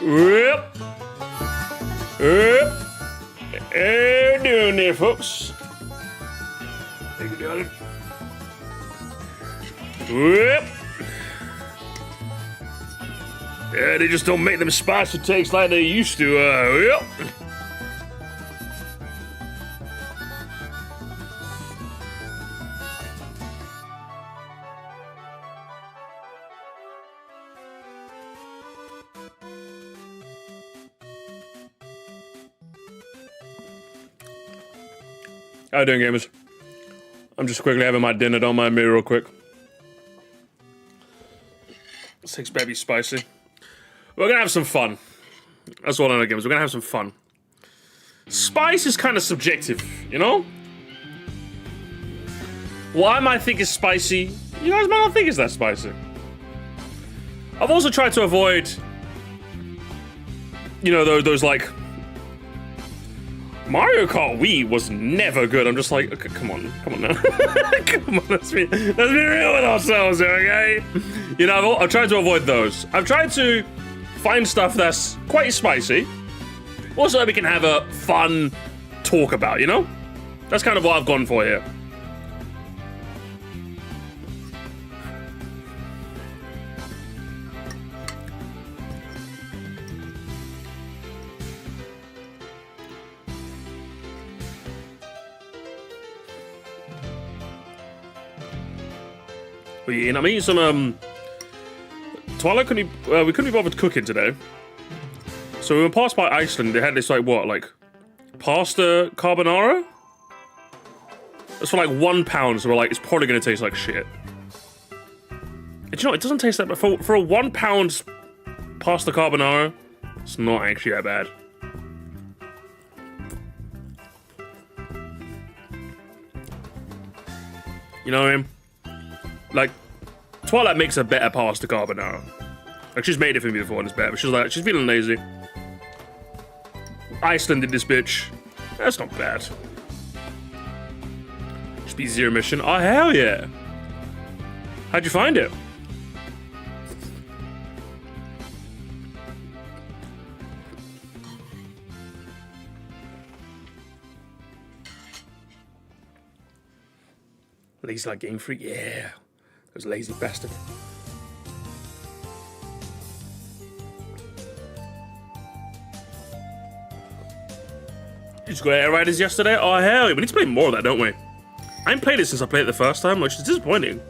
Yep. How doing there, folks? Thank you, darling. Yep. Yeah, they just don't make them spicy takes like they used to. Yep. How you doing, gamers? I'm just quickly having my dinner. Don't mind me real quick. 6 baby spicy. We're gonna have some fun. That's all I know, gamers. We're gonna have some fun. Spice is kind of subjective, you know? What I might think is spicy, you guys might not think is that spicy. I've also tried to avoid, you know, those like, Mario Kart Wii was never good. I'm just like, okay, come on now. Come on, let's be real with ourselves here, okay? You know, I've tried to avoid those. I've tried to find stuff that's quite spicy, also that we can have a fun talk about, you know? That's kind of what I've gone for here. And I'm eating some, Twilight we couldn't be bothered cooking today. So we were passed by Iceland, they had this like, what, like, pasta carbonara? It's for like £1, so we're like, it's probably gonna taste like shit. And you know, it doesn't taste that bad. For a £1 pasta carbonara, it's not actually that bad. You know what I mean? Like, Twilight makes a better pasta carbonara. Like, she's made it for me before and it's better, but she's feeling lazy. Iceland did this bitch. That's not bad. Just be zero mission. Oh, hell yeah. How'd you find it? Lazy like Game Freak? Yeah. Those lazy bastard. You just got Air Riders yesterday? Oh, hell yeah. We need to play more of that, don't we? I haven't played it since I played it the first time, which is disappointing.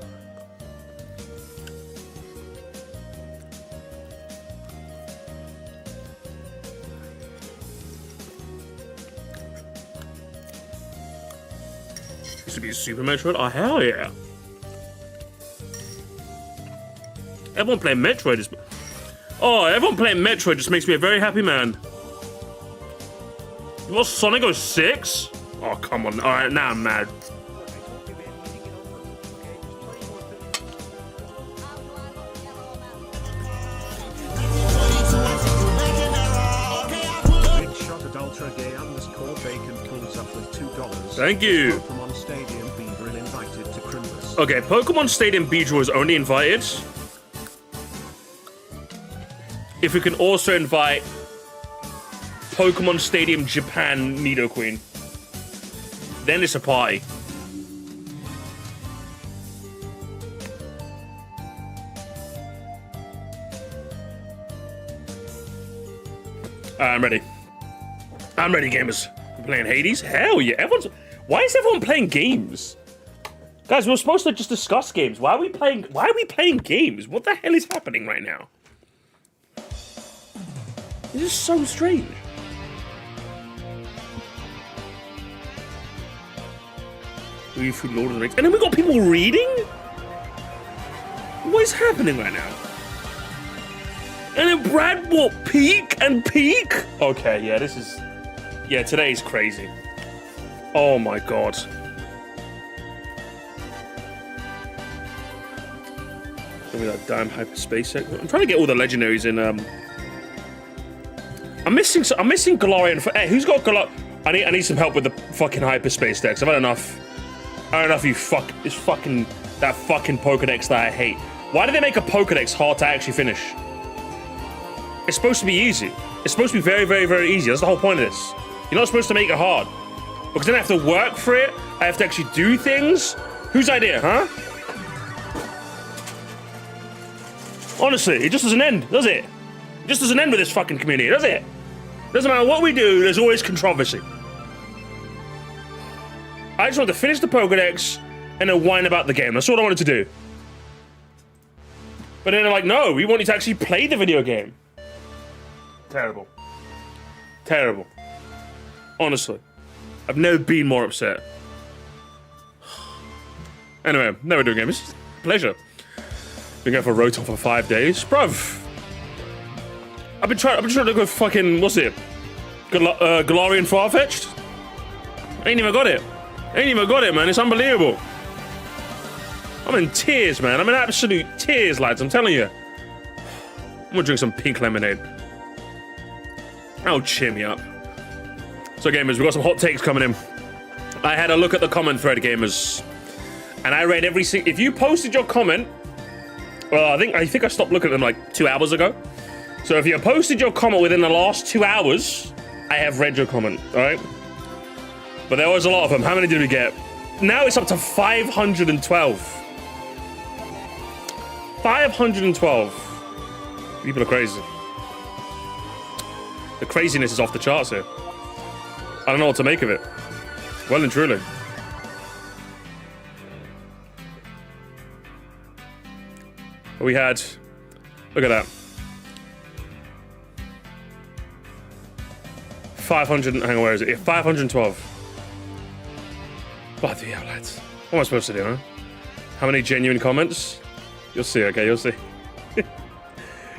Used to be Super Metroid? Oh, hell yeah. Everyone playing Metroid is... Oh, everyone playing Metroid just makes me a very happy man. What, Sonic 06? Oh, come on. Alright, now I'm mad. Big shot at Ultra Gay _ Bacon pulls up with $2. Thank you. Pokemon Stadium Beedrill invited to Christmas. Okay, Pokemon Stadium Beedrill is only invited if we can also invite Pokemon Stadium Japan Nidoqueen. Then it's a party. I'm ready. I'm ready, gamers. We're playing Hades? Hell yeah. Why is everyone playing games? Guys, we were supposed to just discuss games. Why are we playing games? What the hell is happening right now? This is so strange. Read through Lord of the Rings. And then we got people reading? What is happening right now? And then Brad, what, peak and peak? Okay, yeah, this is... Yeah, today's crazy. Oh my god. Give me that damn hyperspace tech. I'm trying to get all the legendaries in, I'm missing Galarian. Hey, who's got Galar? I need some help with the fucking hyperspace decks. I've had enough. I had enough. That fucking Pokedex that I hate. Why did they make a Pokedex hard to actually finish? It's supposed to be easy. It's supposed to be very, very, very easy. That's the whole point of this. You're not supposed to make it hard. Because then I have to work for it. I have to actually do things. Whose idea, huh? Honestly, it just doesn't end, does it? It just doesn't end with this fucking community, does it? Doesn't matter what we do, there's always controversy. I just want to finish the Pokedex and then whine about the game. That's all I wanted to do. But then they're like, no, we want you to actually play the video game. Terrible. Terrible. Honestly. I've never been more upset. Anyway, never doing games. It's a pleasure. Been going for Rotom for 5 days. Bruv. I've been trying to go fucking, what's it? Galarian Farfetch'd? I ain't even got it. I ain't even got it, man. It's unbelievable. I'm in tears, man. I'm in absolute tears, lads. I'm telling you. I'm gonna drink some pink lemonade. That'll cheer me up. So, gamers, we've got some hot takes coming in. I had a look at the comment thread, gamers. And I read every single... If you posted your comment... Well, I think I stopped looking at them like 2 hours ago. So if you posted your comment within the last 2 hours, I have read your comment, all right? But there was a lot of them. How many did we get? Now it's up to 512. 512. People are crazy. The craziness is off the charts here. I don't know what to make of it. Well and truly. We had... Look at that. 500... Hang on, where is it? Yeah, 512. Bloody hell, lads. What am I supposed to do, huh? How many genuine comments? You'll see, okay? You'll see.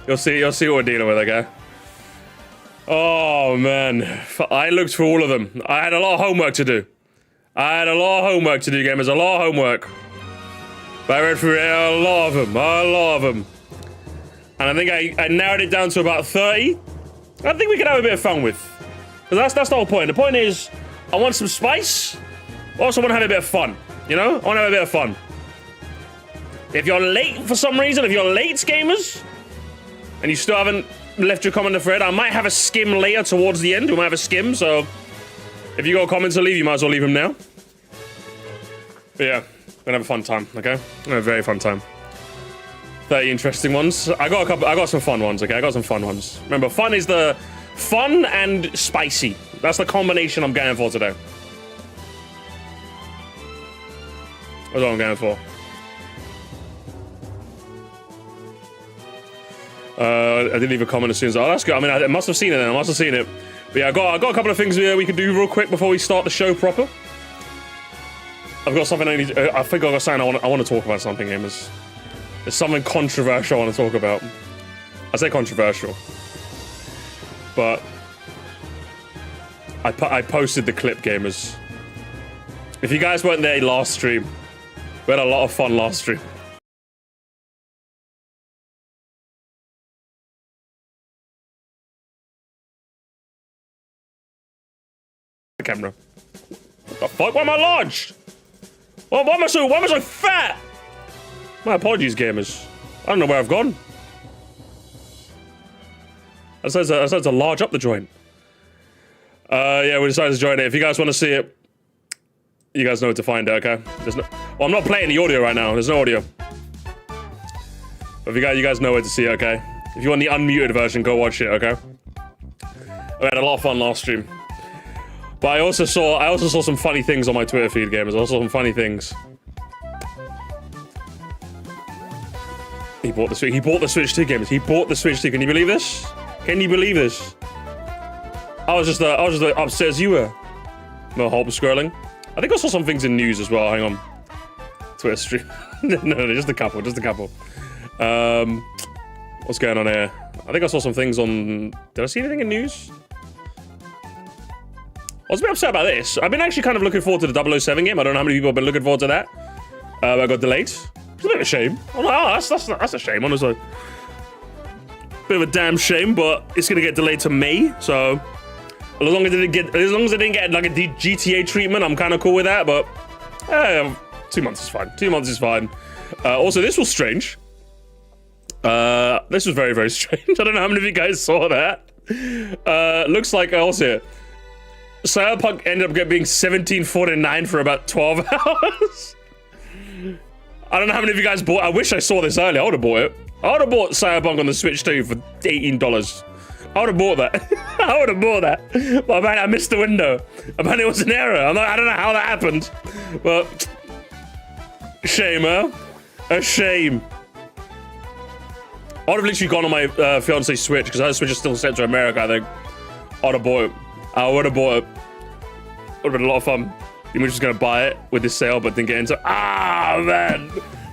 You'll see what we're dealing with, okay? Oh, man. I looked for all of them. I had a lot of homework to do. gamers. A lot of homework. But I read through a lot of them. And I think I narrowed it down to about 30. I think we can have a bit of fun with. Because that's the whole point. The point is, I want some spice. I also want to have a bit of fun. You know? I want to have a bit of fun. If you're late for some reason, if you're late, gamers, and you still haven't left your comment in the thread, I might have a skim later towards the end. We might have a skim, so if you got comments to leave, you might as well leave them now. But yeah, we're gonna have a fun time, okay? We're gonna have a very fun time. 30 interesting ones. I got some fun ones, okay? I got some fun ones. Remember, fun is the fun and spicy. That's the combination I'm going for today. That's what I'm going for. I didn't leave a comment as soon as... Oh, that's good. I mean, I must have seen it then. But yeah, I got a couple of things we could do real quick before we start the show proper. I've got something I need... I think I've got something I want to talk about something, gamers. There's something controversial I want to talk about. I say controversial. But... I posted the clip, gamers. If you guys weren't there last stream, we had a lot of fun last stream. The camera. What the fuck? Why am I large? Why am I so fat? My apologies, gamers. I don't know where I've gone. I decided to large up the joint. Yeah, we decided to join it. If you guys want to see it, you guys know where to find it, okay? There's no... Well, I'm not playing the audio right now. There's no audio. But if you guys know where to see it, okay? If you want the unmuted version, go watch it, okay? We had a lot of fun last stream. But I also saw some funny things on my Twitter feed, gamers. I saw some funny things. He bought the Switch. He bought the Switch 2, gamers. He bought the Switch 2. Can you believe this? Can you believe this? I was just upset as you were. No, hope scrolling. I think I saw some things in news as well. Hang on. Twitter stream. no, just a couple. What's going on here? I think I saw some things on... Did I see anything in news? I was a bit upset about this. I've been actually kind of looking forward to the 007 game. I don't know how many people have been looking forward to that. I got delayed. It's a bit of a shame. I'm like, oh, that's a shame, honestly. Bit of a damn shame, but it's gonna get delayed to May. So as long as it didn't get like a GTA treatment, I'm kind of cool with that. But 2 months is fine. 2 months is fine. Also, this was strange. This was very, very strange. I don't know how many of you guys saw that. Looks like also Cyberpunk ended up being $17.49 for about 12 hours. I don't know how many of you guys bought. I wish I saw this earlier. I would have bought it. I would have bought Cyberpunk on the Switch 2 for $18. I would have bought that. I would have bought that. But man, I missed the window. Apparently it was an error. I don't know how that happened. But shame, huh? A shame. I would have literally gone on my fiance's Switch because her Switch is still sent to America. I think I would have bought it. I would have bought it. Would have been a lot of fun. You were just gonna buy it with this sale, but didn't get into. Ah man,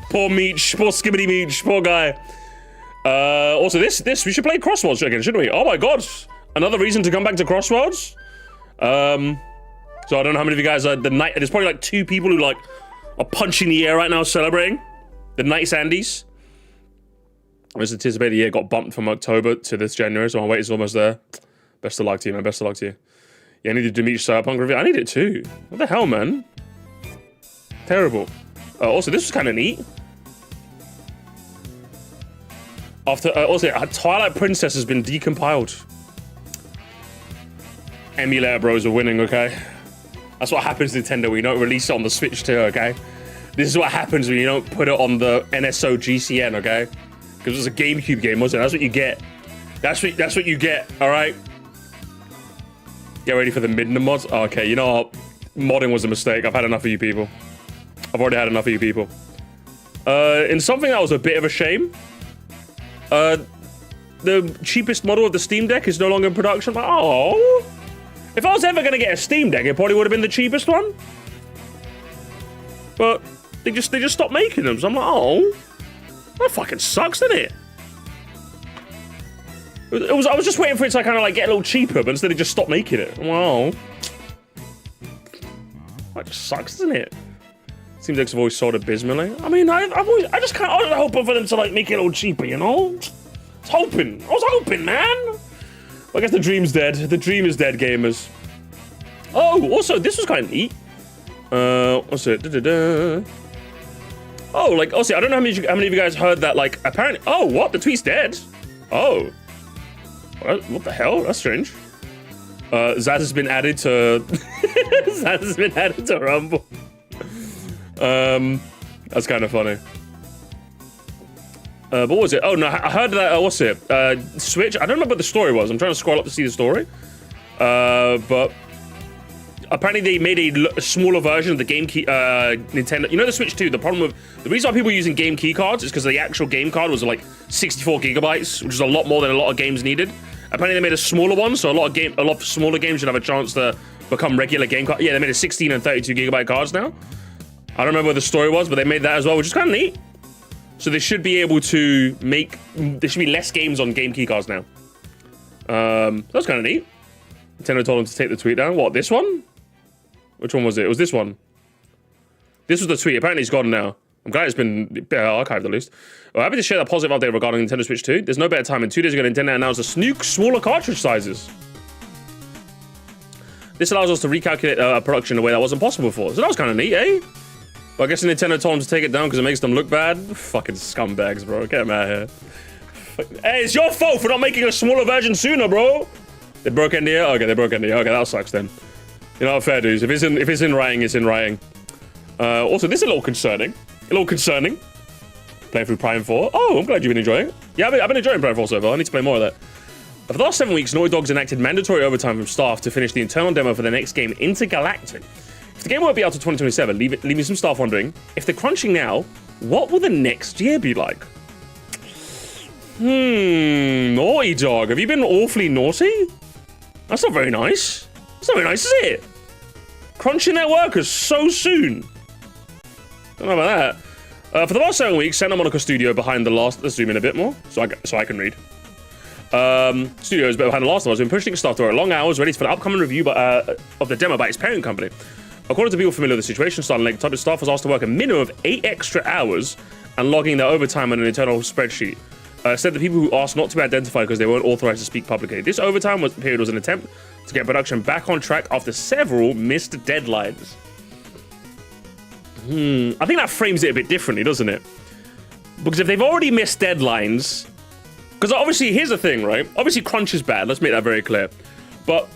poor Meech, poor Skibbity Meech, poor guy. Also, this we should play Crossworlds again, shouldn't we? Oh my god, another reason to come back to Crossworlds. So I don't know how many of you guys are the night. There's probably like 2 people who like are punching the air right now, celebrating the Night Sandies. I was anticipating the year got bumped from October to this January, so my wait is almost there. Best of luck to you, man. Best of luck to you. Yeah, I needed to meet Cyberpunk review. I need it too. What the hell, man? Terrible. Also, this was kind of neat. After also, Twilight Princess has been decompiled. Emulator bros are winning, okay? That's what happens, Nintendo, when you don't release it on the Switch too, okay? This is what happens when you don't put it on the NSO GCN, okay? Because it was a GameCube game, wasn't it? That's what you get. That's what you get, all right? Get ready for the Midna mods. Oh, okay, you know what? Modding was a mistake. I've had enough of you people. I've already had enough of you people. In something that was a bit of a shame, the cheapest model of the Steam Deck is no longer in production. Like, oh, if I was ever gonna get a Steam Deck, it probably would have been the cheapest one. But they just stopped making them. So I'm like, oh, that fucking sucks, doesn't it? I was just waiting for it to kind of like get a little cheaper, but instead they just stopped making it. Wow. That just sucks, doesn't it? Seems like it's always sold abysmally. I mean, I just kind of hoping for them to like make it a little cheaper, you know? I was hoping, man. Well, I guess the dream's dead. The dream is dead, gamers. Oh, also, this was kind of neat. What's it? Oh, like, also, I don't know how many of you guys heard that, like, apparently. Oh, what? The tweet's dead? Oh. What the hell? That's strange. Zaz has been added to Zaz has been added to Rumble. That's kind of funny. But what was it? Oh no, I heard that. What's it? Switch. I don't remember what the story was. I'm trying to scroll up to see the story. But apparently they made a smaller version of the game key. Nintendo. You know the Switch 2. The problem with the reason why people are using game key cards is because the actual game card was like 64 gigabytes, which is a lot more than a lot of games needed. Apparently they made a smaller one, so a lot of smaller games should have a chance to become regular game cards. Yeah, they made a 16 and 32 gigabyte cards now. I don't remember what the story was, but they made that as well, which is kind of neat. So they should be able to make. There should be less games on game key cards now. That's kind of neat. Nintendo told them to take the tweet down. What, this one? Which one was it? It was this one. This was the tweet. Apparently it's gone now. I'm glad it's been archived at least. I'm happy to share that positive update regarding Nintendo Switch 2. There's no better time. 2 days ago, Nintendo announced a smaller cartridge sizes. This allows us to recalculate production in a way that wasn't possible before. So that was kind of neat, eh? But I guess Nintendo told them to take it down because it makes them look bad. Fucking scumbags, bro. Get them out of here. Hey, it's your fault for not making a smaller version sooner, bro. They broke NDA? Okay, they broke NDA. Okay, that sucks then. You know, fair dues. If it's in writing, it's in writing. Also, this is a little concerning. Playing through Prime 4. Oh, I'm glad you've been enjoying it. Yeah, I've been enjoying Prime 4 so far. I need to play more of that. For the last 7 weeks, Naughty Dog's enacted mandatory overtime from staff to finish the internal demo for the next game, Intergalactic. If the game won't be out till 2027, leaving some staff wondering, if they're crunching now, what will the next year be like? Naughty Dog, have you been awfully naughty? That's not very nice. That's not very nice, is it? Crunching their workers so soon. Don't know about that. For the last 7 weeks, Santa Monica Studio behind the last... Let's zoom in a bit more, so I can read. Studios behind the last of us have been pushing staff to work long hours, ready for the upcoming review of the demo by its parent company. According to people familiar with the situation, Starting Lake Type staff was asked to work a minimum of 8 extra hours and logging their overtime on an internal spreadsheet. Said the people who asked not to be identified because they weren't authorized to speak publicly. This overtime period was an attempt to get production back on track after several missed deadlines. I think that frames it a bit differently, doesn't it? Because if they've already missed deadlines, because obviously here's the thing, right? Obviously crunch is bad. Let's make that very clear. But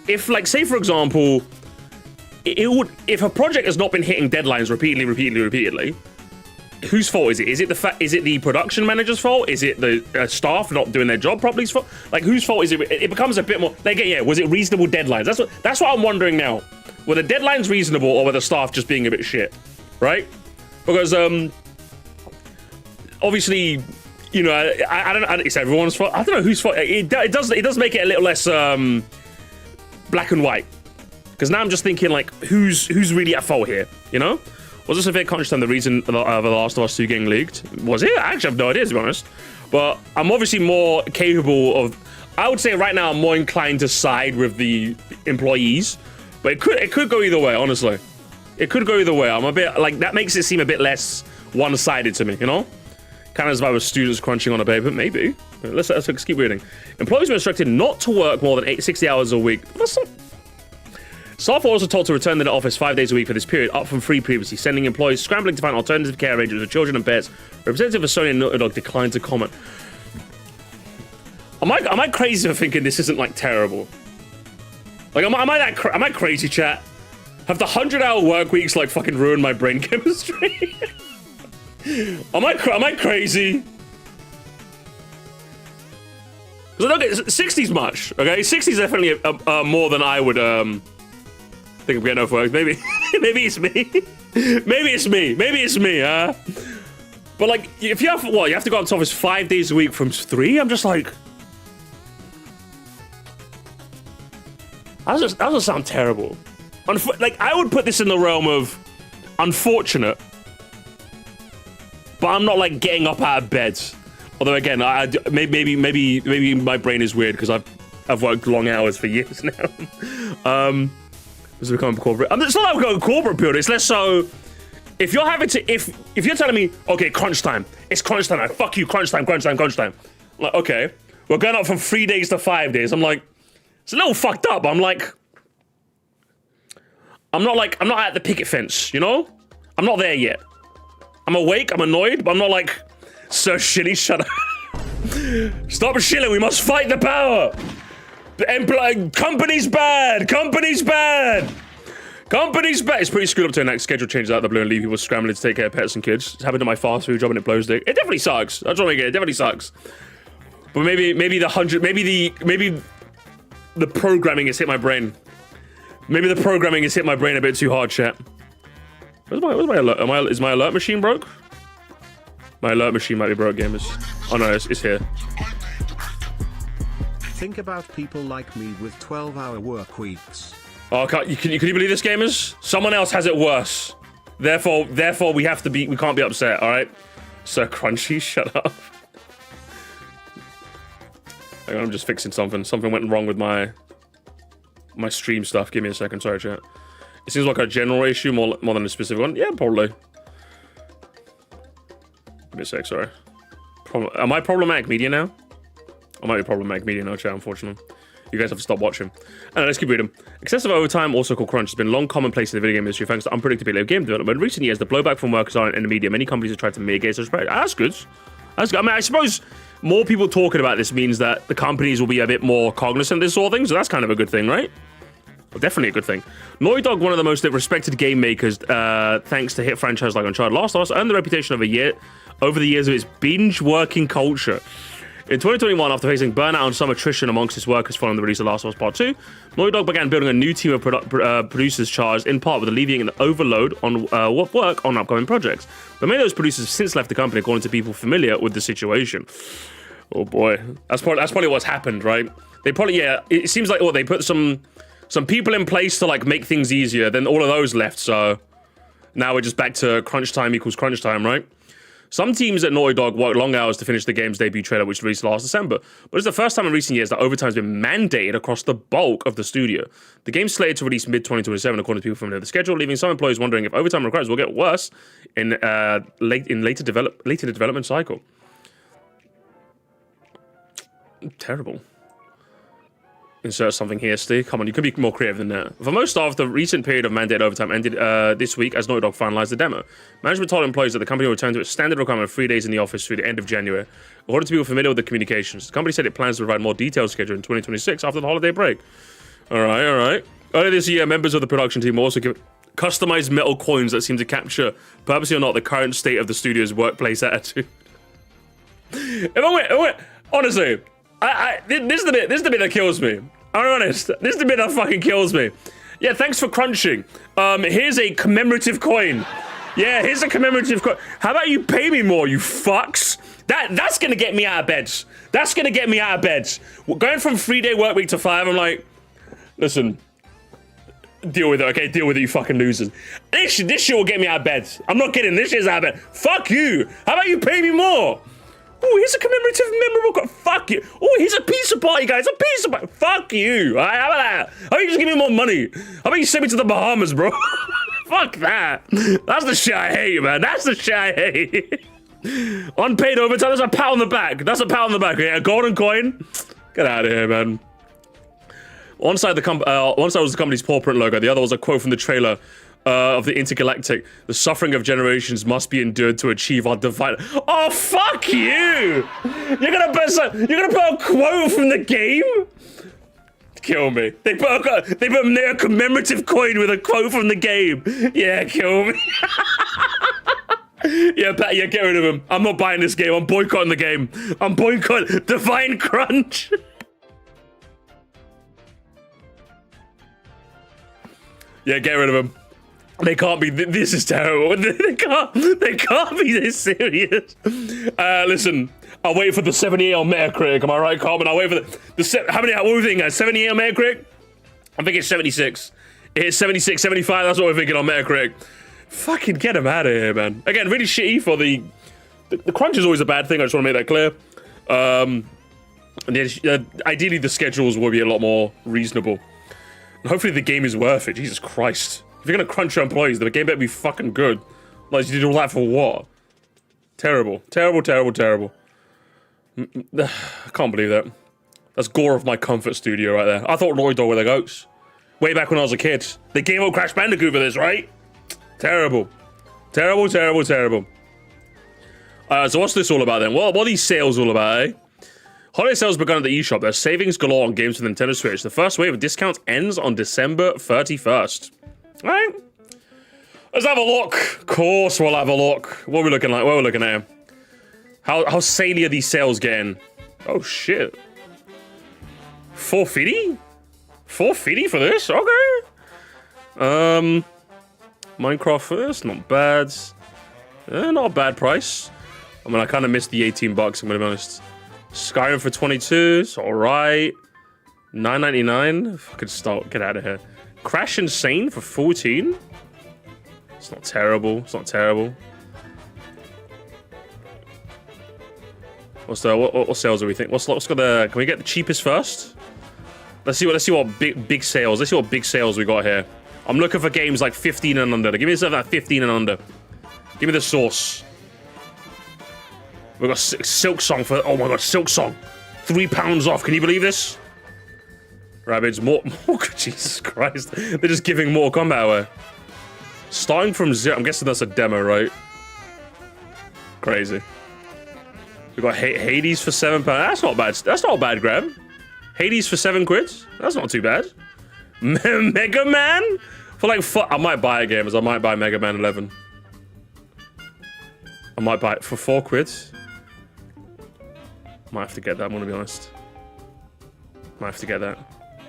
if, like, say for example, if a project has not been hitting deadlines repeatedly, whose fault is it? Is it the production manager's fault? Is it the staff not doing their job properly? Like, whose fault is it? It becomes a bit more like, yeah, was it reasonable deadlines? That's what I'm wondering now. Were the deadlines reasonable, or were the staff just being a bit shit, right? Because obviously, you know, I don't know. It's everyone's fault. I don't know whose fault. It does make it a little less black and white. Because now I'm just thinking, like, who's really at fault here? You know? Was this a fair crunch time the reason The Last of Us 2 getting leaked? Was it? I actually have no idea, to be honest. But I'm obviously more capable of... I would say right now I'm more inclined to side with the employees. But it could go either way, honestly. It could go either way. I'm a bit... Like, that makes it seem a bit less one-sided to me, you know? Kind of as if I was students crunching on a paper. Maybe. Let's keep reading. Employees were instructed not to work more than 60 hours a week. That's not... Staff were also told to return to the office 5 days a week for this period, up from 3 previously, sending employees scrambling to find alternative care arrangements for children and pets. Representative of Sony and Naughty Dog declined to comment. Am I crazy for thinking this isn't, like, terrible? Like, am I crazy, chat? Have the 100-hour work weeks, like, fucking ruined my brain chemistry? Am I crazy? Because I don't get 60's much, okay? 60's definitely more than I would think I'm getting off work. Maybe it's me. Maybe it's me, huh? But, like, if you have you have to go up to office 5 days a week from 3. I'm just like, that doesn't sound terrible. Like, I would put this in the realm of unfortunate, but I'm not, like, getting up out of bed. Although again, maybe my brain is weird because I've worked long hours for years now. It's become corporate. It's not like we're going corporate period. It's less so. If you're having to, if you're telling me, okay, crunch time, it's crunch time. Like, fuck you, crunch time. Like, okay, we're going up from 3 days to 5 days. I'm like, it's a little fucked up. I'm not at the picket fence, you know? I'm not there yet. I'm awake, I'm annoyed, but I'm not like, Sir Shilly, shut up. Stop shilling, we must fight the power. Company's bad. It's pretty screwed up to enact schedule changes out of the blue and leave people scrambling to take care of pets and kids. It's happened to my fast food job and it blows dick. It definitely sucks. That's what I get. It definitely sucks. But maybe the programming has hit my brain. Maybe the programming has hit my brain a bit too hard, chat. Where's my alert? Is my alert machine broke? My alert machine might be broke, gamers. Oh no, it's here. Think about people like me with 12-hour work weeks. Oh, can you believe this, gamers? Someone else has it worse. Therefore, we can't be upset, all right? Sir Crunchy, shut up. Hang on, I'm just fixing something. Something went wrong with my stream stuff. Give me a second, sorry, chat. It seems like a general issue more than a specific one. Yeah, probably. Give me a sec, sorry. Am I problematic media now? I might be problematic media now, chat, unfortunately. You guys have to stop watching. Let's keep reading. Excessive overtime, also called crunch, has been long commonplace in the video game industry thanks to unpredictability of game development. In recent years, the blowback from workers in the media, many companies have tried to mitigate such pressure. That's good. That's good. I mean, I suppose more people talking about this means that the companies will be a bit more cognizant of this sort of thing, so that's kind of a good thing, right? Well, definitely a good thing. Naughty Dog, one of the most respected game makers, thanks to hit franchises like Uncharted Last of Us, earned the reputation over the years of its binge-working culture. In 2021, after facing burnout and some attrition amongst its workers following the release of Last of Us Part 2, Naughty Dog began building a new team of producers charged in part with alleviating the overload on work on upcoming projects. But many of those producers have since left the company, according to people familiar with the situation. Oh boy, that's probably what's happened, right? They probably, yeah, it seems like, they put some people in place to, like, make things easier, then all of those left, so now we're just back to crunch time equals crunch time, right? Some teams at Naughty Dog worked long hours to finish the game's debut trailer, which released last December. But it's the first time in recent years that overtime has been mandated across the bulk of the studio. The game's slated to release mid-2027, according to people familiar with the schedule, leaving some employees wondering if overtime requirements will get worse in later development cycle. Terrible. Insert something here, Steve. Come on, you could be more creative than that. For most staff, the recent period of mandated overtime ended this week as Naughty Dog finalized the demo. Management told employees that the company will return to its standard requirement of 3 days in the office through the end of January. According to people familiar with the communications, the company said it plans to provide more detailed schedule in 2026 after the holiday break. All right, all right. Earlier this year, members of the production team also give customized metal coins that seem to capture, purposely or not, the current state of the studio's workplace attitude. Honestly, this is the bit that kills me. I'm honest. This is the bit that fucking kills me. Yeah, thanks for crunching. Here's a commemorative coin. Yeah, here's a commemorative coin. How about you pay me more, you fucks? That's gonna get me out of bed. That's gonna get me out of bed. Going from 3-day work week to 5, I'm like, listen, deal with it, okay? Deal with it, you fucking losers. This shit will get me out of bed. I'm not kidding. This shit's out of bed. Fuck you. How about you pay me more? Oh, here's a commemorative memorable card. Fuck you. Oh, here's a pizza party, guys. A pizza party. Fuck you. All right, how about that? How about you just give me more money? How about you send me to the Bahamas, bro? Fuck that. That's the shit I hate, man. That's the shit I hate. Unpaid overtime. That's a pat on the back. That's a pat on the back. Yeah, a golden coin. Get out of here, man. One side was the company's paw print logo. The other was a quote from the trailer of the Intergalactic. The suffering of generations must be endured to achieve our divine. Oh, fuck you! You're gonna put a quote from the game? Kill me. They put a commemorative coin with a quote from the game. Yeah, kill me. Yeah, Pat, yeah, get rid of him. I'm not buying this game. I'm boycotting the game. I'm boycotting Divine Crunch. Yeah, get rid of him. They can't be. This is terrible. They can't be this serious. Listen, I'll wait for the 78 on Metacritic. Am I right, Carmen? I'll wait for the how many? What are we thinking? 78 on Metacritic? I think it's 76. It's 76, 75. That's what we're thinking on Metacritic. Fucking get him out of here, man. Again, really shitty for the crunch is always a bad thing. I just want to make that clear. Ideally, the schedules will be a lot more reasonable. And hopefully, the game is worth it. Jesus Christ. If you're gonna crunch your employees, the game better be fucking good. Like, you did all that for what? Terrible. Terrible, terrible, terrible. I can't believe that. That's gore of my comfort studio right there. I thought Naughty Dog were the goats. Way back when I was a kid. They gave up Crash Bandicoot for this, right? Terrible. Terrible, terrible, terrible. So what's this all about then? What are these sales all about, eh? Holiday sales begun at the eShop. There's savings galore on games for the Nintendo Switch. The first wave of discounts ends on December 31st. All right. Let's have a look. Of course we'll have a look. What are we looking like? What are we looking at here? How sanely are these sales getting? Oh, shit. 450? 450 for this? Okay. Minecraft for this? Not bad. Not a bad price. I mean, I kind of missed the 18 bucks, I'm gonna be honest. Skyrim for 22, it's alright. $9.99? Fucking start, get out of here. Crash Insane for 14? It's not terrible, it's not terrible. What's the, what sales do we think? What's got the, can we get the cheapest first? Let's see what big sales, let's see what big sales we got here. I'm looking for games like 15 and under. Give me something like 15 and under. Give me the source. We've got Silk Song for, oh my god, Silk Song. £3 off, can you believe this? Rabbids, more, Jesus Christ. They're just giving Mortal Kombat away. Starting from 0, I'm guessing that's a demo, right? Crazy. We've got Hades for £7. That's not bad, that's not a bad grab. Hades for £7. That's not too bad. Mega Man? For like, I might buy it, gamers. I might buy Mega Man 11. I might buy it for £4. Might have to get that, I'm gonna be honest. Might have to get that.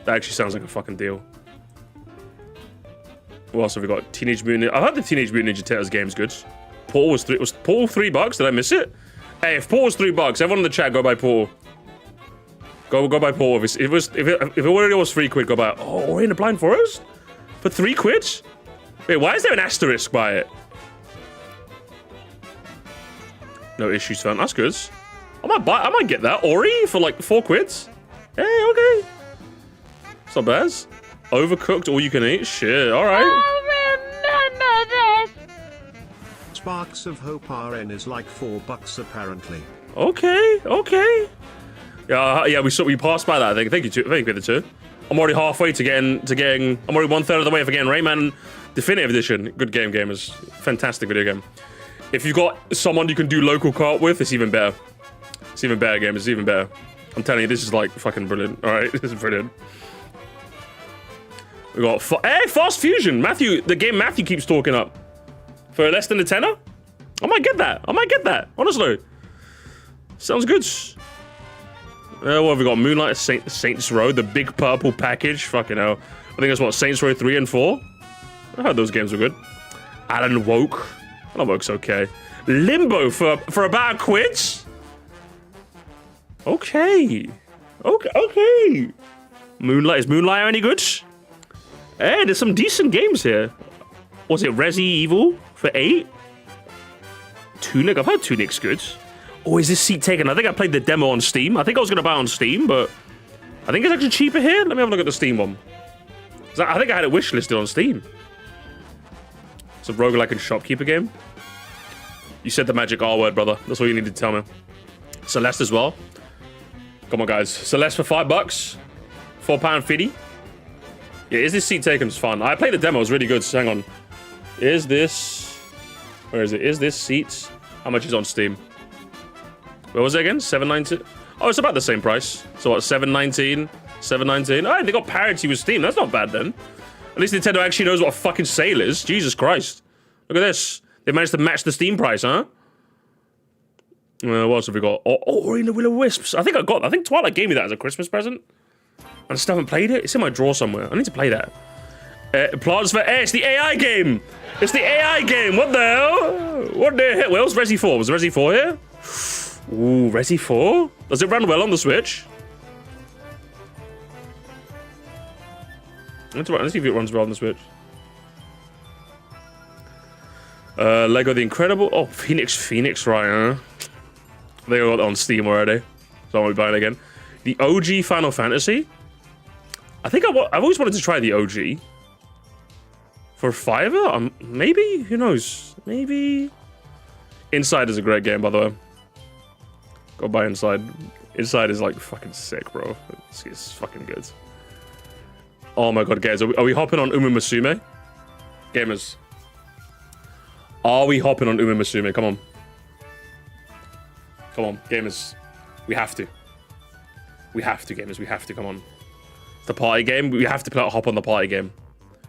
That actually sounds like a fucking deal. What else have we got? Teenage Mutant. I've heard the Teenage Mutant Ninja Turtles game's good. Portal was Portal $3? Did I miss it? Hey, if Portal was $3, everyone in the chat go buy Portal. Go buy Portal. If it already was £3, go buy it. Oh, we're in the Blind Forest? For £3? Wait, why is there an asterisk by it? No issues found. That's good. I might get that. Ori for like £4. Hey, okay. It's not bad. Overcooked, all you can eat. Shit, alright. I'll remember this. Sparks of Hope RN is like $4 apparently. Okay. Yeah, we passed by that, I think. Thank you, the two. I'm already halfway to getting. I'm already 1/3 of the way for getting Rayman Definitive Edition. Good game, gamers. Fantastic video game. If you've got someone you can do local co-op with, it's even better. It's even better, gamers. It's even better. I'm telling you, this is like fucking brilliant. All right, this is brilliant. We got hey, Fast Fusion. Matthew, the game Matthew keeps talking up for less than a tenner. I might get that. I might get that. Honestly, sounds good. What have we got? Moonlight, Saints Row, the big purple package. Fucking hell. I think that's what, Saints Row 3 and 4? I heard those games were good. Alan Woke. Alan Woke's okay. Limbo for about £1? Okay. Okay. Moonlight. Is Moonlight any good? Hey, there's some decent games here. Was it Resi Evil for 8? Tunic. I've heard Tunic's good. Oh, is this seat taken? I think I played the demo on Steam. I think I was going to buy it on Steam, but I think it's actually cheaper here. Let me have a look at the Steam one. I think I had it wishlisted on Steam. It's a roguelike and shopkeeper game. You said the magic R word, brother. That's all you need to tell me. Celeste as well. Come on, guys. Celeste for $5. £4.50. Yeah, is this seat taken? It's fun. I played the demo. It was really good. So hang on. Is this... Where is it? Is this seats? How much is on Steam? What was it again? $7.19? Oh, it's about the same price. So what, $7.19? $7.19? Oh, they got parity with Steam. That's not bad then. At least Nintendo actually knows what a fucking sale is. Jesus Christ. Look at this. They managed to match the Steam price, huh? What else have we got? Oh, Ori and the Will of Wisps. I think Twilight gave me that as a Christmas present. I still haven't played it. It's in my drawer somewhere. I need to play that. Plants for Air. It's the AI game. It's the AI game. What the hell? What the hell? Where's Resi 4? Was Resi 4 here? Ooh, Resi 4? Does it run well on the Switch? Let's see if it runs well on the Switch. Lego The Incredible. Oh, Phoenix, right, huh? They got it on Steam already, so I won't be buying it again. The OG Final Fantasy. I think I've always wanted to try the OG. For $5? Maybe? Who knows? Maybe? Inside is a great game, by the way. Go buy Inside. Inside is like fucking sick, bro. It's fucking good. Oh my god, guys. Are we hopping on Musume? Gamers. Are we hopping on Musume? Come on. Come on, gamers. We have to. We have to, gamers. We have to. Come on. It's the party game. We have to hop on the party game.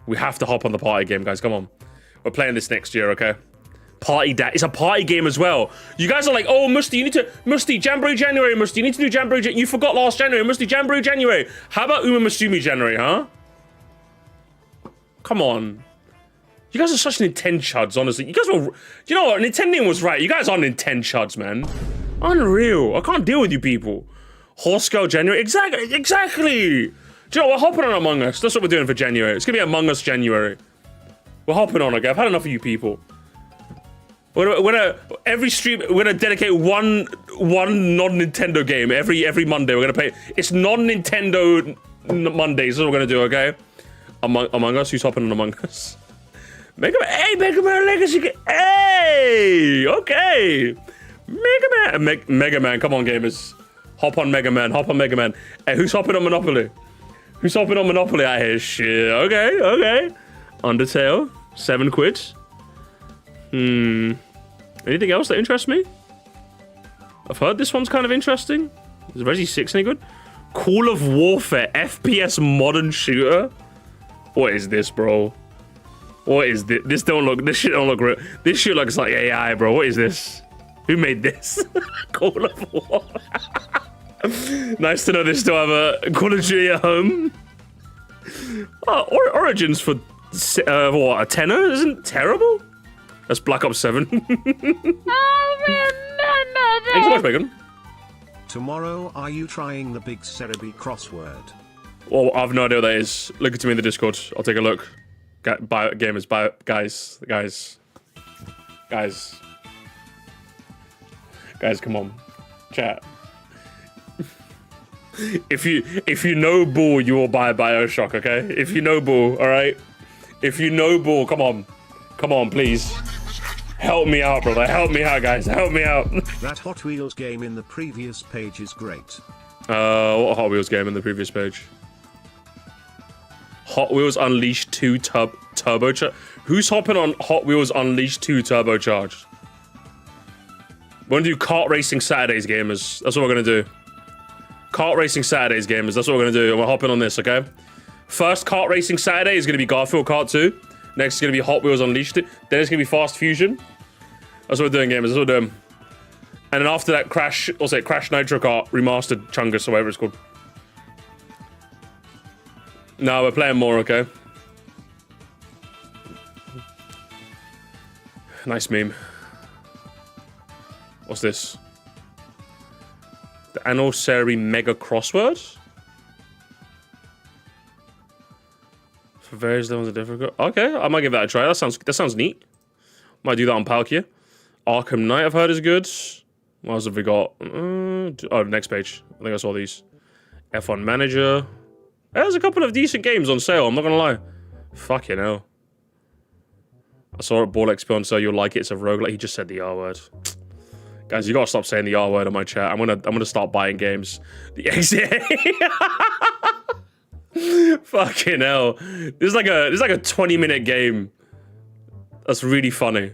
We have to hop on the party game, guys. Come on. We're playing this next year, okay? Party Dad. It's a party game as well. You guys are like, oh, Musty, you need to... Musty, Jamboree January, Musty. You need to do Jamboree... You forgot last January. Musty, Jamboree January. How about Musume January, huh? Come on. You guys are such Nintendo chuds, honestly. You guys were... You know what? Nintendo was right. You guys are Nintendo chuds, man. Unreal. I can't deal with you people. Horse Girl January. Exactly. Do you know what? We're hopping on Among Us. That's what we're doing for January. It's going to be Among Us January. We're hopping on, okay? I've had enough of you people. Every stream, we're gonna dedicate one non-Nintendo game every Monday. We're gonna play. It's non-Nintendo Mondays. That's what we're gonna do, okay? Among Us. Who's hopping on Among Us? Mega Man. Hey, Mega Man Legacy. Hey, okay. Mega Man. Come on, gamers. Hop on Mega Man. Hop on Mega Man. Hey, who's hopping on Monopoly? Who's hopping on Monopoly out here? Shit. Okay. Undertale. £7. Anything else that interests me? I've heard this one's kind of interesting. Is Resi 6 any good? Call of Warfare, FPS modern shooter. What is this, bro? What is this? This shit don't look real. This shit looks like AI, bro. What is this? Who made this? Call of War. Nice to know they still have a Call of Duty at home. Origins for what, a tenner? Isn't terrible? That's Black Ops 7. I remember Thanks so much, Megan. Tomorrow, are you trying the Big Cerebi crossword? Well, I have no idea what that is. Look at me in the Discord. I'll take a look. Guys. Guys, come on. Chat. If you know Bull, you will buy BioShock, okay? If you know Bull, alright? If you know Bull, come on. Come on, please. Help me out, brother. Help me out, guys. Help me out. That Hot Wheels game in the previous page is great. What Hot Wheels game in the previous page? Hot Wheels Unleashed 2 Turbocharged. Who's hopping on Hot Wheels Unleashed 2 Turbocharged? We're gonna do Kart Racing Saturdays, gamers. That's what we're gonna do. Kart Racing Saturdays, gamers. That's what we're gonna do. And we're hopping on this, okay? First Kart Racing Saturday is gonna be Garfield Kart 2. Next is gonna be Hot Wheels Unleashed 2. Then it's gonna be Fast Fusion. That's what we're doing, gamers. That's what we're doing. And then after that, Crash Nitro Kart Remastered Chungus, or whatever it's called. No, we're playing more, okay? Nice meme. What's this? The Annual Ceremony Mega Crossword? For various levels of difficult. Okay, I might give that a try. That sounds neat. Might do that on Palkia. Arkham Knight I've heard is good. What else have we got? Oh, next page. I think I saw these. F1 Manager. There's a couple of decent games on sale, I'm not gonna lie. Fucking hell. I saw it, Ball XP on sale, you'll like it, it's a roguelike. He just said the R word. Guys, you gotta stop saying the R word on my chat. I'm gonna start buying games. The XA. Fucking hell. This is like a 20-minute game. That's really funny.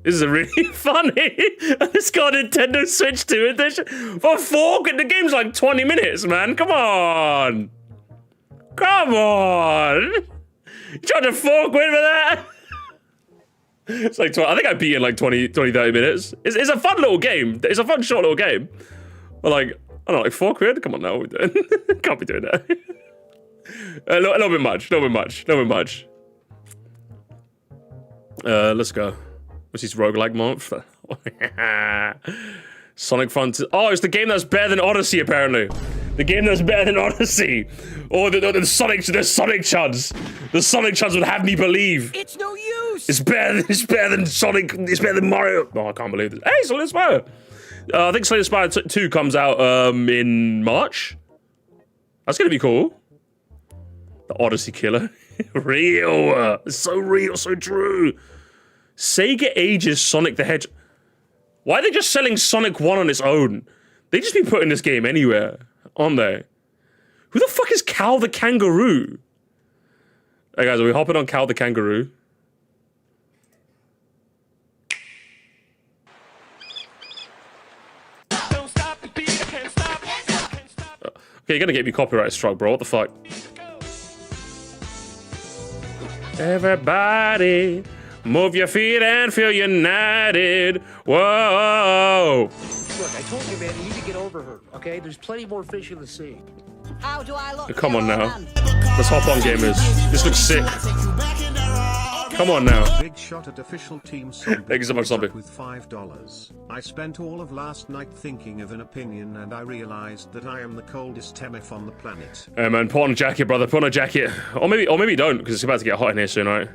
This is really funny. It's got a Nintendo Switch 2 edition. For 4, the game's like 20 minutes, man. Come on. Come on. You charging 4 quid for that? It's like, I think I beat it in like 20, 30 minutes. It's a fun little game. It's a fun, short little game. But like, I don't know, like 4 quid? Come on now, what are we doing? Can't be doing that. A little bit much, let's go. What's his roguelike month? Sonic Frontiers. Oh, it's the game that's better than Odyssey, apparently. The game that's better than Odyssey. Or the Sonic Chuds. The Sonic Chuds would have me believe. It's no use. It's better than Sonic. It's better than Mario. Oh, I can't believe this. Hey, Slay the Spire. I think Slay the Spire 2 comes out in March. That's gonna be cool. The Odyssey killer. Real. It's so real, so true. Sega ages Sonic the Hedgehog. Why are they just selling Sonic 1 on its own? They just be putting this game anywhere, aren't they? Who the fuck is Cal the Kangaroo? Hey guys, are we hopping on Cal the Kangaroo? Don't stop the beat, I can't stop. Okay, you're gonna get me copyright struck, bro. What the fuck? Everybody, move your feet and feel united. Whoa! Look, I told you, man, you need to get over her, okay? There's plenty more fish in the sea. How do I look? Come on now. Let's hop on, gamers. This looks sick. Come on now. Big shot at official team Zombie. Thank you so much, Zombie. With $5. I spent all of last night thinking of an opinion and I realized that I am the coldest MF on the planet. Hey man, put on a jacket, brother. Put on a jacket. Or maybe don't, because it's about to get hot in here soon, right?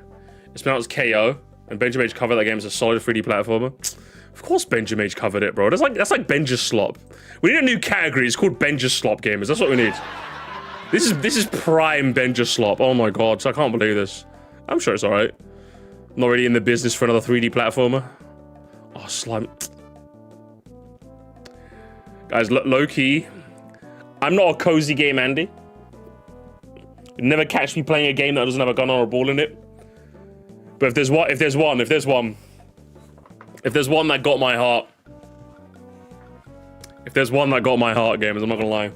It's pronounced KO, and Benjamin H covered that game as a solid 3D platformer. Of course Benjamin H covered it, bro. That's like Benja Slop. We need a new category. It's called Benja Slop, gamers. That's what we need. This is prime Benja Slop. Oh my god, I can't believe this. I'm sure it's alright. Not really in the business for another 3D platformer. Oh, slime. Guys, low-key, I'm not a cozy game Andy. You'd never catch me playing a game that doesn't have a gun or a ball in it. But if there's one that got my heart. If there's one that got my heart, gamers, I'm not gonna lie.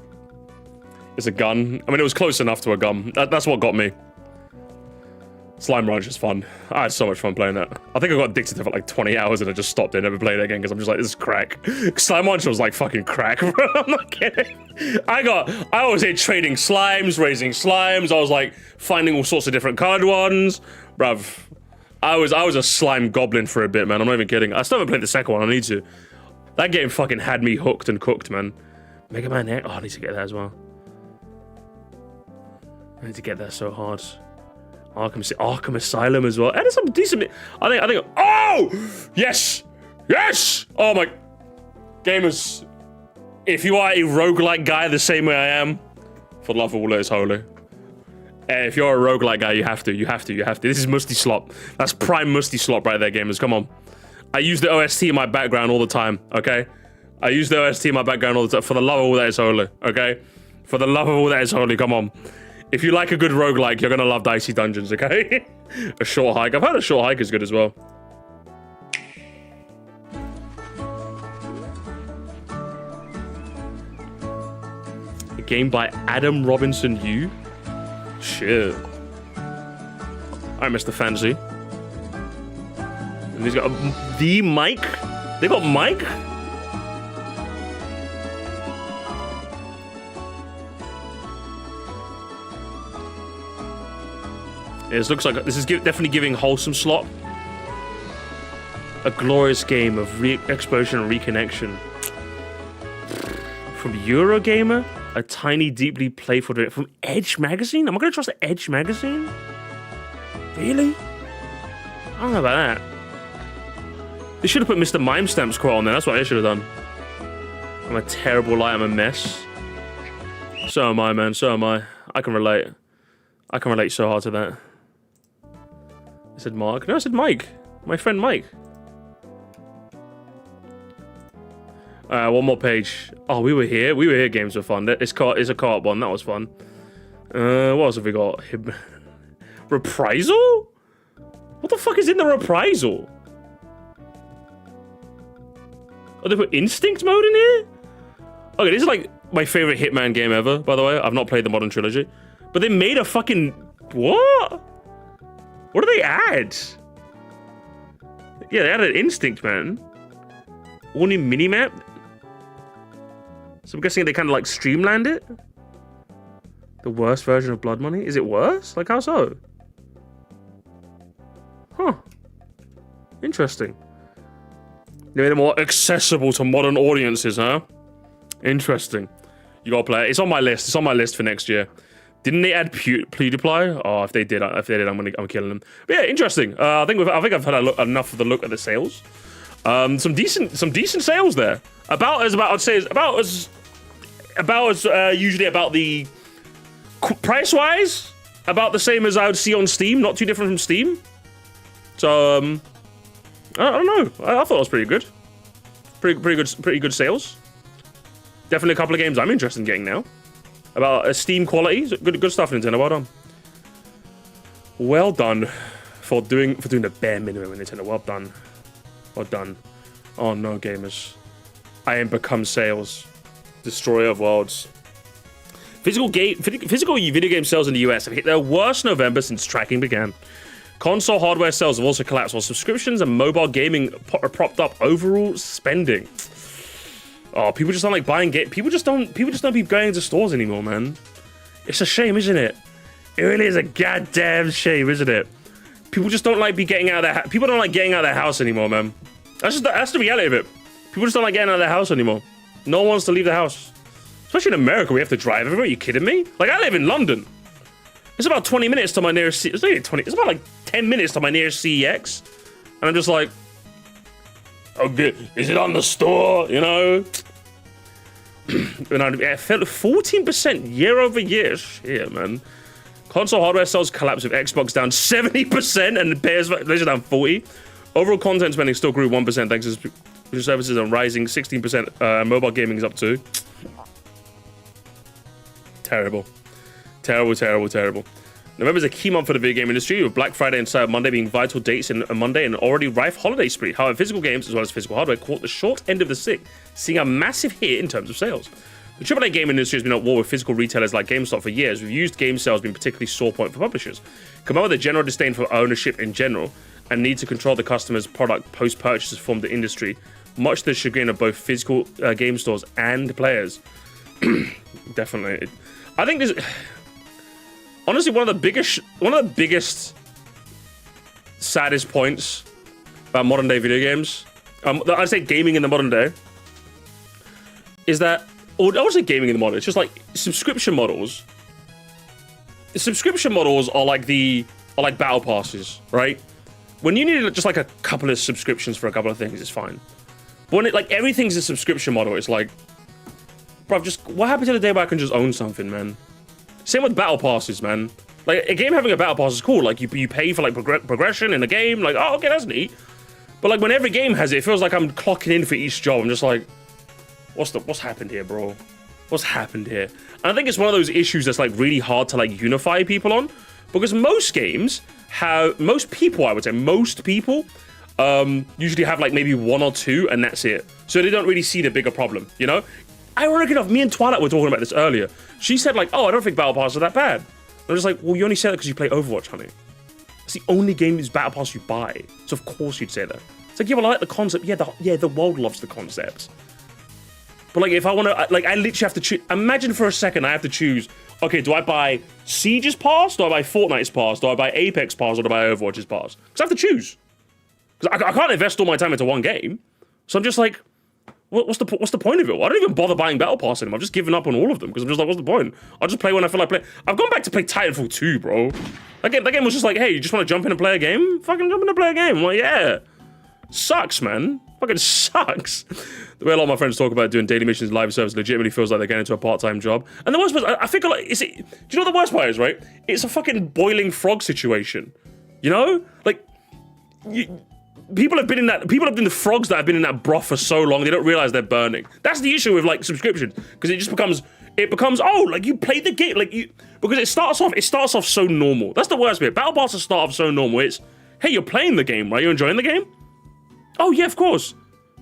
It's a gun. I mean, it was close enough to a gun. That's what got me. Slime Ranch is fun. I had so much fun playing that. I think I got addicted to it for like 20 hours and I just stopped it and never played it again because I'm just like, this is crack. Slime Ranch was like fucking crack, bro. I'm not kidding. I was here trading slimes, raising slimes. I was like finding all sorts of different colored ones. Bruv, I was a slime goblin for a bit, man. I'm not even kidding. I still haven't played the second one. I need to. That game fucking had me hooked and cooked, man. Mega Man 8. Oh, I need to get that as well. I need to get that so hard. Arkham Asylum as well. And there's some decent. I think. Oh, yes, yes. Oh my, gamers. If you are a roguelike guy the same way I am, for the love of all that is holy. If you're a roguelike guy, you have to. This is Musty Slop. That's prime Musty Slop right there, gamers. Come on. I use the OST in my background all the time. Okay. I use the OST in my background all the time. For the love of all that is holy. Okay. For the love of all that is holy. Come on. If you like a good roguelike, you're gonna love Dicey Dungeons, okay? A short hike. I've heard a short hike is good as well. A game by Adam Robinson Yu. Shit. Alright, Mr. Fancy. And he's got the mic. They got Mike? Yeah, this looks like this is definitely giving wholesome slop. A glorious game of exploration and reconnection. From Eurogamer, a tiny, deeply playful director. From Edge Magazine? Am I going to trust Edge Magazine? Really? I don't know about that. They should have put Mr. Mime Stamp's quote on there. That's what I should have done. I'm a terrible liar. I'm a mess. So am I, man. So am I. I can relate. I can relate so hard to that. I said Mark. No, I said Mike. My friend Mike. One more page. Oh, we were here. We were here. Games were fun. It's a co-op one. That was fun. What else have we got? Reprisal? What the fuck is in the Reprisal? Oh, they put Instinct mode in here? Okay, this is like my favorite Hitman game ever, by the way. I've not played the Modern Trilogy. But they made a fucking... What? What do they add? Yeah, they added Instinct, man. All new minimap? So I'm guessing they kind of like streamlined it? The worst version of Blood Money? Is it worse? Like, how so? Huh. Interesting. They made it more accessible to modern audiences, huh? Interesting. You gotta play it. It's on my list. It's on my list for next year. Didn't they add PewDiePie? Oh, if they did, I'm killing them. But yeah, interesting. I think I've had enough of the look at the sales. Some decent sales there. I'd say about as usually about the price wise, about the same as I would see on Steam. Not too different from Steam. So I don't know. I thought it was pretty good. Pretty good sales. Definitely a couple of games I'm interested in getting now. About Steam quality, good stuff, Nintendo. Well done. Well done for doing the bare minimum, Nintendo. Well done. Well done. Oh no, gamers. I am become sales. Destroyer of worlds. Physical video game sales in the US have hit their worst November since tracking began. Console hardware sales have also collapsed, while subscriptions and mobile gaming are propped up overall spending. Oh, people just don't like buying people just don't be going to stores anymore, man. It's a shame, isn't it? It really is a goddamn shame, isn't it? People just don't like getting out of their people don't like getting out of their house anymore, man. That's the reality of it. People just don't like getting out of their house anymore. No one wants to leave the house. Especially in America, we have to drive everywhere. Are you kidding me? Like, I live in London. It's about 20 minutes to my nearest... It's about like 10 minutes to my nearest CEX. And I'm just like... Okay, is it on the store? You know? And I felt 14% year over year. Shit, man. Console hardware sales collapsed with Xbox down 70% and PlayStation down 40%. Overall content spending still grew 1% thanks to subscription services and rising 16%. Mobile gaming is up too. Terrible. November is a key month for the video game industry, with Black Friday and Cyber Monday being vital dates in a Monday and already rife holiday spree. However, physical games as well as physical hardware caught the short end of the stick, seeing a massive hit in terms of sales. The AAA game industry has been at war with physical retailers like GameStop for years, with used game sales being particularly sore point for publishers. Combined with the general disdain for ownership in general, and need to control the customer's product post-purchase has formed the industry, much to the chagrin of both physical game stores and players. Definitely. I think this... Honestly, one of the biggest, saddest points about modern day video games, I'd say gaming in the modern day, is that, or I would say gaming in the modern, it's just like subscription models. Subscription models are like battle passes, right? When you need just like a couple of subscriptions for a couple of things, it's fine. But when everything's a subscription model, it's like, bro, just what happened to the day where I can just own something, man? Same with battle passes, man. Like, a game having a battle pass is cool. Like, you pay for, like, progression in the game. Like, oh, okay, that's neat. But, like, when every game has it, it feels like I'm clocking in for each job. I'm just like, what's happened here, bro? what's happened here? And I think it's one of those issues that's like really hard to like unify people on, because most people, I would say, most people usually have like maybe one or two, and that's it. So they don't really see the bigger problem, you know? Ironically enough, me and Twilight were talking about this earlier. She said like, oh, I don't think Battle Pass are that bad. I'm just like, well, you only say that because you play Overwatch, honey. It's the only game is Battle Pass you buy, so of course you'd say that. It's like, yeah, well, I like the concept. Yeah, the world loves the concept. But like, if I want to, like, I literally have to choose. Imagine for a second I have to choose. Okay, do I buy Siege's pass? Do I buy Fortnite's pass? Do I buy Apex pass? Or do I buy Overwatch's pass? Because I have to choose. Because I can't invest all my time into one game. So I'm just like, what's the point of it? I don't even bother buying Battle Pass anymore. I've just given up on all of them because I'm just like, what's the point? I'll just play when I feel like playing. I've gone back to play Titanfall 2, bro. That game was just like, hey, you just want to jump in and play a game? Fucking jump in and play a game. I'm like, yeah. Sucks, man. Fucking sucks. The way a lot of my friends talk about doing daily missions live service legitimately feels like they're getting into a part-time job. And the worst part, I think, like, do you know what the worst part is, right? It's a fucking boiling frog situation. You know? Like, people have been the frogs that have been in that broth for so long, they don't realize they're burning. That's the issue with, like, subscriptions. Because it becomes, oh, like, you play the game, like, because it starts off so normal. That's the worst bit. Battle Passes start off so normal. It's, hey, you're playing the game, right? You're enjoying the game? Oh, yeah, of course.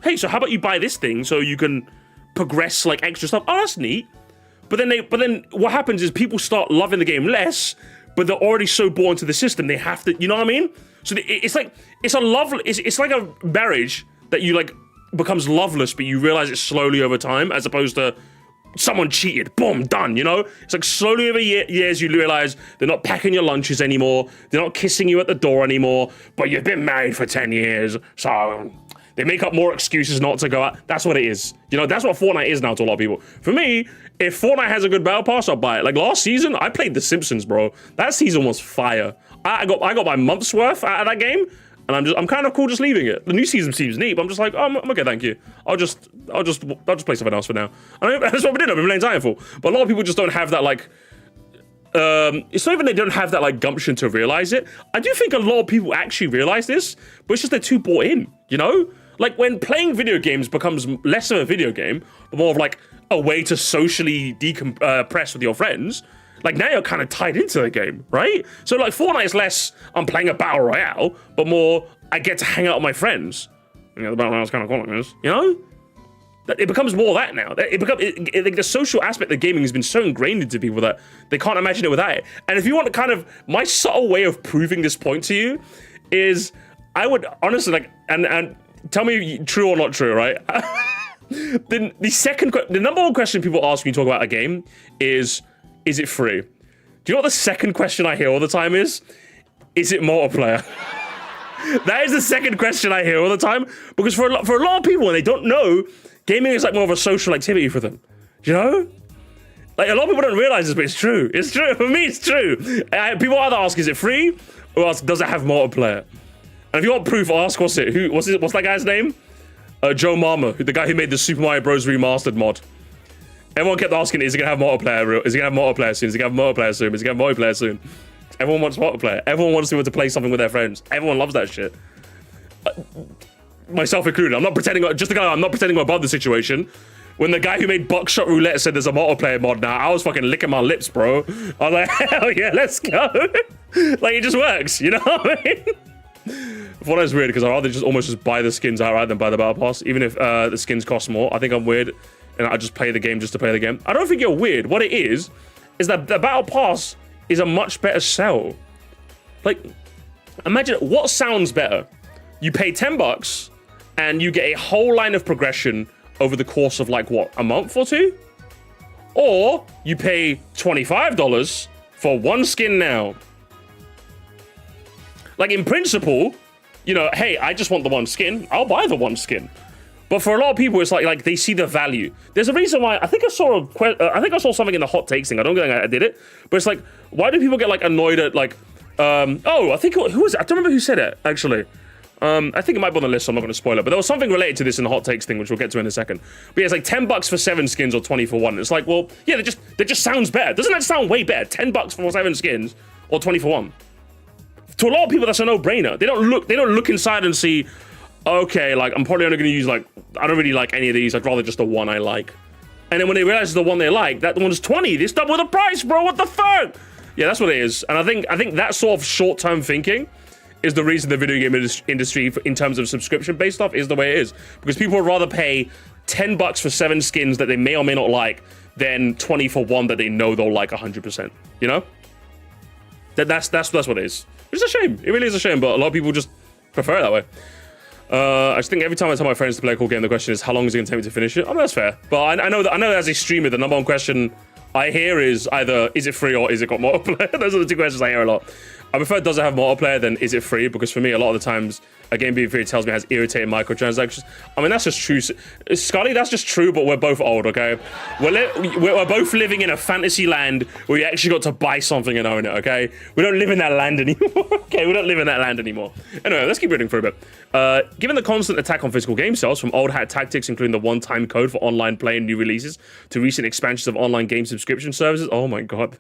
Hey, so how about you buy this thing so you can progress, like, extra stuff? Oh, that's neat. But then what happens is people start loving the game less, but they're already so born into the system, they have to, you know what I mean? So it's like a marriage that you, like, becomes loveless, but you realize it slowly over time, as opposed to someone cheated, boom, done, you know? It's like slowly over years you realize they're not packing your lunches anymore, they're not kissing you at the door anymore, but you've been married for 10 years, so they make up more excuses not to go out. That's what it is. You know, that's what Fortnite is now to a lot of people. For me, if Fortnite has a good battle pass, I'll buy it. Like last season, I played The Simpsons, bro. That season was fire. I got my month's worth out of that game, and I'm kind of cool just leaving it. The new season seems neat, but I'm just like, oh, I'm okay, thank you. I'll just play something else for now. I mean, that's what we did. I've been playing Titanfall, but a lot of people just don't have that, like. It's not even they don't have that, like, gumption to realize it. I do think a lot of people actually realize this, but it's just they're too bought in, you know? Like, when playing video games becomes less of a video game, but more of, like, a way to socially decompress with your friends, like, now you're kind of tied into the game, right? So, like, Fortnite is less, I'm playing a battle royale, but more, I get to hang out with my friends. You know, the battle royale's kind of cool like this, you know? It becomes more that now. Like the social aspect of gaming has been so ingrained into people that they can't imagine it without it. And if you want to kind of, my subtle way of proving this point to you is, I would honestly, like, and tell me true or not true, right? The number one question people ask when you talk about a game is it free? Do you know what the second question I hear all the time is? Is it multiplayer? That is the second question I hear all the time, because for a lot of people, when they don't know, gaming is like more of a social activity for them. You know? Like, a lot of people don't realize this, but it's true. It's true. For me, it's true. People either ask, is it free? Or ask, does it have multiplayer? And if you want proof, ask, what's that guy's name? Joe Mama, the guy who made the Super Mario Bros. Remastered mod. Everyone kept asking, is it gonna have multiplayer? Is it gonna have multiplayer soon? Is it gonna have multiplayer soon? Is it gonna have multiplayer soon? Everyone wants multiplayer. Everyone wants to be able to play something with their friends. Everyone loves that shit. Myself included. I'm not pretending I'm above the situation. When the guy who made Buckshot Roulette said there's a multiplayer mod now, I was fucking licking my lips, bro. I was like, hell yeah, let's go. Like, it just works, you know what I mean? Fortnite's weird because I'd rather just almost just buy the skins outright than buy the battle pass, even if the skins cost more. I think I'm weird, and I just play the game just to play the game. I don't think you're weird. What it is that the battle pass is a much better sell. Like, imagine, what sounds better? You pay $10 and you get a whole line of progression over the course of, like, what, a month or two? Or you pay $25 for one skin now. Like, in principle, you know, hey, I just want the one skin. I'll buy the one skin. But for a lot of people, it's like they see the value. There's a reason why. I think I saw something in the hot takes thing. I don't think I did it, but it's like, why do people get, like, annoyed at, like, I think who was it? I don't remember who said it actually. I think it might be on the list, so I'm not going to spoil it. But there was something related to this in the hot takes thing, which we'll get to in a second. But yeah, it's like $10 for 7 skins or 20 for 1. It's like, well, yeah, that just sounds better. Doesn't that sound way better? $10 for 7 skins or 20 for 1. To a lot of people, that's a no-brainer. They don't look inside and see, okay, like, I'm probably only going to use, like, I don't really like any of these. I'd rather just the one I like. And then when they realize the one they like, that one's 20. This double the price, bro. What the fuck? Yeah, that's what it is. And I think that sort of short-term thinking is the reason the video game industry, in terms of subscription-based stuff, is the way it is. Because people would rather pay $10 for 7 skins that they may or may not like than 20 for one that they know they'll like 100%. You know? That's what it is. It's a shame. It really is a shame, but a lot of people just prefer it that way. I just think every time I tell my friends to play a cool game, the question is, how long is it going to take me to finish it? I mean, that's fair. But I know that as a streamer, the number one question I hear is either, is it free or is it got multiplayer? Those are the two questions I hear a lot. I prefer does it have multiplayer than is it free? Because for me, a lot of the times, a game being free tells me it has irritating microtransactions. I mean, that's just true. Scully, that's just true, but we're both old, okay? We're both living in a fantasy land where you actually got to buy something and own it, okay? We don't live in that land anymore, okay? We don't live in that land anymore. Anyway, let's keep reading for a bit. Given the constant attack on physical game sales, from old hat tactics, including the one-time code for online play and new releases, to recent expansions of online game subscription services, oh my god.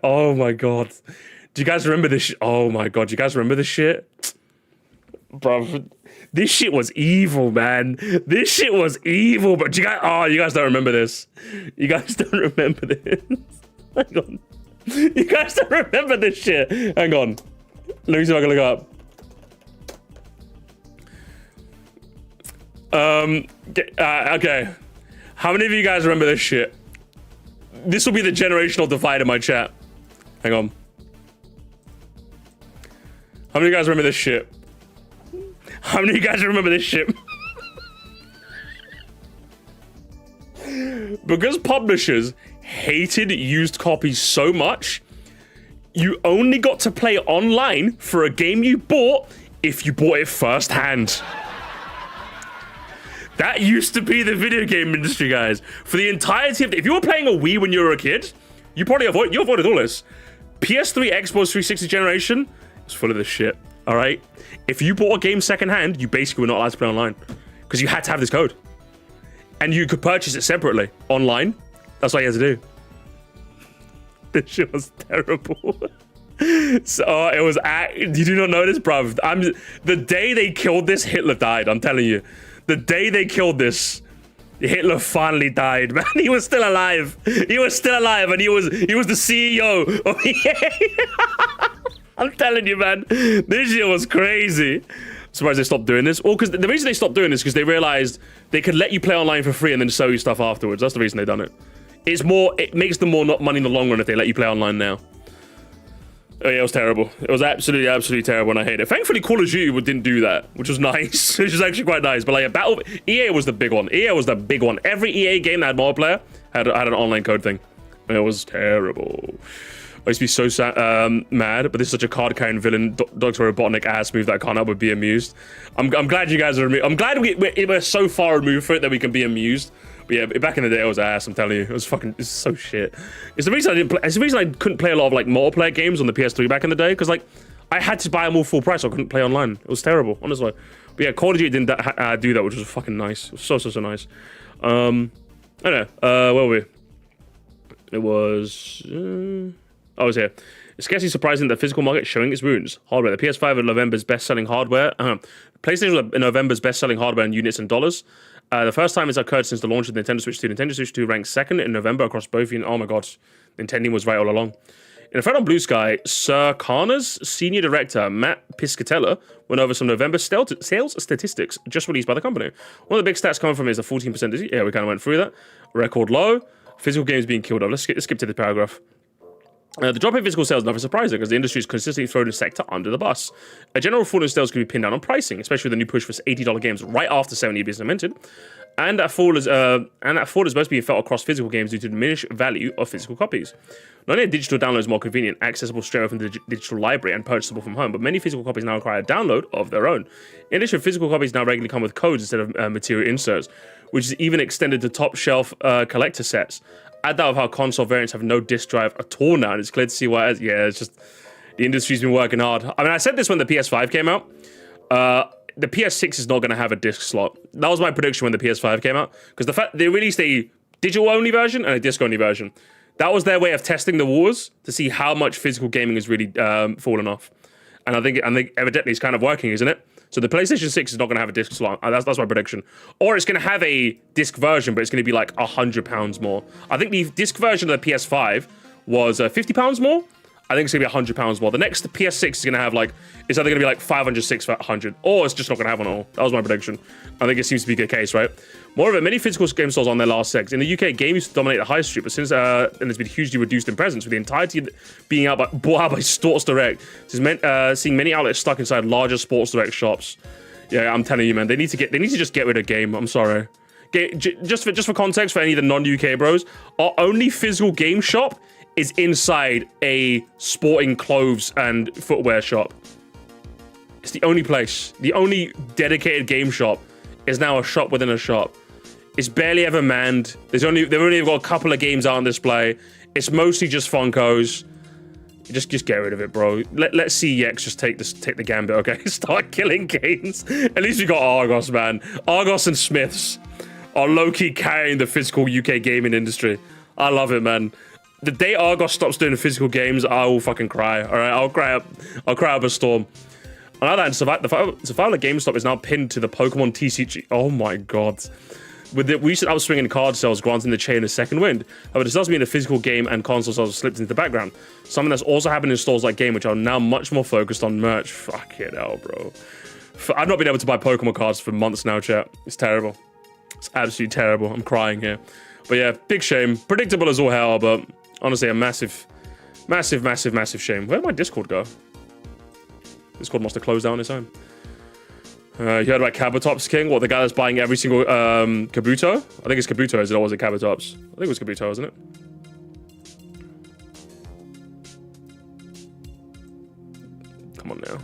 Oh my god. Do you guys remember this? Oh my god, do you guys remember this shit? Bro, this shit was evil, man. This shit was evil, but you guys don't remember this. You guys don't remember this. Hang on. You guys don't remember this shit. Hang on. Let me see if I can look up. Okay. How many of you guys remember this shit? This will be the generational divide in my chat. Hang on. How many of you guys remember this shit? How many of you guys remember this shit? Because publishers hated used copies so much, you only got to play online for a game you bought if you bought it firsthand. That used to be the video game industry, guys. For the entirety of if you were playing a Wii when you were a kid, you avoided all this. PS3, Xbox 360 generation, it's full of this shit. All right. If you bought a game secondhand, you basically were not allowed to play online because you had to have this code, and you could purchase it separately online. That's what you had to do. This shit was terrible. So it was. You do not know this, bruv. The day they killed this, Hitler died. I'm telling you. The day they killed this, Hitler finally died, man. He was still alive. He was still alive, and he was the CEO of EA. I'm telling you, man. This shit was crazy. Surprised they stopped doing this. Well, because the reason they stopped doing this is because they realized they could let you play online for free and then sell you stuff afterwards. That's the reason they done it. It makes them more money in the long run if they let you play online now. Oh yeah, it was terrible. It was absolutely terrible, and I hate it. Thankfully, Call of Duty didn't do that, which was nice. Which was actually quite nice. But like, EA was the big one. EA was the big one. Every EA game that had multiplayer had an online code thing. And it was terrible. I used to be so mad, but this is such a card-carrying villain, Dr. Robotnik ass move that I can't help but be amused. I'm glad you guys are amused. I'm glad we're so far removed from it that we can be amused. But yeah, back in the day, it was ass. I'm telling you, it's so shit. It's the reason I couldn't play a lot of like multiplayer games on the PS3 back in the day, because like I had to buy them all full price, so I couldn't play online. It was terrible, honestly. But yeah, Call of Duty didn't do that, which was fucking nice. It was so nice. I don't know. Where were we? It was. I was here. It's scarcely surprising that the physical market is showing its wounds. Hardware. The PS5 was November's best-selling hardware. PlayStation was November's best-selling hardware in units and dollars. The first time it's occurred since the launch of the Nintendo Switch 2. Nintendo Switch 2 ranked second in November across both units. Oh my god. Nintendo was right all along. In a thread on Blue Sky, Sir Karna's senior director, Matt Piscatella, went over some November sales statistics just released by the company. One of the big stats coming from is the 14%. Yeah, we kind of went through that. Record low. Physical games being killed off. Let's skip to the paragraph. The drop in physical sales is nothing surprising because the industry is consistently throwing the sector under the bus. A general fall in sales can be pinned down on pricing, especially with the new push for $80 games right after 70 being implemented. And that fall is most being felt across physical games due to the diminished value of physical copies. Not only are digital downloads more convenient, accessible straight from the digital library and purchasable from home, but many physical copies now require a download of their own. In addition, physical copies now regularly come with codes instead of material inserts, which is even extended to top shelf collector sets. Add that with how console variants have no disk drive at all now, and it's clear to see why. Yeah, it's just the industry's been working hard. I mean, I said this when the PS5 came out. The PS6 is not going to have a disc slot. That was my prediction when the PS5 came out, because the fact they released a digital-only version and a disc-only version. That was their way of testing the waters to see how much physical gaming has really fallen off. And I think evidently it's kind of working, isn't it? So the PlayStation 6 is not going to have a disc slot. That's my prediction. Or it's going to have a disc version, but it's going to be like £100 more. I think the disc version of the PS5 was £50 more. I think it's going to be £100 more. The next PS6 is going to have like, it's either going to be like 500, 600, or it's just not going to have one at all. That was my prediction. I think it seems to be the case, right? Moreover, many physical game stores on their last legs. In the UK, games used to dominate the high street, but since and it's been hugely reduced in presence, with the entirety being bought out by Sports Direct. Seeing many outlets stuck inside larger Sports Direct shops. Yeah, I'm telling you, man, they need to just get rid of game. I'm sorry. Just for context, for any of the non-UK bros, our only physical game shop is inside a sporting clothes and footwear shop. It's the only place. The only dedicated game shop is now a shop within a shop. It's barely ever manned. They've only got a couple of games out on display. It's mostly just Funkos. Just get rid of it, bro. Let CEX just take the gambit, okay? Start killing games. At least we got Argos, man. Argos and Smiths are low-key carrying the physical UK gaming industry. I love it, man. The day Argos stops doing physical games, I will fucking cry. All right, I'll cry up a storm. On the other hand, Survival at GameStop is now pinned to the Pokemon TCG. Oh my god. With the recent upswing in card sales granting the chain a second wind. However, this does mean the physical game and console sales have slipped into the background. Something that's also happened in stores like Game, which are now much more focused on merch. Fuck it hell, bro. I've not been able to buy Pokemon cards for months now, chat. It's terrible. It's absolutely terrible. I'm crying here. But yeah, big shame. Predictable as all hell, but honestly, a massive shame. Where'd my Discord go? Discord must have closed down on its own. You heard about Kabutops King? What, the guy that's buying every single Kabuto? I think it's Kabuto, is it? Or was it Kabutops? I think it was Kabuto, isn't it? Come on now.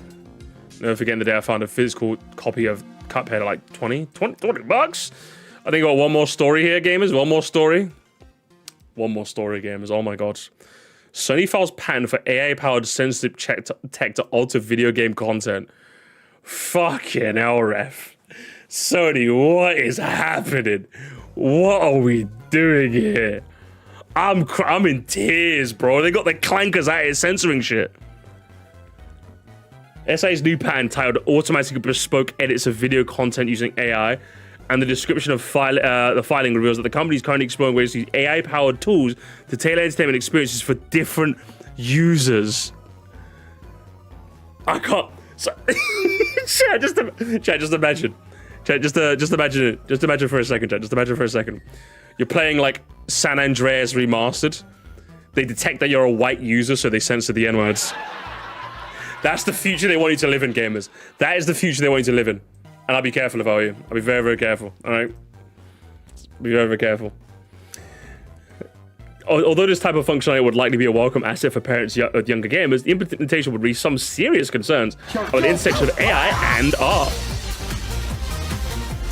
Never forgetting the day I found a physical copy of Cuphead at like 20 bucks? I think I got one more story here, gamers. One more story, gamers. Oh my god. Sony files patent for AI-powered sensitive tech to alter video game content. Fucking hell, ref. Sony, what is happening? What are we doing here? I'm in tears, bro. They got the clankers out here censoring shit. SA's new patent titled Automatic Bespoke Edits of Video Content Using AI, and the description of the filing reveals that the company is currently exploring ways to use AI-powered tools to tailor entertainment experiences for different users. I can't. Chat, just imagine. Chat, just imagine it. Just imagine for a second, chat. Just imagine for a second. You're playing like San Andreas Remastered. They detect that you're a white user, so they censor the N-words. That's the future they want you to live in, gamers. That is the future they want you to live in. And I'll be careful if I were you. I'll be very, very careful. All right? Be very, very careful. Although this type of functionality would likely be a welcome asset for parents of younger gamers, the implementation would raise some serious concerns about the intersection of AI and art.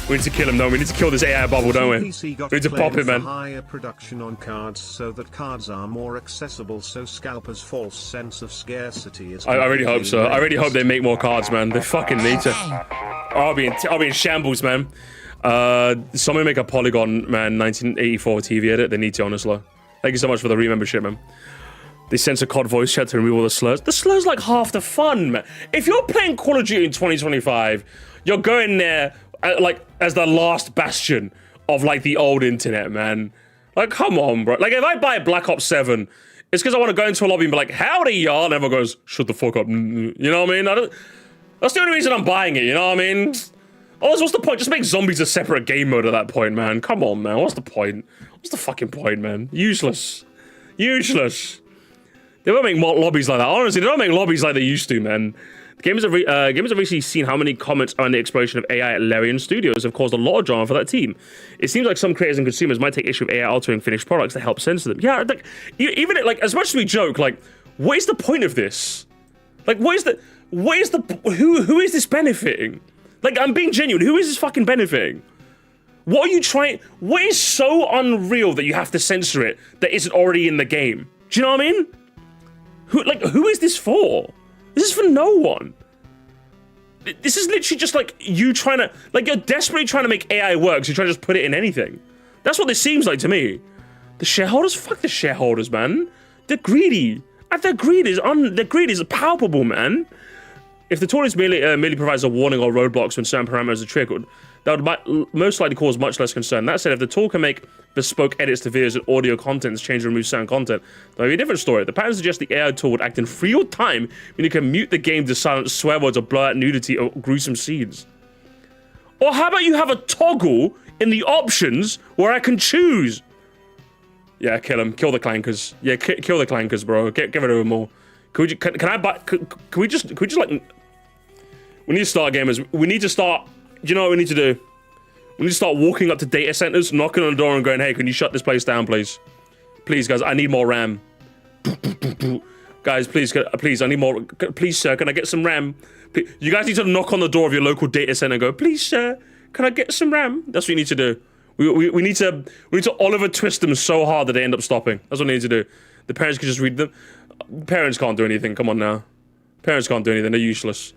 We need to kill him, though. We need to kill this AI bubble, don't we? We need to pop him, man. Higher production on cards so that cards are more accessible, so scalpers' false sense of scarcity is. I really hope so. I really hope they make more cards, man. They fucking need to. I'll be in shambles, man. Someone make a Polygon, man, 1984 TV edit. They need to, honestly. Thank you so much for the re-membership, man. They censor COD voice chat to remove all the slurs. The slurs like half the fun, man. If you're playing Call of Duty in 2025, you're going there like as the last bastion of like the old internet, man. Like, come on, bro. Like, if I buy Black Ops 7, it's because I want to go into a lobby and be like, howdy, y'all, and everyone goes, shut the fuck up. You know what I mean? That's the only reason I'm buying it, you know what I mean? Oh, what's the point? Just make zombies a separate game mode at that point, man. Come on, man. What's the point? What's the fucking point, man? Useless. Useless. They don't make lobbies like that. Honestly, they don't make lobbies like they used to, man. Gamers have recently seen how many comments on the explosion of AI at Larian Studios have caused a lot of drama for that team. It seems like some creators and consumers might take issue with AI altering finished products to help censor them. Yeah, like, even like as much as we joke, like, what is the point of this? Like, who is this benefiting? Like, I'm being genuine. Who is this fucking benefiting? What are you trying? What is so unreal that you have to censor it that isn't already in the game? Do you know what I mean? Who is this for? This is for no one. This is literally just like you trying to, like, you're desperately trying to make AI work, so you're trying to just put it in anything. That's what this seems like to me. The shareholders? Fuck the shareholders, man. They're greedy. And their greed is palpable, man. if the tool is merely provides a warning or roadblocks when certain parameters are triggered, that would most likely cause much less concern. That said, if the tool can make bespoke edits to videos and audio contents, change or remove certain content, that might be a different story. The pattern suggests the AI tool would act in real time, meaning you can mute the game to silence swear words or blur out nudity or gruesome scenes. Or how about you have a toggle in the options where I can choose? Yeah, kill him. Kill the clankers. Yeah, kill the clankers, bro. Get rid of them all. Can I buy? Can we just like? We need to start, gamers. We need to start. Do you know what we need to do? We need to start walking up to data centers, knocking on the door, and going, "Hey, can you shut this place down, please? Please, guys, I need more RAM. Guys, please, I need more. Please, sir, can I get some RAM? Please. You guys need to knock on the door of your local data center and go, please, sir, can I get some RAM? That's what you need to do. We need to Oliver Twist them so hard that they end up stopping. That's what we need to do. The parents can just read them. Parents can't do anything. Come on now. Parents can't do anything. They're useless.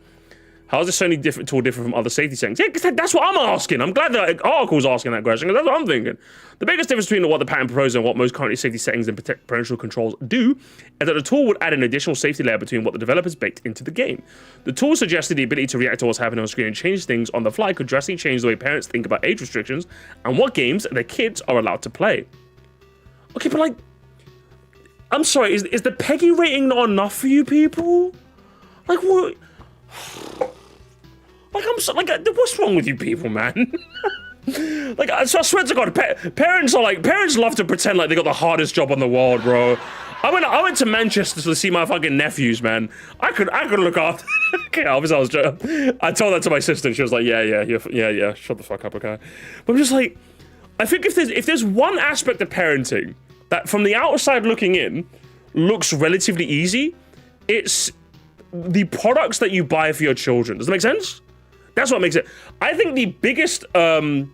How is this Sony tool different from other safety settings? Yeah, because that's what I'm asking. I'm glad that article's asking that question, because that's what I'm thinking. The biggest difference between what the patent proposes and what most currently safety settings and parental controls do is that the tool would add an additional safety layer between what the developers baked into the game. The tool suggested the ability to react to what's happening on screen and change things on the fly could drastically change the way parents think about age restrictions and what games their kids are allowed to play. Okay, but like, I'm sorry, is the Peggy rating not enough for you people? Like, what? Like, what's wrong with you people, man? Like, I swear to God, parents love to pretend like they got the hardest job on the world, bro. I went to Manchester to see my fucking nephews, man. I could look after. Okay, obviously I was joking. I told that to my sister, and she was like, yeah, shut the fuck up, okay? But I'm just like, I think if there's one aspect of parenting that from the outside looking in looks relatively easy, it's the products that you buy for your children. Does that make sense? That's what makes it. I think the biggest, if I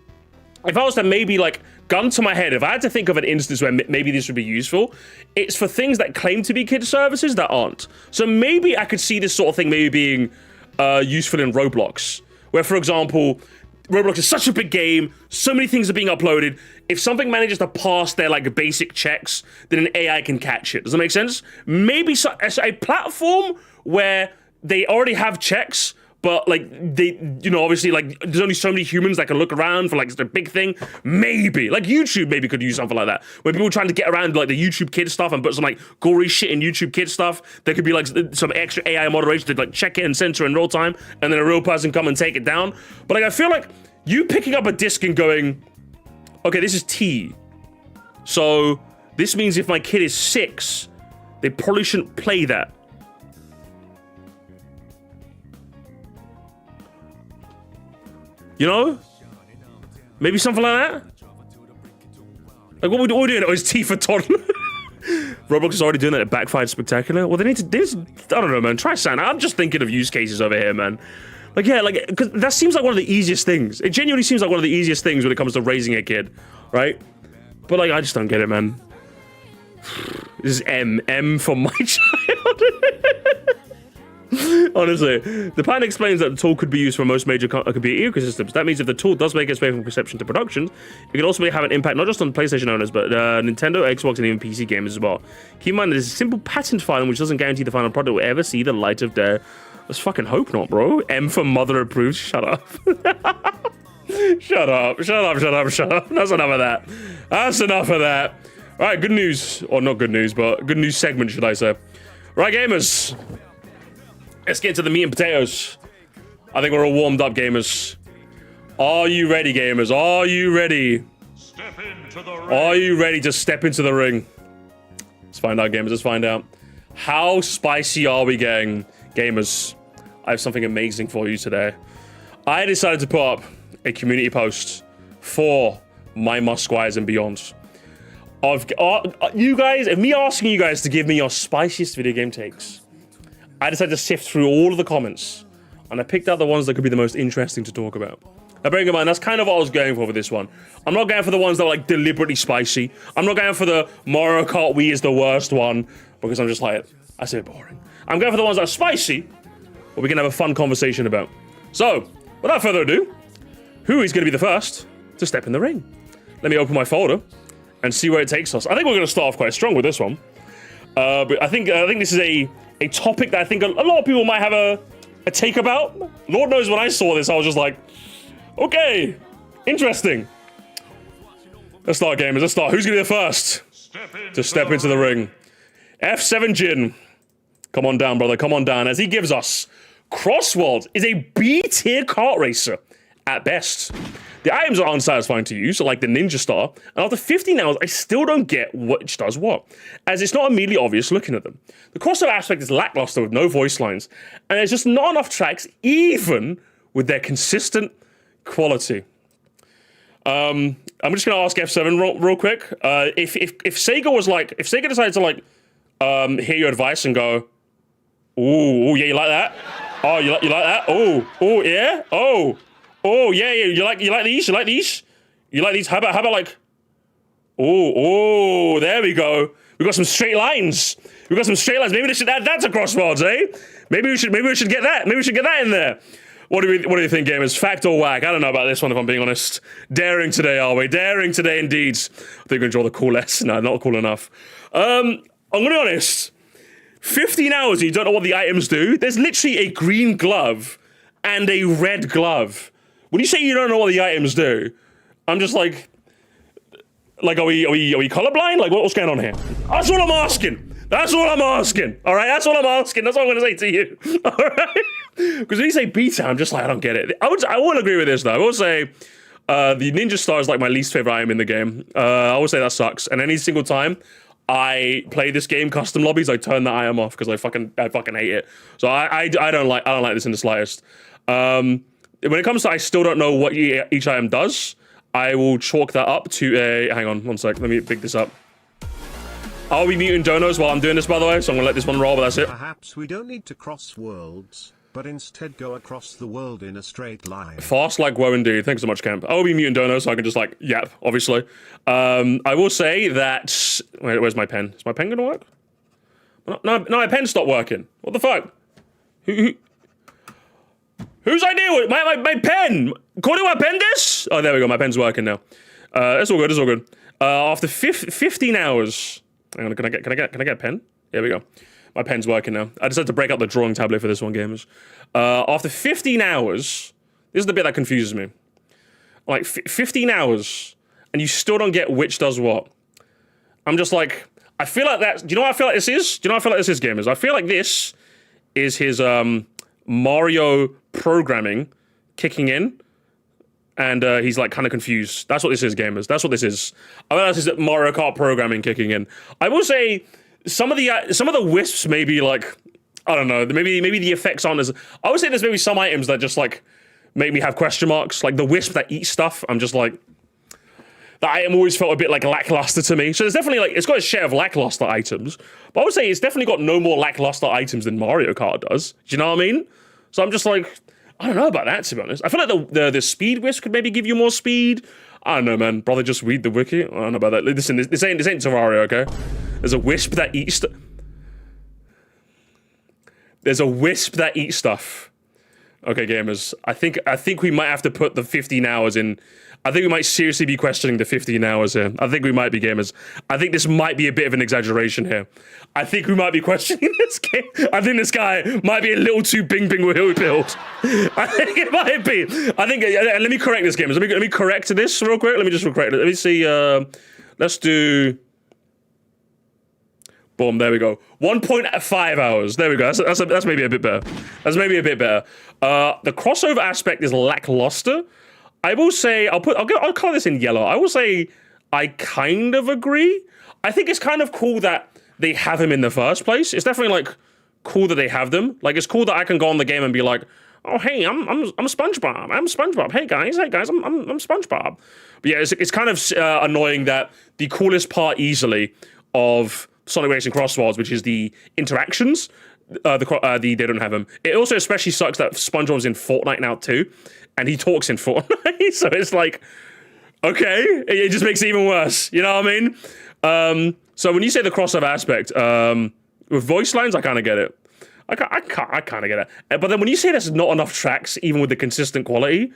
was to maybe like gun to my head, if I had to think of an instance where maybe this would be useful, it's for things that claim to be kid services that aren't. So maybe I could see this sort of thing maybe being useful in Roblox, where, for example, Roblox is such a big game, so many things are being uploaded. If something manages to pass their like basic checks, then an AI can catch it. Does that make sense? Maybe as a platform where they already have checks, but like they, you know, obviously like there's only so many humans that can look around for like a big thing. Maybe like YouTube maybe could use something like that, where people are trying to get around like the YouTube Kids stuff and put some like gory shit in YouTube Kids stuff. There could be like some extra AI moderation to like check it and censor in real time, and then a real person come and take it down. But like I feel like you picking up a disc and going, okay, this is T, so this means if my kid is 6, they probably shouldn't play that. You know? Maybe something like that? Like, what are we doing? Oh, it's T for toddler. Roblox is already doing that. It backfired spectacular. Well, they need to, I don't know, man. Try Santa. I'm just thinking of use cases over here, man. Like, yeah, like, because that seems like one of the easiest things. It genuinely seems like one of the easiest things when it comes to raising a kid, right? But, like, I just don't get it, man. This is M for my child. Honestly, the patent explains that the tool could be used for most major computer ecosystems. That means if the tool does make its way from conception to production, it can also have an impact not just on PlayStation owners, but Nintendo, Xbox, and even PC gamers as well. Keep in mind, there's a simple patent filing which doesn't guarantee the final product will ever see the light of day. Let's fucking hope not, bro. M for mother approved. Shut up. Shut up. That's enough of that. That's enough of that. All right, good news. Or not good news, but good news segment, should I say. Right, gamers. Let's get to the meat and potatoes. I think we're all warmed up, gamers. Are you ready, gamers? Are you ready? Step into the ring. Are you ready to step into the ring? Let's find out, gamers. Let's find out. How spicy are we getting? Gamers, I have something amazing for you today. I decided to put up a community post for my Musquires and beyond. Of you guys, of me asking you guys to give me your spiciest video game takes. I decided to sift through all of the comments, and I picked out the ones that could be the most interesting to talk about. Now, bearing in mind, that's kind of what I was going for this one. I'm not going for the ones that are like deliberately spicy. I'm not going for the Mario Kart Wii is the worst one, because I'm just like, that's a bit boring. I'm going for the ones that are spicy, but we can have a fun conversation about. So, without further ado, who is going to be the first to step in the ring? Let me open my folder and see where it takes us. I think we're going to start off quite strong with this one. But I think this is a topic that I think a lot of people might have a take about. Lord knows when I saw this, I was just like, okay, interesting. Let's start, gamers. Let's start. Who's gonna be the first to step into the ring? F7 Jin. Come on down, brother. Come on down. As he gives us Crossworld is a B-tier kart racer at best. The items are unsatisfying to use, like the Ninja Star, and after 15 hours, I still don't get which does what, as it's not immediately obvious looking at them. The crossover aspect is lackluster with no voice lines, and there's just not enough tracks, even with their consistent quality. I'm just gonna ask F7 real quick. If Sega was like, if Sega decided to like hear your advice and go, ooh, yeah, you like that? Oh, you like that? Oh, yeah? Oh, yeah, you like these? You like these? You like these? How about like, oh, there we go. We got some straight lines. We got some straight lines. Maybe they should add that to Crossworlds, eh? Maybe we should get that. Maybe we should get that in there. What do you think, gamers? Fact or whack? I don't know about this one, if I'm being honest. Daring today, are we? Daring today, indeed. I think we're gonna draw the cool S. No, not cool enough. I'm gonna be honest. 15 hours and you don't know what the items do? There's literally a green glove and a red glove. When you say you don't know what the items do, I'm just like are we colorblind? Like what's going on here? That's all I'm asking. That's all I'm asking. All right, that's all I'm asking. That's all I'm gonna say to you. All right, because when you say beta, I'm just like I don't get it. I won't agree with this though. I will say the Ninja Star is like my least favorite item in the game. I will say that sucks. And any single time I play this game custom lobbies, I turn that item off because I fucking hate it. So I don't like this in the slightest. When it comes to I still don't know what each item does, I will chalk that up to a hang on one sec, let me pick this up. I'll be muting donos while I'm doing this, by the way, so I'm gonna let this one roll, but that's it. Perhaps we don't need to cross worlds, but instead go across the world in a straight line. Fast like woe indeed. Thanks so much, Camp. I will be muting dono so I can just like yap, obviously. I will say that where's my pen? Is my pen gonna work? No, my pen stopped working. What the fuck? Whose idea was my pen? According to my pen this? Oh, there we go. My pen's working now. It's all good. It's all good. After 15 hours. Hang on. Can I get a pen? There we go. My pen's working now. I just had to break out the drawing tablet for this one, gamers. After 15 hours, this is the bit that confuses me. Like 15 hours, and you still don't get which does what. I'm just like, I feel like that. Do you know what I feel like this is? Do you know what I feel like this is, gamers? I feel like this is his Mario programming kicking in, and he's like kind of confused. That's what this is, gamers. That's what this is. I mean, this is Mario Kart programming kicking in. I will say some of the wisps maybe like I don't know. Maybe the effects aren't as. I would say there's maybe some items that just like make me have question marks. Like the wisp that eats stuff. I'm just like. That item always felt a bit like lackluster to me. So there's definitely like, it's got a share of lackluster items. But I would say it's definitely got no more lackluster items than Mario Kart does. Do you know what I mean? So I'm just like, I don't know about that, to be honest. I feel like the speed wisp could maybe give you more speed. I don't know, man. Brother, just read the wiki. I don't know about that. Listen, this ain't Terraria, okay? There's a wisp that eats There's a wisp that eats stuff. Okay, gamers. I think we might have to put the 15 hours in. I think we might seriously be questioning the 15 hours here. I think we might be, gamers. I think this might be a bit of an exaggeration here. I think we might be questioning this game. I think this guy might be a little too bing with build. I think it might be. I think, let me correct this, gamers. Let me correct this real quick. Let me just correct it. Let me see, let's do... Boom, there we go. 1.5 hours. There we go. That's maybe a bit better. That's maybe a bit better. The crossover aspect is lackluster. I will say, I'll color this in yellow. I will say I kind of agree. I think it's kind of cool that they have him in the first place. It's definitely like cool that they have them. Like it's cool that I can go on the game and be like, oh hey, I'm SpongeBob. I'm SpongeBob. Hey guys, I'm SpongeBob. But yeah, it's kind of annoying that the coolest part easily of Sonic Racing Crossworlds, which is the interactions, they don't have them. It also especially sucks that SpongeBob's in Fortnite now too, and he talks in Fortnite, so it's like, okay, it just makes it even worse. You know what I mean? So when you say the crossover aspect, with voice lines, I kind of get it. I kind of get it. But then when you say there's not enough tracks, even with the consistent quality,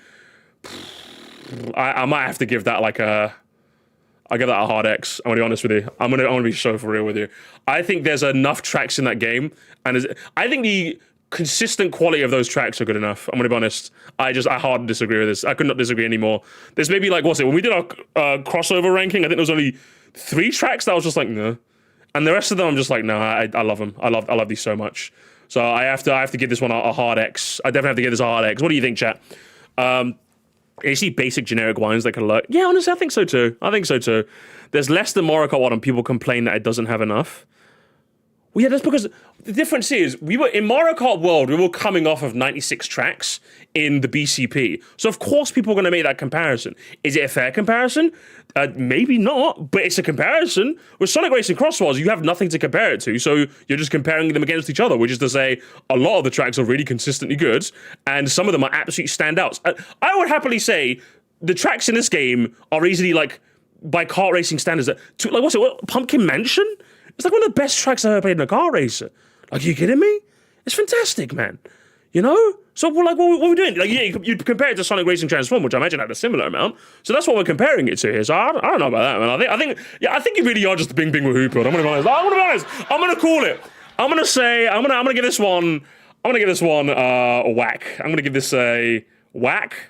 I might have to give that like a. I'll give that a hard X. I'm gonna be honest with you. I'm gonna be so for real with you. I think there's enough tracks in that game, and I think the consistent quality of those tracks are good enough. I'm gonna be honest. I hard disagree with this. I could not disagree anymore. There's maybe like, what's it? When we did our crossover ranking, I think there was only 3 tracks that I was just like, no. And the rest of them, I'm just like, no, I love them. I love these so much. So I have to give this one a hard X. I definitely have to give this a hard X. What do you think, chat? Is he basic generic wines that can look? Yeah, honestly, I think so too. There's less than Mario Kart 1 and people complain that it doesn't have enough. Well, yeah, that's because the difference is we were in Mario Kart World, we were coming off of 96 tracks in the BCP. So of course people are going to make that comparison. Is it a fair comparison? Maybe not, but it's a comparison. With Sonic Racing Cross Wars, you have nothing to compare it to, so you're just comparing them against each other, which is to say a lot of the tracks are really consistently good, and some of them are absolute standouts. I would happily say the tracks in this game are easily, like, by kart racing standards, like, what's it, Pumpkin Mansion? It's like one of the best tracks I've ever played in a car racer. Like, are you kidding me? It's fantastic, man. You know? So we're like, what are we doing? Like, yeah, you compare it to Sonic Racing Transform, which I imagine had a similar amount. So that's what we're comparing it to here. So I don't know about that, man. I think you really are just bing with Hooper. I'm gonna be honest. I'm gonna call it. I'm gonna give this one a whack. I'm gonna give this a whack.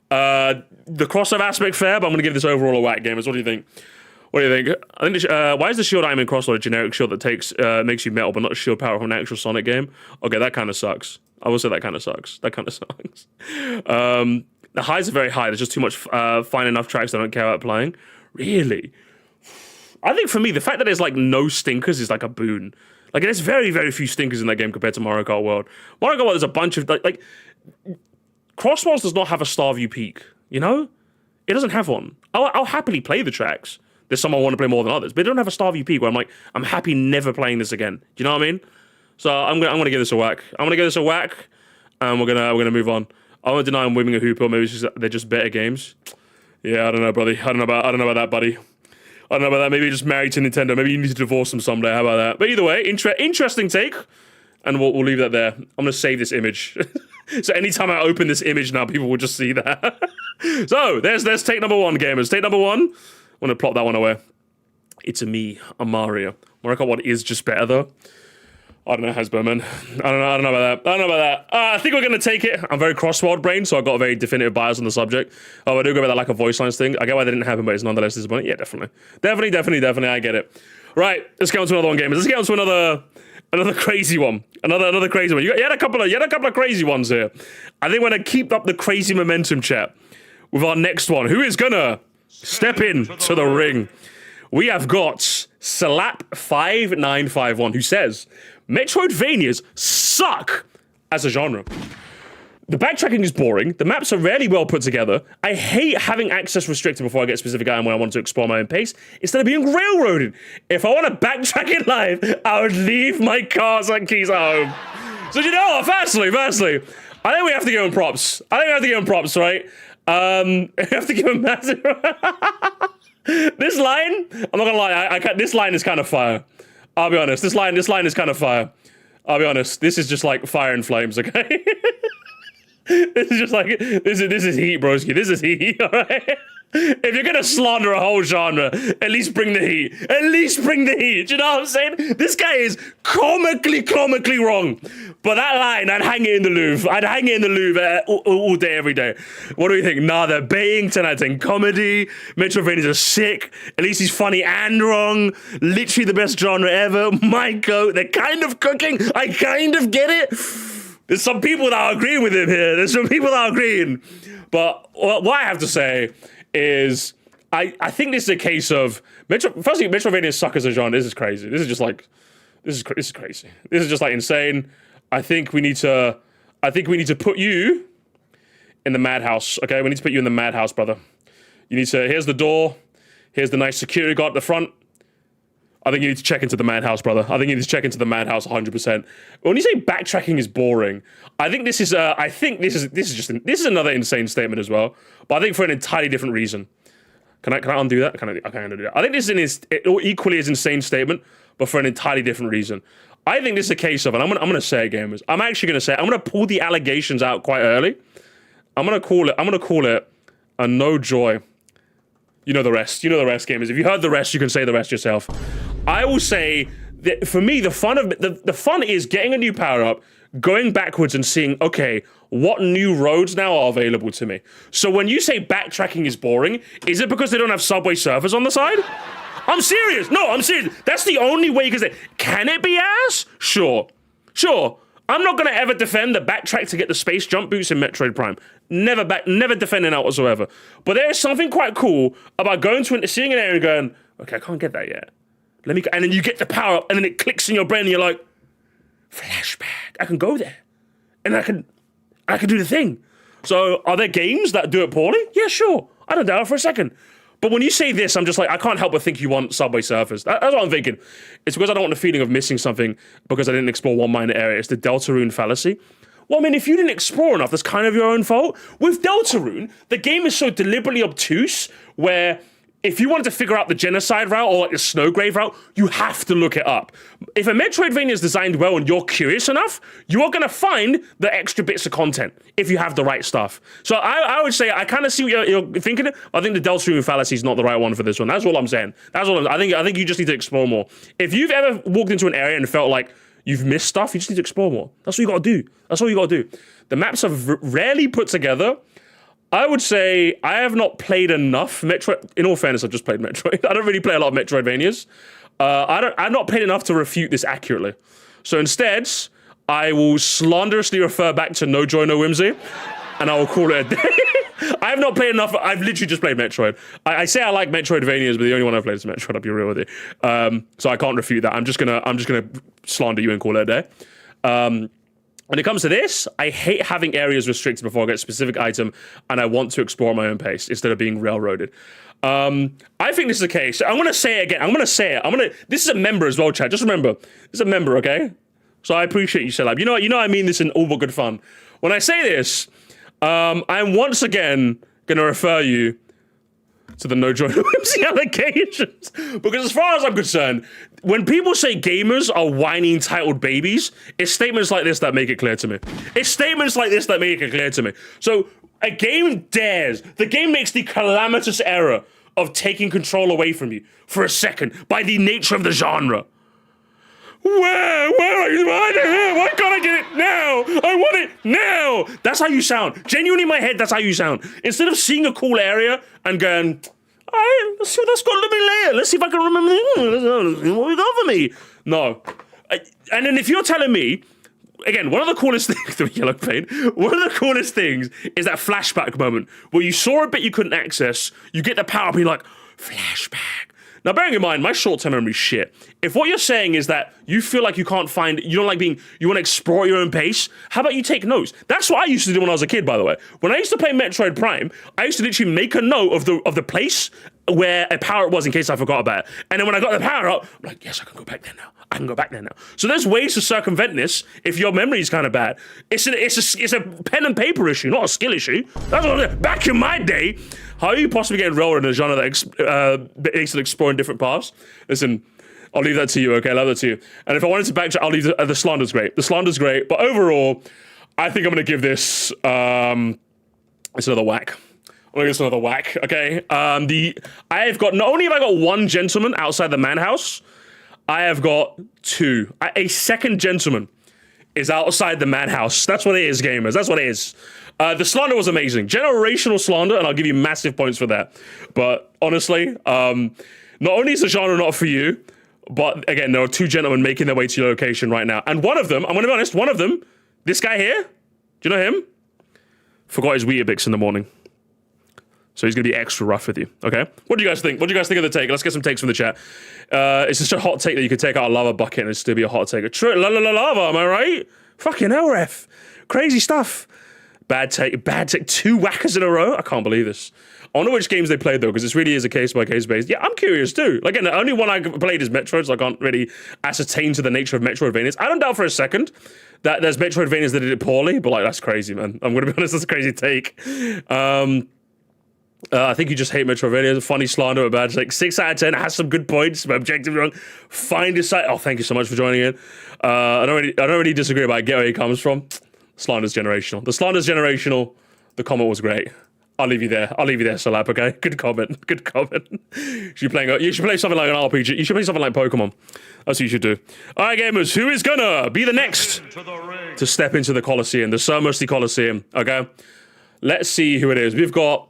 The crossover aspect fair, but I'm gonna give this overall a whack, gamers. What do you think? What do you think? I think why is the shield item in Crossword a generic shield that makes you metal, but not a shield power from an actual Sonic game? Okay, that kind of sucks. I will say that kind of sucks. The highs are very high. There's just too much fine enough tracks I don't care about playing. Really? I think for me, the fact that there's like no stinkers is like a boon. Like there's very, very few stinkers in that game compared to Mario Kart World. Mario Kart World, there's a bunch of like Crosswalls does not have a star view peak. You know, it doesn't have one. I'll happily play the tracks. There's some I want to play more than others, but it don't have a star view peak where I'm like, I'm happy never playing this again. Do you know what I mean? So I'm gonna give this a whack. And we're gonna move on. I won't deny I'm winning a hoop, or maybe they're just better games. Yeah, I don't know, buddy. I don't know about that, buddy. I don't know about that. Maybe you're just married to Nintendo. Maybe you need to divorce them someday. How about that? But either way, interesting take. And we'll leave that there. I'm gonna save this image. So anytime I open this image now, people will just see that. So there's take number 1, gamers. Take number 1. I'm gonna plot that one away. It's I'm Mario. Mario Kart 1 is just better though. I don't know, Hasbro, man. I don't know about that. I think we're gonna take it. I'm very crossword brain, so I've got a very definitive bias on the subject. Oh, I do go about that lack of voice lines thing. I get why that didn't happen, but it's nonetheless disappointing. Yeah, definitely. I get it. Right, let's get on to another one, gamers. Let's get on to another crazy one. Another crazy one. You had a couple of crazy ones here. I think we're gonna keep up the crazy momentum, chat, with our next one. Who is gonna step in to the ring? We have got Salap5951, who says, Metroidvanias suck as a genre. The backtracking is boring, the maps are rarely well put together, I hate having access restricted before I get a specific item when I want to explore my own pace, instead of being railroaded. If I want to backtrack in life, I would leave my cars and keys at home. So you know what, firstly, I think we have to give him props. Right? We have to give him massive... This line, I'm not gonna lie, this line is kind of fire. I'll be honest, this line is kind of fire. I'll be honest, this is just like fire and flames, okay? This is just like, this is heat, broski. This is heat, alright? If you're gonna slander a whole genre, at least bring the heat. Do you know what I'm saying? This guy is comically wrong. But that line, I'd hang it in the Louvre. All day, every day. What do we think? Nah, they're baying tonight in comedy. Metroidvanias are sick. At least he's funny and wrong. Literally the best genre ever. My goat. They're kind of cooking. I kind of get it. There's some people that are agreeing with him here. But what I have to say is, I think this is a case of firstly, Metroidvania suck as a genre. This is crazy. This is crazy. This is just like insane. I think we need to put you in the madhouse. Okay, we need to put you in the madhouse, brother. You need to. Here's the door. Here's the nice security guard at the front. I think you need to check into the madhouse, brother. I think you need to check into the madhouse 100%. When you say backtracking is boring, I think this is another insane statement as well. But I think for an entirely different reason. Can I undo that? I can undo that. I think this is an equally as insane statement, but for an entirely different reason. I think this is a case of, and I'm gonna say it, gamers. I'm actually gonna say it. I'm gonna pull the allegations out quite early. I'm gonna call it a no joy. You know the rest, gamers. If you heard the rest, you can say the rest yourself. I will say for me, the fun is getting a new power up, going backwards and seeing, okay, what new roads now are available to me. So when you say backtracking is boring, is it because they don't have Subway Surfers on the side? I'm serious. No, I'm serious. That's the only way you can say, can it be ass? Sure. I'm not going to ever defend the backtrack to get the space jump boots in Metroid Prime. Never defending that whatsoever. But there is something quite cool about seeing an area and going, okay, I can't get that yet. And then you get the power up and then it clicks in your brain and you're like, flashback, I can go there. And I can do the thing. So are there games that do it poorly? Yeah, sure. I don't doubt it for a second. But when you say this, I'm just like, I can't help but think you want Subway Surfers. That's what I'm thinking. It's because I don't want the feeling of missing something because I didn't explore one minor area. It's the Deltarune fallacy. Well, I mean, if you didn't explore enough, that's kind of your own fault. With Deltarune, the game is so deliberately obtuse where if you wanted to figure out the genocide route or like the Snowgrave route, you have to look it up. If a Metroidvania is designed well and you're curious enough, you are going to find the extra bits of content if you have the right stuff. So I would say I kind of see what you're thinking. I think the Deltarune fallacy is not the right one for this one. That's all I'm saying. I think you just need to explore more. If you've ever walked into an area and felt like you've missed stuff, you just need to explore more. That's what you got to do. That's all you got to do. The maps are rarely put together. I would say I have not played enough Metroid. In all fairness, I've just played Metroid. I don't really play a lot of Metroidvanias. I've not played enough to refute this accurately. So instead, I will slanderously refer back to No Joy, No Whimsy, and I will call it a day. I have not played enough. I've literally just played Metroid. I say I like Metroidvanias, but the only one I've played is Metroid. I'll be real with you. So I can't refute that. I'm just gonna slander you and call it a day. When it comes to this, I hate having areas restricted before I get a specific item, and I want to explore at my own pace instead of being railroaded. I think this is the case. I'm going to say it again. This is a member as well, Chad. Just remember, this is a member, okay? So I appreciate you, Celeb. You know I mean this in all but good fun. When I say this, I'm once again going to refer you to the No Joy No Whimsy allegations. Because as far as I'm concerned, when people say gamers are whiny entitled babies, it's statements like this that make it clear to me. So a game dares, the game makes the calamitous error of taking control away from you for a second by the nature of the genre. Where are you? Why can't I get it now? I want it now. That's how you sound. Genuinely in my head, that's how you sound. Instead of seeing a cool area and going, all right, let's see what that's got to be later. Let's see if I can remember what we got for me. No. And then if you're telling me, again, one of the coolest things, the yellow paint, one of the coolest things is that flashback moment where you saw a bit you couldn't access, you get the power up and you're like, flashback. Now, bearing in mind, my short-term memory is shit. If what you're saying is that you feel like you can't find, you don't like being, you want to explore at your own pace, how about you take notes? That's what I used to do when I was a kid, by the way. When I used to play Metroid Prime, I used to literally make a note of the place where a power-up was in case I forgot about it. And then when I got the power-up, I'm like, yes, I can go back there now. So there's ways to circumvent this if your memory is kind of bad. It's a pen and paper issue, not a skill issue. That's what back in my day. How are you possibly getting rolled in a genre that makes it exploring different paths? Listen, I'll leave that to you, okay? I'll leave that to you. And if I wanted to backtrack, I'll leave the slander's great. The slander's great, but overall, I think I'm going to give this it's another whack. I'm going to give this another whack, okay? I've got, not only have I got one gentleman outside the man house, I have got two. A second gentleman is outside the madhouse. That's what it is, gamers. That's what it is. The slander was amazing. Generational slander, and I'll give you massive points for that. But honestly, not only is the genre not for you, but again, there are two gentlemen making their way to your location right now. And one of them, I'm going to be honest, one of them, this guy here, do you know him? Forgot his Weetabix in the morning. So he's going to be extra rough with you, okay? What do you guys think? What do you guys think of the take? Let's get some takes from the chat. It's just a hot take that you could take out a lava bucket and it'd still be a hot take. Lava, am I right? Fucking hell, ref. Crazy stuff. Bad take. Two whackers in a row? I can't believe this. I wonder which games they played, though, because this really is a case-by-case basis. Yeah, I'm curious, too. Again, the only one I played is Metroid, so I can't really ascertain to the nature of Metroidvanias. I don't doubt for a second that there's Metroidvanias that did it poorly, but, like, that's crazy, man. I'm going to be honest, that's a crazy take. I think you just hate Metroidvania. Funny slander, bad take. 6 out of 10 has some good points, but objectively wrong. Find his site. Oh, thank you so much for joining in. I don't really disagree, but I get where he comes from. Slander's generational. The slander's generational. The comment was great. I'll leave you there. I'll leave you there, Salap, okay? Good comment. Good comment. You should play something like an RPG. You should play something like Pokemon. That's what you should do. All right, gamers. Who is gonna be the next to step into the Coliseum, the Sir Mercy Coliseum, okay? Let's see who it is. We've got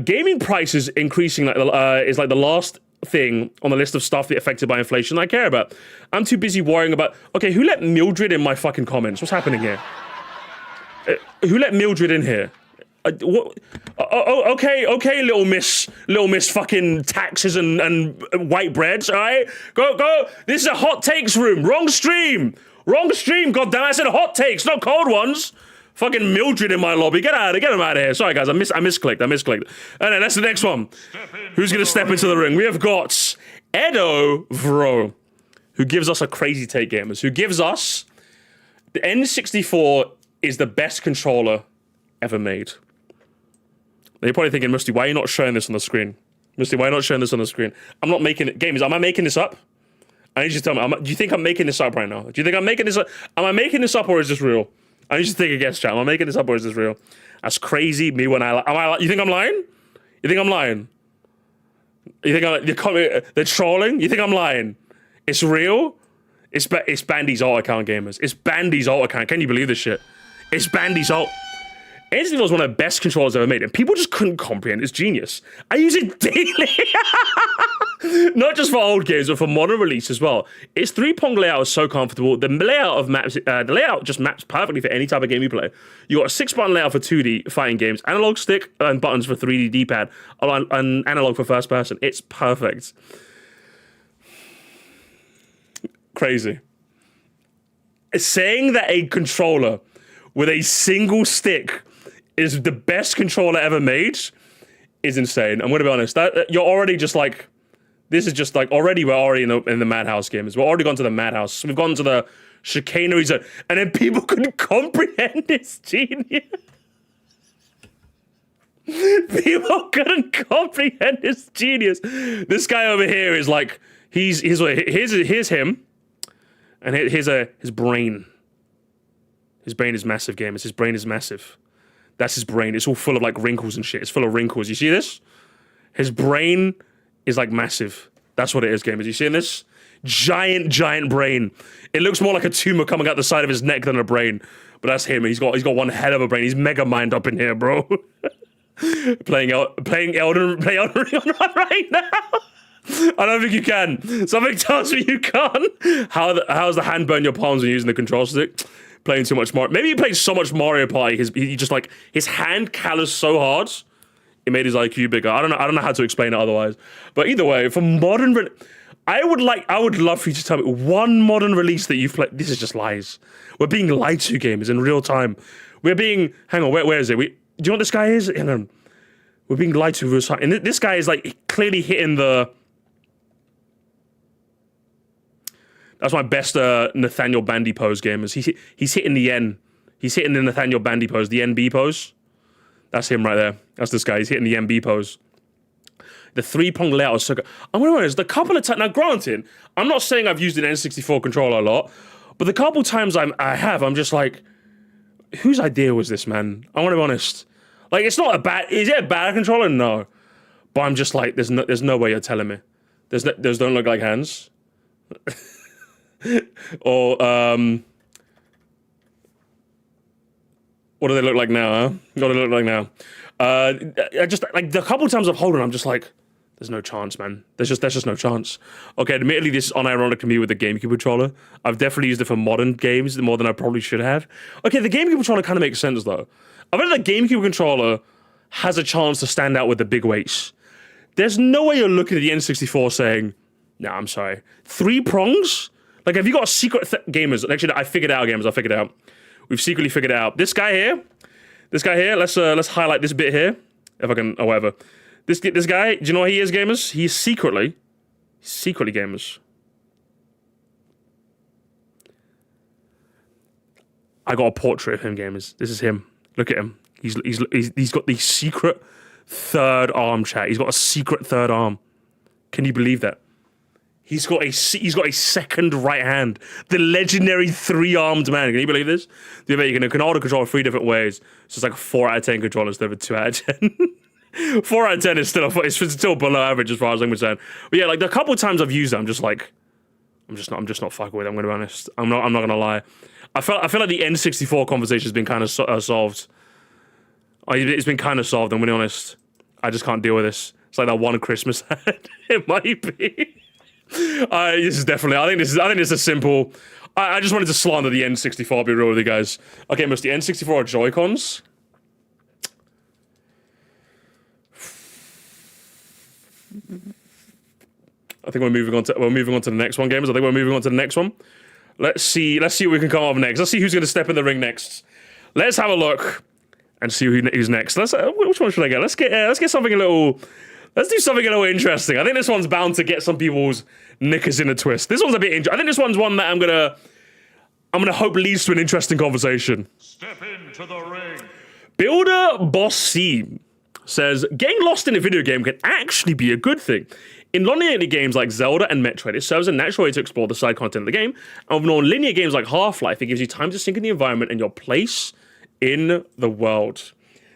gaming prices increasing is like the last thing on the list of stuff that affected by inflation I care about. I'm too busy worrying about, okay, who let Mildred in my fucking comments? What's happening here? Who let Mildred in here? What? Okay, little miss fucking taxes and white breads, all right? Go. This is a hot takes room. Wrong stream, goddamn. I said hot takes, not cold ones. Fucking Mildred in my lobby. Get him out of here. Sorry, guys, I misclicked. And then that's the next one. Who's gonna step into the ring? We have got Edo Vro, who gives us a crazy take, gamers. Who gives us the N64 is the best controller ever made. Now you're probably thinking, Musty, why are you not showing this on the screen? I'm not making it. Gamers, am I making this up? I need you to tell me. Do you think I'm making this up right now? Do you think I'm making this up? Am I making this up or is this real? I need you to take a guess, chat. Am I making this up or is this real? That's crazy. Me when you think I'm lying? You think I'm lying? You think they're trolling? You think I'm lying? It's real? It's Bandy's alt account, gamers. It's Bandy's alt account. Can you believe this shit? It's Bandy's alt. N64 was one of the best controllers ever made, and people just couldn't comprehend its genius. I use it daily. Not just for old games, but for modern release as well. Its three-prong layout is so comfortable. The layout just maps perfectly for any type of game you play. You got a 6-button layout for 2D fighting games, analog stick and buttons for 3D D-pad, and analog for first person. It's perfect. Crazy. Saying that a controller with a single stick is the best controller ever made is insane. I'm gonna be honest. You're already just like, this is just like, we're already in the madhouse gamers. We've already gone to the madhouse. We've gone to the chicanery zone, and then people couldn't comprehend its genius. People couldn't comprehend its genius. This guy over here is like, here's him, and here's his brain. His brain is massive, gamers. His brain is massive. That's his brain. It's all full of like wrinkles and shit. It's full of wrinkles. You see this? His brain is like massive. That's what it is, gamers. You seeing this? Giant brain. It looks more like a tumor coming out the side of his neck than a brain. But that's him. He's got one hell of a brain. He's mega mind up in here, bro. playing Elden Ring right now. I don't think you can. Something tells me you can't. How's the hand burn your palms when using the control stick? Playing too much Mario. Maybe he plays so much Mario Party. He just like, his hand calloused so hard, it made his IQ bigger. I don't know how to explain it otherwise. But either way, for modern, I would love for you to tell me one modern release that you've played. This is just lies. We're being lied to, gamers, in real time. We're being, hang on, where is it? Do you know what this guy is? Hang on. We're being lied to real time. And this guy is like clearly hitting the, that's my best Nathaniel Bandy pose, gamers. He's hitting the N. He's hitting the Nathaniel Bandy pose, the NB pose. That's him right there. That's this guy. He's hitting the NB pose. The three-prong layout is so good. I'm gonna be honest, the couple of times, now granted, I'm not saying I've used an N64 controller a lot, but the couple times I have, I'm just like, whose idea was this, man? I want to be honest. Like, it's not a bad, is it a bad controller? No. But I'm just like, there's no way you're telling me. Those don't look like hands. Or what do they look like now, huh? What do they look like now? I just like the couple times I've held it, I'm just like, there's no chance, man. There's just no chance. Okay, admittedly, this is unironic to me with the GameCube controller. I've definitely used it for modern games more than I probably should have. Okay, the GameCube controller kind of makes sense though. I bet the GameCube controller has a chance to stand out with the big weights. There's no way you're looking at the N64 saying, nah, I'm sorry. 3 prongs? Like, have you got a secret gamers? Actually, I figured it out, gamers. I figured it out. We've secretly figured it out. This guy here. Let's highlight this bit here, if I can, or whatever. This guy. Do you know what he is, gamers? He's secretly gamers. I got a portrait of him, gamers. This is him. Look at him. He's got the secret third arm, chat. He's got a secret third arm. Can you believe that? He's got a second right hand. The legendary 3-armed man. Can you believe this? You can hold a controller 3 different ways. So it's like a 4 out of 10 controller instead of a 2 out of 10. 4 out of 10 is still below average as far as I'm concerned. But yeah, like the couple of times I've used it, I'm just not fucking with it. I'm gonna be honest. I'm not gonna lie. I feel like the N64 conversation has been kind of solved. It's been kind of solved. I'm gonna be honest. I just can't deal with this. It's like that one Christmas ad. It might be. This is definitely. I think this is a simple. I just wanted to slander the N64. I'll be real with you guys. Okay, must the N64 or Joy-Cons? I think we're moving on to the next one, gamers. I think we're moving on to the next one. Let's see what we can come up with next. Let's see who's going to step in the ring next. Let's have a look and see who's next. Which one should I get? Let's get something a little. Let's do something a little interesting. I think this one's bound to get some people's knickers in a twist. This one's a bit interesting. I think this one's one that I'm gonna hope leads to an interesting conversation. Step into the ring. Builder Boss C says, getting lost in a video game can actually be a good thing. In non-linear games like Zelda and Metroid, it serves a natural way to explore the side content of the game. And with non-linear games like Half-Life, it gives you time to sink in the environment and your place in the world.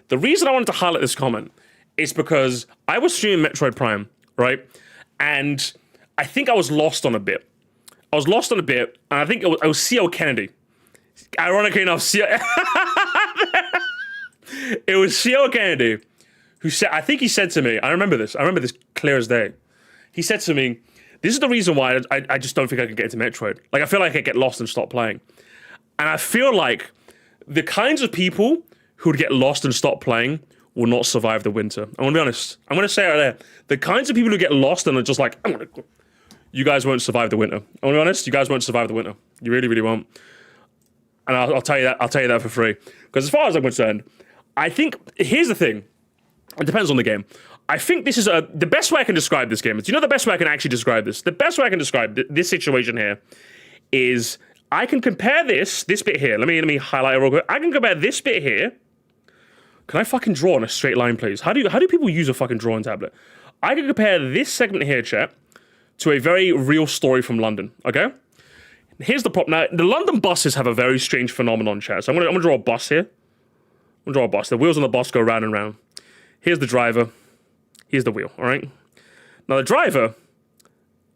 The reason I wanted to highlight this comment is because I was streaming Metroid Prime, right? And I think I was lost on a bit. And I think it was C.O. Kennedy. Ironically enough, it was C.O. Kennedy who said, I think he said to me, I remember this clear as day. He said to me, this is the reason why I just don't think I can get into Metroid. Like, I feel like I get lost and stop playing. And I feel like the kinds of people who would get lost and stop playing will not survive the winter. I'm gonna be honest. I'm gonna say it right there. The kinds of people who get lost and are just like, you guys won't survive the winter. I'm gonna be honest. You guys won't survive the winter. You really, really won't. And I'll tell you that. I'll tell you that for free. Because as far as I'm concerned, I think here's the thing. It depends on the game. I think this is the best way I can describe this game. Do you know the best way I can actually describe this? The best way I can describe this situation here is I can compare this bit here. Let me highlight it real quick. I can compare this bit here. Can I fucking draw on a straight line, please? How do people use a fucking drawing tablet? I can compare this segment here, chat, to a very real story from London, okay? Here's the problem. Now, the London buses have a very strange phenomenon, chat. So I'm gonna draw a bus here. I'm gonna draw a bus. The wheels on the bus go round and round. Here's the driver. Here's the wheel, all right? Now, the driver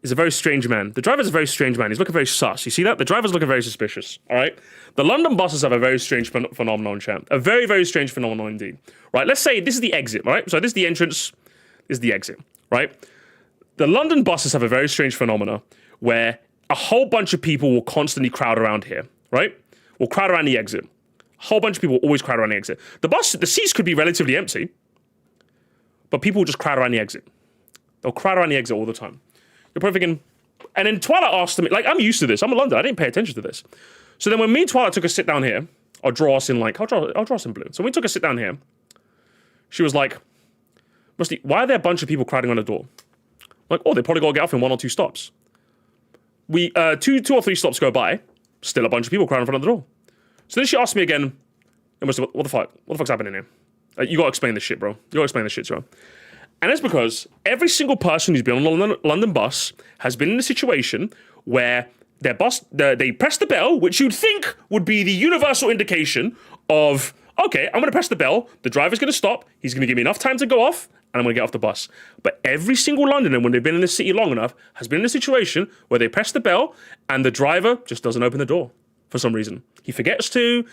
is a very strange man. The driver's a very strange man. He's looking very sus. You see that? The driver's looking very suspicious, all right? The London buses have a very strange phenomenon, champ. A very, very strange phenomenon indeed. Right, let's say this is the exit, right? So this is the entrance, this is the exit, right? The London buses have a very strange phenomena where a whole bunch of people will constantly crowd around here, right? Will crowd around the exit. A whole bunch of people will always crowd around the exit. The seats could be relatively empty, but people will just crowd around the exit. They'll crowd around the exit all the time. You're probably thinking, and then Twilight asked me, like, I'm used to this. I'm in London. I didn't pay attention to this. So then when me and Twilight took a sit down here, I'll draw us in blue. So when we took a sit down here, she was like, Musty, why are there a bunch of people crowding on the door? I'm like, oh, they probably got to get off in 1 or 2 stops. We, 2 or 3 stops go by, still a bunch of people crowding in front of the door. So then she asked me again, Musty, what the fuck? What the fuck's happening here? You got to explain this shit, bro. You got to explain this shit, bro. And it's because every single person who's been on a London bus has been in a situation where their bus, they press the bell, which you'd think would be the universal indication of, okay, I'm going to press the bell, the driver's going to stop, he's going to give me enough time to go off, and I'm going to get off the bus. But every single Londoner, when they've been in the city long enough, has been in a situation where they press the bell, and the driver just doesn't open the door for some reason. He forgets to,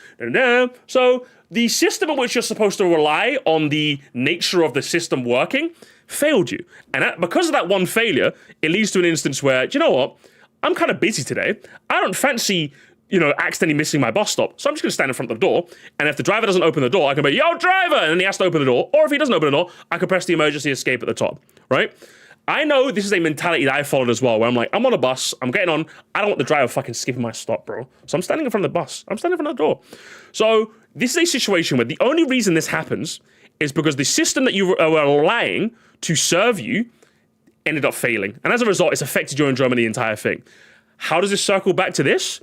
so the system in which you're supposed to rely on the nature of the system working failed you. And because of that one failure, it leads to an instance where, do you know what? I'm kind of busy today. I don't fancy, accidentally missing my bus stop. So I'm just going to stand in front of the door. And if the driver doesn't open the door, I can be, yo, driver! And then he has to open the door. Or if he doesn't open the door, I can press the emergency escape at the top, right? I know this is a mentality that I followed as well, where I'm like, I'm on a bus, I'm getting on, I don't want the driver fucking skipping my stop, bro. So I'm standing in front of the bus. I'm standing in front of the door. So this is a situation where the only reason this happens is because the system that you were relying to serve you ended up failing. And as a result, it's affected your enjoyment of the entire thing. How does this circle back to this?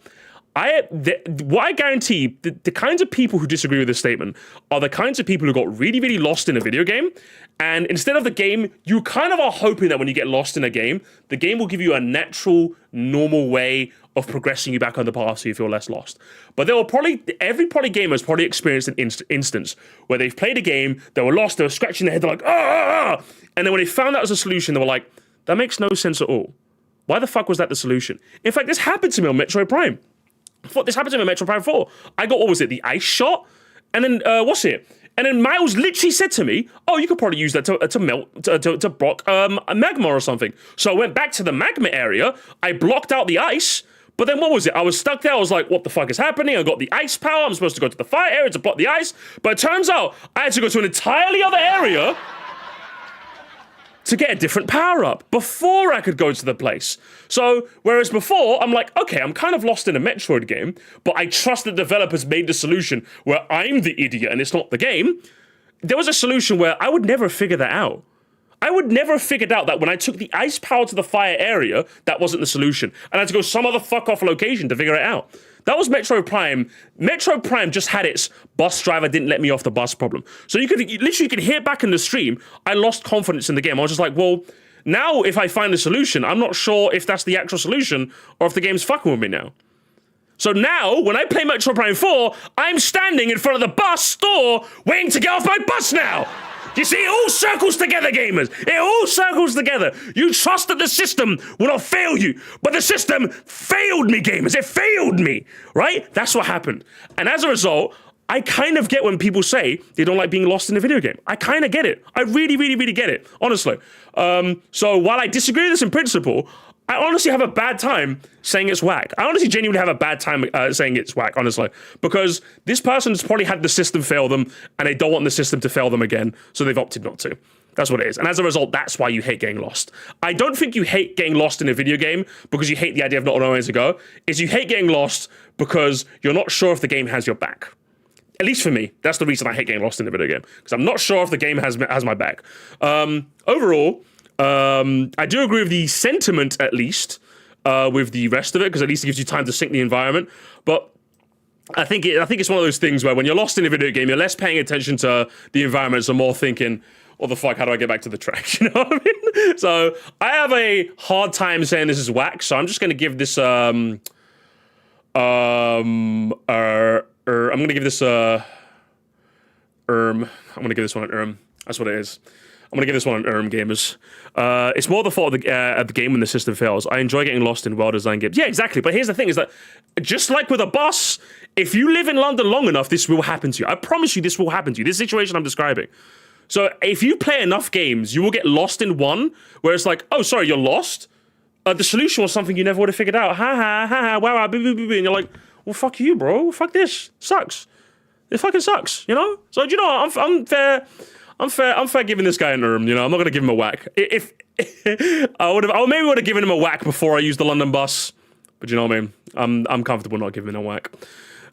What I guarantee, the kinds of people who disagree with this statement are the kinds of people who got really, really lost in a video game. And instead of the game, you kind of are hoping that when you get lost in a game, the game will give you a natural, normal way of progressing you back on the path so you feel less lost. But every gamer has probably experienced an instance where they've played a game, they were lost, they were scratching their head, they're like, ah! And then when they found out as a solution, they were like, that makes no sense at all. Why the fuck was that the solution? In fact, this happened to me on Metroid Prime. This happened to me on Metroid Prime 4. I got, what was it, the ice shot? And then, And then Miles literally said to me, oh, you could probably use that to block a magma or something. So I went back to the magma area, I blocked out the ice, but then what was it? I was stuck there, I was like, what the fuck is happening? I got the ice power, I'm supposed to go to the fire area to block the ice, but it turns out I had to go to an entirely other area to get a different power-up before I could go to the place. So, whereas before, I'm like, okay, I'm kind of lost in a Metroid game, but I trust that developers made the solution where I'm the idiot and it's not the game. There was a solution where I would never figure that out. I would never have figured out that when I took the ice power to the fire area, that wasn't the solution. And I had to go some other fuck-off location to figure it out. That was Metroid Prime. Metroid Prime just had its bus driver didn't let me off the bus problem. So you literally could hear back in the stream, I lost confidence in the game. I was just like, well, now if I find a solution, I'm not sure if that's the actual solution or if the game's fucking with me now. So now, when I play Metroid Prime 4, I'm standing in front of the bus store waiting to get off my bus now. You see, it all circles together, gamers. It all circles together. You trust that the system will not fail you, but the system failed me, gamers. It failed me, right? That's what happened. And as a result, I kind of get when people say they don't like being lost in a video game. I kind of get it. I really, really, really get it, honestly. So while I disagree with this in principle, I honestly have a bad time saying it's whack. I honestly genuinely have a bad time saying it's whack, honestly. Because this person's probably had the system fail them, and they don't want the system to fail them again, so they've opted not to. That's what it is. And as a result, that's why you hate getting lost. I don't think you hate getting lost in a video game because you hate the idea of not knowing where to go. It's you hate getting lost because you're not sure if the game has your back. At least for me, that's the reason I hate getting lost in a video game. Because I'm not sure if the game has my back. Overall, I do agree with the sentiment, at least, with the rest of it, because at least it gives you time to sync the environment. But I think it's one of those things where when you're lost in a video game, you're less paying attention to the environment, so more thinking, what the fuck, how do I get back to the track? You know what I mean? So I have a hard time saying this is whack, so I'm just going to give this, I'm going to give this, I'm going to give this one an That's what it is. I'm going to give this one an gamers. It's more the fault of the game when the system fails. I enjoy getting lost in well-designed games. Yeah, exactly. But here's the thing, is that just like with a bus, if you live in London long enough, this will happen to you. I promise you this will happen to you. This situation I'm describing. So if you play enough games, you will get lost in one where it's like, oh, sorry, you're lost? The solution was something you never would have figured out. Ha ha, ha ha, wow, wow, boo, boo, boo, boo. And you're like, well, fuck you, bro. Fuck this. Sucks. It fucking sucks, you know? So, you know, I'm fair giving this guy an you know? I'm not going to give him a whack. If I maybe would have given him a whack before I used the London bus. But you know what I mean? I'm comfortable not giving him a whack.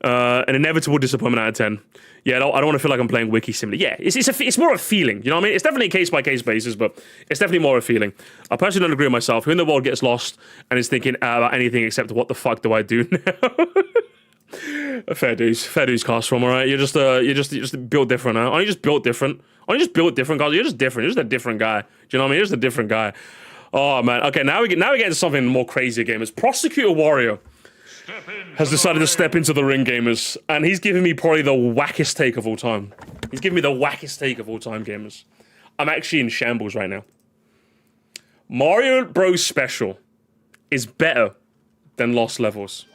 An inevitable disappointment out of 10. Yeah, I don't want to feel like I'm playing Wiki Sim. Yeah, it's more of a feeling, you know what I mean? It's definitely a case-by-case basis, but it's definitely more of a feeling. I personally don't agree with myself. Who in the world gets lost and is thinking about anything except what the fuck do I do now? Fair dues, cast from, alright? You're just built different, huh? Aren't you just built different? Aren't you just built different, guys? You're just different. You're just a different guy. Do you know what I mean? You're just a different guy. Oh, man. Okay, now we get into something more crazy, gamers. Prosecutor Warrior has decided to step into the ring, gamers, and he's giving me probably the wackest take of all time. He's giving me the wackest take of all time, gamers. I'm actually in shambles right now. Mario Bros. Special is better than Lost Levels.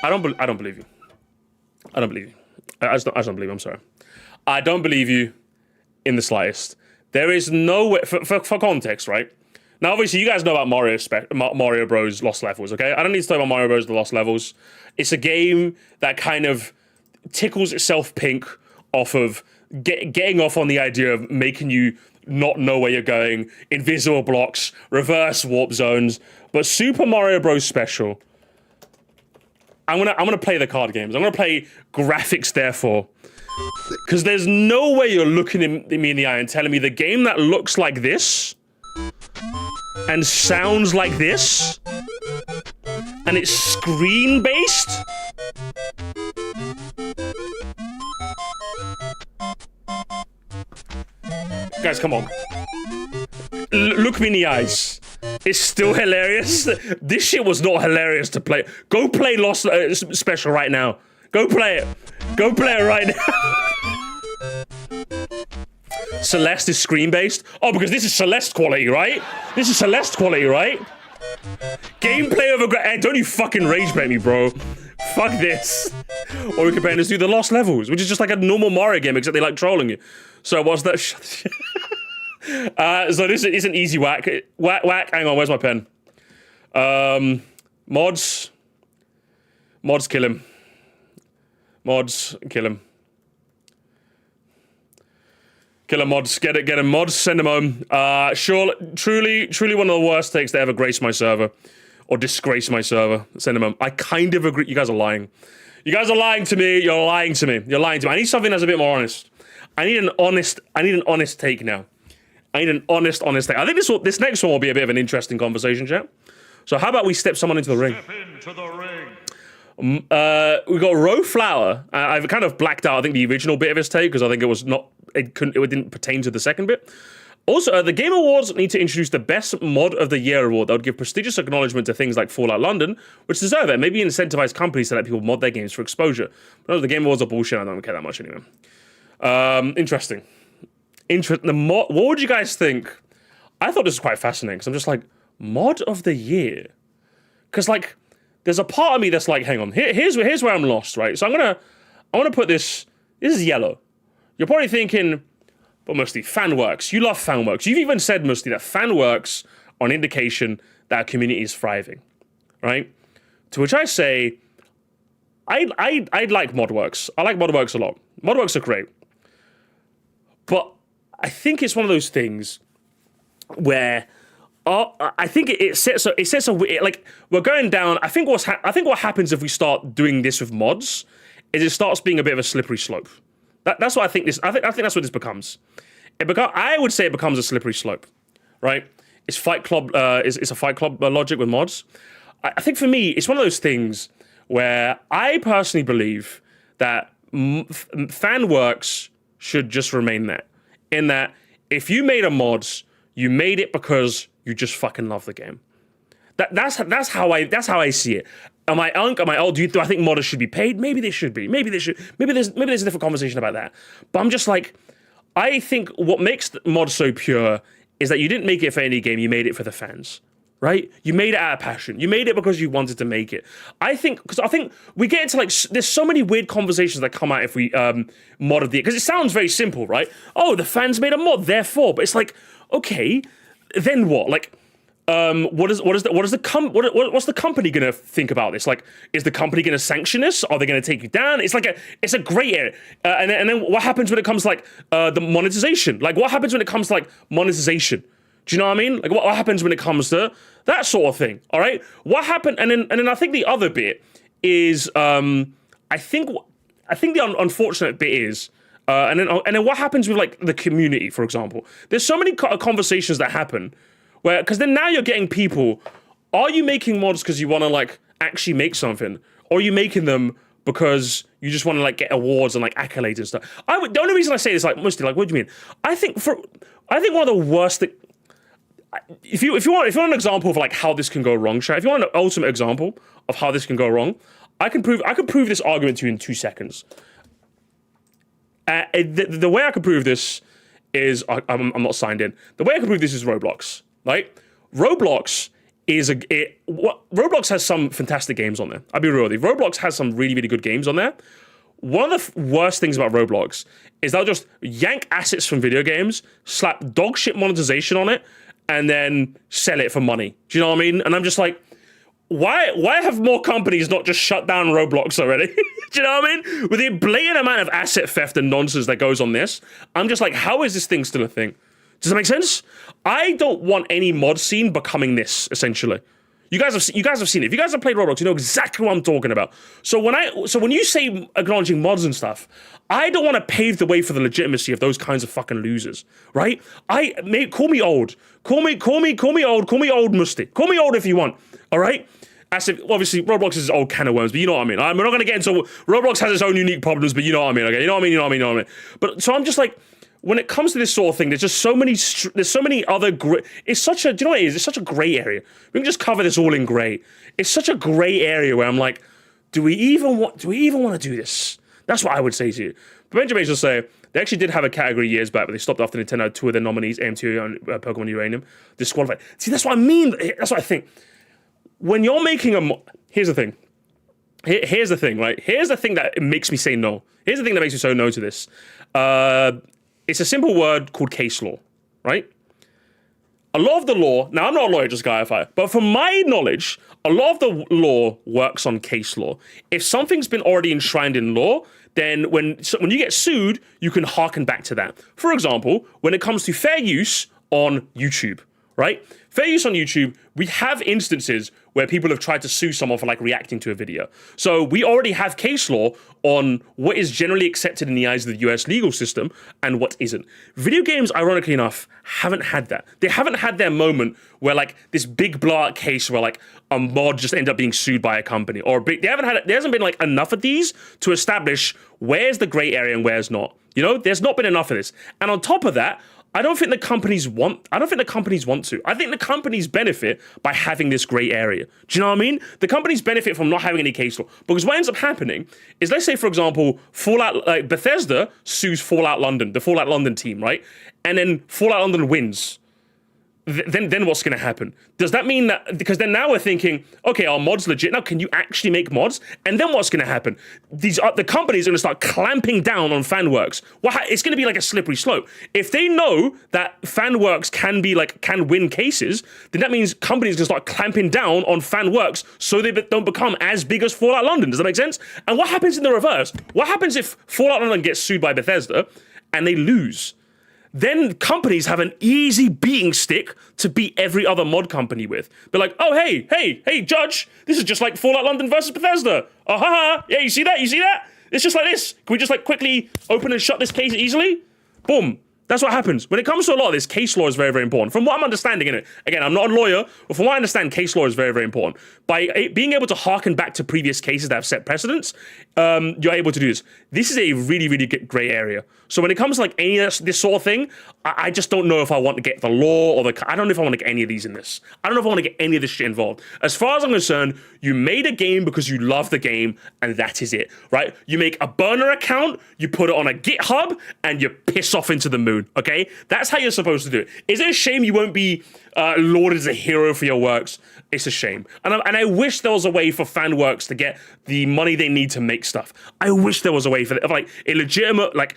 I don't believe you. I don't believe you. I just don't believe you. I'm sorry. I don't believe you in the slightest. There is no way, for context, right? Now, obviously, you guys know about Mario Bros. Lost Levels, okay? I don't need to talk about Mario Bros. The Lost Levels. It's a game that kind of tickles itself pink off of getting off on the idea of making you not know where you're going, invisible blocks, reverse warp zones. But Super Mario Bros. Special, I'm gonna play the card games. I'm gonna play graphics, therefore. Because there's no way you're looking at me in the eye and telling me the game that looks like this and sounds like this and it's screen-based? Guys, come on. Look me in the eyes. It's still hilarious. This shit was not hilarious to play. Go play Lost Special right now. Go play it. Go play it right now. Celeste is screen-based. Oh, because this is Celeste quality, right? This is Celeste quality, right? Gameplay over... Hey, don't you fucking rage bait me, bro. Fuck this. Or we can just do the Lost Levels, which is just like a normal Mario game, except they like trolling you. So what's that? So this is an easy whack. Whack. Hang on, where's my pen? Mods, kill him. Mods, kill him. Kill him, mods. Get him, mods. Send him home. Sure, truly one of the worst takes to ever grace my server. Or disgrace my server. Send him home. I kind of agree. You guys are lying. You guys are lying to me. You're lying to me. You're lying to me. I need something that's a bit more honest. I need an honest take now. I need an honest take. I think this next one will be a bit of an interesting conversation, chat. So how about we step someone into the ring? Step into the ring. We got Ro Flower. I've kind of blacked out, I think, the original bit of his take because I think it didn't pertain to the second bit. Also, the Game Awards need to introduce the Best Mod of the Year award that would give prestigious acknowledgement to things like Fallout London, which deserve it. Maybe incentivize companies to let people mod their games for exposure. But the Game Awards are bullshit. I don't care that much anyway. Interesting. What would you guys think? I thought this was quite fascinating because I'm just like, Mod of the Year? Because like, there's a part of me that's like, hang on, here's where I'm lost, right? So I'm gonna put this is yellow. You're probably thinking, but Musty, fan works. You love fan works. You've even said, Musty, that fan works are an indication that a community is thriving, right? To which I say, I like modworks. I like modworks a lot. Modworks are great. But I think it's one of those things where I think it sets a like we're going down. I think what happens if we start doing this with mods is it starts being a bit of a slippery slope. That's what I think this. I think that's what this becomes. I would say it becomes a slippery slope, right? It's Fight Club. It's a Fight Club logic with mods. I think for me, it's one of those things where I personally believe that fan works should just remain there. In that, if you made a mods, you made it because you just fucking love the game. That's how I see it. Am I old? Do I think modders should be paid? Maybe they should be. Maybe there's a different conversation about that. But I'm just like, I think what makes mods so pure is that you didn't make it for any game. You made it for the fans, right? You made it out of passion. You made it because you wanted to make it. I think we get into like, there's so many weird conversations that come out if we modded because it sounds very simple, right? Oh, the fans made a mod, therefore. But it's like, okay, then what? Like, what's the company gonna think about this? Like, is the company gonna sanction this? Are they gonna take you down? It's a great area. And then what happens when it comes to like the monetization? Like, what happens when it comes to like monetization? Do you know what I mean? Like, what happens when it comes to that sort of thing? All right, what happened? And then I think the other bit is I think the unfortunate bit is. And then what happens with like the community, for example? There's so many conversations that happen where, because then now you're getting people, are you making mods because you want to like actually make something? Or are you making them because you just want to like get awards and like accolades and stuff? The only reason I say this, like, mostly, like, what do you mean? I think one of the worst things, if you want an example of like how this can go wrong, Shay, if you want an ultimate example of how this can go wrong, I can prove this argument to you in 2 seconds. The way I can prove this is I'm not signed in. The way I can prove this is Roblox, right? Roblox has some fantastic games on there. I'll be real with you. Roblox has some really, really good games on there. One of the worst things about Roblox is they'll just yank assets from video games, slap dog shit monetization on it, and then sell it for money. Do you know what I mean? And I'm just like, why have more companies not just shut down Roblox already? Do you know what I mean? With the blatant amount of asset theft and nonsense that goes on this, I'm just like, how is this thing still a thing? Does that make sense? I don't want any mod scene becoming this, essentially. You guys have seen it. If you guys have played Roblox, you know exactly what I'm talking about. So when you say acknowledging mods and stuff, I don't want to pave the way for the legitimacy of those kinds of fucking losers, right? Call me old. Call me old. Call me old Musty. Call me old if you want. All right. As if, obviously, Roblox is old can of worms, but you know what I mean. We're not going to get into Roblox has its own unique problems, but you know what I mean. Okay, you know what I mean. You know what I mean. You know what I mean. But so I'm just like, when it comes to this sort of thing, there's just so many. There's so many other. It's such a. Do you know what it is? It's such a grey area. We can just cover this all in grey. It's such a grey area where I'm like, do we even want to do this? That's what I would say to you. But Benjamin will say they actually did have a category years back, but they stopped after Nintendo had 2 of their nominees, AM2 and Pokemon Uranium, disqualified. See, that's what I mean. That's what I think. When you're making here's the thing. Here's the thing, right? Here's the thing that makes me say no. Here's the thing that makes me say no to this. It's a simple word called case law, right? A lot of the law, now I'm not a lawyer, just clarify, but from my knowledge, a lot of the law works on case law. If something's been already enshrined in law, then when you get sued, you can harken back to that. For example, when it comes to fair use on YouTube, right? Fair use on YouTube, we have instances where people have tried to sue someone for like reacting to a video. So we already have case law on what is generally accepted in the eyes of the US legal system and what isn't. Video games, ironically enough, haven't had that. They haven't had their moment where like this big blowout case where like a mod just ended up being sued by a company or there hasn't been like enough of these to establish where's the gray area and where's not. You know, there's not been enough of this. And on top of that, I don't think the companies want to. I think the companies benefit by having this gray area. Do you know what I mean? The companies benefit from not having any case law. Because what ends up happening is, let's say, for example, Bethesda sues Fallout London, the Fallout London team, right? And then Fallout London wins. Then what's going to happen? Does that mean that, because then now we're thinking, okay, are mods legit? Now, can you actually make mods? And then what's going to happen? The companies are going to start clamping down on FanWorks. It's going to be like a slippery slope. If they know that FanWorks can win cases, then that means companies can start clamping down on FanWorks so they don't become as big as Fallout London. Does that make sense? And what happens in the reverse? What happens if Fallout London gets sued by Bethesda and they lose? Then companies have an easy beating stick to beat every other mod company with. They're like, oh, hey, judge, this is just like Fallout London versus Bethesda. Oh, ha. Yeah, you see that? It's just like this. Can we just like quickly open and shut this case easily? Boom. That's what happens. When it comes to a lot of this, case law is very, very important. From what I'm understanding in it, again, I'm not a lawyer, but from what I understand, case law is very, very important. By being able to harken back to previous cases that have set precedents, you're able to do this. This is a really, really gray area. So when it comes to like any of this sort of thing, I just don't know if I want to get the law or I don't know if I want to get any of these in this. I don't know if I want to get any of this shit involved. As far as I'm concerned, you made a game because you love the game, and that is it, right? You make a burner account, you put it on a GitHub, and you piss off into the moon, okay? That's how you're supposed to do it. Is it a shame you won't be lauded as a hero for your works? It's a shame. And I wish there was a way for FanWorks to get the money they need to make stuff. I wish there was a way for like a legitimate, like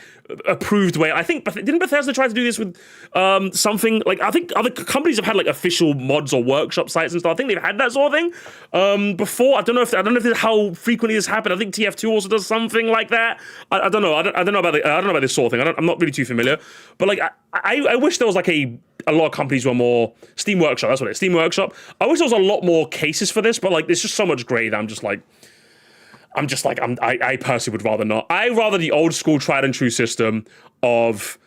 approved way. I think, didn't Bethesda try to do this with something? Like, I think other companies have had like official mods or workshop sites and stuff. I think they've had that sort of thing before. I don't know if this, how frequently this happened. I think TF2 also does something like that. I don't know. I don't know about this sort of thing. I'm not really too familiar. But like, I wish there was like a lot of companies were more Steam Workshop. That's what it is. Steam Workshop. I wish there was a lot more cases for this, but like, there's just so much grey that I personally would rather not. I rather the old school tried and true system of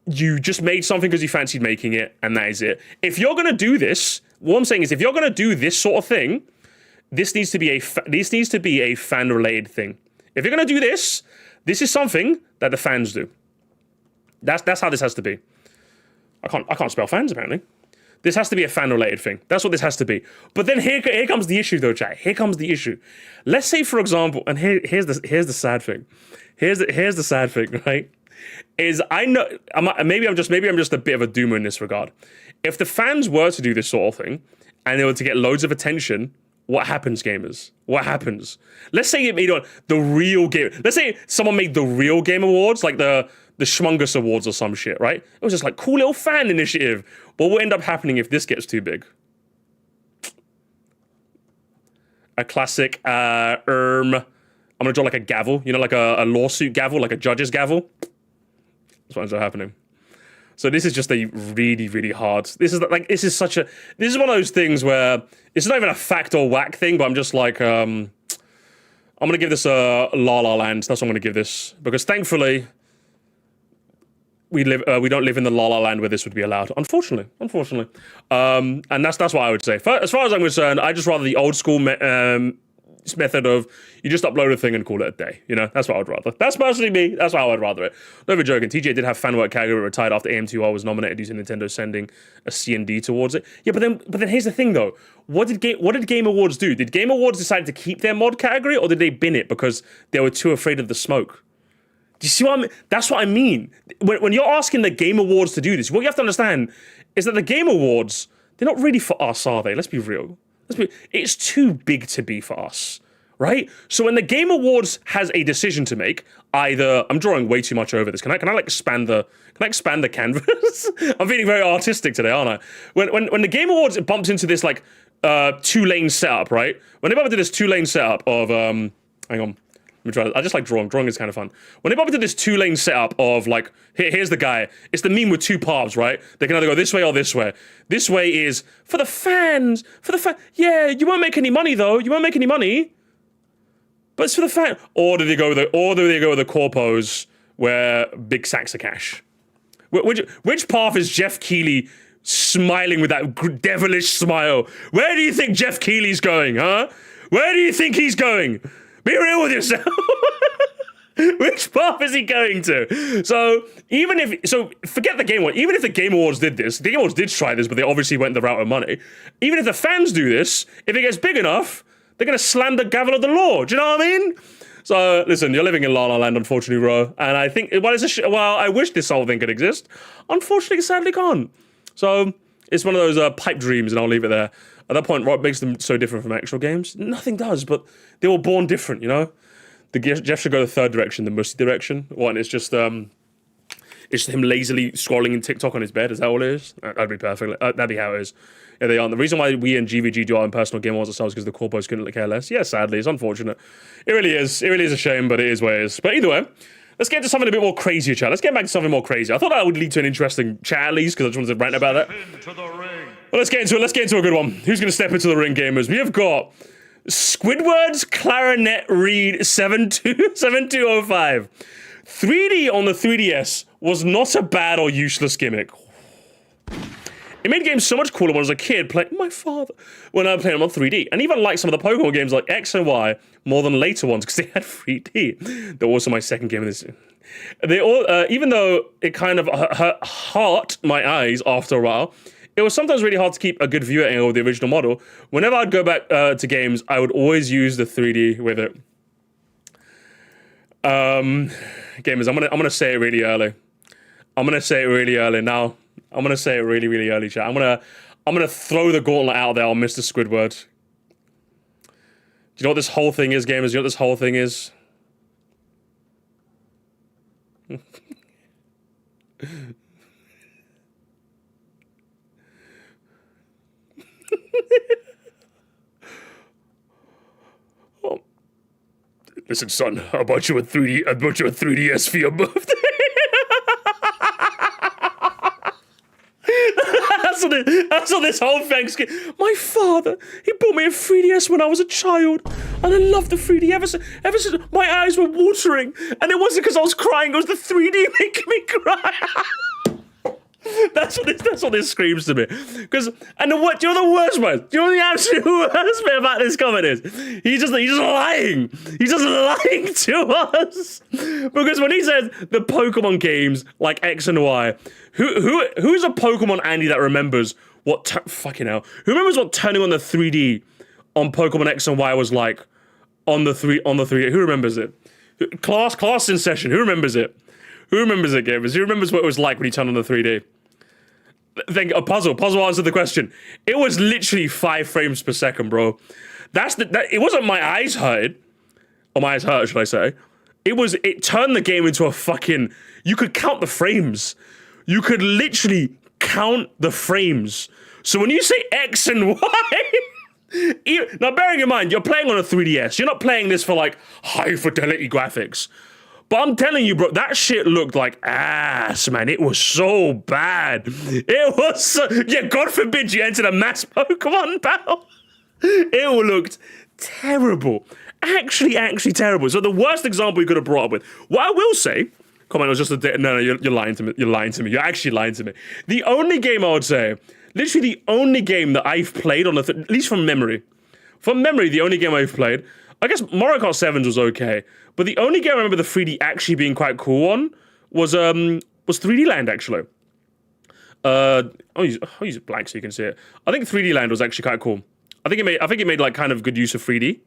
you just made something because you fancied making it, and that is it. If you're gonna do this, what I'm saying is, if you're gonna do this sort of thing, this needs to be a fan related thing. If you're gonna do this, this is something that the fans do. That's how this has to be. I can't spell fans apparently. This has to be a fan-related thing. That's what this has to be. But then here comes the issue, though, chat. Here comes the issue. Let's say, for example, and here's the sad thing. Here's the sad thing, right? Is I know maybe I'm just a bit of a doomer in this regard. If the fans were to do this sort of thing and they were to get loads of attention, what happens, gamers? What happens? Let's say it made on the real game. Let's say someone made the real game awards, like the Schmungus Awards or some shit, right? It was just like cool little fan initiative. What will end up happening if this gets too big? A classic, I'm gonna draw like a gavel, you know, like a lawsuit gavel, like a judge's gavel. That's what ends up happening. So this is just a really, really hard. This is one of those things where it's not even a fact or whack thing, but I'm just like, I'm gonna give this a La La Land. That's what I'm gonna give this, because thankfully, we don't live in the La La Land where this would be allowed. Unfortunately. And that's what I would say. As far as I'm concerned, I just rather the old school method of you just upload a thing and call it a day. You know, that's what I would rather. That's personally me. That's how I'd rather it. No, but joking. TJ did have fan work category retired after AM2R was nominated due to Nintendo sending a C&D towards it. Yeah, but then here's the thing though. What did Game Awards do? Did Game Awards decide to keep their mod category, or did they bin it because they were too afraid of the smoke? Do you see what I mean? That's what I mean. When you're asking the Game Awards to do this, what you have to understand is that the Game Awards, they're not really for us, are they? Let's be real. It's too big to be for us, right? So when the Game Awards has a decision to make, either I'm drawing way too much over this. Can I like expand the canvas? I'm feeling very artistic today, aren't I? When the Game Awards bumps into this like 2-lane setup, right? When they bump into this 2-lane setup of hang on. Let me try. I just like drawing. Drawing is kind of fun. When they bump into this 2-lane setup of like, here's the guy. It's the meme with two paths, right? They can either go this way or this way. This way is for the fans. Yeah, you won't make any money though. You won't make any money. But it's for the fan. Or do they go with the corpos where big sacks of cash? Which path is Jeff Keighley smiling with that devilish smile? Where do you think Jeff Keighley's going, huh? Where do you think he's going? Be real with yourself. Which path is he going to? So forget the Game Awards. Even if the Game Awards did this, the Game Awards did try this, but they obviously went the route of money. Even if the fans do this, if it gets big enough, they're going to slam the gavel of the law. Do you know what I mean? So listen, you're living in La La Land, unfortunately, Ro. And I think, I wish this whole thing could exist. Unfortunately, it sadly can't. So it's one of those pipe dreams, and I'll leave it there. At that point, what makes them so different from actual games? Nothing does, but they were born different, you know? Jeff should go the third direction, the musty direction. One, it's just him lazily scrolling in TikTok on his bed. Is that all it is? That'd be perfect. That'd be how it is. Yeah, they aren't. The reason why we and GVG do our own personal game awards ourselves is because the corpos couldn't care less. Yeah, sadly, it's unfortunate. It really is. It really is a shame, but it is what it is. But either way, let's get to something a bit more crazier, chat. Let's get back to something more crazy. I thought that would lead to an interesting chat at least, because I just wanted to rant about that. Well, let's get into it. Let's get into a good one. Who's going to step into the ring, gamers? We have got Squidward's Clarinet Reed 7205. 3D on the 3DS was not a bad or useless gimmick. It made games so much cooler when I was a kid playing when I played them on 3D. And even like some of the Pokemon games like X and Y more than later ones because they had 3D. They're also my second game in this. They all, even though it kind of hurt my eyes after a while, it was sometimes really hard to keep a good view angle with the original model. Whenever I'd go back to games, I would always use the 3D with it. Gamers, I'm gonna say it really early. I'm gonna say it really early now. I'm gonna say it really, really early, chat. I'm gonna throw the gauntlet out there on Mr. Squidward. Do you know what this whole thing is, gamers? Do you know what this whole thing is? Oh. Listen, son, I bought you a 3DS for your birthday. That's what this whole Thanksgiving. My father, he bought me a 3DS when I was a child, and I loved the 3D ever since my eyes were watering, and it wasn't because I was crying. It was the 3D making me cry. That's what this screams to me. Because, and do you know the worst part? Do you know the absolute worst bit about this comment is? He's just lying. He's just lying to us. Because when he says the Pokemon games like X and Y, who's a Pokemon Andy that remembers what fucking hell? Who remembers what turning on the 3D on Pokemon X and Y was like on the 3D? Who remembers it? Class in session. Who remembers it? Who remembers it, gamers? Who remembers what it was like when you turned on the 3D? Think a puzzle answered the question. It was literally 5 frames per second, bro. It wasn't my eyes hurt. Or my eyes hurt, should I say. It turned the game into a fucking, you could count the frames. You could literally count the frames. So when you say X and Y, now bearing in mind, you're playing on a 3DS. You're not playing this for like high fidelity graphics. But I'm telling you, bro, that shit looked like ass, man. It was so bad. It was so... Yeah, God forbid you entered a mass Pokemon battle. It looked terrible. Actually terrible. So the worst example you could have brought up with. What I will say, Comment was just a no, you're lying to me. You're lying to me. You're actually lying to me. The only game I would say, literally the only game that I've played on at least from memory, the only game I've played, I guess Mario Kart 7 was okay, but the only game I remember the 3D actually being quite cool on was 3D Land actually. I'll use it blank so you can see it. I think 3D Land was actually quite cool. I think it made like kind of good use of 3D.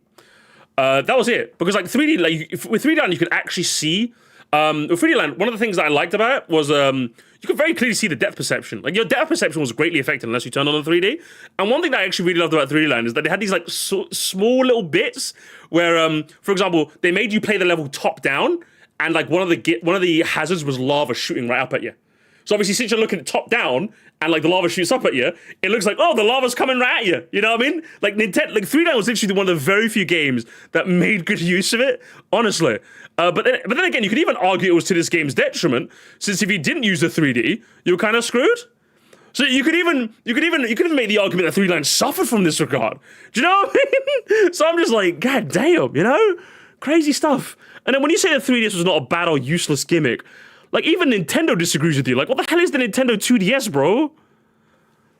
That was it, because like 3D, like with 3D Land you could actually see. With 3D Land, one of the things that I liked about it was you could very clearly see the depth perception. Like your depth perception was greatly affected unless you turned on the 3D. And one thing that I actually really loved about 3D Land is that they had these like small little bits where, for example, they made you play the level top down, and like one of the hazards was lava shooting right up at you. So obviously, since you're looking top down and like the lava shoots up at you, it looks like, oh, the lava's coming right at you. You know what I mean? Like Nintendo, like 3D Land was literally one of the very few games that made good use of it. Honestly, but then again, you could even argue it was to this game's detriment, since if you didn't use the 3D, you were kind of screwed. So you could even make the argument that 3D Land suffered from this regard. Do you know what I mean? So I'm just like, god damn, you know, crazy stuff. And then when you say that 3DS was not a bad or useless gimmick, like, even Nintendo disagrees with you. Like, what the hell is the Nintendo 2DS, bro?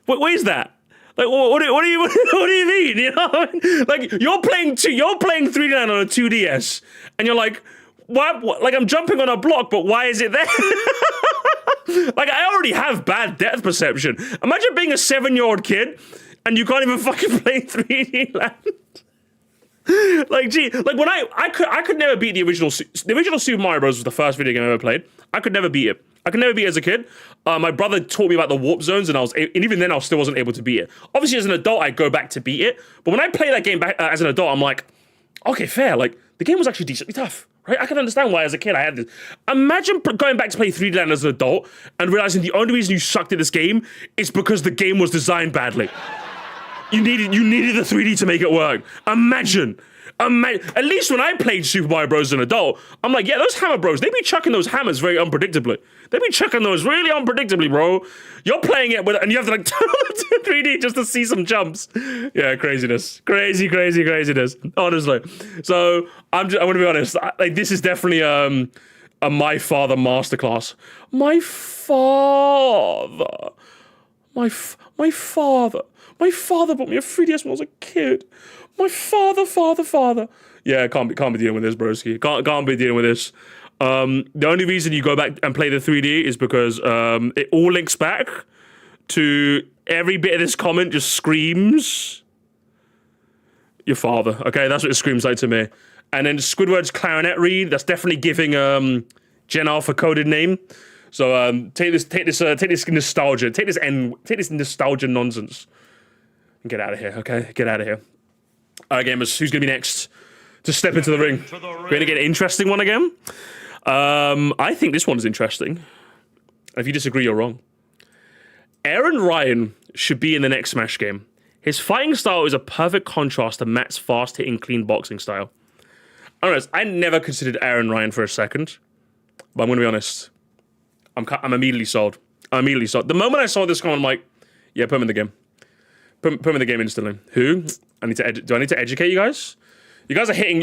What is that? Like, what do you mean? You know, like you're playing 3D Land on a 2DS, and you're like, what? Like, I'm jumping on a block, but why is it there? Like, I already have bad depth perception. Imagine being a 7-year-old kid and you can't even fucking play 3D Land. Like, gee, like when I could never beat the original Super Mario Bros. Was the first video game I ever played. I could never beat it. I could never beat it as a kid. My brother taught me about the warp zones, and even then I still wasn't able to beat it. Obviously, as an adult, I go back to beat it. But when I play that game back as an adult, I'm like, okay, fair. Like, the game was actually decently tough, right? I can understand why as a kid I had this. Imagine going back to play 3D Land as an adult and realizing the only reason you sucked at this game is because the game was designed badly. You needed the 3D to make it work. Imagine. At least when I played Super Mario Bros. As an adult, I'm like, yeah, those hammer bros, they be chucking those hammers very unpredictably. They be chucking those really unpredictably, bro. You're playing it and you have to like turn on the 3D just to see some jumps. Yeah, craziness. Craziness. Honestly. So I'm gonna be honest. Like, this is definitely a My Father masterclass. My father bought me a 3DS when I was a kid. My father. Yeah, can't be dealing with this, broski. Can't be dealing with this. The only reason you go back and play the 3D is because it all links back to every bit of this comment just screams your father. Okay, that's what it screams like to me. And then Squidward's clarinet read, that's definitely giving Gen Alpha coded name. So take this nostalgia, take this nostalgia nonsense, and get out of here. Okay, get out of here. All right, gamers, who's gonna be next to step into the ring? We're gonna get an interesting one again. I think this one's interesting. If you disagree, you're wrong. Aaron Ryan should be in the next Smash game. His fighting style is a perfect contrast to Matt's fast-hitting, clean boxing style. Honest, I never considered Aaron Ryan for a second, but I'm gonna be honest. I'm immediately sold. The moment I saw this comment, I'm like, yeah, put him in the game. Put him in the game instantly. Who? Do I need to educate you guys? You guys are hitting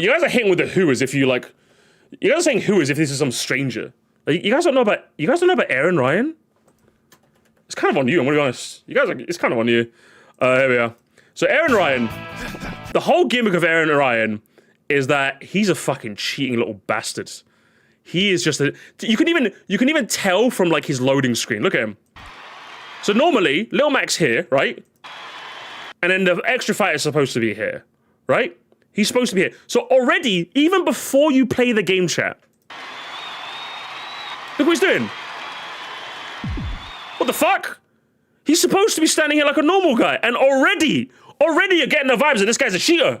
with the who as if you like. You guys are saying who as if this is some stranger. Like, you guys don't know about Aaron Ryan? It's kind of on you, I'm gonna be honest. It's kind of on you. Here we are. So Aaron Ryan, the whole gimmick of Aaron Ryan is that he's a fucking cheating little bastard. He is just you can even tell from like his loading screen. Look at him. So normally, Lil Mac's here, right? And then the extra fighter is supposed to be here, right? He's supposed to be here. So already, even before you play the game chat, look what he's doing. What the fuck? He's supposed to be standing here like a normal guy, and already you're getting the vibes that this guy's a cheater.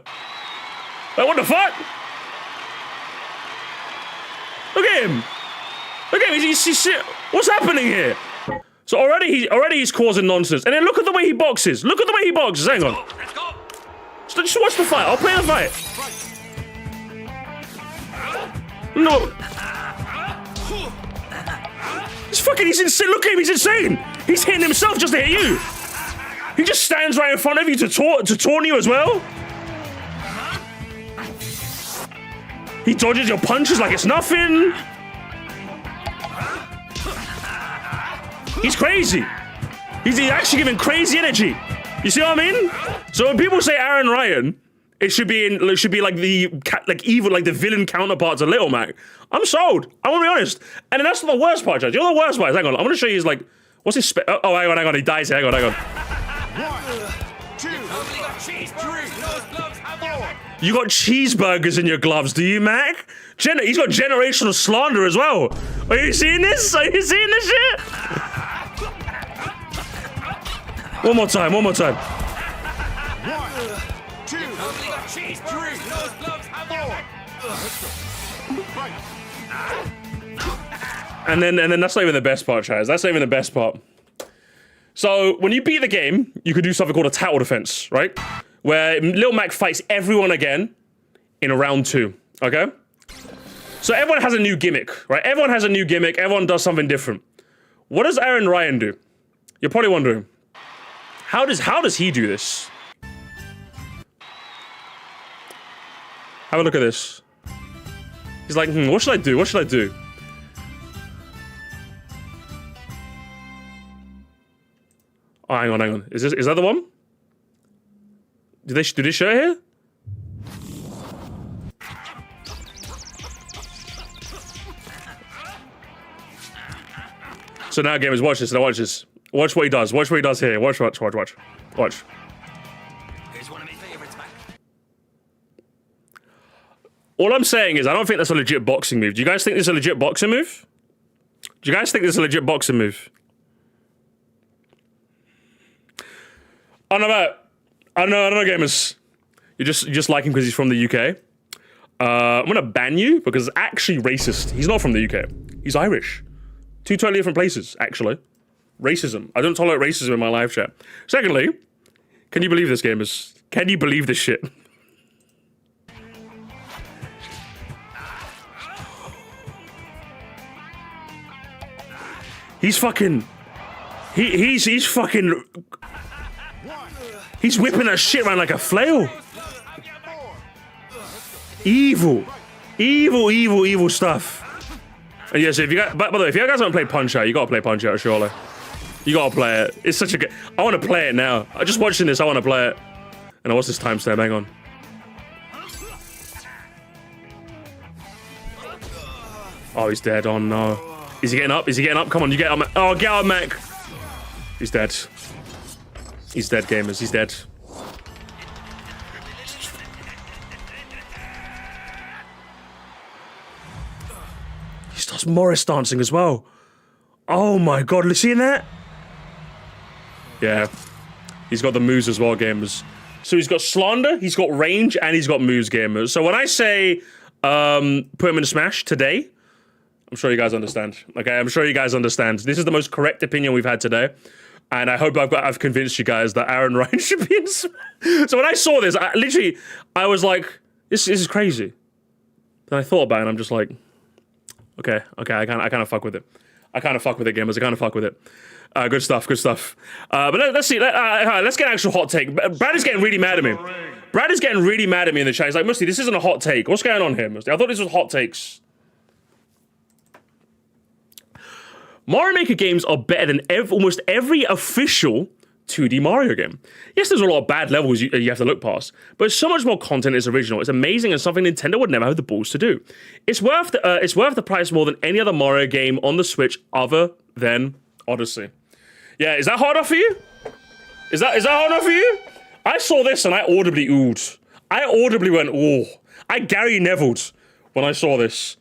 Like, what the fuck? Look at him. He's what's happening here? So already he's causing nonsense. And then look at the way he boxes. Hang on. Let's go. Just watch the fight. I'll play the fight. No. He's insane. Look at him, he's insane. He's hitting himself just to hit you. He just stands right in front of you to taunt you as well. He dodges your punches like it's nothing. He's crazy. He's actually giving crazy energy. You see what I mean? So when people say Aaron Ryan, it should be like the evil, like the villain counterpart to Little Mac. I'm sold. I want to be honest. And then that's not the worst part, Judge. You know the worst part? Hang on. I'm going to show you his like, what's his oh, hang on. He dies here. Hang on. 1, 2, 3, 4. You got cheeseburgers in your gloves, do you, Mac? He's got generational slander as well. Are you seeing this? Are you seeing this shit? One more time. 1, 2, 3, 4. And then that's not even the best part, Chaz. That's not even the best part. So when you beat the game, you can do something called a title defense, right? Where Lil Mac fights everyone again in a round 2, okay? So everyone has a new gimmick, right? Everyone has a new gimmick. Everyone does something different. What does Aaron Ryan do? You're probably wondering. How does he do this? Have a look at this. He's like, what should I do? What should I do? Oh, hang on. Is that the one? Do they show it here? So now, gamers, watch this. Now watch this. Watch what he does. Watch what he does here. Watch. Here's one of my favorites, man. All I'm saying is, I don't think that's a legit boxing move. Do you guys think this is a legit boxing move? Do you guys think this is a legit boxing move? I don't know, gamers. You just like him because he's from the UK. I'm gonna ban you because it's actually racist. He's not from the UK. He's Irish. 2 totally different places, actually. Racism. I don't tolerate racism in my live chat. Secondly, can you believe this, gamers? Can you believe this shit? He's fucking... He's fucking... He's whipping that shit around like a flail. Evil stuff. And yes, if you guys, by the way, if you guys haven't played Punch Out, you gotta play Punch Out, surely. You gotta play it. It's such a good. I want to play it now. I just watching this. I want to play it. And what's this timestamp? Hang on. Oh, he's dead. Oh no. Is he getting up? Is he getting up? Come on, you get up. Oh, get up, Mac. He's dead. He's dead, gamers. He's dead. He starts Morris dancing as well. Oh my god, seeing that? Yeah. He's got the moves as well, gamers. So he's got slander, he's got range, and he's got moves, gamers. So when I say put him in a smash today, I'm sure you guys understand. Okay, I'm sure you guys understand. This is the most correct opinion we've had today. And I hope I've convinced you guys that Aaron Ryan should be in smash. So when I saw this, I was like, this is crazy. Then I thought about it, and I'm just like, okay, I kind of fuck with it. I kind of fuck with it, gamers. I kind of fuck with it. Good stuff. But let's see. Let's get an actual hot take. Brad is getting really mad at me. Brad is getting really mad at me in the chat. He's like, Musty, this isn't a hot take. What's going on here, Musty? I thought this was hot takes. Mario Maker games are better than almost every official 2D Mario game. Yes, there's a lot of bad levels you have to look past, but so much more content is original. It's amazing and something Nintendo would never have the balls to do. It's worth the price more than any other Mario game on the Switch other than Odyssey. Yeah, is that hard enough for you? Is that hard enough for you? I saw this and I audibly oohed. I audibly went, oh. I Gary Neville'd when I saw this.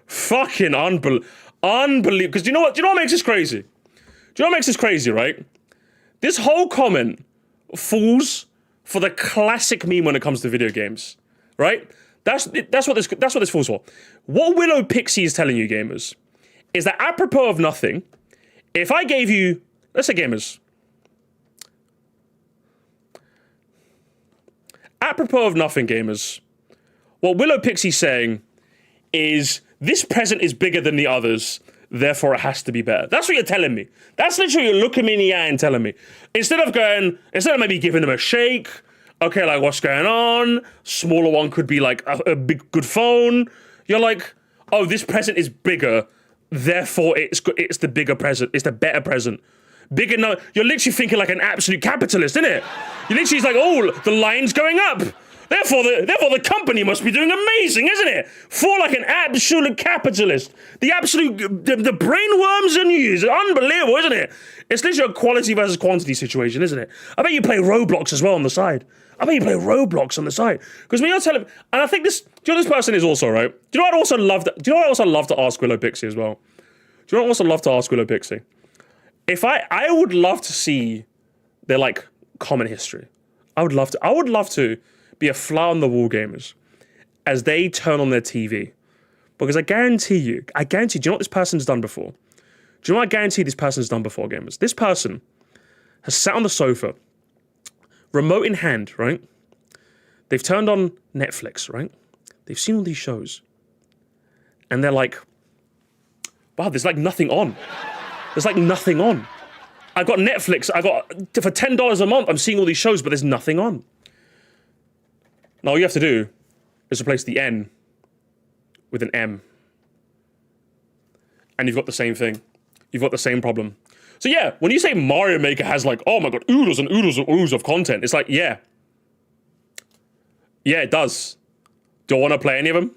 Fucking unbelievable. Because do you know what makes this crazy? Do you know what makes this crazy, right? This whole comment falls for the classic meme when it comes to video games, right? That's what this falls for. What Willow Pixie is telling you, gamers, is that apropos of nothing, if I gave you, let's say gamers, apropos of nothing, gamers, what Willow Pixie's saying is this present is bigger than the others, therefore it has to be better. That's what you're telling me. That's literally you're looking me in the eye and telling me. Instead of maybe giving them a shake, okay, like what's going on? Smaller one could be like a big good phone. You're like, oh, this present is bigger therefore it's the bigger present. It's the better present. Bigger no, you're literally thinking like an absolute capitalist, isn't it? You literally it's like, oh, the line's going up. Therefore the company must be doing amazing, isn't it? For like an absolute capitalist. The absolute the brainworms in you is unbelievable, isn't it? It's literally a quality versus quantity situation, isn't it? I bet you play Roblox as well on the side. Because when you're telling, and I think this, do you know what this person is also, right? Do you know what I also love? Do you know what I also love to ask Willow Pixie as well? Do you know what I also love to ask Willow Pixie? If I would love to see their like common history. I would love to be a fly on the wall gamers as they turn on their TV. Because I guarantee, do you know what this person's done before? Do you know what I guarantee this person's done before, gamers? This person has sat on the sofa, remote in hand, right? They've turned on Netflix, right? They've seen all these shows. And they're like, wow, there's like nothing on. There's like nothing on. I got Netflix, for $10 a month, I'm seeing all these shows, but there's nothing on. Now all you have to do is replace the N with an M. And you've got the same thing. You've got the same problem. So yeah, when you say Mario Maker has like, oh my god, oodles and oodles and oodles of content, it's like, yeah. Yeah, it does. Do I want to play any of them?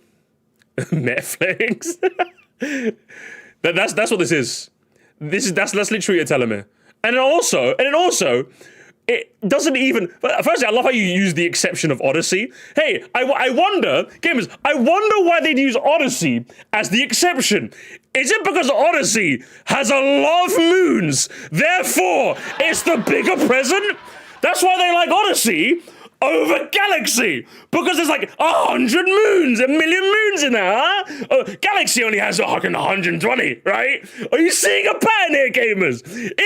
Netflix? That's what this is. That's literally what you're telling me. And then also, it doesn't even. Firstly, I love how you use the exception of Odyssey. Hey, I wonder, gamers, I wonder why they'd use Odyssey as the exception. Is it because Odyssey has a lot of moons, therefore it's the bigger present? That's why they like Odyssey over Galaxy, because there's like 100 moons, 1 million moons in there, huh? Galaxy only has 120, right? Are you seeing a pattern here, gamers?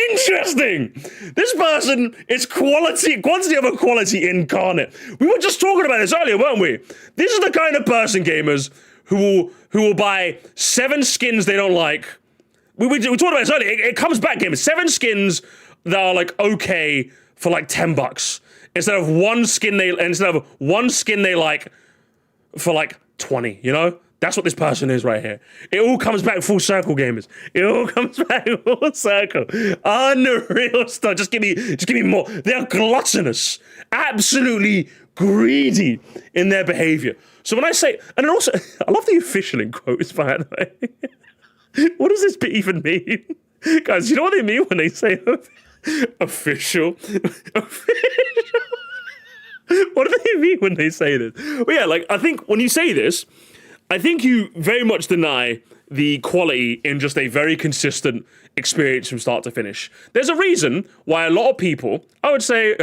Interesting. This person is quantity over quality incarnate. We were just talking about this earlier, weren't we? This is the kind of person, gamers, who will buy 7 skins they don't like. We talked about this earlier. It comes back, gamers. 7 skins that are like okay for like $10. Instead of one skin they like for like 20, you know? That's what this person is right here. It all comes back full circle, gamers. It all comes back full circle. Unreal stuff. Just give me more. They're gluttonous, absolutely greedy in their behavior. So when I say, and then also, I love the official in quotes, by the way. What does this bit even mean? Guys, you know what they mean when they say official? What do they mean when they say this? Well, yeah, like, I think when you say this, I think you very much deny the quality in just a very consistent experience from start to finish. There's a reason why a lot of people, I would say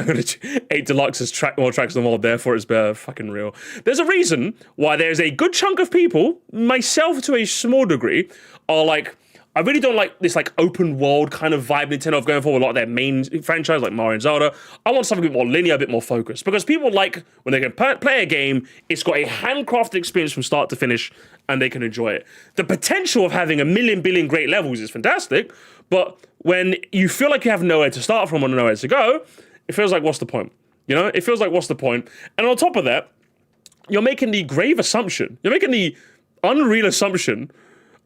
8 Deluxe has more tracks than all, therefore it's better, fucking real. There's a reason why there's a good chunk of people, myself to a small degree, are like, I really don't like this like open world kind of vibe Nintendo of going for a lot of their main franchise like Mario and Zelda. I want something a bit more linear, a bit more focused. Because people like when they can play a game, it's got a handcrafted experience from start to finish and they can enjoy it. The potential of having 1 million billion great levels is fantastic, but when you feel like you have nowhere to start from or nowhere to go, it feels like what's the point? You know, it feels like what's the point? And on top of that, you're making the grave assumption, you're making the unreal assumption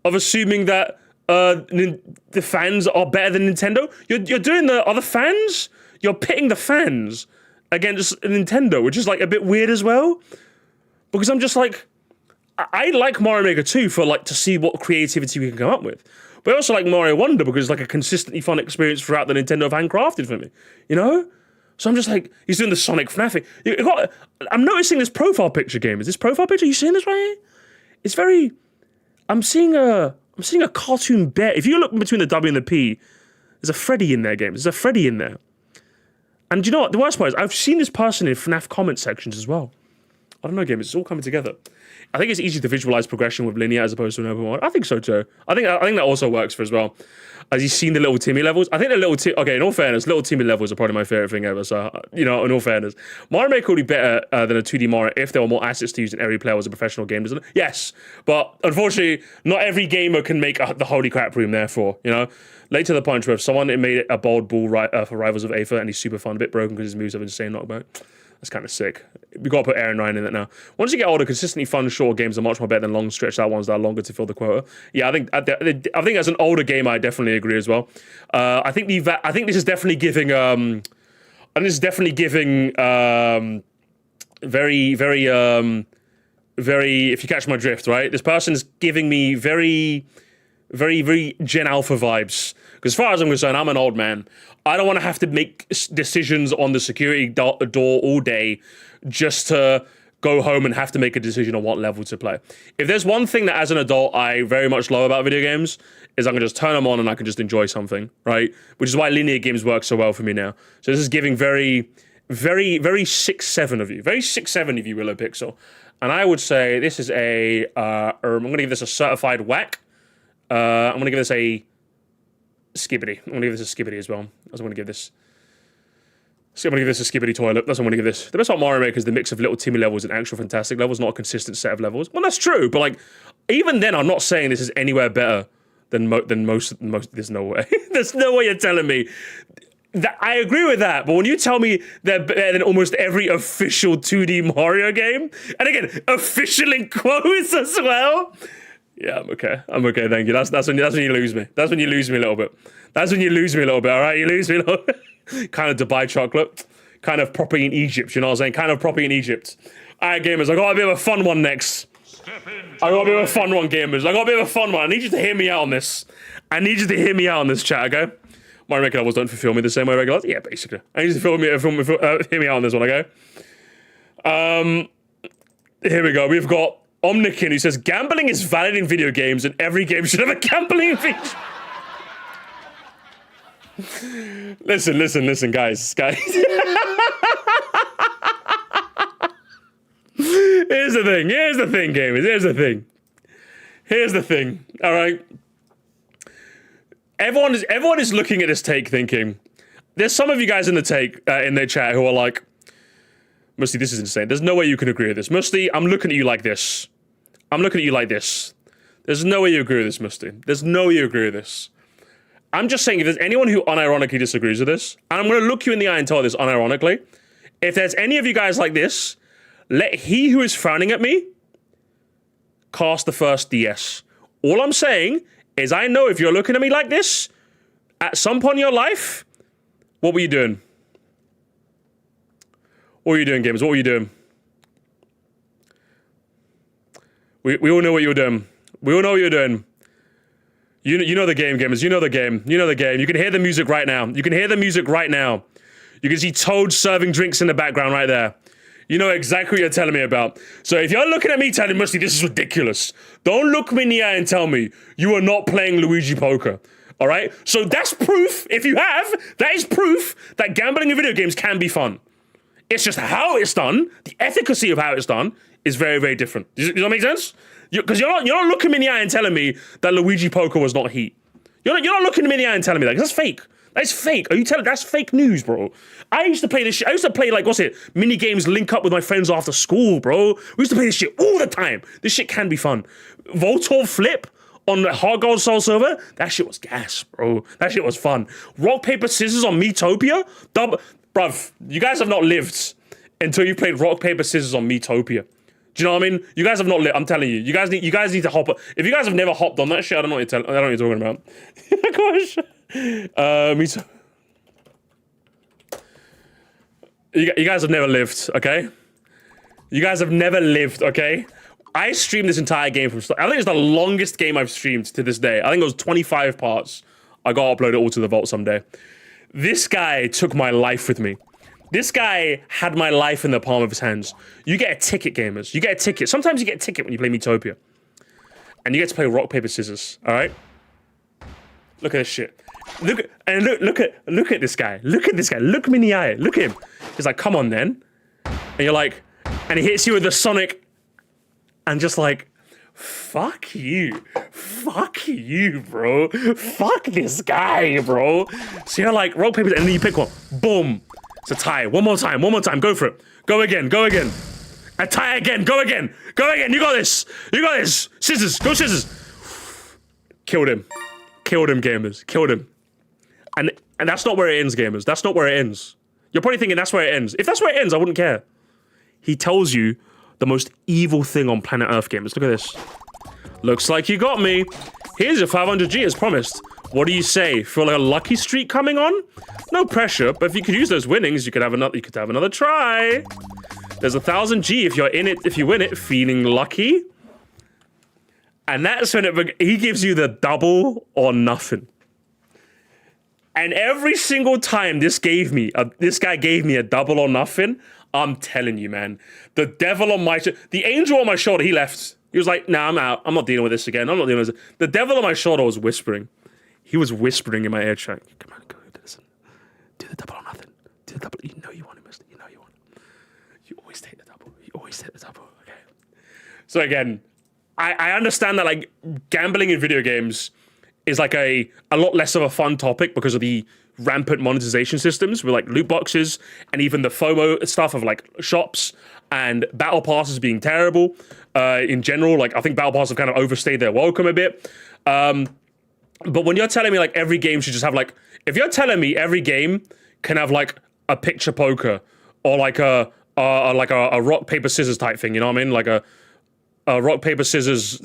of assuming that the fans are better than Nintendo. You're doing the other fans. You're pitting the fans against Nintendo, which is like a bit weird as well. Because I'm just like, I like Mario Maker 2 for like to see what creativity we can come up with. But I also like Mario Wonder because it's like a consistently fun experience throughout the Nintendo have handcrafted for me. You know? So I'm just like, he's doing the Sonic FNAF thing. I'm noticing this profile picture, game. Is this profile picture? Are you seeing this right here? It's very. I'm seeing a cartoon bear. If you look between the W and the P, there's a Freddy in there, game. There's a Freddy in there. And do you know what? The worst part is I've seen this person in FNAF comment sections as well. I don't know, game. It's all coming together. I think it's easy to visualize progression with linear as opposed to an open world. I think so too. I think that also works for as well. As you've seen the little Timmy levels, I think the little okay, in all fairness, little Timmy levels are probably my favorite thing ever. So, you know, in all fairness, Mario Maker would be better than a 2D Mario if there were more assets to use and every player was a professional game designer. Yes, but unfortunately, not every gamer can make the holy crap room. Therefore, you know, late to the point where if someone made it a bold bull for Rivals of Aether and he's super fun, a bit broken because his moves have insane knockback. That's kind of sick. We got to put Aaron Ryan in that now. Once you get older, consistently fun, short games are much more better than long stretched out ones that are longer to fill the quota. Yeah, I think as an older game, I definitely agree as well. I think this is definitely giving. Very. If you catch my drift, right? This person's giving me very Gen Alpha vibes. Because as far as I'm concerned, I'm an old man. I don't want to have to make decisions on the security door all day just to go home and have to make a decision on what level to play. If there's one thing that as an adult I very much love about video games is I can just turn them on and I can just enjoy something, right? Which is why linear games work so well for me now. So this is giving very 6-7 of you. Very 6-7 of you, Willow Pixel. And I would say this is I'm going to give this a certified whack. I'm going to give this a skibbity. I'm going to give this a skibbity as well. I'm going to give this a skibbity toilet. That's what I'm going to give this. The best part of Mario Maker is the mix of little Timmy levels and actual fantastic levels, not a consistent set of levels. Well, that's true, but like, even then, I'm not saying this is anywhere better than most. There's no way. There's no way you're telling me. I agree with that, but when you tell me they're better than almost every official 2D Mario game, and again, official in quotes as well, yeah, I'm okay. Thank you. That's when you lose me. That's when you lose me a little bit. All right, you lose me a little bit. Kind of Dubai chocolate, kind of proper in Egypt. You know what I'm saying? Kind of proper in Egypt. All right, gamers, I got a bit of a fun one next. I got a bit of a fun one, gamers. I got a bit of a fun one. I need you to hear me out on this. Chat, okay? Mario Maker levels don't fulfill me the same way regular. Yeah, basically. I need you to hear me out on this one, okay? Here we go. We've got Omnikin who says, gambling is valid in video games and every game should have a gambling feature. Listen, guys. Here's the thing, gamers. Here's the thing. All right. Everyone is looking at this take thinking, there's some of you guys in the take, in their chat who are like, Musty, this is insane. There's no way you can agree with this. Musty, I'm looking at you like this. There's no way you agree with this, Musty. There's no way you agree with this. I'm just saying, if there's anyone who unironically disagrees with this, and I'm going to look you in the eye and tell this unironically, if there's any of you guys like this, let he who is frowning at me cast the first DS. All I'm saying is I know if you're looking at me like this, at some point in your life, what were you doing? What were you doing, gamers? What were you doing? We all know what you were doing. We all know what you're doing. You know the game, gamers. You know the game. You can hear the music right now. You can see Toad serving drinks in the background right there. You know exactly what you're telling me about. So if you're looking at me telling Musty this is ridiculous, don't look me in the eye and tell me you are not playing Luigi Poker. All right? So that's proof, if you have, that is proof that gambling in video games can be fun. It's just how it's done, the efficacy of how it's done is very, very different. Does that make sense? Because you're not looking me in the eye and telling me that Luigi Poker was not heat. You're not looking me in the eye and telling me that, because that's fake. That's fake. Are you telling? That's fake news, bro. I used to play this shit. I used to play, like, mini games link up with my friends after school, bro. We used to play this shit all the time. This shit can be fun. Voltor Flip on the Hard Gold Soul server, that shit was gas, bro. That shit was fun. Rock, paper, scissors on Metopia? Bruv, you guys have not lived until you played rock, paper, scissors on Metopia. Do you know what I mean? You guys have not lived. I'm telling you. You guys need to hop. If you guys have never hopped on that shit, I don't know what you're talking about. Gosh. You guys have never lived, okay? You guys have never lived, okay? I streamed this entire game from start. I think it's the longest game I've streamed to this day. I think it was 25 parts. I gotta upload it all to the vault someday. This guy took my life with me. This guy had my life in the palm of his hands. You get a ticket, gamers. You get a ticket. Sometimes you get a ticket when you play Metopia. And you get to play rock, paper, scissors, alright? Look at this shit. Look at this guy. Look at this guy. Look me in the eye. Look at him. He's like, come on then. And you're like, and he hits you with the Sonic, and just like, fuck you. Fuck you, bro. Fuck this guy, bro. So you're like, rock, paper, and then you pick one. Boom. It's a tie. One more time. Go for it. Go again. A tie again. Go again. You got this. Scissors. Go scissors. Killed him, gamers. Killed him. And that's not where it ends, gamers. That's not where it ends. You're probably thinking that's where it ends. If that's where it ends, I wouldn't care. he tells you the most evil thing on planet Earth, gamers. Look at this. Looks like you got me. Here's your 500G as promised. What do you say? Feel like a lucky streak coming on? No pressure, but if you could use those winnings, you could have another try. There's 1,000G if you're in it, if you win it, feeling lucky. And that's when he gives you the double or nothing. And every single time this guy gave me a double or nothing, I'm telling you, man, the devil on the angel on my shoulder, he left. He was like, nah, I'm out. I'm not dealing with this again. I'm not dealing with this. The devil on my shoulder was whispering. He was whispering in my ear track. Come on, go, listen. Do the double or nothing. Do the double. You know you want it, mister. You know you want it. You always take the double. You always take the double, okay? So again, I understand that, like, gambling in video games is like a lot less of a fun topic because of the rampant monetization systems with like loot boxes and even the FOMO stuff of like shops and battle passes being terrible in general. Like, I think battle passes have kind of overstayed their welcome a bit. But when you're telling me like every game should just have like, if you're telling me every game can have like a picture poker or like a rock paper scissors type thing, you know what I mean? Like a rock paper scissors.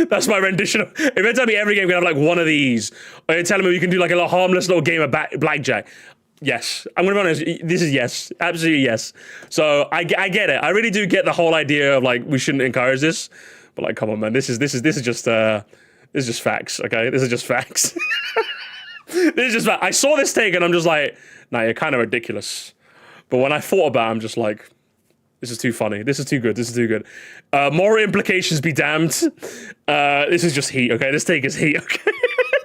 That's my rendition of. If you're telling me every game can have like one of these, or you're telling me you can do like a little harmless little game of blackjack, yes, I'm gonna be honest. This is yes, absolutely yes. So I get it. I really do get the whole idea of like we shouldn't encourage this, but like, come on, man, this is just facts. Okay, this is just facts. This is just facts. I saw this take and I'm just like, nah, you're kind of ridiculous. But when I thought about it, I'm just like, this is too funny. This is too good. This is too good. Moral implications be damned. This is just heat, okay? This take is heat, okay?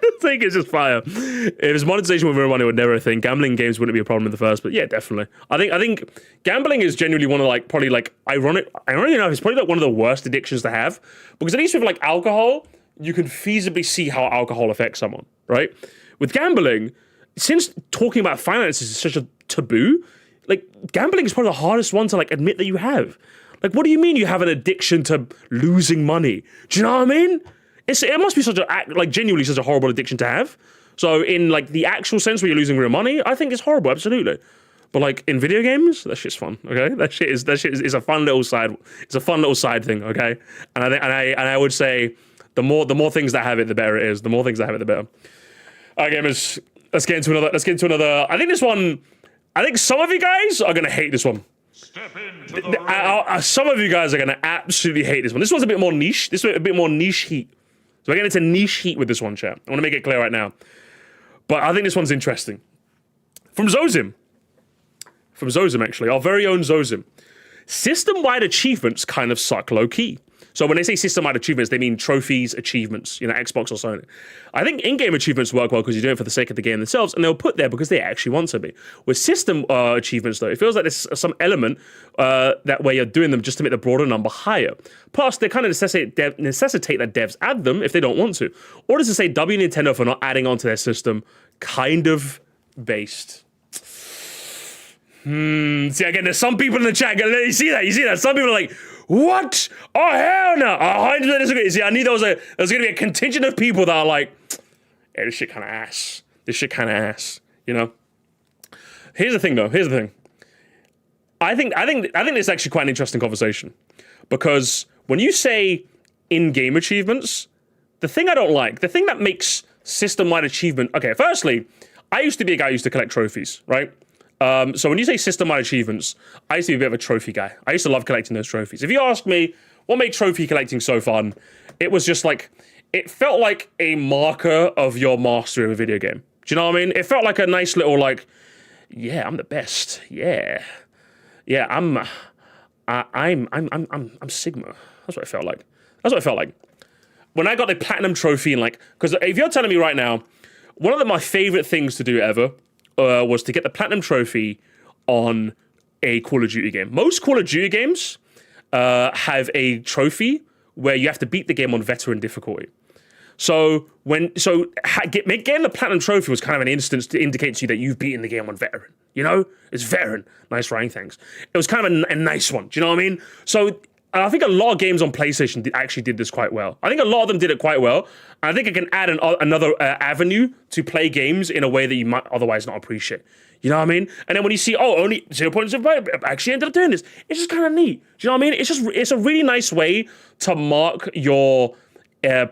This take is just fire. If it's monetization with real money, it would never a thing. Gambling games wouldn't be a problem in the first, but yeah, definitely. I think gambling is genuinely one of like probably like ironic enough, it's probably like one of the worst addictions to have because at least with like alcohol, you can feasibly see how alcohol affects someone, right? With gambling, since talking about finances is such a taboo, like, gambling is probably the hardest one to, like, admit that you have. Like, what do you mean you have an addiction to losing money? Do you know what I mean? It must be genuinely such a horrible addiction to have. So, in, like, the actual sense where you're losing real money, I think it's horrible, absolutely. But, like, in video games, that shit's fun, okay? That shit is a fun little side. It's a fun little side thing, okay? And I would say the more things that have it, the better it is. The more things that have it, the better. All right, gamers, let's get into another. I think some of you guys are going to hate this one. Step into the ring. Some of you guys are going to absolutely hate this one. This one's a bit more niche. This one's a bit more niche heat. So we're getting into niche heat with this one, chat. I want to make it clear right now. But I think this one's interesting. From Zozim. Actually. Our very own Zozim. System-wide achievements kind of suck low-key. So when they say system-wide achievements, they mean trophies, achievements, Xbox or Sony. I think in-game achievements work well because you're doing it for the sake of the game themselves, and they'll put there because they actually want to be. With system achievements, though, it feels like there's some element that where you're doing them just to make the broader number higher. Plus, they kind of necessitate that devs add them if they don't want to. Or does it say W Nintendo for not adding onto their system kind of based? See, again, there's some people in the chat. You see that? Some people are like, what? Oh, hell no. 100% disagree. See, I knew there was going to be a contingent of people that are like, yeah, this shit kind of ass. You know? Here's the thing, though. I think this is actually quite an interesting conversation. Because when you say in-game achievements, the thing I don't like, the thing that makes system-wide achievement... Okay, firstly, I used to be a guy who used to collect trophies, right? So when you say system-wide achievements, I used to be a bit of a trophy guy. I used to love collecting those trophies. If you ask me, what made trophy collecting so fun? It was just like, it felt like a marker of your mastery of a video game. Do you know what I mean? It felt like a nice little like, yeah, I'm the best. Yeah, I'm Sigma. That's what it felt like. When I got the platinum trophy and like, because if you're telling me right now, one of my favorite things to do ever was to get the platinum trophy on a Call of Duty game. Most Call of Duty games have a trophy where you have to beat the game on veteran difficulty. So getting the platinum trophy was kind of an instance to indicate to you that you've beaten the game on veteran. You know, it's veteran. Nice writing, thanks. It was kind of a nice one. Do you know what I mean? So I think a lot of games on PlayStation actually did this quite well. I think a lot of them did it quite well. I think it can add another avenue to play games in a way that you might otherwise not appreciate. You know what I mean? And then when you see, oh, only 0.05 actually ended up doing this, it's just kind of neat. Do you know what I mean? It's a really nice way to mark your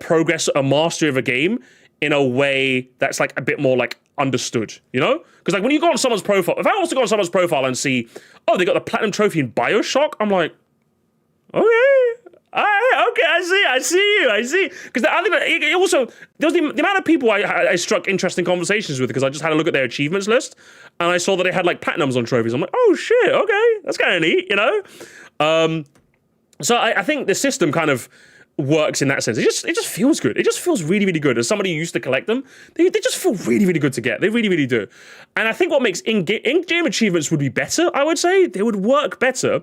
progress or mastery of a game in a way that's like a bit more like understood, you know? Because like when you go on someone's profile, if I also go on someone's profile and see, oh, they got the platinum trophy in BioShock, I'm like, okay. All right, okay, I see. Because I think it also, there was the amount of people I struck interesting conversations with because I just had a look at their achievements list and I saw that they had like platinums on trophies. I'm like, oh shit, okay, that's kind of neat, you know? So I think the system kind of works in that sense. It just feels good. It just feels really, really good. As somebody who used to collect them, they just feel really, really good to get. They really, really do. And I think what makes in-game achievements would be better, I would say. They would work better.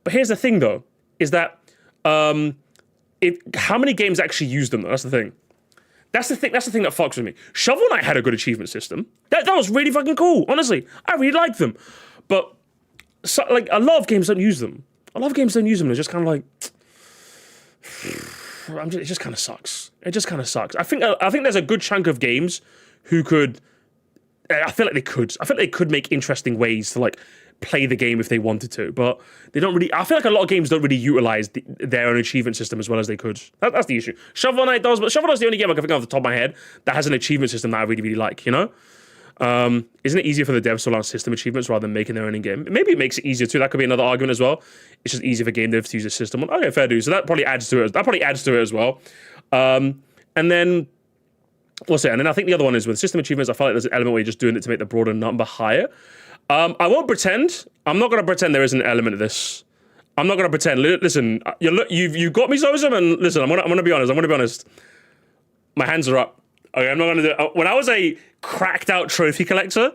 But here's the thing, though, is that how many games actually use them, though? That's the thing. That's the thing that fucks with me. Shovel Knight had a good achievement system. That was really fucking cool, honestly. I really like them. But like a lot of games don't use them. They're just kind of like... it just kind of sucks. It just kind of sucks. I think there's a good chunk of games who could... I feel like they could make interesting ways to like play the game if they wanted to, but they don't really. I feel like a lot of games don't really utilize their own achievement system as well as they could. That's the issue. Shovel Knight does, but Shovel Knight's the only game I can think of off the top of my head that has an achievement system that I really, really like. You know, isn't it easier for the devs to allow system achievements rather than making their own in game? Maybe it makes it easier too. That could be another argument as well. It's just easier for game devs to use a system. Okay, fair dude. So that probably adds to it. As well. And then. What's it? And then I think the other one is with system achievements, I feel like there's an element where you're just doing it to make the broader number higher. I won't pretend. I'm not going to pretend there isn't an element of this. I'm not going to pretend. Listen, you've got me, Zozum, and listen, I'm going to be honest. My hands are up. Okay, I'm not going to do it. When I was a cracked out trophy collector,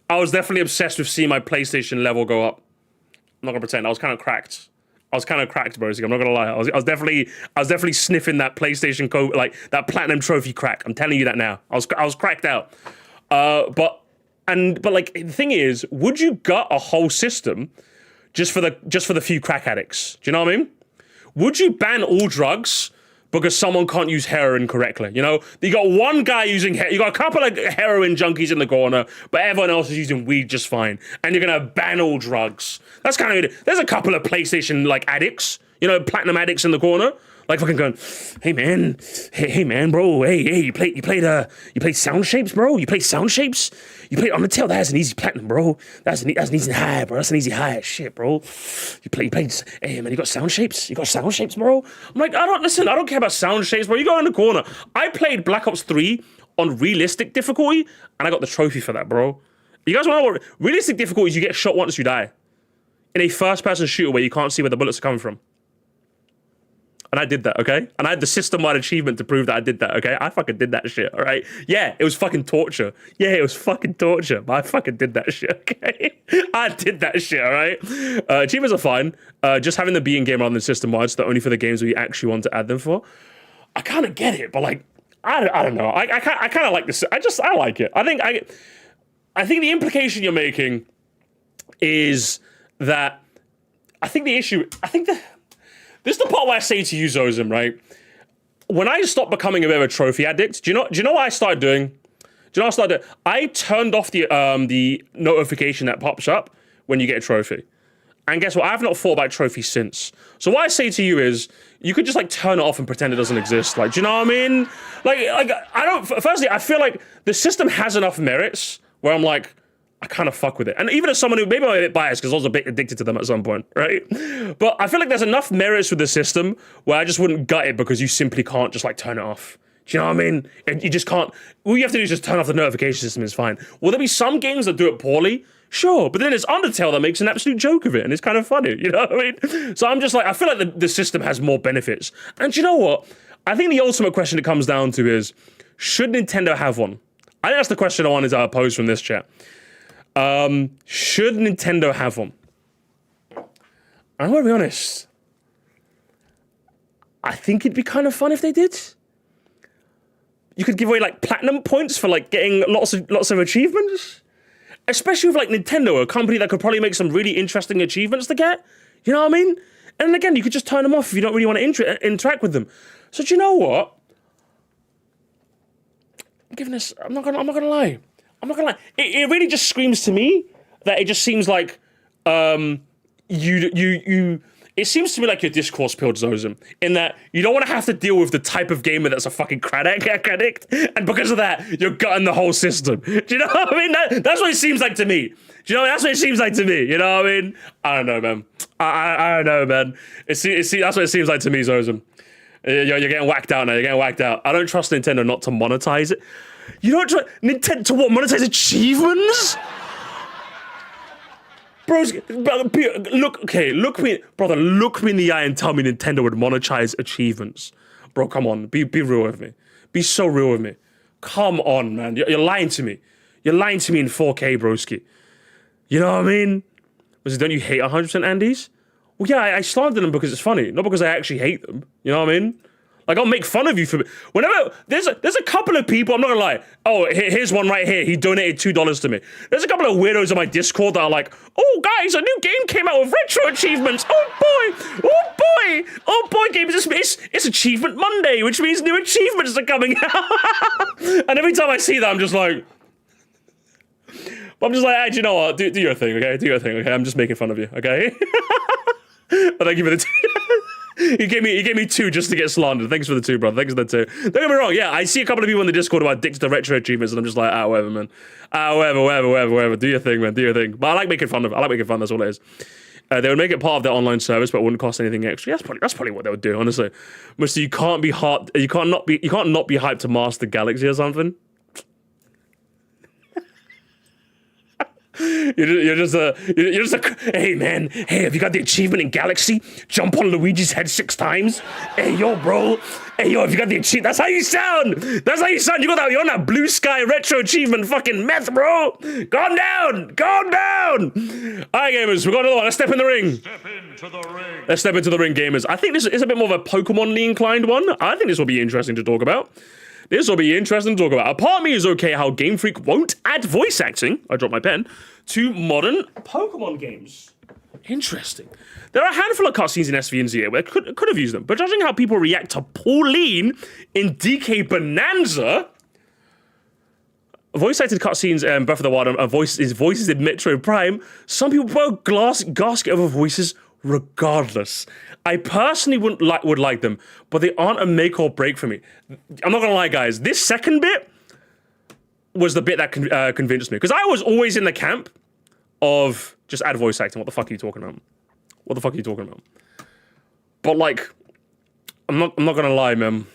I was definitely obsessed with seeing my PlayStation level go up. I'm not going to pretend. I was kind of cracked. Bro. I'm not gonna lie. I was definitely sniffing that PlayStation code, like that platinum trophy crack. I'm telling you that now. I was cracked out. But like the thing is, would you gut a whole system just for the few crack addicts? Do you know what I mean? Would you ban all drugs because someone can't use heroin correctly? You know, you got one guy using you got a couple of heroin junkies in the corner, but everyone else is using weed just fine, and you're gonna ban all drugs. That's kind of it. There's a couple of PlayStation like addicts, you know, platinum addicts in the corner, like fucking going, hey man, bro, hey, you played Sound Shapes, bro? You played Sound Shapes? You played Undertale? That's an easy platinum, bro. That's an easy high, bro. That's an easy high shit, bro. You played, hey man, you got Sound Shapes? You got Sound Shapes, bro? I'm like, I don't care about Sound Shapes, bro. You go in the corner. I played Black Ops 3 on realistic difficulty, and I got the trophy for that, bro. You guys want to know what realistic difficulty is? You get shot once you die. In a first-person shooter where you can't see where the bullets are coming from. And I did that, okay? And I had the system-wide achievement to prove that I did that, okay? I fucking did that shit, all right? Yeah, it was fucking torture. But I fucking did that shit, okay? I did that shit, all right? Achievements are fine. Just having them be in-game rather than system-wide, so that only for the games where you actually want to add them for. I kind of get it, but like, I don't know. I kind of like this. I like it. I think the implication you're making is that this is the part where I say to you, Zozum, right? When I stopped becoming a bit of a trophy addict, do you know what I started doing? I turned off the notification that pops up when you get a trophy. And guess what? I've not thought about trophies since. So what I say to you is, you could just like turn it off and pretend it doesn't exist. Like, do you know what I mean? Like firstly, I feel like the system has enough merits where I'm like, I kind of fuck with it. And even as someone who, maybe I'm a bit biased because I was a bit addicted to them at some point, right? But I feel like there's enough merits with the system where I just wouldn't gut it because you simply can't just like turn it off. Do you know what I mean? You just can't. All you have to do is just turn off the notification system, it's fine. Will there be some games that do it poorly? Sure, but then it's Undertale that makes an absolute joke of it, and it's kind of funny, you know what I mean? So I'm just like, I feel like the system has more benefits. And you know what? I think the ultimate question it comes down to is, should Nintendo have one? I think that's the question I wanted to pose from this chat. Should Nintendo have one? I'm gonna be honest. I think it'd be kind of fun if they did. You could give away like platinum points for like getting lots of achievements. Especially with like Nintendo, a company that could probably make some really interesting achievements to get. You know what I mean? And again, you could just turn them off if you don't really want to interact with them. So do you know what? I'm not gonna lie. It really just screams to me that it just seems like it seems to me like your discourse pilled Zozum, in that you don't want to have to deal with the type of gamer that's a fucking crack addict, and because of that, you're gutting the whole system. Do you know what I mean? That's what it seems like to me. Do you know? That's what it seems like to me. You know what I mean? I don't know, man. I don't know, man. That's what it seems like to me, Zozum. You're getting whacked out now. You're getting whacked out. I don't trust Nintendo not to monetize it. You don't trust Nintendo to what? Monetize achievements? Bros, look me in the eye and tell me Nintendo would monetize achievements. Bro, come on, be real with me. Be so real with me. Come on, man. You're lying to me. You're lying to me in 4K, broski. You know what I mean? Don't you hate 100% Andes? Well, yeah, I slandered them because it's funny, not because I actually hate them. You know what I mean? Like, I'll make fun of you for whenever there's a couple of people. I'm not gonna lie. Oh, here's one right here. He donated $2 to me. There's a couple of weirdos on my Discord that are like, "Oh, guys, a new game came out with retro achievements. Oh boy, games. It's Achievement Monday, which means new achievements are coming out." And every time I see that, I'm just like, hey, do you know what? Do your thing, okay? Do your thing, okay? I'm just making fun of you, okay? But thank you for the You gave me 2 just to get slandered. Thanks for the 2, brother. Thanks for the 2. Don't get me wrong. Yeah, I see a couple of people in the Discord who are addicted to retro achievements, and I'm just like, whatever, man. Whatever. Do your thing, man. Do your thing. But I like making fun. That's all it is. They would make it part of their online service, but it wouldn't cost anything extra. That's probably what they would do, honestly. Mister, you can't not be hyped to master Galaxy or something. You're just a hey man, hey, have you got the achievement in Galaxy? Jump on Luigi's head 6 times. Hey yo, bro. Hey yo, have you got the achievement? That's how you sound. You you're on that blue sky retro achievement fucking meth, bro. Calm down. Alright, gamers, we've got another one. Let's step in the ring. Let's step into the ring, gamers. I think this is a bit more of a Pokemon-ly inclined one. I think this will be interesting to talk about. A part of me is okay how Game Freak won't add voice acting, I dropped my pen, to modern Pokemon games. Interesting. There are a handful of cutscenes in SV and ZA where I could have used them, but judging how people react to Pauline in DK Bonanza, voice-acted cutscenes in Breath of the Wild and voices in Metro Prime, some people put a gasket over voices regardless. I personally would like them, but they aren't a make or break for me. I'm not gonna lie, guys. This second bit was the bit that convinced me, because I was always in the camp of just add voice acting. What the fuck are you talking about? But like, I'm not gonna lie, man.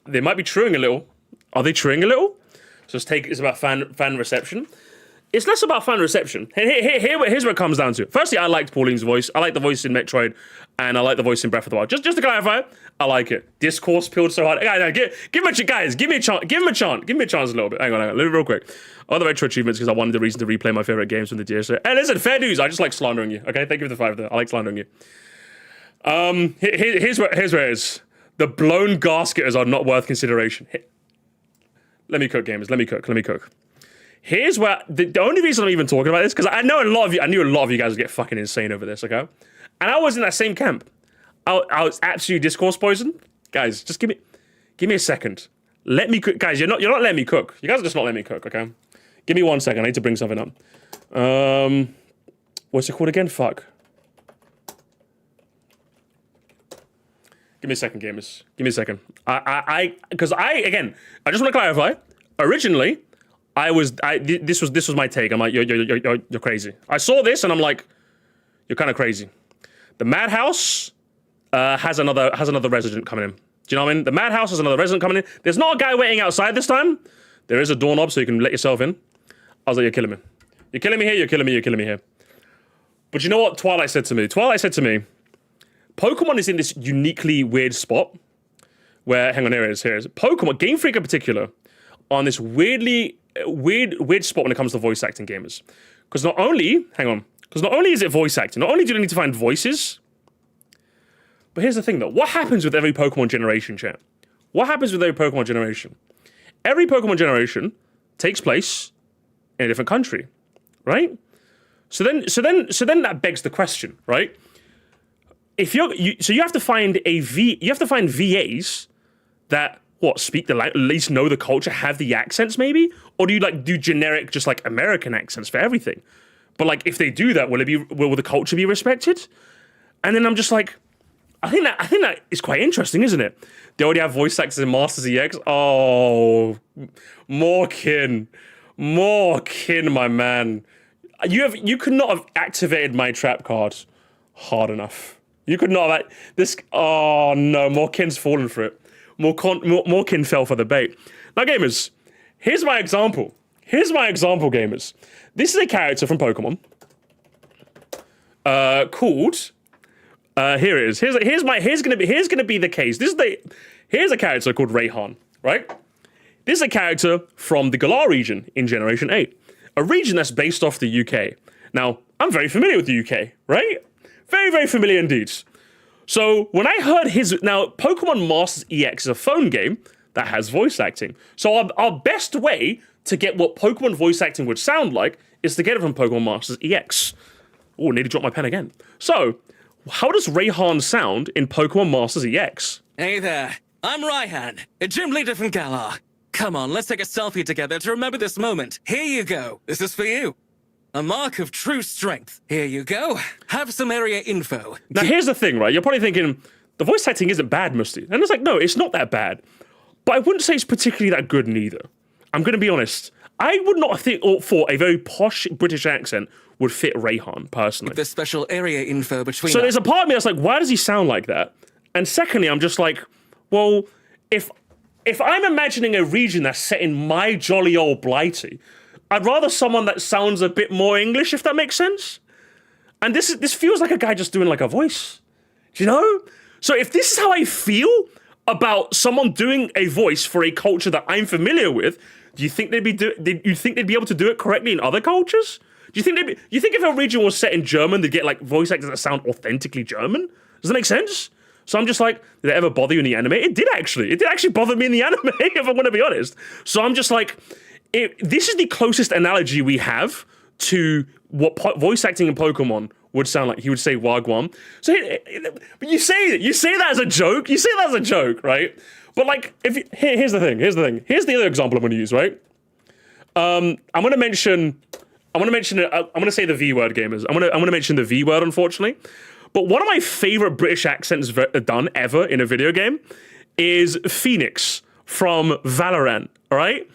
They might be truing a little. Are they truing a little? So it's about fan reception. It's less about fan reception. Here's what it comes down to. Firstly, I liked Pauline's voice. I like the voice in Metroid, and I like the voice in Breath of the Wild. Just to clarify, I like it. Discourse peeled so hard. Give me a chance. Give me a chance a little bit. Hang on, real quick. Other retro achievements because I wanted the reason to replay my favorite games from the DSO. And listen, fair dues. I just like slandering you. Okay, thank you for the 5 there. I like slandering you. Here's where it is. The blown gasketers are not worth consideration. Let me cook, gamers. Let me cook. Here's where the only reason I'm even talking about this, because I knew a lot of you guys would get fucking insane over this, okay? And I was in that same camp. I was absolutely discourse poisoned. Guys, just give me a second. Let me cook. Guys, you're not letting me cook. You guys are just not letting me cook, okay? Give me 1 second. I need to bring something up. What's it called again? Fuck. Give me a second, gamers. Give me a second. Because again, I just want to clarify. Originally, this was my take. I'm like, you're crazy. I saw this and I'm like, you're kind of crazy. The Madhouse has another resident coming in. Do you know what I mean? The Madhouse has another resident coming in. There's not a guy waiting outside this time. There is a doorknob so you can let yourself in. I was like, you're killing me. You're killing me here. You're killing me here. But you know what Twilight said to me? Twilight said to me, Pokemon is in this uniquely weird spot where, hang on, here it is. Pokemon, Game Freak in particular, on this weird spot when it comes to voice acting gamers. Because not only is it voice acting, not only do they need to find voices, but here's the thing though. What happens with every Pokemon generation, chat? What happens with every Pokemon generation? Every Pokemon generation takes place in a different country, right? So then that begs the question, right? If you have to find VAs that speak the language, at least know the culture, have the accents maybe? Or do you like do generic, just like American accents for everything? But like, if they do that, will the culture be respected? And then I'm just like, I think that is quite interesting, isn't it? They already have voice actors in Masters EX. Oh, more kin, my man. You could not have activated my trap card hard enough. You could not have this. Oh no, more kin's fallen for it. More kin fell for the bait. Now, gamers, here's my example. Gamers. This is a character from Pokemon called. Here it is. Here's gonna be the case. Here's a character called Rayhan, right? This is a character from the Galar region in Generation 8, a region that's based off the UK. Now, I'm very familiar with the UK, right? Very, very familiar indeed. So when I heard Pokemon Masters EX is a phone game that has voice acting. So our best way to get what Pokemon voice acting would sound like is to get it from Pokemon Masters EX. Oh, nearly dropped my pen again. So, how does Rayhan sound in Pokemon Masters EX? Hey there, I'm Raihan, a gym leader from Galar. Come on, let's take a selfie together to remember this moment. Here you go. This is for you. A mark of true strength. Here you go. Have some area info. Now, here's the thing, right? You're probably thinking, the voice acting isn't bad, Musty. And it's like, no, it's not that bad. But I wouldn't say it's particularly that good neither. I'm going to be honest. I would not think for a very posh British accent would fit Rayhan, personally. The special area info between So there's a part of me that's like, why does he sound like that? And secondly, I'm just like, well, if I'm imagining a region that's set in my jolly old Blighty, I'd rather someone that sounds a bit more English, if that makes sense. And this feels like a guy just doing like a voice. Do you know? So if this is how I feel about someone doing a voice for a culture that I'm familiar with, do you think they'd be able to do it correctly in other cultures? Do you think if a region was set in German, they'd get like voice actors that sound authentically German? Does that make sense? So I'm just like, did it ever bother you in the anime? It did actually bother me in the anime, if I'm going to be honest. So I'm just like, this is the closest analogy we have to what voice acting in Pokemon would sound like. He would say Wagwan. So, but you say that as a joke. You say that as a joke, right? But like, here's the thing. Here's the other example I'm going to use, right? I'm going to say the V word, gamers. I'm going to mention the V word, unfortunately. But one of my favorite British accents done ever in a video game is Phoenix from Valorant, all right?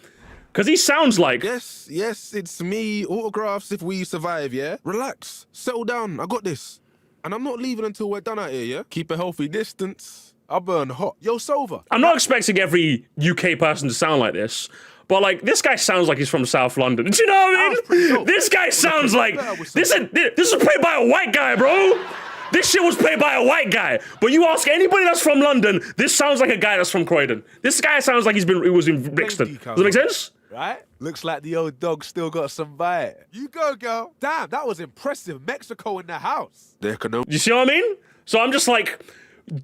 Because he sounds like... Yes, it's me. Autographs if we survive, yeah? Relax. Settle down. I got this. And I'm not leaving until we're done out here, yeah? Keep a healthy distance. I'll burn hot. Yo, Sova. I'm not expecting every UK person to sound like this. But, like, this guy sounds like he's from South London. Do you know what I mean? This guy sounds like... This is played by a white guy, bro. This shit was played by a white guy. But you ask anybody that's from London, this sounds like a guy that's from Croydon. This guy sounds like he was in Brixton. Does that make sense? Right? Looks like the old dog still got some bite. You go, girl. Damn, that was impressive. Mexico in the house. You see what I mean? So I'm just like,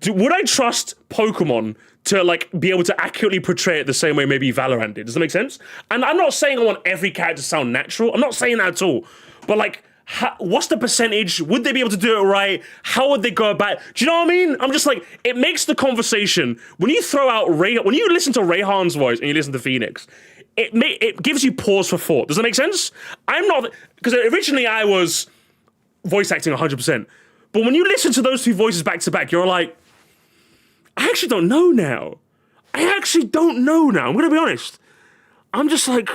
would I trust Pokemon to like be able to accurately portray it the same way maybe Valorant did? Does that make sense? And I'm not saying I want every character to sound natural. I'm not saying that at all. But like, what's the percentage? Would they be able to do it right? How would they go about it? Do you know what I mean? I'm just like, it makes the conversation, when you throw out when you listen to Rayhan's voice and you listen to Phoenix, it gives you pause for thought. Does that make sense? I'm not, because originally I was voice acting 100%. But when you listen to those two voices back to back, you're like, I actually don't know now. I'm going to be honest. I'm just like,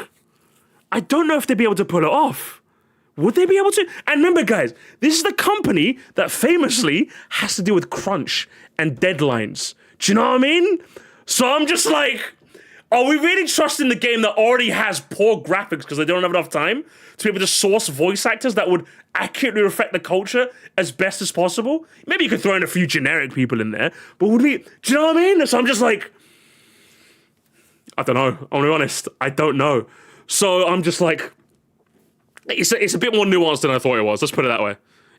I don't know if they'd be able to pull it off. Would they be able to? And remember, guys, this is the company that famously has to deal with crunch and deadlines. Do you know what I mean? So I'm just like, are we really trusting the game that already has poor graphics because they don't have enough time to be able to source voice actors that would accurately reflect the culture as best as possible? Maybe you could throw in a few generic people in there, but would we? Do you know what I mean? So I'm just like, I don't know. I'm gonna be honest, I don't know. So I'm just like, it's a bit more nuanced than I thought it was. Let's put it that way.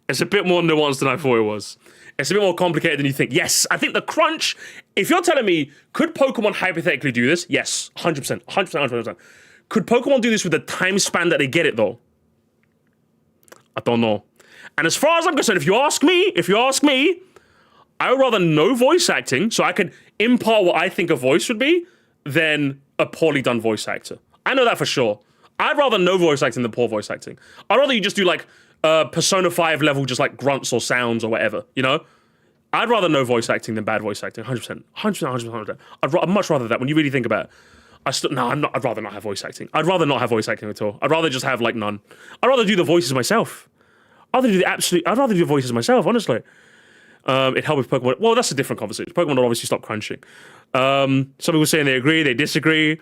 It's a bit more nuanced than I thought it was. It's a bit more complicated than you think. Yes, I think the crunch, if you're telling me, could Pokemon hypothetically do this? Yes, 100%. Could Pokemon do this with the time span that they get it, though? I don't know. And as far as I'm concerned, if you ask me, I would rather no voice acting, so I could impart what I think a voice would be, than a poorly done voice actor. I know that for sure. I'd rather no voice acting than poor voice acting. I'd rather you just do like Persona 5 level, just like grunts or sounds or whatever, you know? I'd rather no voice acting than bad voice acting, 100%. 100%. I'd much rather that when you really think about it. I'd rather not have voice acting. I'd rather not have voice acting at all. I'd rather just have like none. I'd rather do the voices myself. I'd rather do the voices myself, honestly. It helped with Pokemon. Well, that's a different conversation. Pokemon will obviously stop crunching. Some people saying they agree, they disagree.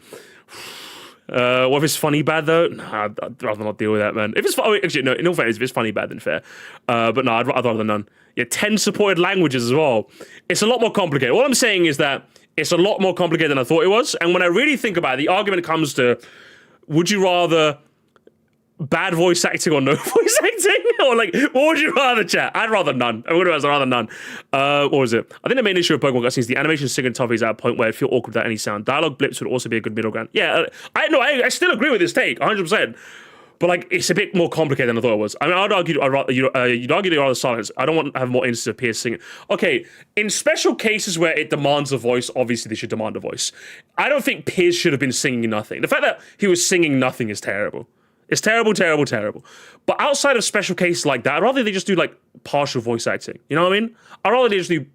What if it's funny bad though? Nah, I'd rather not deal with that, man. If it's actually no, in all fairness, if it's funny bad, then fair. But no, I'd rather none. Yeah, 10 supported languages as well. It's a lot more complicated. All I'm saying is that it's a lot more complicated than I thought it was. And when I really think about it, the argument comes to: would you rather bad voice acting or no voice acting? Or like, what would you rather, chat? I'd rather none. I'd rather none. What was it? I think the main issue with Pokemon cutscenes is the animation significantly is at a point where it feel awkward without any sound. Dialogue blips would also be a good middle ground. Yeah, I still agree with this take, 100%. But like, it's a bit more complicated than I thought it was. I mean, I'd argue you'd argue the rather silence. I don't want to have more instances of peers singing. Okay, in special cases where it demands a voice, obviously they should demand a voice. I don't think Piers should have been singing nothing. The fact that he was singing nothing is terrible. It's terrible, terrible, terrible. But outside of special cases like that, I'd rather they just do like partial voice acting. You know what I mean? I'd rather they just do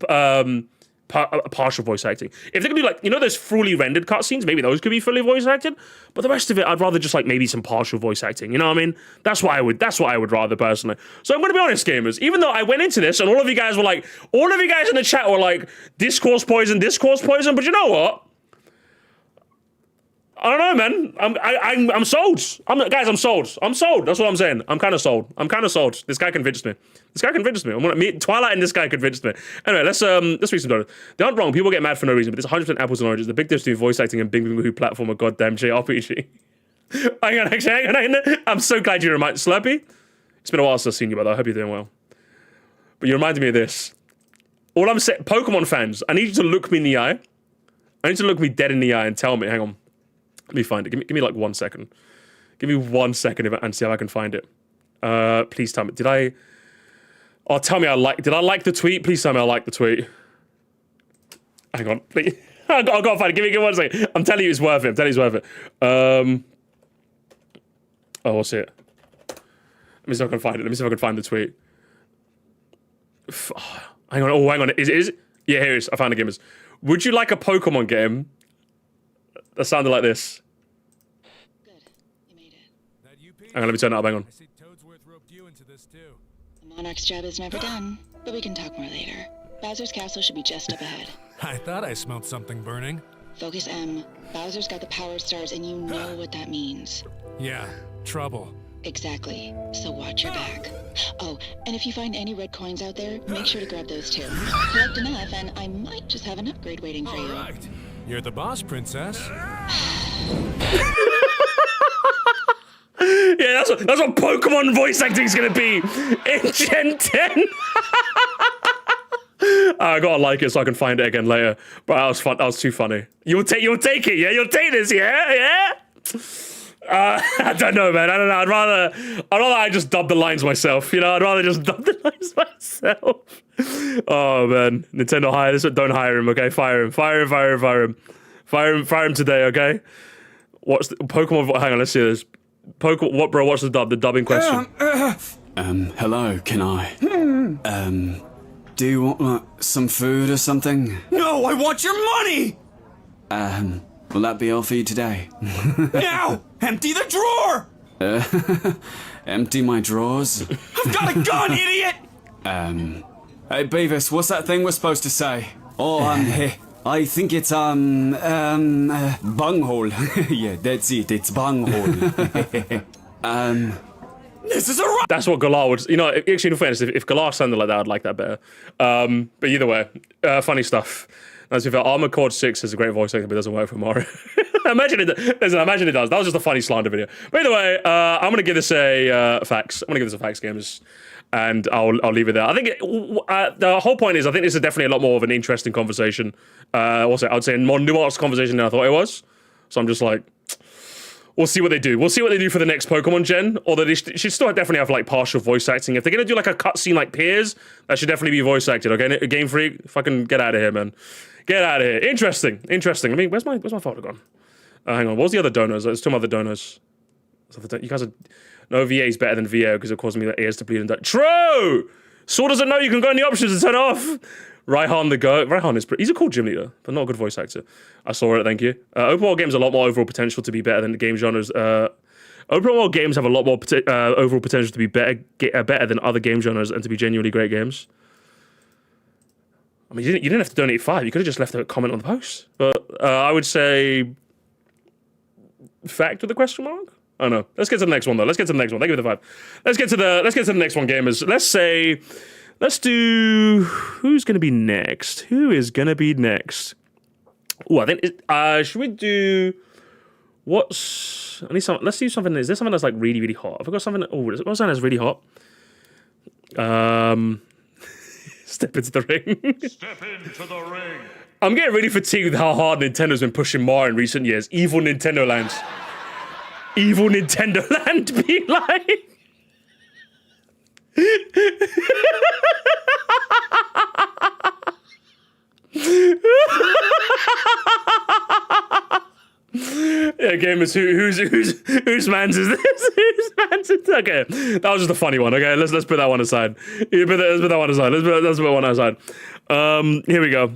partial voice acting. If they could do like, you know, those fully rendered cutscenes, maybe those could be fully voice acted. But the rest of it, I'd rather just like maybe some partial voice acting. You know what I mean? That's what I would rather personally. So I'm gonna be honest, gamers. Even though I went into this and all of you guys in the chat were like, discourse poison. But you know what? I don't know, man. I'm sold. Guys, I'm sold. That's what I'm saying. I'm kind of sold. This guy convinced me. Twilight and this guy convinced me. Anyway, let's read some notes. They aren't wrong. People get mad for no reason, but it's 100% apples and oranges. The big difference between voice acting and Bing Bing Boo platform a goddamn JRPG. hang on. I'm so glad you reminded Slurpee. It's been a while since I've seen you, brother. I hope you're doing well. But you reminded me of this. All I'm saying, Pokemon fans, I need you to look me in the eye. I need you to look me dead in the eye and tell me. Hang on. Let me find it. Give me like 1 second. Give me 1 second and see if I can find it. Please tell me. Did I like the tweet? Please tell me I liked the tweet. Hang on. Please. I gotta find it. Give me 1 second. I'm telling you it's worth it. Oh, what's it? Let me see if I can find it. Let me see if I can find the tweet. Hang on. Oh, hang on. Is it? Yeah, here it is. I found the gamers. Would you like a Pokemon game that sounded like this? Good. You made it. Hang on, let me turn it up. Hang on. I see Toadsworth roped you into this too. The Monarch's job is never done, but we can talk more later. Bowser's castle should be just up ahead. I thought I smelled something burning. Focus M. Bowser's got the power stars, and you know what that means. Yeah, trouble. Exactly. So watch your back. Oh, and if you find any red coins out there, make sure to grab those too. Collect enough, and I might just have an upgrade waiting for you. Right. You're the boss, princess. Yeah, that's what Pokemon voice acting is gonna be in Gen 10. I gotta like it so I can find it again later. But that was fun. That was too funny. You'll take it, yeah? You'll take this, yeah? I don't know, man. I don't know. I'd rather I just dub the lines myself. You know, I'd rather just dub the lines myself. Oh man, Nintendo hire this. Don't hire him, okay? Fire him today, okay? What's the Pokemon? Hang on, let's see this. Pokemon. What, bro? What's the dub? The dubbing question. Hello. Can I? Do you want like some food or something? No, I want your money! Will that be all for you today? Now! Empty the drawer! Empty my drawers? I've got a gun, idiot! Hey Beavis, what's that thing we're supposed to say? Oh, I think it's, bunghole. Yeah, that's it, it's bunghole. This is a That's what Galar would, you know, actually in fairness, if Galar sounded like that, I'd like that better. But either way, funny stuff. As if Armored Core 6 has a great voice acting, but it doesn't work for Mario. Imagine it does. That was just a funny slander video. But either way, I'm gonna give this a facts. I'm gonna give this a facts, gamers, and I'll leave it there. I think the whole point is I think this is definitely a lot more of an interesting conversation. Also, I'd say a more nuanced conversation than I thought it was. So I'm just like, we'll see what they do. We'll see what they do for the next Pokemon gen. Although they should still definitely have like partial voice acting. If they're gonna do like a cutscene like Piers, that should definitely be voice acted. Okay, Game Freak, fucking get out of here, man. Get out of here. Interesting. Interesting. I mean, where's my folder gone? Hang on. What was the other donors? There's two other donors. You guys are... No, VA is better than VO because it caused me the ears to bleed and die. True! Saw doesn't know you can go in the options and turn it off. Raihan the goat. Raihan is he's a cool gym leader, but not a good voice actor. I saw it, thank you. Open world games have a lot more overall potential to be better than the game genres. Open world games have a lot more overall potential to be better than other game genres and to be genuinely great games. I mean, you didn't have to donate 5. You could have just left a comment on the post. But I would say... Fact with a question mark? I don't know. Let's get to the next one, though. Let's get to the next one. Thank you for the 5. Let's get to the next one, gamers. Let's do... Who's going to be next? Who is going to be next? Oh, I think... should we do... Let's do something... Is there something that's, like, really, really hot? I've got something... Oh, what's something that's really hot? Step into the ring. Step into the ring. I'm getting really fatigued with how hard Nintendo's been pushing Mario in recent years. Evil Nintendo Land. Evil Nintendo Land be like... Yeah, gamers, whose man's is this? Whose man's is this? Okay, that was just a funny one. Okay, let's put that one aside. Let's put that one aside. Let's put one aside. Here we go.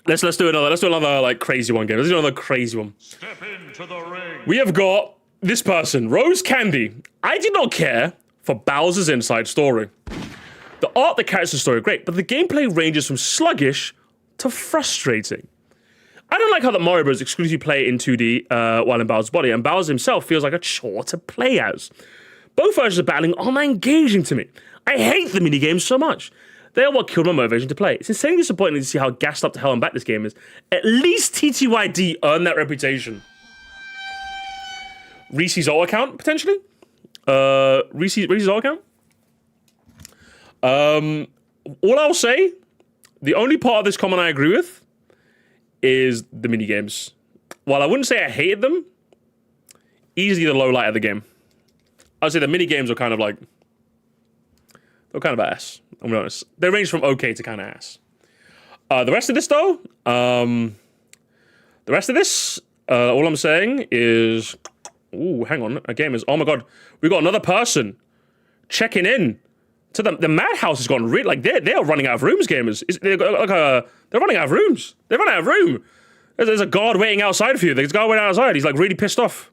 Let's do another like crazy one game. Let's do another crazy one. Step into the ring. We have got this person, Rose Candy. I did not care for Bowser's inside story. The art, the character story are great, but the gameplay ranges from sluggish to frustrating. I don't like how the Mario Bros. Exclusively play in 2D while in Bowser's body, and Bowser himself feels like a chore to play as. Both versions of battling aren't engaging to me. I hate the minigames so much. They are what killed my motivation to play. It's insanely disappointing to see how gassed up to hell and back this game is. At least TTYD earned that reputation. Reese's alt account, potentially? Reese's alt account? All I'll say, the only part of this comment I agree with is the minigames. While I wouldn't say I hated them, easily the low light of the game. I'd say the minigames are kind of like... They're kind of ass, I'm gonna be honest. They range from okay to kind of ass. The rest of this, though... all I'm saying is... Ooh, hang on. A game is... Oh my god. We got another person checking in. So the madhouse has gone really... Like, they're running out of rooms, gamers. They're running out of rooms. They're running out of room. There's a guard waiting outside for you. There's a guard waiting outside. He's, like, really pissed off.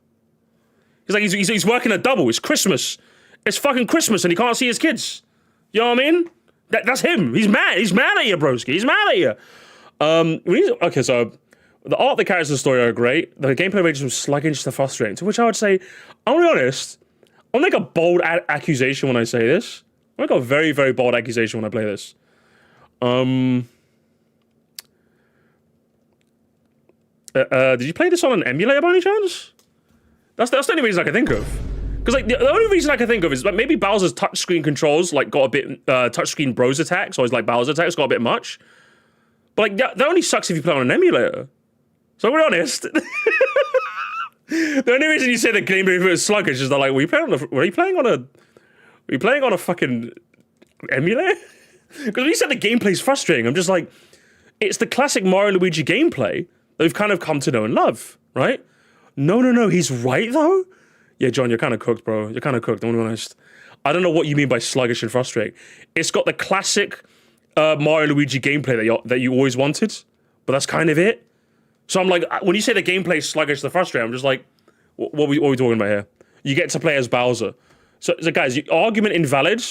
He's like, he's working a double. It's Christmas. It's fucking Christmas, and he can't see his kids. You know what I mean? That's him. He's mad. He's mad at you, broski. He's mad at you. Okay, so... The art, the characters, the story are great. The gameplay ranges from sluggish to frustrating, to which I would say... I'll be honest. I'll make a bold accusation when I say this. I'll make a very, very bold accusation when I play this. Did you play this on an emulator by any chance? That's the only reason I can think of. Because like the only reason I can think of is like maybe Bowser's touchscreen controls like got a bit touchscreen bros attacks, or his like Bowser attacks got a bit much. But like that only sucks if you play on an emulator. So I'm gonna be honest. The only reason you say the gameplay is sluggish is that like were you playing on a fucking emulator? Because when you said the gameplay's frustrating, I'm just like, it's the classic Mario and Luigi gameplay that we've kind of come to know and love, right? No, he's right though. Yeah, John, you're kind of cooked, bro. You're kind of cooked, I'm gonna be honest. I don't know what you mean by sluggish and frustrating. It's got the classic Mario and Luigi gameplay that you always wanted, but that's kind of it. So I'm like, when you say the gameplay is sluggish to frustrating, I'm just like, what are we talking about here? You get to play as Bowser. So guys, your argument invalid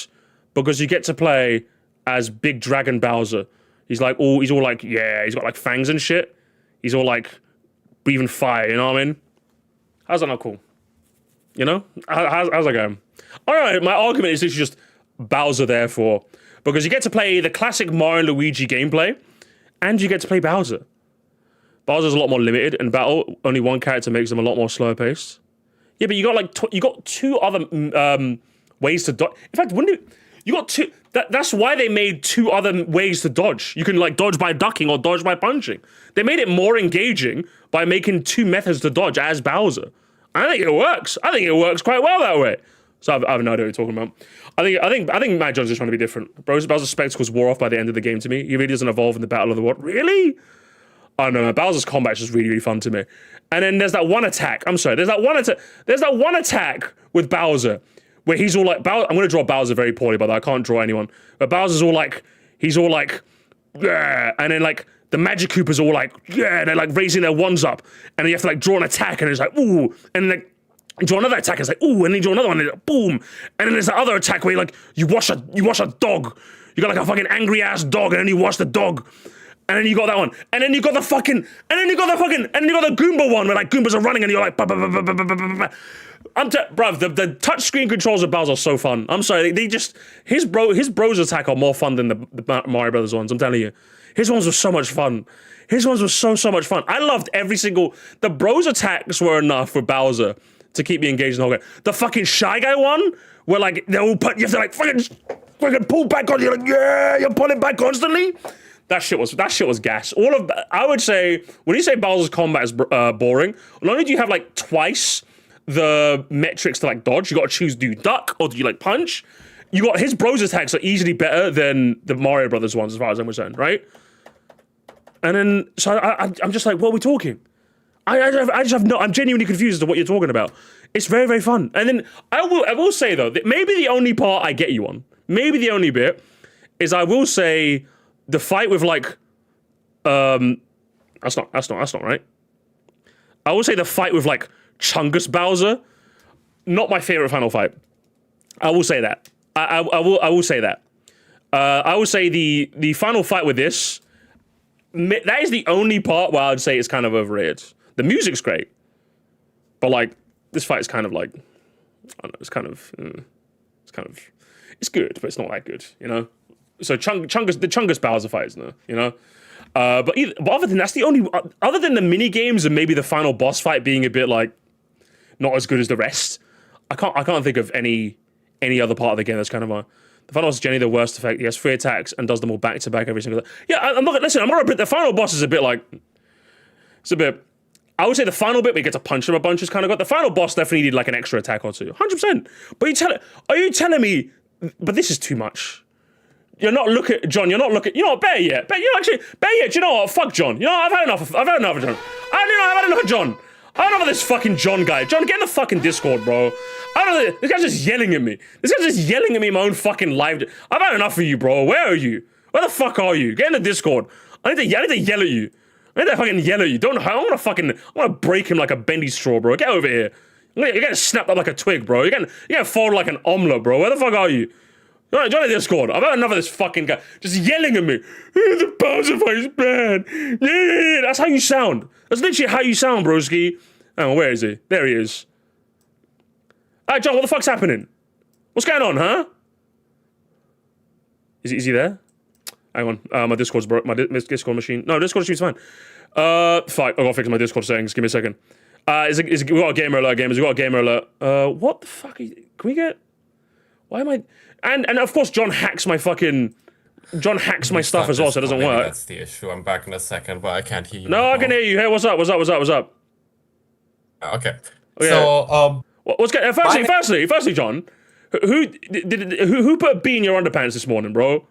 because you get to play as Big Dragon Bowser. He's all like, yeah, he's got like fangs and shit. He's all like breathing fire, you know what I mean? How's that not cool? You know? How's that going? All right, my argument is just Bowser therefore. Because you get to play the classic Mario and Luigi gameplay, and you get to play Bowser. Bowser's a lot more limited in battle. Only one character makes them a lot more slower paced. Yeah, but you got like you got two other ways to dodge. In fact, you got two? That's why they made two other ways to dodge. You can like dodge by ducking or dodge by punching. They made it more engaging by making two methods to dodge as Bowser. I think it works. I think it works quite well that way. So I have no idea what you're talking about. I think Matt John's just trying to be different. Bowser's spectacles wore off by the end of the game to me. He really doesn't evolve in the Battle of the World. Really? I don't know, man. Bowser's combat is just really, really fun to me. And then there's that one attack. I'm sorry. There's that one attack with Bowser where he's all like, I'm going to draw Bowser very poorly, by the way. I can't draw anyone. But Bowser's all like, he's all like, yeah. And then like the Magic Koopas all like, yeah. They're like raising their wands up. And then you have to like draw an attack and it's like, ooh. And then like, draw another attack, it's like, ooh. And then you draw another one and like, boom. And then there's that other attack where you like, you wash a dog. You got like a fucking angry ass dog and then you wash the dog. And then you got that one. And then you got the fucking, and then you got the Goomba one where like Goombas are running and you're like, bruv, the touchscreen controls of Bowser are so fun. I'm sorry, they just, his bros attack are more fun than the Mario Brothers ones, I'm telling you. His ones were so much fun. His ones were so much fun. I loved every single, the bros attacks were enough for Bowser to keep me engaged in the whole game. The fucking Shy Guy one, where like, they all put, you have to like fucking pull back on, you're like, yeah, you're pulling back constantly. That shit was gas. I would say, when you say Bowser's combat is boring, not only do you have like twice the metrics to like dodge, you gotta choose, do you duck or do you like punch? You got, his bros attacks are easily better than the Mario Brothers ones as far as I'm concerned, right? And then, so I'm just like, what are we talking? I'm genuinely confused as to what you're talking about. It's very, very fun. And then, I will say though, that maybe the only part I get you on, maybe the only bit, is I will say, the fight with like, that's not right. I would say the fight with like Chungus Bowser, not my favorite final fight. I will say that. I will say that. I will say the final fight with this, that is the only part where I would say it's kind of overrated. The music's great, but like this fight is kind of like, I don't know, it's good, but it's not that good, you know. So the Chungus Bowser fight, isn't it? You know, but other than that's the only, other than the mini games and maybe the final boss fight being a bit like not as good as the rest, I can't think of any other part of the game that's kind of the final boss is generally the worst effect. He has 3 attacks and does them all back to back every single time. Yeah, I'm not gonna the final boss is a bit like, it's a bit. I would say the final bit where you get to punch him a bunch is kind of got. The final boss definitely needed like an extra attack or two, 100%. But are you telling me? But this is too much. You're not looking, John. You're not looking. You know what? Better yet. You know what? Fuck John. You know what? I've had enough of John. I've had enough of John. I don't know about this fucking John guy. John, get in the fucking Discord, bro. I don't know. This guy's just yelling at me. In my own fucking live. I've had enough of you, bro. Where are you? Where the fuck are you? Get in the Discord. I need to yell at you. I need to fucking yell at you. I'm gonna break him like a bendy straw, bro. Get over here. You're getting snapped up like a twig, bro. You're getting folded like an omelet, bro. Where the fuck are you? Join the Discord. I've had enough of this fucking guy just yelling at me. The Bowser fight is bad. Yeah, that's how you sound. That's literally how you sound, broski. Oh, where is he? There he is. Alright, John, what the fuck's happening? What's going on, huh? Is he there? Hang on. My Discord's broke. My Discord machine. No, Discord machine's fine. Fuck. I gotta fix my Discord settings. Give me a second. We got a gamer alert, gamers. We got a gamer alert. What the fuck? Can we get? Why am I? And of course, John hacks my stuff as well, so it doesn't work. That's the issue. I'm back in a second, but I can't hear you. No, I can hear you. Hey, what's up? Okay. Okay. So, what's going? Firstly, John, who put a bee in your underpants this morning, bro?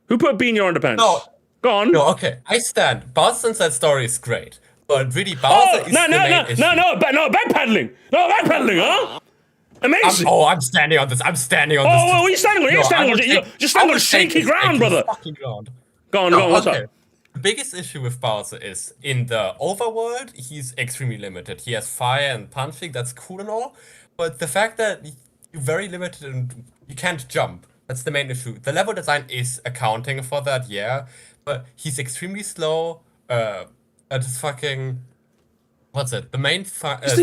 Who put a bee in your underpants? No. Go on. No, okay. I stand. Bowser Inside Story is great, but really, Bowser is the main issue. Backpedaling, huh? Amazing. I'm standing on this. Oh, what are you standing on? You're standing on shaky ground, brother. Go on, what's up? The biggest issue with Bowser is, in the overworld, he's extremely limited. He has fire and punching, that's cool and all, but the fact that you're very limited and you can't jump, that's the main issue. The level design is accounting for that, yeah, but he's extremely slow, at his fucking... What's it? The main thing. What do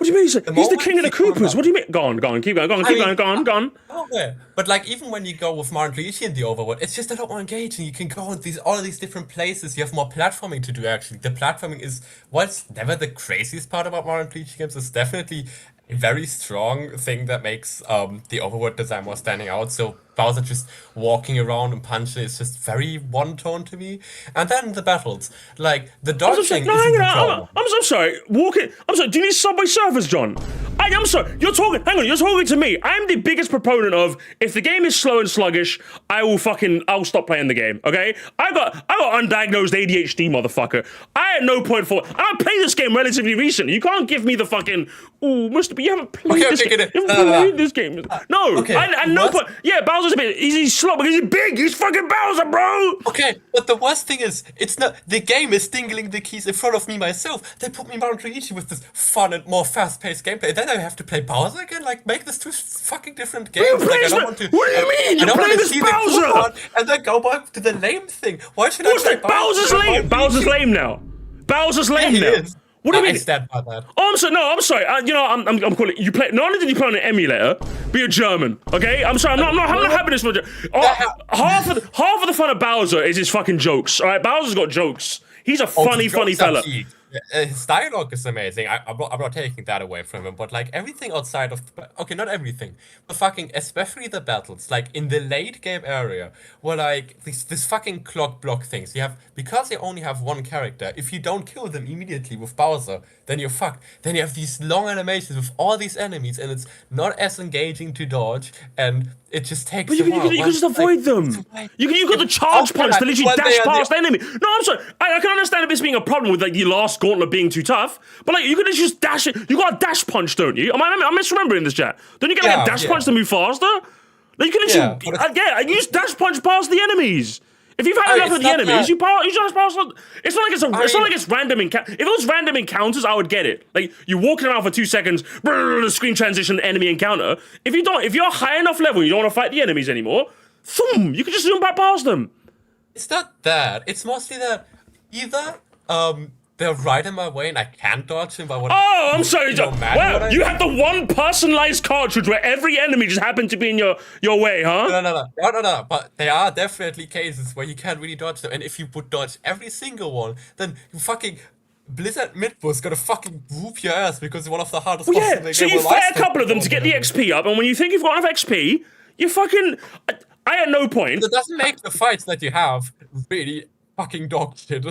you mean? He's the king of the Koopas. What do you mean? Go on. Keep going. Go on. Okay. But like, even when you go with Mario and Luigi in the overworld, it's just a lot more engaging. You can go in all these different places. You have more platforming to do, actually. The platforming is, what's never the craziest part about Mario and Luigi games. It's definitely a very strong thing that makes the overworld design more standing out. So Bowser just walking around and punching is just very one tone to me. And then the battles, like the dodging isn't the problem. I'm so sorry. I'm sorry. Do you need Subway Surfers, John? I'm sorry. You're talking. Hang on. You're talking to me. I'm the biggest proponent of if the game is slow and sluggish, I'll stop playing the game. Okay. I got undiagnosed ADHD, motherfucker. I at no point I played this game relatively recently. You can't give me the fucking must be. You haven't played this game. You haven't played this game. No. Okay. I no point. Yeah, Bowser's a bit. He's slow because he's big. He's fucking Bowser, bro. Okay, but the worst thing is, it's not the game is dingling the keys in front of me myself. They put me Mario Luigi with this fun and more fast-paced gameplay. Then I have to play Bowser again. Like, make this two fucking different games. Like, I don't want to. What do you mean? You're playing as Bowser, cool and then go back to the lame thing. Why should I play Bowser's lame? Bowser's lame now. Bowser's lame now. Is. What do you mean? I stand by that. Oh, I'm sorry. No, I'm sorry. I'm calling you play. Not only did you play on an emulator, but you're German. Okay, I'm sorry. I'm not having this. Half of the fun of Bowser is his fucking jokes. All right, Bowser's got jokes. He's a funny fella. His dialogue is amazing. I'm not taking that away from him, but like everything outside of not everything, but fucking especially the battles, like in the late game area, where like this fucking clock block things you have because you only have one character. If you don't kill them immediately with Bowser, then you're fucked. Then you have these long animations with all these enemies, and it's not as engaging to dodge, and it just takes. But you can just avoid them. You got the charge punch to literally dash past the enemy. No, I'm sorry. I can understand this being a problem with like the last gauntlet being too tough, but like you could just dash it. You got a dash punch, don't you? I'm misremembering this, chat. Don't you get like a dash punch to move faster? Like you can literally use dash punch past the enemies. If you've had enough of the enemies, you just pass. It's not like it's random encounter. If it was random encounters, I would get it. Like you're walking around for 2 seconds, the screen transition, enemy encounter. If you're high enough level, you don't want to fight the enemies anymore. You can just zoom back past them. It's not that. It's mostly that either they're right in my way and I can't dodge them. Oh, I'm sorry. Wow, you have the one personalized cartridge where every enemy just happened to be in your way, huh? No. But there are definitely cases where you can't really dodge them. And if you would dodge every single one, then you fucking Blizzard Midbus gonna fucking whoop your ass because it's one of the hardest bosses in the game. So you fight a couple of them to get the XP up, and when you think you've got enough XP, you fucking. I at no point. It doesn't make the fights that you have really fucking dog shit.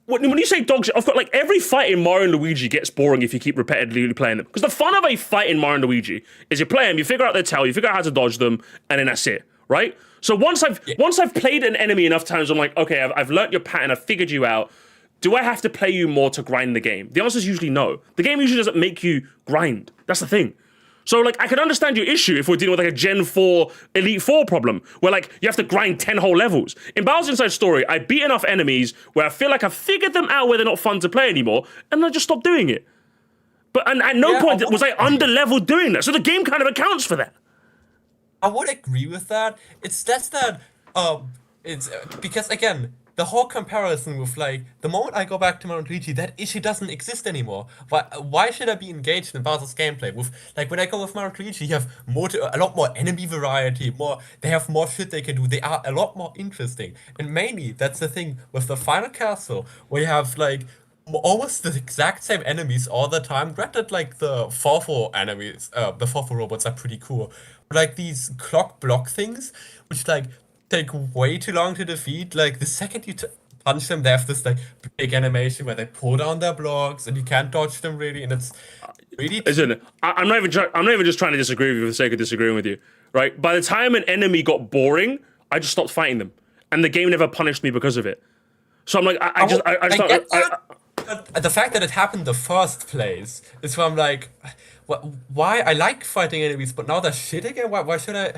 When you say dog shit, I've got like every fight in Mario and Luigi gets boring if you keep repetitively playing them. Because the fun of a fight in Mario and Luigi is you play them, you figure out their tail, you figure out how to dodge them, and then that's it, right? So once I've played an enemy enough times, I'm like, okay, I've learnt your pattern, I've figured you out. Do I have to play you more to grind the game? The answer is usually no. The game usually doesn't make you grind. That's the thing. So, like, I can understand your issue if we're dealing with, like, a Gen 4 Elite 4 problem, where, like, you have to grind 10 whole levels. In Bowser's Inside Story, I beat enough enemies where I feel like I've figured them out where they're not fun to play anymore, and I just stopped doing it. But at no point was I under-leveled doing that, so the game kind of accounts for that. I would agree with that. It's just that, it's because, again, the whole comparison with, like, the moment I go back to Mario Luigi, that issue doesn't exist anymore. Why should I be engaged in Bowser's gameplay? With, like, when I go with Mario Luigi, you have a lot more enemy variety, they have more shit they can do, they are a lot more interesting. And mainly, that's the thing with the final castle, where you have, like, almost the exact same enemies all the time. Granted, like, the Fofo enemies, the Fofo robots are pretty cool. But, like, these clock block things, which, like, take way too long to defeat. Like the second you punch them, they have this like big animation where they pull down their blocks and you can't dodge them really, and it's really. Listen, I'm not even just trying to disagree with you for the sake of disagreeing with you, right? By the time an enemy got boring, I just stopped fighting them, and the game never punished me because of it. So I'm like, the fact that it happened the first place is where I'm like, why I like fighting enemies, but now they're shit again. Why should I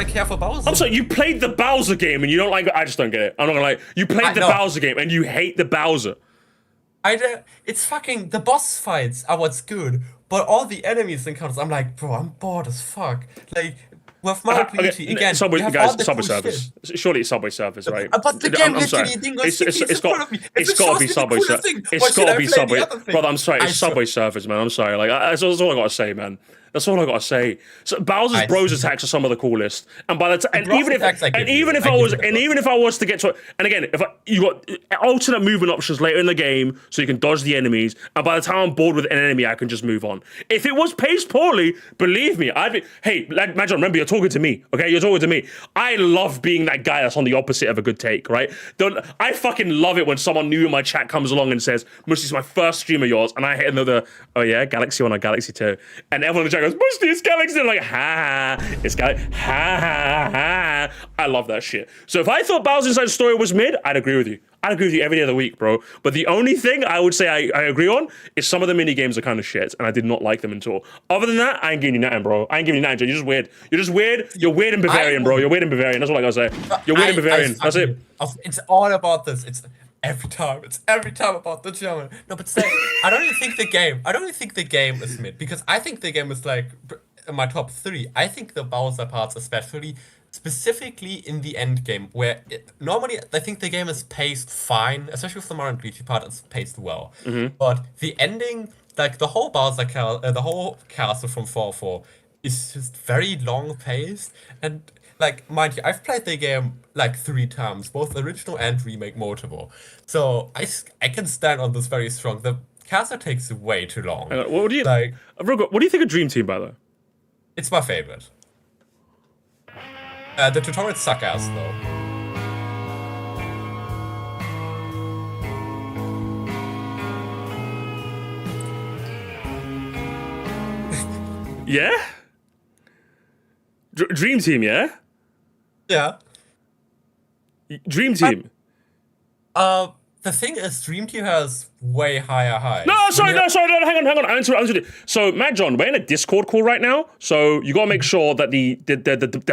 care for Bowser? I'm sorry, you played the Bowser game and you don't like it. I just don't get it. I'm not gonna lie. You played the Bowser game and you hate the Bowser. It's fucking the boss fights are what's good, but all the enemies encounters, I'm like, bro, I'm bored as fuck. Like. With Mario Luigi, again, Subway Surfers. Surely it's Subway Surfers, right? But the game literally didn't go it's got to be Subway Surfers. It's got to be Subway. Brother, I'm sorry, it's Subway Surfers, man. I'm sorry. Like that's all I gotta say, man. That's all I gotta say. So Bowser's bros attacks are some of the coolest. And by the time, even if I was to get to, and again, you got alternate movement options later in the game, so you can dodge the enemies. And by the time I'm bored with an enemy, I can just move on. If it was paced poorly, believe me, I'd be. Hey, like Majon, remember you're talking to me, okay? You're talking to me. I love being that guy that's on the opposite of a good take, right? I fucking love it when someone new in my chat comes along and says, "Musty, it's my first stream of yours," and I hit another, "Oh yeah, Galaxy 1 or Galaxy 2," and everyone in the chat goes, "Musty, it's Galaxy," and I'm like, ha, it's Galaxy, ha. I love that shit. So if I thought Bowser's Inside Story was mid, I'd agree with you. I'd agree with you every day of the week, bro. But the only thing I would say I agree on is some of the mini games are kind of shit, and I did not like them at all. Other than that, I ain't giving you nothing, bro. I ain't giving you nothing, John. You're just weird. You're just weird. You're weird and Bavarian, bro. You're weird and Bavarian. That's all I gotta say. You're weird and Bavarian. That's it. It's all about this. It's every time about the German. No, but say, I don't even think the game is mid, because I think the game is like in my top 3. I think the Bowser parts, especially, specifically in the end game, where normally I think the game is paced fine, especially with the Mario and Luigi part, it's paced well. But the ending, like the whole the whole castle from 4-4 is just very long paced. And like, mind you, I've played the game like 3 times, both original and remake multiple. So I can stand on this very strong. The castle takes way too long. What do you like? What do you think of Dream Team, by the way? It's my favorite. The tutorials suck ass though. Yeah? Dream Team, yeah? Yeah. Dream Team. The thing is, Dream Team has way higher highs. No, hang on. I answered it. So, Matt John, we're in a Discord call right now, so you gotta make sure that the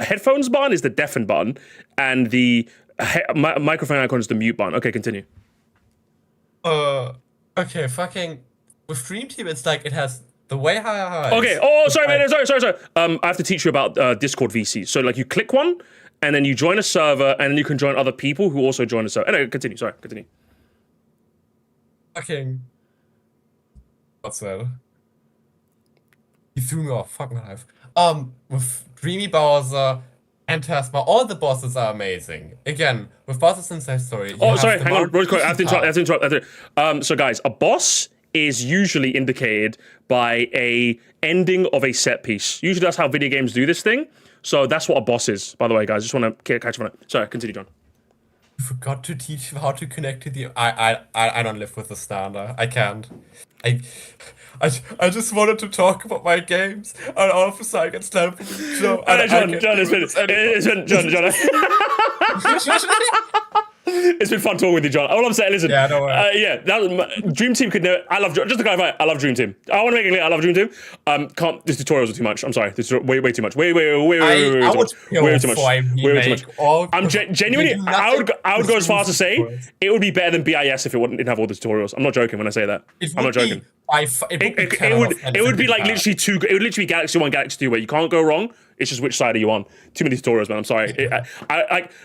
headphones button is the deafen button, and the microphone icon is the mute button. Okay, continue. Okay, fucking with Dream Team, it's like it has the way higher highs. Okay. Oh, sorry, man. Sorry. I have to teach you about Discord VC. So, like, you click one, and then you join a server, and then you can join other people who also join a server. Anyway, continue. Sorry, continue. Fucking. What's that? He threw me off. Fuck my life. With Dreamy Bowser and Tasma, all the bosses are amazing. Again, with Bowser's Inside Story. Oh, sorry. Hang on. Real quick. I have to interrupt. So, guys, a boss is usually indicated by a ending of a set piece. Usually, that's how video games do this thing. So that's what a boss is. By the way, guys, just want to catch up on it. Sorry, continue, John. You forgot to teach how to connect to the. I don't live with the standard. I can't. I just wanted to talk about my games, and all of a sudden I get slapped. John, It's been fun talking with you, John. All I'm saying, listen. Yeah, don't worry. Dream Team could never. Just to clarify, I love Dream Team. I want to make it clear, I love Dream Team. These tutorials are too much. I'm sorry. This is way too much. Way too much. I'm genuinely. I would go as far as to say it would be better than BIS if it didn't have all the tutorials. I'm not joking when I say that. I'm not joking. It would be like literally two. It would literally be Galaxy 1, Galaxy 2, where you can't go wrong. It's just which side are you on? Too many tutorials, man. I'm sorry.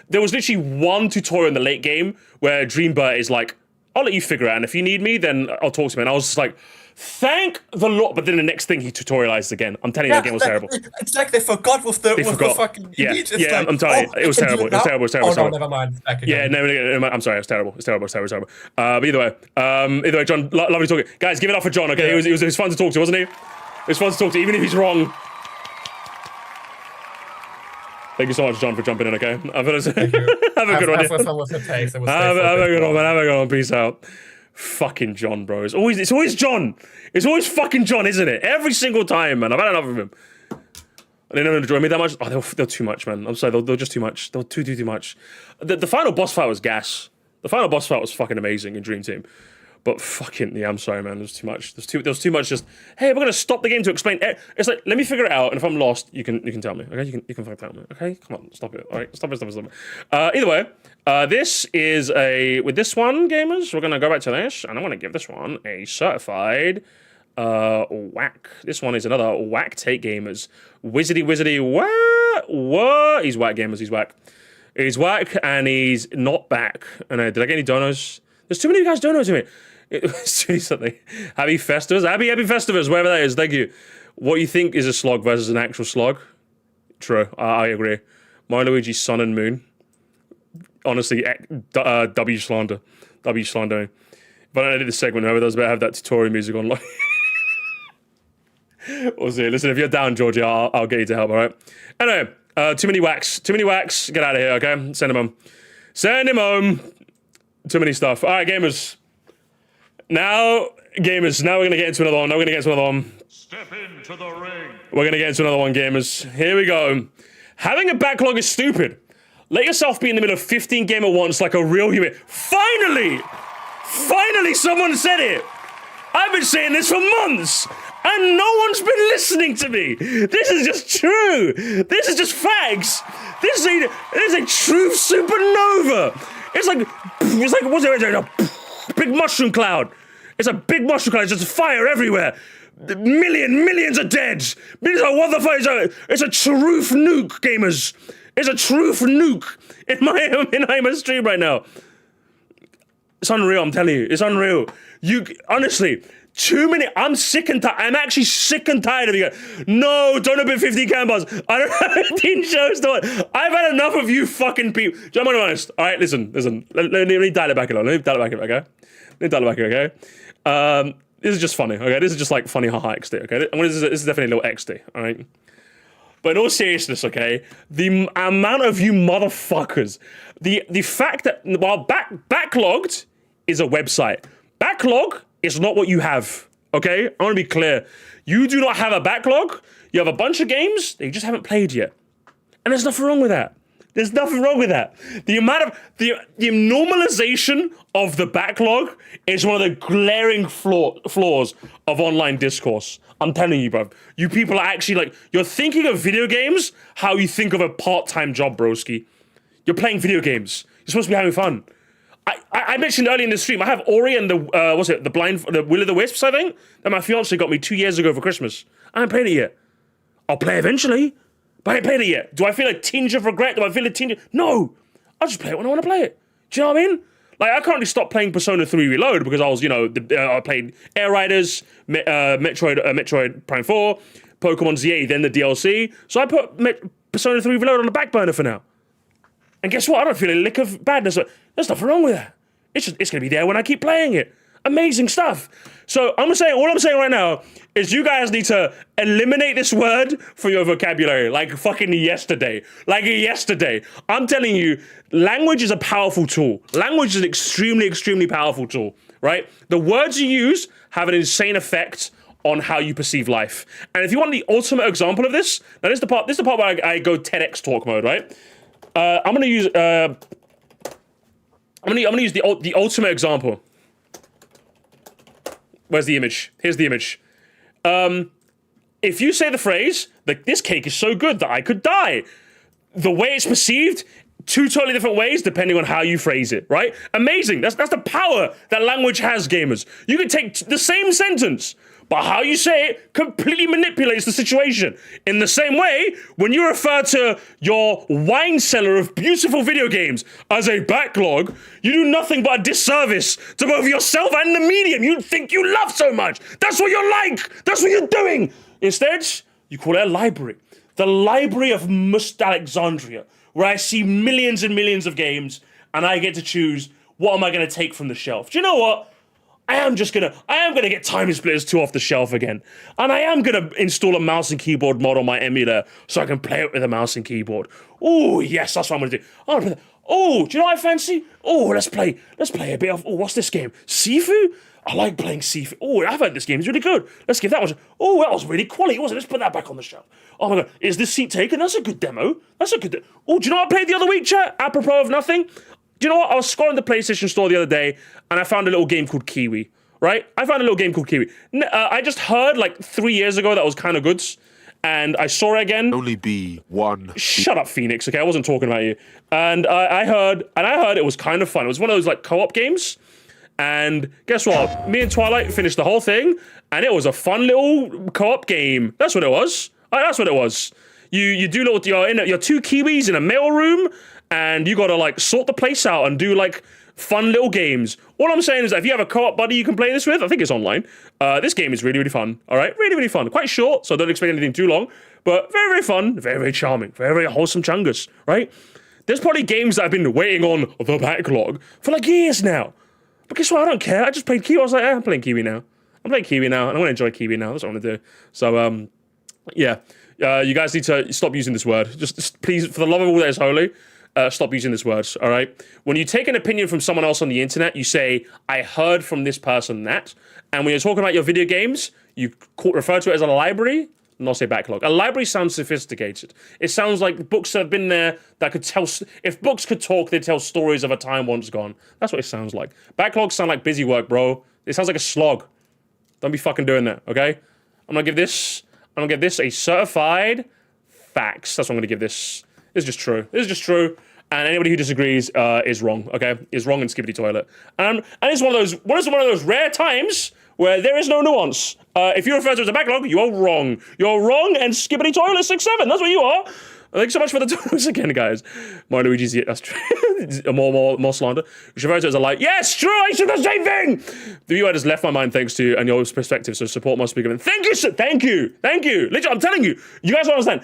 There was literally one tutorial in the late game where Dreambird is like, "I'll let you figure it out, and if you need me, then I'll talk to me." And I was just like, "Thank the Lord!" But then the next thing he tutorialized again. I'm telling you, that game was terrible. It's like they forgot with the fucking. Yeah, I'm telling you, it was terrible. It was terrible. Oh no, never mind. Yeah, no, I'm sorry. It's terrible. It's terrible. But either way, John, lovely talking. Guys, give it up for John. Okay, it was fun to talk to, wasn't he? It was fun to talk to, even if he's wrong. Thank you so much, John, for jumping in, okay? Have a good one. Have a good one, man. Have a good one. Peace out. Fucking John, bro. It's always John. It's always fucking John, isn't it? Every single time, man. I've had enough of him. They never enjoy me that much. Oh, they're too much, man. I'm sorry. They're just too much. They're too much. The final boss fight was gas. The final boss fight was fucking amazing in Dream Team. But fucking, yeah, I'm sorry, man. There's too much. There's too much just, hey, we're going to stop the game to explain. It's like, let me figure it out. And if I'm lost, you can tell me. Okay, you can fucking tell me. Okay, come on, stop it. All right, stop it. Either way, this is with this one, gamers, we're going to go back to this. And I'm going to give this one a certified whack. This one is another whack take, gamers. Wizardy, what? He's whack, gamers. He's whack. He's whack, and he's not back. And did I get any donos? There's too many of you guys donos to me. Something. Happy Festivus. Happy Festivus, wherever that is. Thank you. What you think is a slog versus an actual slog? True, I agree. Mario Luigi Sun and Moon. Honestly, W slander. W slandering. But I did this segment, whoever does better have that tutorial music on. We'll see. Listen, if you're down, Georgia, I'll get you to help, alright? Anyway, too many whacks. Too many whacks. Get out of here, okay? Send him home. Send him home. Too many stuff. Alright, gamers. Now we're gonna get into another one. Step into the ring. We're gonna get into another one, gamers. Here we go. Having a backlog is stupid. Let yourself be in the middle of 15 games at once like a real human. Finally! Finally, someone said it! I've been saying this for months, and no one's been listening to me. This is just true. This is just facts. This is a truth supernova. It's like what's it? A big mushroom cloud. It's a big mushroom cloud. It's just fire everywhere. Millions are dead. Millions are, what the fuck? It's a truth nuke, gamers. It's a truth nuke in my stream right now. It's unreal, I'm telling you. It's unreal. Honestly, too many. I'm actually sick and tired of you guys. No, don't open 50 cam bars. I don't have 15 shows to watch. I've had enough of you fucking people. I'm gonna be honest. All right, listen. Let me dial it back a little. This is just funny, okay? This is just like funny haha XD, okay? This is definitely a little XD, all right? But in all seriousness, okay, the amount of you motherfuckers, the fact that, while backlogged is a website, backlog is not what you have, okay? I want to be clear. You do not have a backlog. You have a bunch of games that you just haven't played yet. And there's nothing wrong with that. There's nothing wrong with that. The amount of, the normalization of the backlog is one of the glaring flaws of online discourse. I'm telling you, bro. You people are actually like, you're thinking of video games how you think of a part-time job, broski. You're playing video games. You're supposed to be having fun. I mentioned earlier in the stream, I have Ori and the Will of the Wisps, I think, that my fiance got me 2 years ago for Christmas. I haven't played it yet. I'll play eventually, but I haven't played it yet. Do I feel a tinge of regret? Do I feel a tinge of... No! I'll just play it when I want to play it. Do you know what I mean? Like, I currently stopped playing Persona 3 Reload because I was, I played Air Riders, Metroid Prime 4, Pokemon ZA, then the DLC. So I put Persona 3 Reload on the back burner for now. And guess what? I don't feel a lick of badness. There's nothing wrong with that. It's going to be there when I keep playing it. Amazing stuff. So all I'm saying right now is you guys need to eliminate this word from your vocabulary like fucking yesterday. Like yesterday. I'm telling you, language is a powerful tool. Language is an extremely, extremely powerful tool, right? The words you use have an insane effect on how you perceive life. And if you want the ultimate example of this, now this is the part where I go TEDx talk mode, right? I'm gonna use the ultimate example. Where's the image? Here's the image. If you say the phrase, like, this cake is so good that I could die, the way it's perceived, two totally different ways depending on how you phrase it, right? Amazing. That's the power that language has, gamers. You can take the same sentence, but how you say it completely manipulates the situation. In the same way, when you refer to your wine cellar of beautiful video games as a backlog, you do nothing but a disservice to both yourself and the medium you think you love so much. That's what you're like. That's what you're doing. Instead, you call it a library. The Library of Must Alexandria, where I see millions and millions of games, and I get to choose what am I going to take from the shelf. Do you know what? I am gonna get Time Splitters 2 off the shelf again. And I am gonna install a mouse and keyboard mod on my emulator so I can play it with a mouse and keyboard. Oh, yes, that's what I'm gonna do. Oh, do you know what I fancy? Oh, let's play a bit of, what's this game? Sifu? I like playing Sifu. Oh, I've heard this game is really good. Let's give that one. Oh, that was really quality, wasn't it? Let's put that back on the shelf. Oh my god, is this seat taken? That's a good demo. Oh, do you know what I played the other week, chat? Apropos of nothing? Do you know what? I was scrolling the PlayStation Store the other day, and I found a little game called Kiwi, right? I just heard, like, 3 years ago that was kind of good, and I saw it again. Only be one. Shut up, Phoenix, okay? I wasn't talking about you. And I heard it was kind of fun. It was one of those, like, co-op games, and guess what? Me and Twilight finished the whole thing, and it was a fun little co-op game. That's what it was. You do little, you're two Kiwis in a mail room, and you gotta like sort the place out and do like fun little games. All I'm saying is that if you have a co-op buddy you can play this with, I think it's online. This game is really, really fun. All right, really, really fun. Quite short, so don't expect anything too long, but very, very fun, very, very charming, very, very wholesome chungus, right? There's probably games that I've been waiting on the backlog for like years now. But guess what? I don't care. I just played Kiwi. I was like, I'm playing Kiwi now. I'm playing Kiwi now, and I'm gonna enjoy Kiwi now. That's what I want to do. So, yeah. You guys need to stop using this word. Just please, for the love of all that is holy, stop using this word, all right? When you take an opinion from someone else on the internet, you say, I heard from this person that. And when you're talking about your video games, you refer to it as a library, not say backlog. A library sounds sophisticated. It sounds like books that have been there that could tell... If books could talk, they'd tell stories of a time once gone. That's what it sounds like. Backlogs sound like busy work, bro. It sounds like a slog. Don't be fucking doing that, okay? I'm gonna give this a certified facts. That's what I'm gonna give this. It's just true. This is just true. And anybody who disagrees is wrong, okay? Is wrong in Skibbity Toilet. And it's one of those rare times where there is no nuance. If you refer to it as a backlog, you are wrong. You're wrong and Skibbity Toilet 67. That's what you are. Thanks so much for the tones again, guys. Mario Luigi's, that's true. more slander. You should refer to it as a like, yes, true, I said the same thing! The viewer has left my mind thanks to and your perspective, so support must be given. Thank you, sir. Thank you. Literally, I'm telling you, you guys don't understand.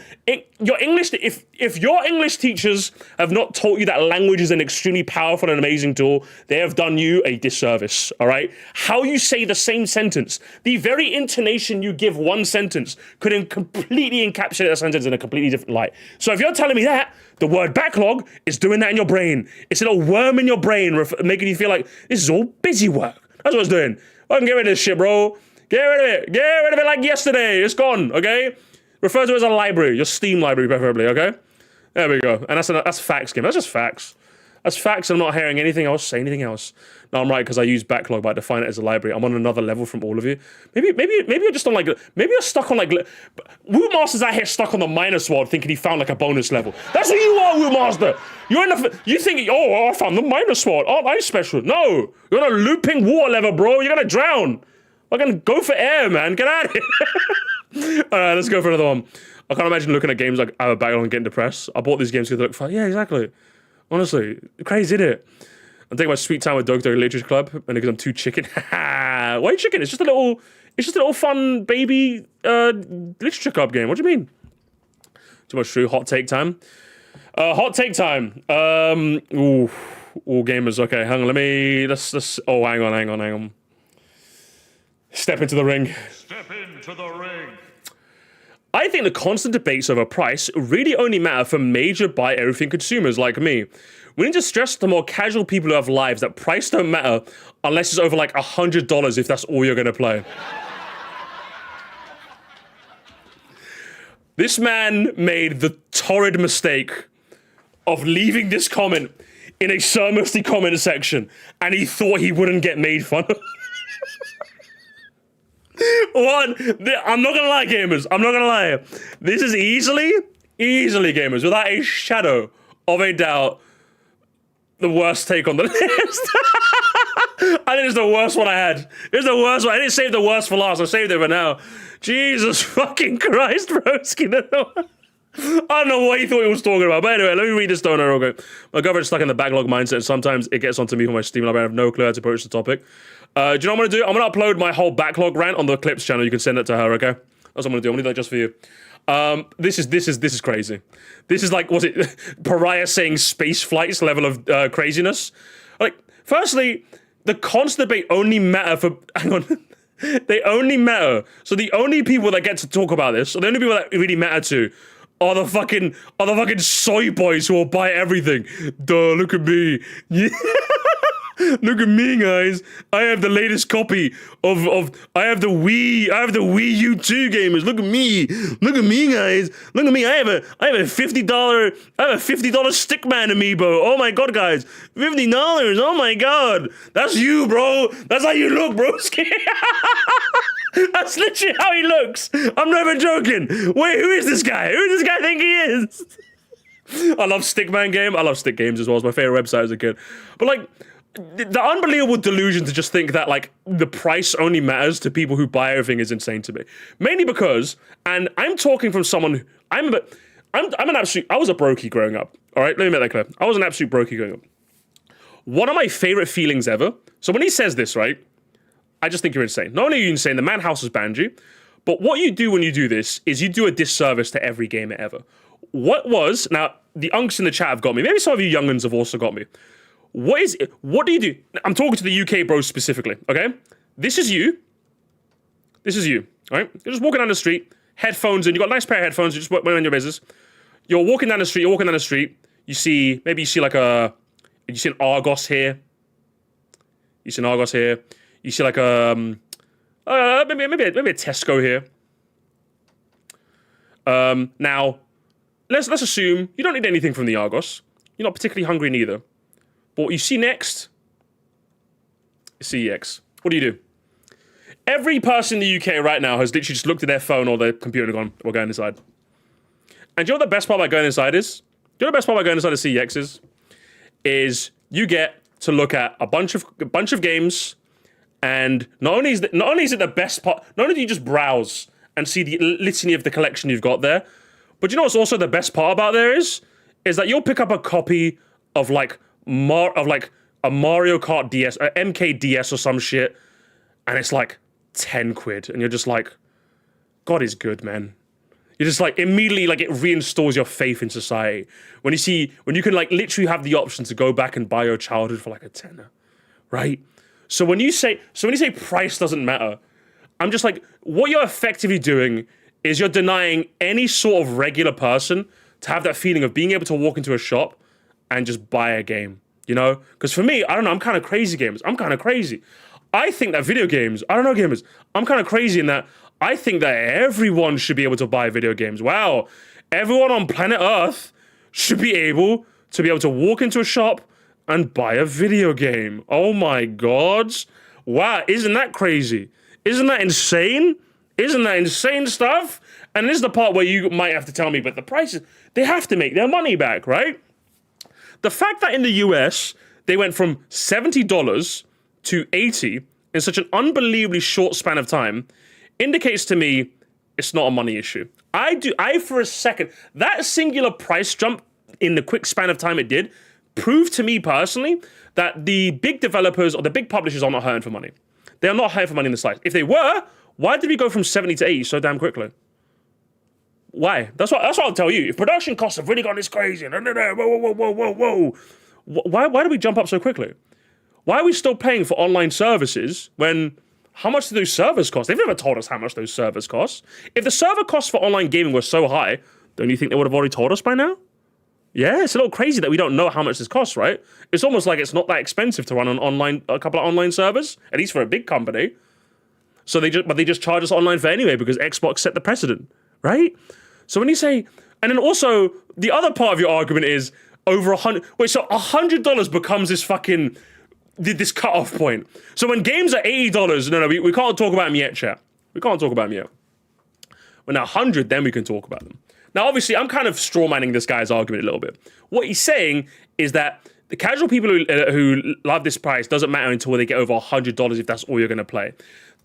Your English, if your English teachers have not taught you that language is an extremely powerful and amazing tool, they have done you a disservice, all right? How you say the same sentence, the very intonation you give one sentence could completely encapsulate that sentence in a completely different light. So if you're telling me that, the word backlog is doing that in your brain. It's a little worm in your brain, making you feel like this is all busy work. That's what it's doing. I can get rid of this shit, bro. Get rid of it. Get rid of it like yesterday. It's gone, okay? Refer to it as a library, your Steam library, preferably, okay? There we go. And that's facts, game. That's just facts. That's facts. I'm not hearing anything else, say anything else. No, I'm right, because I use backlog, but I define it as a library. I'm on another level from all of you. Maybe you're just on like, maybe you're stuck on like, Woo Master's out here stuck on the minor sword thinking he found like a bonus level. That's who you are, Woo Master. You think, oh, I found the minor sword. Aren't I special? No, you're on a looping water level, bro. You're gonna drown. I'm gonna go for air, man. Get out of here. All right, let's go for another one. I can't imagine looking at games like I have a backlog and getting depressed. I bought these games because they look fun. Yeah, exactly. Honestly, crazy, isn't it? I'm taking my sweet time with Doki Doki Literature Club, and because I'm too chicken. Why are you chicken? It's just a little fun baby literature club game. What do you mean? Too much true. Hot take time. Hot take time. Ooh, gamers. Okay, hang on. Let's. Oh, hang on. Step into the ring. Step into the ring. I think the constant debates over price really only matter for major buy everything consumers like me. We need to stress to the more casual people who have lives that price don't matter unless it's over like $100 if that's all you're gonna play. This man made the torrid mistake of leaving this comment in a Sir Musty comment section, and he thought he wouldn't get made fun of. I'm not gonna lie, gamers. I'm not gonna lie. This is easily, gamers, without a shadow of a doubt, the worst take on the list. I think it's the worst one I had. It's the worst one. I didn't save the worst for last. I saved it for now. Jesus fucking Christ, broski. I don't know what he thought he was talking about. But anyway, let me read this down real quick. My girlfriend's stuck in the backlog mindset, and sometimes it gets onto me from my Steam library. I have no clue how to approach the topic. Do you know what I'm gonna do? I'm gonna upload my whole backlog rant on the Clips channel. You can send it to her, okay? That's what I'm gonna do. I'm gonna do that just for you. This is crazy. This is like, was it Pariah saying space flights level of craziness? Like, firstly, the constant debate only matter for. Hang on. They only matter. So the only people that get to talk about this, or the only people that really matter to, are the fucking soy boys who will buy everything. Duh, look at me. Look at me, guys. I have the latest copy of I have the Wii U 2 gamers. Look at me. Look at me, guys. Look at me. I have a $50 Stickman amiibo. Oh my god, guys. $50. Oh my god. That's you, bro. That's how you look, bro. That's literally how he looks. I'm not even joking. Wait, who is this guy? Who does this guy think he is? I love Stickman game. I love Stick games as well. It's my favorite website as a kid. But like, the unbelievable delusion to just think that like the price only matters to people who buy everything is insane to me. Mainly because, and I'm talking from someone, I was a brokey growing up. All right, let me make that clear. I was an absolute brokey growing up. One of my favorite feelings ever. So when he says this, right, I just think you're insane. Not only are you insane, the man house has banned you, but what you do when you do this is you do a disservice to every gamer ever. Now, the unks in the chat have got me. Maybe some of you young'uns have also got me. What do you do? I'm talking to the UK bros specifically, okay? This is you, all right? You're just walking down the street, headphones in, you got a nice pair of headphones, you just went on your business. You're walking down the street, you see an Argos here. You see like maybe a Tesco here. Now, let's assume you don't need anything from the Argos. You're not particularly hungry neither. But what you see next is CEX. What do? Every person in the UK right now has literally just looked at their phone or their computer and gone, we're going inside. And do you know what the best part about going inside is? Do you know the best part about going inside the CEX is you get to look at a bunch of games, and not only is it the best part, not only do you just browse and see the litany of the collection you've got there, but you know what's also the best part about there is that you'll pick up a copy of like a Mario Kart DS, a MKDS or some shit, and it's like 10 quid, and you're just like, God is good, man. You're just like, immediately, like, it reinstalls your faith in society. When you can like literally have the option to go back and buy your childhood for like a tenner, right? So when you say price doesn't matter, I'm just like, what you're effectively doing is you're denying any sort of regular person to have that feeling of being able to walk into a shop and just buy a game, you know? Because for me, I don't know, I'm kind of crazy, gamers. I'm kind of crazy. I think that video games, I don't know, gamers, I'm kind of crazy in that I think that everyone should be able to buy video games. Wow. Everyone on planet Earth should be able to walk into a shop and buy a video game. Oh my God. Wow, isn't that crazy? Isn't that insane? Isn't that insane stuff? And this is the part where you might have to tell me, but the prices, they have to make their money back, right? The fact that in the US, they went from $70 to $80 in such an unbelievably short span of time indicates to me it's not a money issue. For a second, that singular price jump in the quick span of time it did proved to me personally that the big developers or the big publishers are not hiring for money. They are not hiring for money in the slightest. If they were, why did we go from 70 to 80 so damn quickly? Why? That's what I'll tell you. If production costs have really gone this crazy, whoa. Why did we jump up so quickly? Why are we still paying for online services when how much do those servers cost? They've never told us how much those servers cost. If the server costs for online gaming were so high, don't you think they would have already told us by now? Yeah, it's a little crazy that we don't know how much this costs, right? It's almost like it's not that expensive to run a couple of online servers, at least for a big company. So they just charge us online for anyway because Xbox set the precedent, right? So when you say, and then also the other part of your argument is over $100. Wait, so $100 becomes this fucking this cutoff point. So when games are $80, no, we can't talk about them yet, chat. We can't talk about them yet. When they're 100, then we can talk about them. Now, obviously, I'm kind of strawmanning this guy's argument a little bit. What he's saying is that the casual people who love this price doesn't matter until they get over $100 if that's all you're going to play.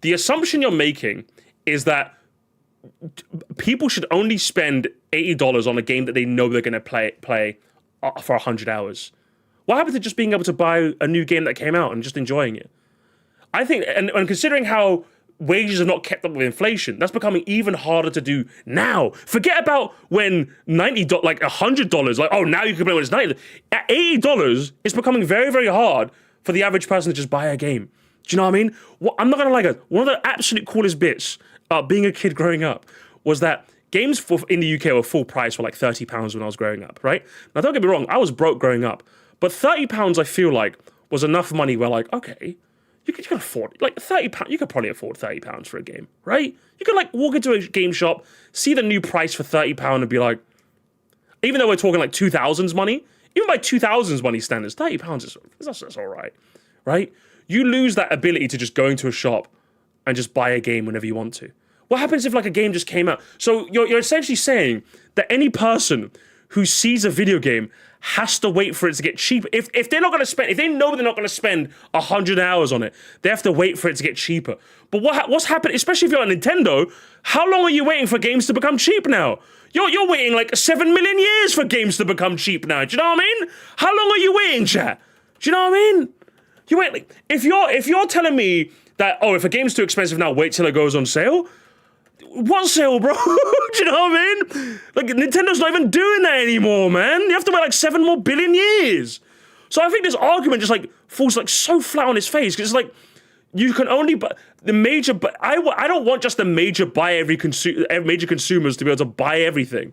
The assumption you're making is that people should only spend $80 on a game that they know they're going to play for 100 hours. What happened to just being able to buy a new game that came out and just enjoying it? I think, and considering how wages have not kept up with inflation, that's becoming even harder to do now. Forget about when $90, like $100, like, oh, now you can play when it's $90. At $80, it's becoming very, very hard for the average person to just buy a game. Do you know what I mean? I'm not gonna lie, guys. One of the absolute coolest bits about being a kid growing up was that games in the UK were full price for like £30 when I was growing up, right? Now, don't get me wrong, I was broke growing up, but £30 I feel like was enough money where like, okay, you can afford, like £30, you could probably afford £30 for a game, right? You could like walk into a game shop, see the new price for £30 and be like, even though we're talking like 2000s money, even by 2000s money standards, £30 is that's all right? You lose that ability to just go into a shop and just buy a game whenever you want to. What happens if like a game just came out? So you're essentially saying that any person who sees a video game has to wait for it to get cheaper. If they're not going to spend, if they know they're not going to spend 100 hours on it, they have to wait for it to get cheaper. But what's happened, especially if you're on Nintendo, how long are you waiting for games to become cheap now? You're waiting like 7 million years for games to become cheap now. Do you know what I mean? How long are you waiting, chat? Do you know what I mean? You wait like if you're telling me that if a game's too expensive now, wait till it goes on sale. What sale, bro? Do you know what I mean? Like Nintendo's not even doing that anymore, man. You have to wait like 7 more billion years. So I think this argument just like falls like so flat on its face because it's like you can only buy the major. But I don't want just the major major consumers to be able to buy everything.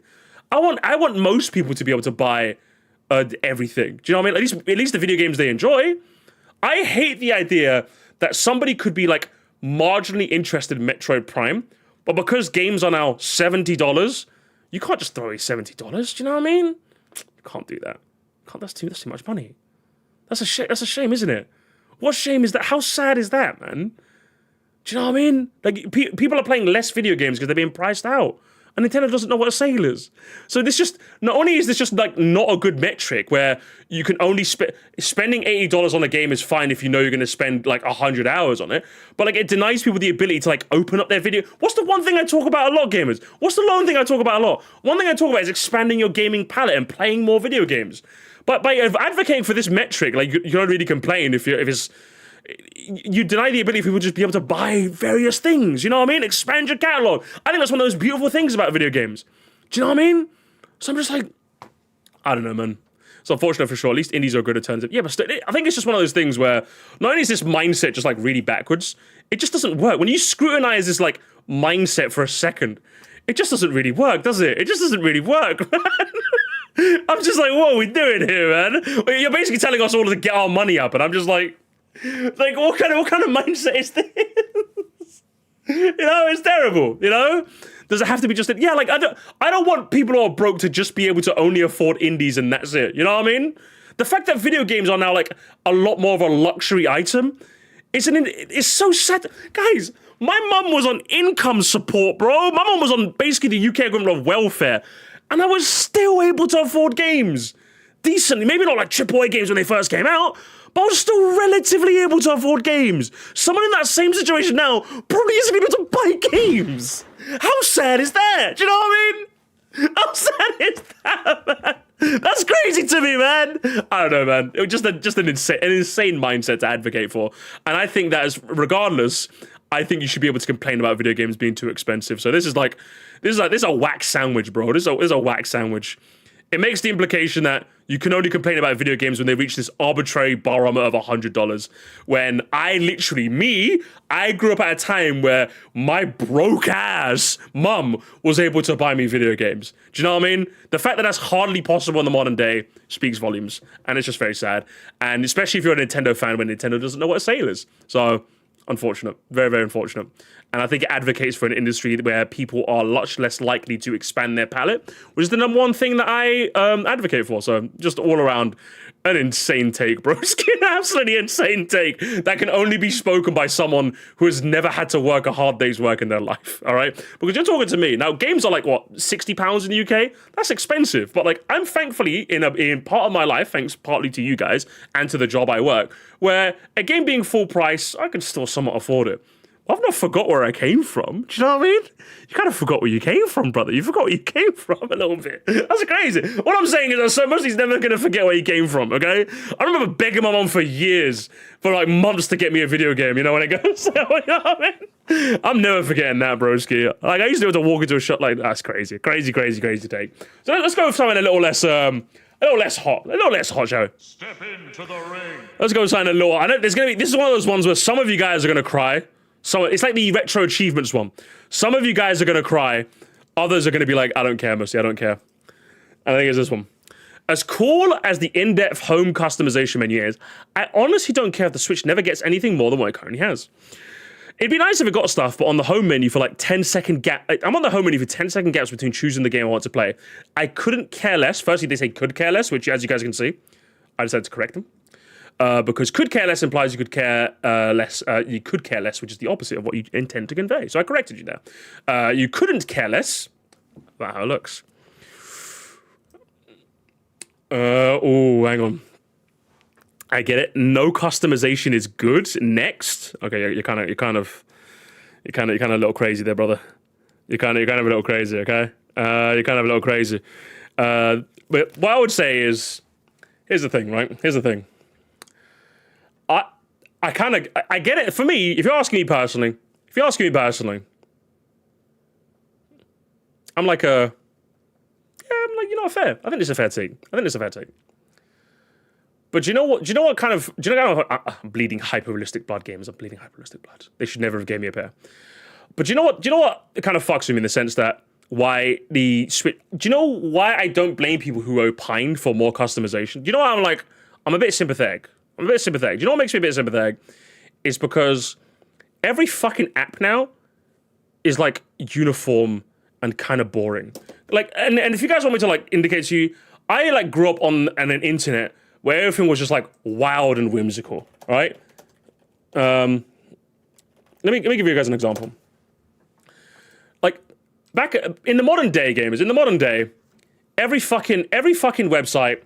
I want most people to be able to buy everything. Do you know what I mean? At least the video games they enjoy. I hate the idea that somebody could be like marginally interested in Metroid Prime, but because games are now $70, you can't just throw away $70. Do you know what I mean? You can't do that. That's too much money. That's a shame, isn't it? What shame is that? How sad is that, man? Do you know what I mean? Like people are playing less video games because they're being priced out. And Nintendo doesn't know what a sale is. So this just, not only is this just like not a good metric where you can only spending $80 on a game is fine if you know you're going to spend like 100 hours on it, but like it denies people the ability to like open up their video. What's the one thing I talk about a lot, gamers? What's the one thing I talk about a lot? One thing I talk about is expanding your gaming palette and playing more video games. But by advocating for this metric, like you don't really complain if it's, you deny the ability for people to just be able to buy various things. You know what I mean? Expand your catalog. I think that's one of those beautiful things about video games. Do you know what I mean? So I'm just like, I don't know, man. It's unfortunate for sure. At least indies are good at turns. Yeah, but I think it's just one of those things where not only is this mindset just like really backwards, it just doesn't work. When you scrutinize this like mindset for a second, it just doesn't really work, does it? It just doesn't really work, man. I'm just like, what are we doing here, man? You're basically telling us all to get our money up, and I'm just like what kind of mindset is this? You know, it's terrible. You know, does it have to be just yeah? Like I don't want people who are broke to just be able to only afford indies and that's it. You know what I mean? The fact that video games are now like a lot more of a luxury item, it's so sad, guys. My mum was on income support, bro. My mum was on basically the UK equivalent of welfare, and I was still able to afford games decently. Maybe not like AAA games when they first came out, but I was still relatively able to afford games. Someone in that same situation now probably isn't able to buy games. How sad is that? Do you know what I mean? How sad is that, man? That's crazy to me, man. I don't know, man. It was just an insane mindset to advocate for. And I think that is, regardless, I think you should be able to complain about video games being too expensive. So this is a whack sandwich, bro. This is a whack sandwich. It makes the implication that you can only complain about video games when they reach this arbitrary barometer of $100. When I grew up at a time where my broke ass mum was able to buy me video games. Do you know what I mean? The fact that that's hardly possible in the modern day speaks volumes. And it's just very sad. And especially if you're a Nintendo fan when Nintendo doesn't know what a sale is. So, unfortunate. Very, very unfortunate. And I think it advocates for an industry where people are much less likely to expand their palette, which is the number one thing that I advocate for. So just all around an insane take, bro. It's an absolutely insane take that can only be spoken by someone who has never had to work a hard day's work in their life, all right? Because you're talking to me. Now, games are like, what, £60 in the UK? That's expensive. But like, I'm thankfully in part of my life, thanks partly to you guys and to the job I work, where a game being full price, I can still somewhat afford it. I've not forgot where I came from. Do you know what I mean? You kind of forgot where you came from, brother. You forgot where you came from a little bit. That's crazy. What I'm saying is that so much he's never going to forget where he came from, okay? I remember begging my mom for years, for like months to get me a video game, you know, when it goes, you know what I mean? I'm never forgetting that, broski. Like, I used to be able to walk into a shop like, that's crazy. Crazy to take. So let's go with something a little less hot, shall we? Step into the ring. Let's go with something a little, this is one of those ones where some of you guys are going to cry. So it's like the retro achievements one. Some of you guys are going to cry. Others are going to be like, I don't care, Mercy, I don't care. I think it's this one. As cool as the in-depth home customization menu is, I honestly don't care if the Switch never gets anything more than what it currently has. It'd be nice if it got stuff, but on the home menu for like 10-second gap. I'm on the home menu for 10-second gaps between choosing the game I want to play. I couldn't care less. Firstly, they say could care less, which as you guys can see, I decided to correct them. Because could care less implies you could care less. You could care less, which is the opposite of what you intend to convey. So I corrected you there. You couldn't care less. That's how it looks. Oh, hang on. I get it. No customization is good. Next. Okay, you're kind of a little crazy there, brother. You're kind of a little crazy. Okay. You're kind of a little crazy. But what I would say is, here's the thing, right? Here's the thing. I get it. For me, if you're asking me personally, I'm like, you know, fair. I think it's a fair take. But do you know what kind of I'm bleeding hyper-realistic blood games. I'm bleeding hyper-realistic blood. They should never have gave me a pair. But do you know what it kind of fucks with me in the sense that do you know why I don't blame people who opine for more customization? Do you know why I'm a bit sympathetic? Do you know what makes me a bit sympathetic? It's because every fucking app now is like uniform and kind of boring. Like, and if you guys want me to like indicate to you, I like grew up on an internet where everything was just like wild and whimsical, right? Let me give you guys an example. Like, back in the modern day, gamers, every fucking website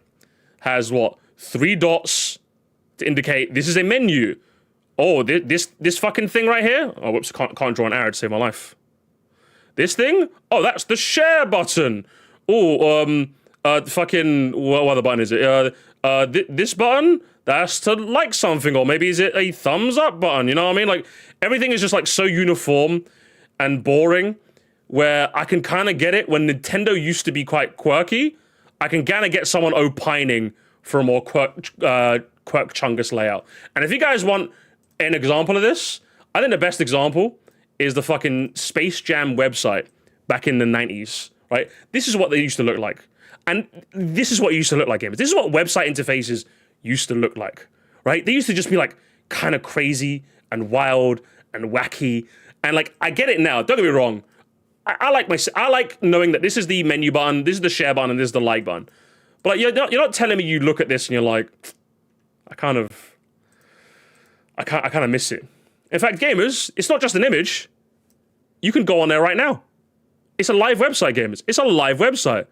has what? 3 dots to indicate this is a menu. Oh, this fucking thing right here. Oh, whoops! Can't draw an arrow to save my life. This thing? Oh, that's the share button. Oh, fucking what other button is it? This button? That's to like something, or maybe is it a thumbs up button? You know what I mean? Like everything is just like so uniform and boring. Where I can kind of get it when Nintendo used to be quite quirky. I can kind of get someone opining for a more quirk-chungus layout. And if you guys want an example of this, I think the best example is the fucking Space Jam website back in the 90s, right? This is what they used to look like. And this is what it used to look like, gamers. This is what website interfaces used to look like, right? They used to just be like kind of crazy and wild and wacky. And like, I get it now, don't get me wrong. I like knowing that this is the menu button, this is the share button, and this is the like button. But like, you're not telling me you look at this and you're like, I kind of miss it. In fact, gamers, it's not just an image. You can go on there right now. It's a live website, gamers. It's a live website.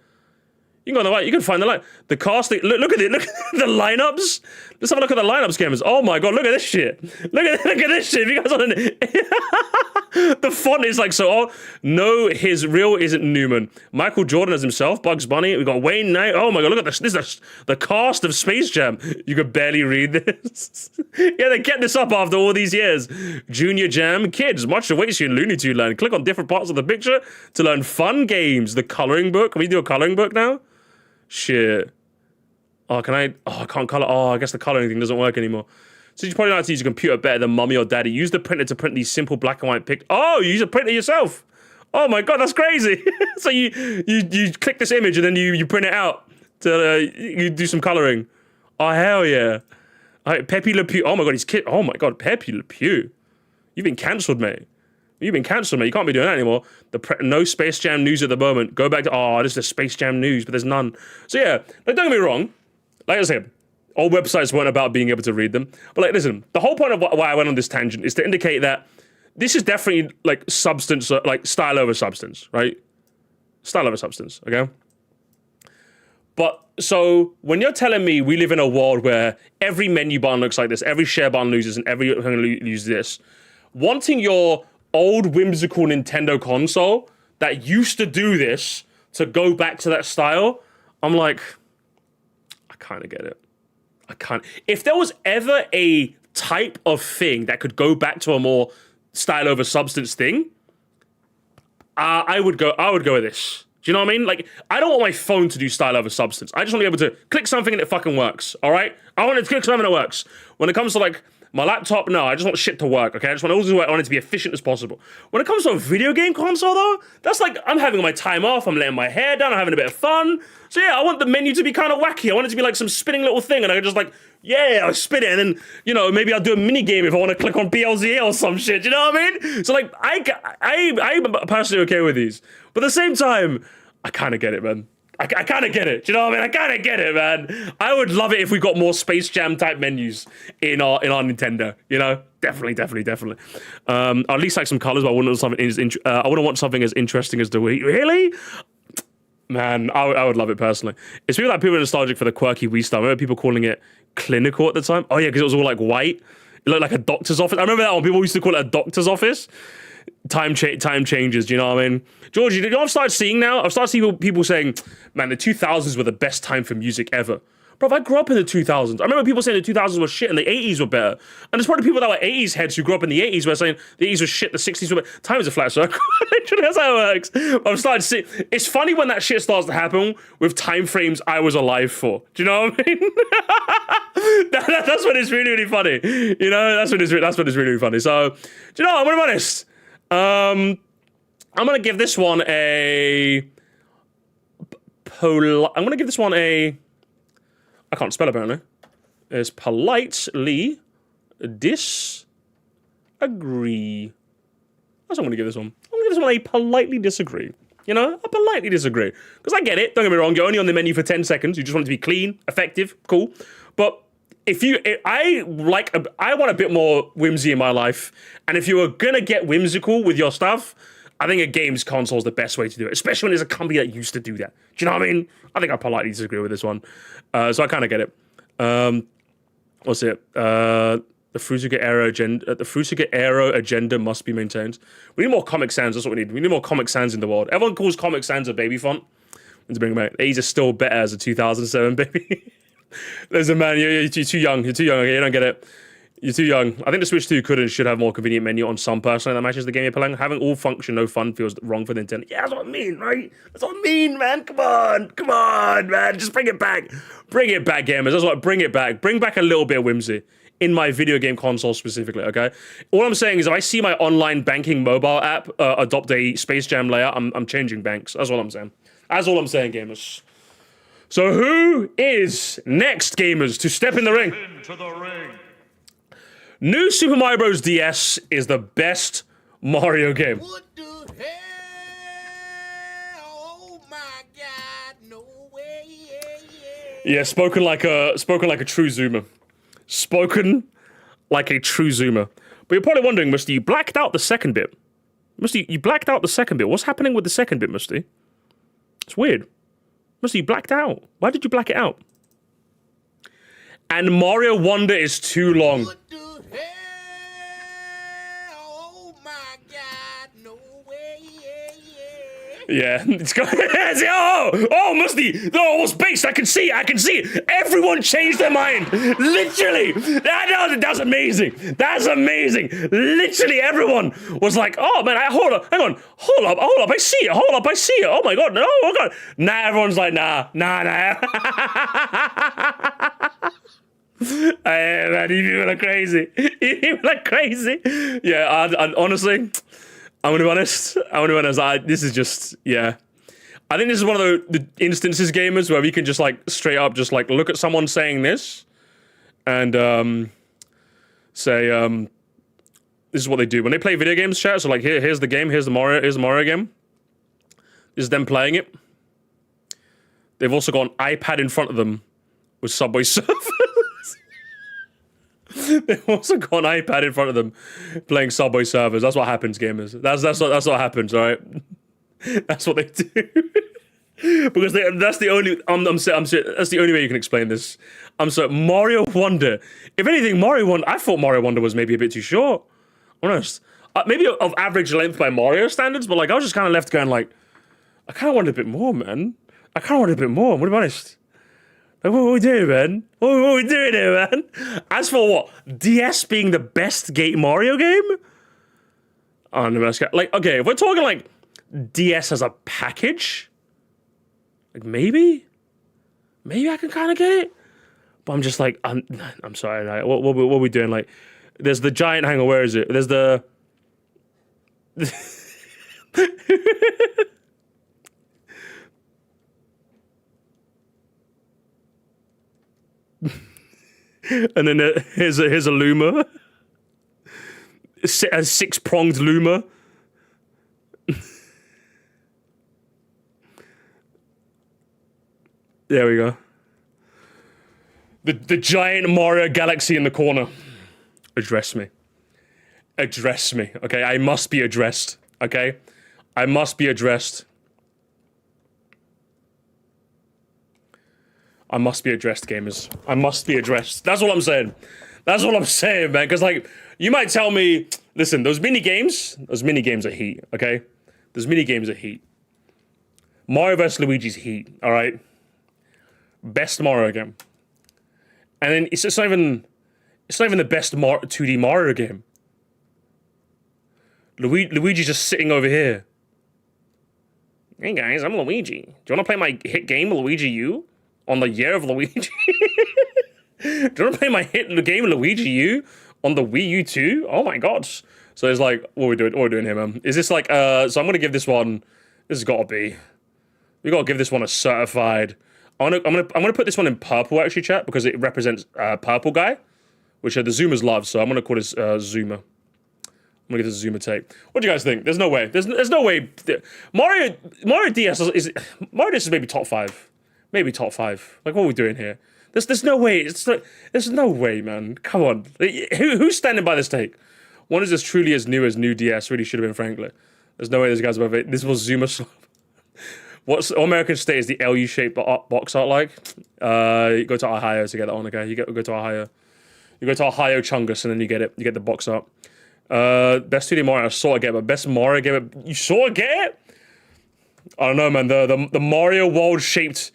You can go on the right. You can find the line. The casting. Look at it. Look at the lineups. Let's have a look at the lineups, gamers. Oh my god! Look at this shit. Look at this shit. If you guys want to, the font is like so. Oh no, his real isn't Newman. Michael Jordan as himself. Bugs Bunny. We got Wayne Knight. Oh my god! Look at this. This is the cast of Space Jam. You could barely read this. Yeah, they kept this up after all these years. Junior Jam kids. Much awaits you in Looney Tune Land. Click on different parts of the picture to learn fun games. The coloring book. Can we do a coloring book now? Shit. Oh, can I? Oh, I can't color. Oh, I guess the coloring thing doesn't work anymore. So you probably know how to use a computer better than mommy or daddy. Use the printer to print these simple black and white pictures. Oh, you use a printer yourself. Oh my god, that's crazy. So you click this image and then you print it out to you do some coloring. Oh hell yeah. All right, Pepe Le Pew. Oh my god, he's kid. Oh my god, Pepe Le Pew. You've been cancelled, mate. You can't be doing that anymore. No Space Jam news at the moment. Go back to, this is the Space Jam news, but there's none. So yeah, like, don't get me wrong. Like I said, all websites weren't about being able to read them. But like, listen, the whole point of why I went on this tangent is to indicate that this is definitely like substance, like style over substance, right? Style over substance, okay? But so when you're telling me we live in a world where every menu button looks like this, every share button loses and everything loses this, wanting your old whimsical Nintendo console that used to do this to go back to that style, I'm like, I kind of get it. If there was ever a type of thing that could go back to a more style over substance thing, I would go with this. Do you know what I mean? Like, I don't want my phone to do style over substance. I just want to be able to click something and it fucking works, all right? I want to click something that works. When it comes to, like, my laptop, no, I just want shit to work, okay? I just want all to work. I want it to be efficient as possible. When it comes to a video game console, though, that's like, I'm having my time off, I'm letting my hair down, I'm having a bit of fun. So yeah, I want the menu to be kind of wacky. I want it to be like some spinning little thing, and I can just like, yeah, I'll spin it, and then, you know, maybe I'll do a mini game if I want to click on BLZA or some shit, you know what I mean? So like, I'm personally okay with these. But at the same time, I kind of get it, man. I kind of get it. Do you know what I mean? I kind of get it, man. I would love it if we got more Space Jam type menus in our Nintendo. You know, definitely. I'd at least like some colors, but I wouldn't want something as interesting as the Wii. Really? Man, I would love it personally. It's people are nostalgic for the quirky Wii stuff. I remember people calling it clinical at the time. Oh yeah, because it was all like white. It looked like a doctor's office. I remember that one. People used to call it a doctor's office. time changes. Do you know what I mean? Georgie, you know what I've started seeing now? I've started seeing people saying, man, the 2000s were the best time for music ever. Bro, I grew up in the 2000s. I remember people saying the 2000s were shit and the 80s were better. And there's probably people that were 80s heads who grew up in the 80s were saying the 80s was shit, the 60s were better. Time is a flat circle. Literally, that's how it works. I'm starting to see. It's funny when that shit starts to happen with time frames I was alive for. Do you know what I mean? That's when it's really, really funny. You know, that's when it's really, really funny. So, do you know what? I'm going to be honest. I'm going to give this one a... I'm going to give this one a... I can't spell apparently. It's politely disagree. That's what I'm gonna give this one. I'm gonna give this one a politely disagree. You know, a politely disagree. Because I get it, don't get me wrong, you're only on the menu for 10 seconds, you just want it to be clean, effective, cool. But I want a bit more whimsy in my life, and if you were gonna get whimsical with your stuff, I think a games console is the best way to do it, especially when there's a company that used to do that. Do you know what I mean? I think I politely disagree with this one. So I kind of get it. What's it? The Frusuga Aero agenda must be maintained. We need more Comic Sans. That's what we need. We need more Comic Sans in the world. Everyone calls Comic Sans a baby font. Let's bring them back. These are still better as a 2007 baby. There's a man. You're too young. You're too young. Okay, you don't get it. You're too young. I think the Switch 2 could and should have more convenient menu on some personally that matches the game you're playing. Having all function, no fun feels wrong for Nintendo. Yeah, that's what I mean, right? That's what I mean, man. Come on, man. Just bring it back. Bring it back, gamers. That's what. Bring it back. Bring back a little bit of whimsy in my video game console specifically. Okay. All I'm saying is, if I see my online banking mobile app adopt a Space Jam layout, I'm changing banks. That's all I'm saying. That's all I'm saying, gamers. So who is next, gamers, to step in the ring? Into the ring. New Super Mario Bros. DS is the best Mario game. What the hell? Oh my God! No way! Yeah, spoken like a true Zoomer. Spoken like a true Zoomer. But you're probably wondering, Musty, you blacked out the second bit. Musty, you blacked out the second bit. What's happening with the second bit, Musty? It's weird. Musty, you blacked out. Why did you black it out? And Mario Wonder is too long. What the hell? Oh my God! No way! Yeah, it's going. Oh, Musty! Oh, space! I can see it! Everyone changed their mind. Literally, that's amazing. That's amazing. Literally, everyone was like, "Oh man, hold up! I see it! I see it! Oh my God! No! Oh God!" Now everyone's like, "Nah." Hey, man, you people are crazy. You people are crazy. Yeah, I honestly, I'm gonna be honest. This is just, yeah. I think this is one of the instances, gamers, where we can just like straight up just like look at someone saying this and say this is what they do when they play video games, chat. So like here's the game, here's the Mario game. This is them playing it. They've also got an iPad in front of them with Subway Surfers. They've also got an iPad in front of them playing Subway Surfers. That's what happens, gamers. That's what happens, all right? That's what they do. Because that's the only that's the only way you can explain this. I'm sorry, Mario Wonder. If anything, I thought Mario Wonder was maybe a bit too short. Honest. Maybe of average length by Mario standards, but like I was just kind of left going like, I kind of wanted a bit more, man. I'm gonna be honest. Like, what are we doing, man? What are we doing here, man? As for what? DS being the best Mario game? Oh, no, like, okay, if we're talking like DS as a package, like maybe I can kind of get it. But I'm just like, I'm sorry. Like, what are we doing? Like, there's the giant. Hang on, where is it? There's the. And then here's a Luma, a 6-pronged Luma. There we go. The giant Mario Galaxy in the corner. Address me. Okay, I must be addressed. Okay, I must be addressed. I must be addressed, gamers. I must be addressed. That's what I'm saying. Man. Because, like, you might tell me, Listen, those mini games are heat, okay? Those mini games are heat. Mario vs. Luigi's heat, all right? Best Mario game. And then it's not even the best 2D Mario game. Luigi's just sitting over here. Hey guys, I'm Luigi. Do you want to play my hit game, Luigi U? On the Year of Luigi? Do you want to play my hit game, Luigi U? On the Wii U too? Oh my god. So it's like, what are we doing here, man? Is this like, so I'm gonna give this one, this has gotta be, we gotta give this one a certified, I'm gonna put this one in purple actually, chat, because it represents purple guy, which the Zoomers love, so I'm gonna call this Zoomer. I'm gonna give this a Zoomer take. What do you guys think? There's no way. There's no way. Mario DS is maybe top 5. Maybe top 5. Like, what are we doing here? There's no way. There's no way, man. Come on. Who's standing by this take? One is as truly as new DS. Really should have been, frankly. There's no way these guys above it. This was Zoomer slop. What American state is the LU-shaped box art like? You go to Ohio to get that on, okay? You go to Ohio. You go to Ohio Chungus and then you get it. You get the box art. Best 2D Mario I sort of get, but best Mario game you sort of get? I don't know, man. The Mario World shaped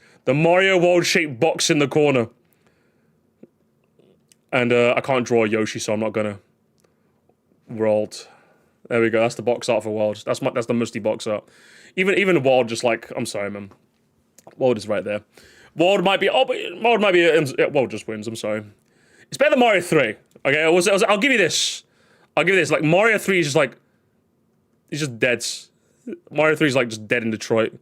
box in the corner. And I can't draw a Yoshi, so I'm not gonna. World. There we go. That's the box art for World. That's the musty box art. Even World, just like, I'm sorry, man. World is right there. World might be. World just wins. I'm sorry. It's better than Mario 3. Okay, I'll give you this. Like, Mario 3 is just like, he's just dead. Mario 3 is like just dead in Detroit.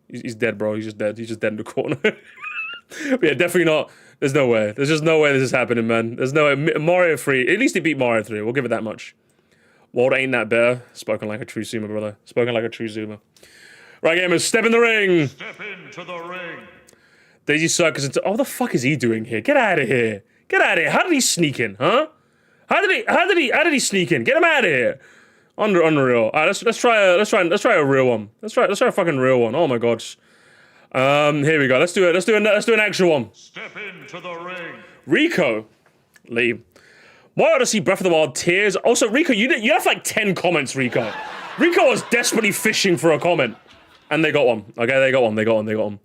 He's dead, bro. He's just dead. He's just dead in the corner. But yeah, definitely not. There's no way. There's just no way this is happening, man. There's no way. Mario 3, at least he beat Mario 3. We'll give it that much. World ain't that better. Spoken like a true Zoomer, brother. Spoken like a true Zoomer. Right, gamers, step in the ring. Step into the ring. Daisy Circus into. Oh, what the fuck is he doing here? Get out of here. Get out of here. How did he sneak in, huh? How did he sneak in? Get him out of here. Unreal. All right, let's try a real one. Let's try a fucking real one. Oh my god. Here we go. Let's do an actual one. Step into the ring. Rico, Lee. Mario Odyssey Breath of the Wild tears. Also, Rico, you have like 10 comments, Rico. Rico was desperately fishing for a comment, and they got one. Okay, they got one.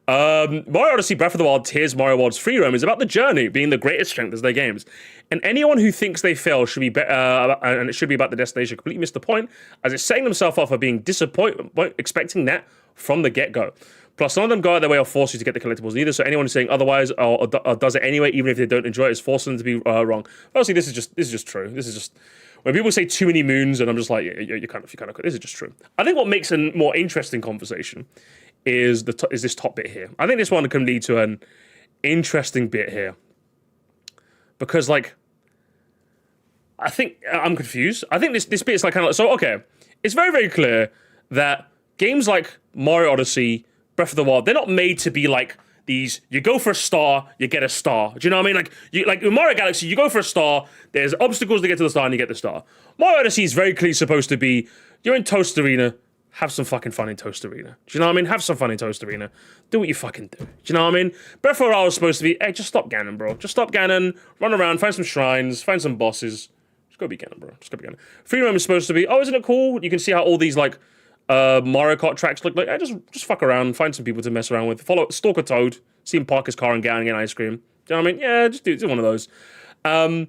Mario Odyssey Breath of the Wild tears Mario World's free roam is about the journey being the greatest strength of their games. And anyone who thinks they fail should be and it should be about the destination completely missed the point, as it's setting themselves up for being disappointed, expecting that from the get-go. Plus, none of them go out their way or force you to get the collectibles either, so anyone who's saying otherwise or does it anyway, even if they don't enjoy it, is forcing them to be wrong. Obviously, this is just true. This is just when people say too many moons, and I'm just like, you kind of. This is just true. I think what makes a more interesting conversation is this top bit here. I think this one can lead to an interesting bit here. Because, like, I think I'm confused. I think this bit is like kind of like, so okay. It's very, very clear that games like Mario Odyssey, Breath of the Wild, they're not made to be like these. You go for a star, you get a star. Do you know what I mean? Like in Mario Galaxy, you go for a star. There's obstacles to get to the star, and you get the star. Mario Odyssey is very clearly supposed to be you're in Toast Arena. Have some fucking fun in Toast Arena. Do you know what I mean? Have some fun in Toast Arena. Do what you fucking do. Do you know what I mean? Breath of the Wild was supposed to be, hey, just stop Ganon, bro. Just stop Ganon, run around, find some shrines, find some bosses. Just go be Ganon, bro. Just go be Ganon. Free roam is supposed to be, oh, isn't it cool? You can see how all these, like, Mario Kart tracks look like. Hey, just fuck around, find some people to mess around with. Stalk a Toad, see him park his car and get out and get ice cream. Do you know what I mean? Yeah, just do one of those. So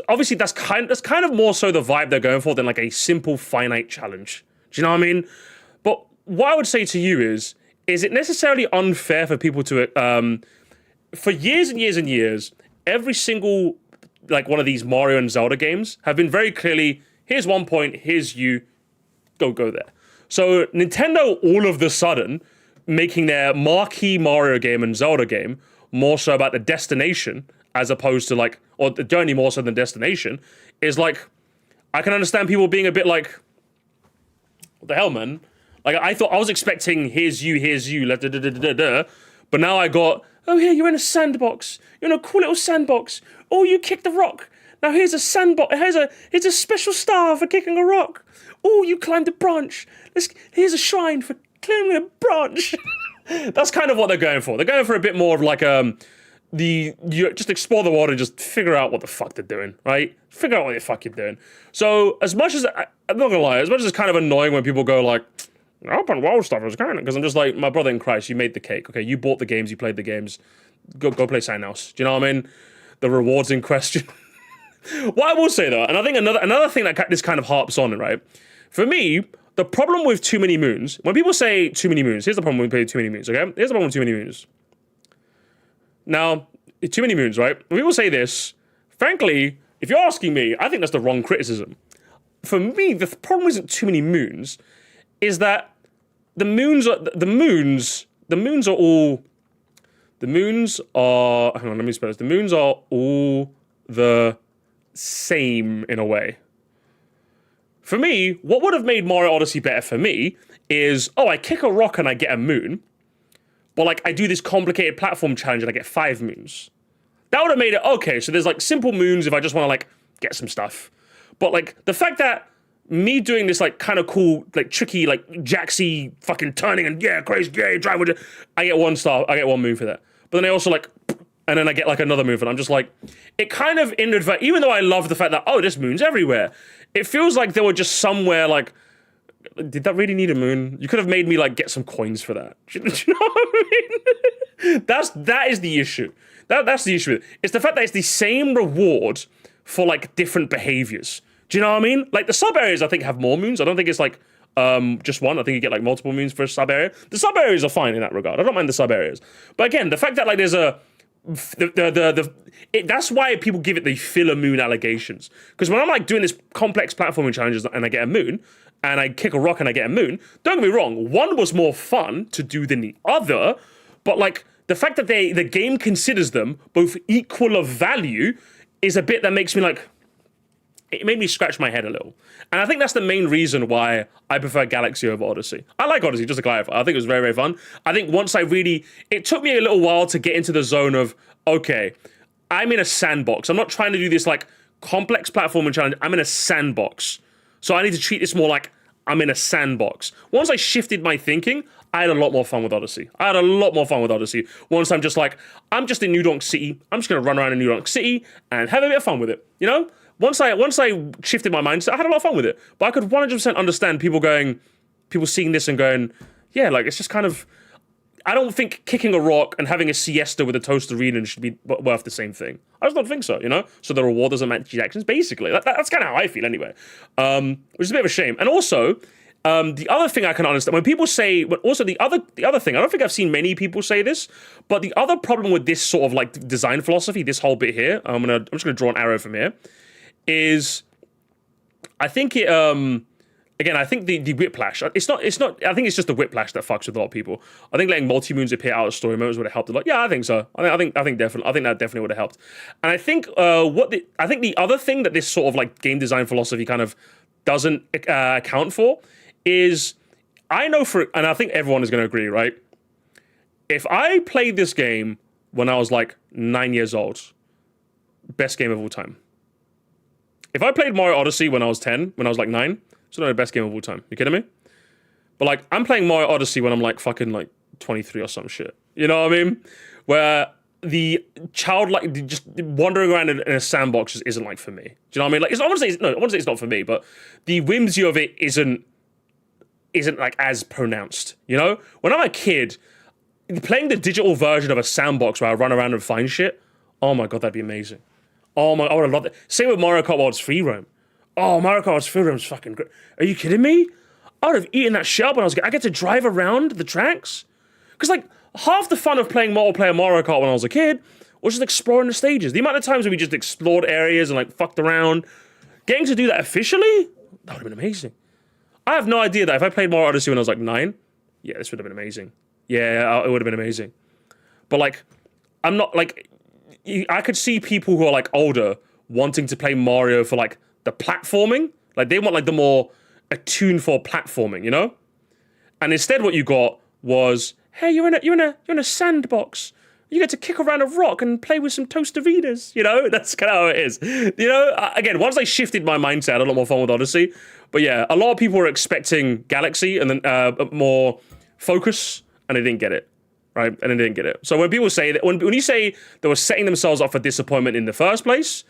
obviously that's kind of more so the vibe they're going for than like a simple finite challenge. Do you know what I mean? But what I would say to you is it necessarily unfair for people to, for years and years and years, every single, like, one of these Mario and Zelda games have been very clearly, here's 1 point, here's you, go there. So Nintendo all of the sudden making their marquee Mario game and Zelda game more so about the destination as opposed to like, or the journey more so than destination, is like, I can understand people being a bit like, what the hell, man? Like, I was expecting, here's you, but now I got, oh, here, you're in a sandbox. You're in a cool little sandbox. Oh, you kicked a rock. Now here's a sandbox. Here's a special star for kicking a rock. Oh, you climbed a branch. Here's a shrine for climbing a branch. That's kind of what they're going for. They're going for a bit more of like, you just explore the world and just figure out what the fuck they're doing, right? Figure out what the fuck you're doing. So as much as I'm not gonna lie, as much as it's kind of annoying when people go like, open world stuff is kind of, because I'm just like, my brother in Christ, you made the cake, okay? You bought the games, you played the games. Go play something else. Do you know what I mean? The rewards in question. What I will say though, and I think another thing that this kind of harps on, right? For me, the problem with too many moons, when people say too many moons, here's the problem with too many moons, okay? Here's the problem with too many moons. Now, too many moons, right? When people say this, frankly, if you're asking me, I think that's the wrong criticism. For me, the problem isn't too many moons, is that the moons are hang on, let me spell this. The moons are all the same in a way. For me, what would have made Mario Odyssey better for me is, I kick a rock and I get a moon, but like I do this complicated platform challenge and I get 5 moons. That would have made it okay. So there's like simple moons if I just want to like get some stuff. But like the fact that me doing this like kind of cool, like tricky, like Jaxy fucking turning and crazy, drive, I get 1 star, I get 1 moon for that. But then I also like, and then I get like another moon for it. I'm just like, it kind of inadvertent, even though I love the fact that, this moon's everywhere. It feels like they were just somewhere like, did that really need a moon? You could have made me like get some coins for that. Do you know what I mean? That is the issue. That's the issue. It's the fact that it's the same reward for like different behaviors. Do you know what I mean? Like the sub areas I think have more moons. I don't think it's like just one. I think you get like multiple moons for a sub area. The sub areas are fine in that regard. I don't mind the sub areas. But again, the fact that like there's that's why people give it the filler moon allegations. Because when I'm like doing this complex platforming challenges and I get a moon, and I kick a rock and I get a moon, don't get me wrong, one was more fun to do than the other, but like the fact that the game considers them both equal of value is a bit that makes me like, it made me scratch my head a little. And I think that's the main reason why I prefer Galaxy over Odyssey. I like Odyssey, just to clarify. I think it was very, very fun. I think once it took me a little while to get into the zone of, okay, I'm in a sandbox. I'm not trying to do this like complex platforming challenge. I'm in a sandbox. So I need to treat this more like I'm in a sandbox. Once I shifted my thinking, I had a lot more fun with Odyssey. Once I'm just like, I'm just in New Donk City. I'm just going to run around in New Donk City and have a bit of fun with it, you know? Once I shifted my mindset, I had a lot of fun with it. But I could 100% understand people seeing this and going, yeah, like it's just kind of, I don't think kicking a rock and having a siesta with a toaster reading should be worth the same thing. I just don't think so, you know? So the reward doesn't match the actions, basically. That's kind of how I feel anyway. Which is a bit of a shame. And also, the other thing I can understand, when people say, but also the other thing, I don't think I've seen many people say this, but the other problem with this sort of like design philosophy, this whole bit here, I'm just gonna draw an arrow from here, is I think it, again, I think the whiplash, it's not, I think it's just the whiplash that fucks with a lot of people. I think letting multi-moons appear out of story modes would have helped a lot. Yeah, I think so. I think that definitely would have helped. And I think the other thing that this sort of like game design philosophy kind of doesn't account for is, and I think everyone is going to agree, right? If I played this game when I was like 9 years old, best game of all time. If I played Mario Odyssey when I was 10, when I was like 9, it's not the best game of all time. You kidding me? But like, I'm playing Mario Odyssey when I'm like fucking like 23 or some shit. You know what I mean? Where the childlike, just wandering around in a sandbox just isn't like for me. Do you know what I mean? Like, I want to say it's not for me, but the whimsy of it isn't like as pronounced. You know? When I'm a kid, playing the digital version of a sandbox where I run around and find shit, oh my god, that'd be amazing. Oh my, I would have loved it. Same with Mario Kart World's Free Roam. Oh, Mario Kart's Free Roam is fucking great. Are you kidding me? I would have eaten that shit up when I get to drive around the tracks. Because like, half the fun of playing multiplayer Mario Kart when I was a kid was just exploring the stages. The amount of times when we just explored areas and like fucked around. Getting to do that officially? That would have been amazing. I have no idea that if I played Mario Odyssey when I was like 9, yeah, this would have been amazing. Yeah, it would have been amazing. But like, I'm not like, I could see people who are like older wanting to play Mario for like the platforming. Like they want like the more attuned for platforming, you know? And instead what you got was, hey, you're in a sandbox. You get to kick around a rock and play with some toasteritas, you know? That's kind of how it is. You know, again, once I shifted my mindset, I had a lot more fun with Odyssey. But yeah, a lot of people were expecting Galaxy and then more focus, and they didn't get it. right? And I didn't get it. So when people say that, when you say they were setting themselves up for disappointment in the first place,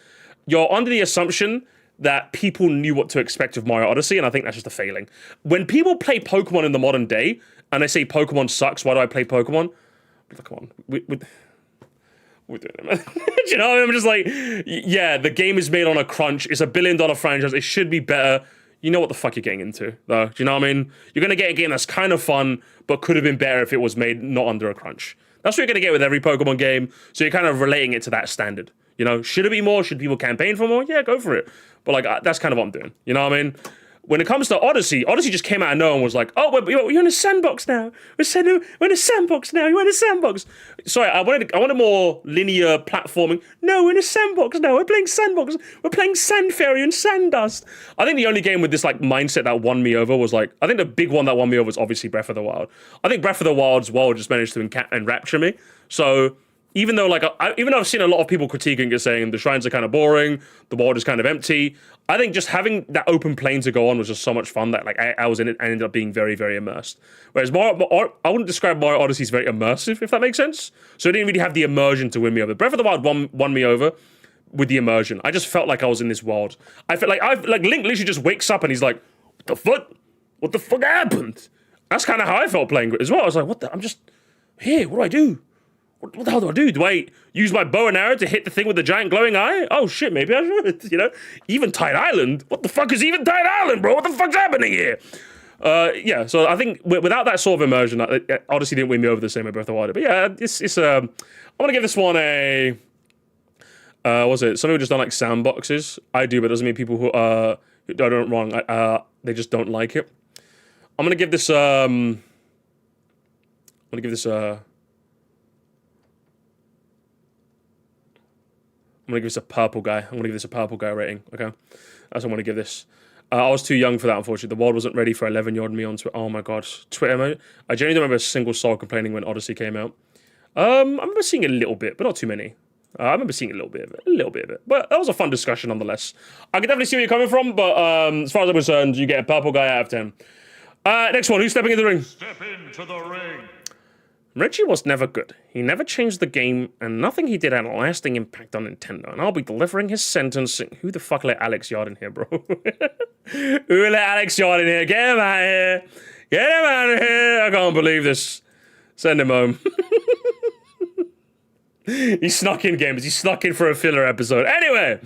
you're under the assumption that people knew what to expect of Mario Odyssey, and I think that's just a failing. When people play Pokemon in the modern day, and they say Pokemon sucks, why do I play Pokemon? Come on, we're doing it, man. Do you know? I'm just like, yeah, the game is made on a crunch. It's $1 billion franchise. It should be better. You know what the fuck you're getting into, though. Do you know what I mean? You're gonna get a game that's kind of fun, but could have been better if it was made not under a crunch. That's what you're gonna get with every Pokemon game. So you're kind of relating it to that standard. You know, should it be more? Should people campaign for more? Yeah, go for it. But like, that's kind of what I'm doing. You know what I mean? When it comes to Odyssey just came out of nowhere and was like, oh, you're in a sandbox now. We're in a sandbox now. You're in a sandbox. Sorry, I wanted more linear platforming. No, we're in a sandbox now. We're playing sandbox. We're playing Sand Fairy and Sandust. I think the only game with this like mindset that won me over was like, I think the big one that won me over was obviously Breath of the Wild. I think Breath of the Wild's world just managed to enrapture me. So even though I've seen a lot of people critiquing it, saying the shrines are kind of boring, the world is kind of empty, I think just having that open plane to go on was just so much fun that like I was in it and ended up being very, very immersed. Whereas I wouldn't describe Mario Odyssey as very immersive, if that makes sense. So it didn't really have the immersion to win me over. Breath of the Wild won me over with the immersion. I just felt like I was in this world. I felt like Link literally just wakes up and he's like, what the fuck? What the fuck happened? That's kind of how I felt playing it as well. I was like, what the? I'm just here. What do I do? What the hell do I do? Do I use my bow and arrow to hit the thing with the giant glowing eye? Oh shit, maybe I should, you know? Eventide Island? What the fuck is Eventide Island, bro? What the fuck's happening here? Yeah, so I think without that sort of immersion, Odyssey didn't win me over the same way Breath of the Wild. But yeah, I'm gonna give this one a, what's it? Some people just don't like sandboxes. I do, but it doesn't mean people who don't it wrong. They just don't like it. I'm gonna give this, I'm gonna give this a purple guy. I'm gonna give this a purple guy rating. Okay, that's what I'm gonna give this. I was too young for that, unfortunately. The world wasn't ready for 11-year-old me on Twitter. Oh my god, Twitter mode. I genuinely don't remember a single soul complaining when Odyssey came out. I remember seeing a little bit, but not too many. I remember seeing a little bit of it. But that was a fun discussion nonetheless. I can definitely see where you're coming from, but as far as I'm concerned, you get a purple guy out of 10. Next one, who's stepping in the ring? Step into the ring. Reggie was never good. He never changed the game, and nothing he did had a lasting impact on Nintendo. And I'll be delivering his sentencing. Who the fuck let Alex Yard in here, bro? Who let Alex Yard in here? Get him out of here. Get him out of here. I can't believe this. Send him home. He snuck in, gamers. He snuck in for a filler episode. Anyway.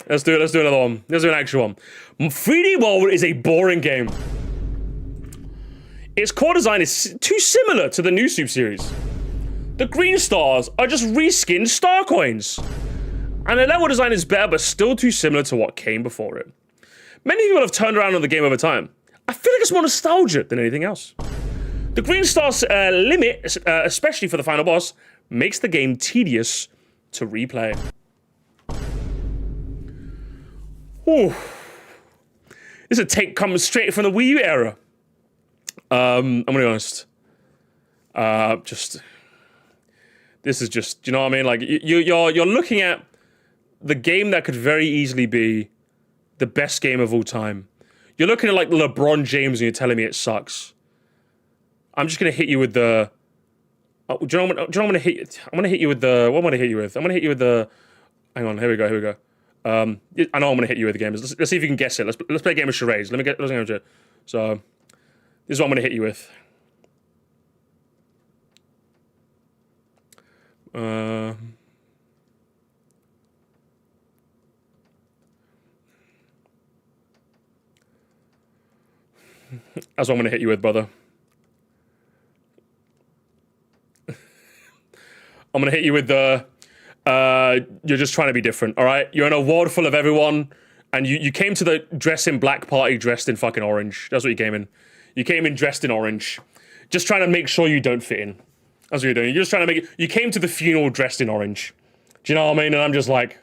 Let's do another one. Let's do an actual one. 3D World is a boring game. Its core design is too similar to the new Super series. The green stars are just reskinned star coins. And the level design is better, but still too similar to what came before it. Many people have turned around on the game over time. I feel like it's more nostalgia than anything else. The green stars limit, especially for the final boss, makes the game tedious to replay. Ooh. This is a take coming straight from the Wii U era. I'm gonna be honest. This is just, you know what I mean? Like you're looking at the game that could very easily be the best game of all time. You're looking at like LeBron James and you're telling me it sucks. I'm just gonna hit you with the. Do you know what I'm gonna hit you? I'm gonna hit you with the. What am I gonna hit you with? I'm gonna hit you with the. Hang on. Here we go. I know I'm gonna hit you with the game. Let's see if you can guess it. Let's play a game of charades. Let's go. So. This is what I'm going to hit you with. That's what I'm going to hit you with, brother. I'm going to hit you with the... you're just trying to be different, all right? You're in a world full of everyone, and you came to the dress in black party dressed in fucking orange. That's what you came in. You came in dressed in orange. Just trying to make sure you don't fit in. That's what you're doing. You're just trying to make it... You came to the funeral dressed in orange. Do you know what I mean? And I'm just like...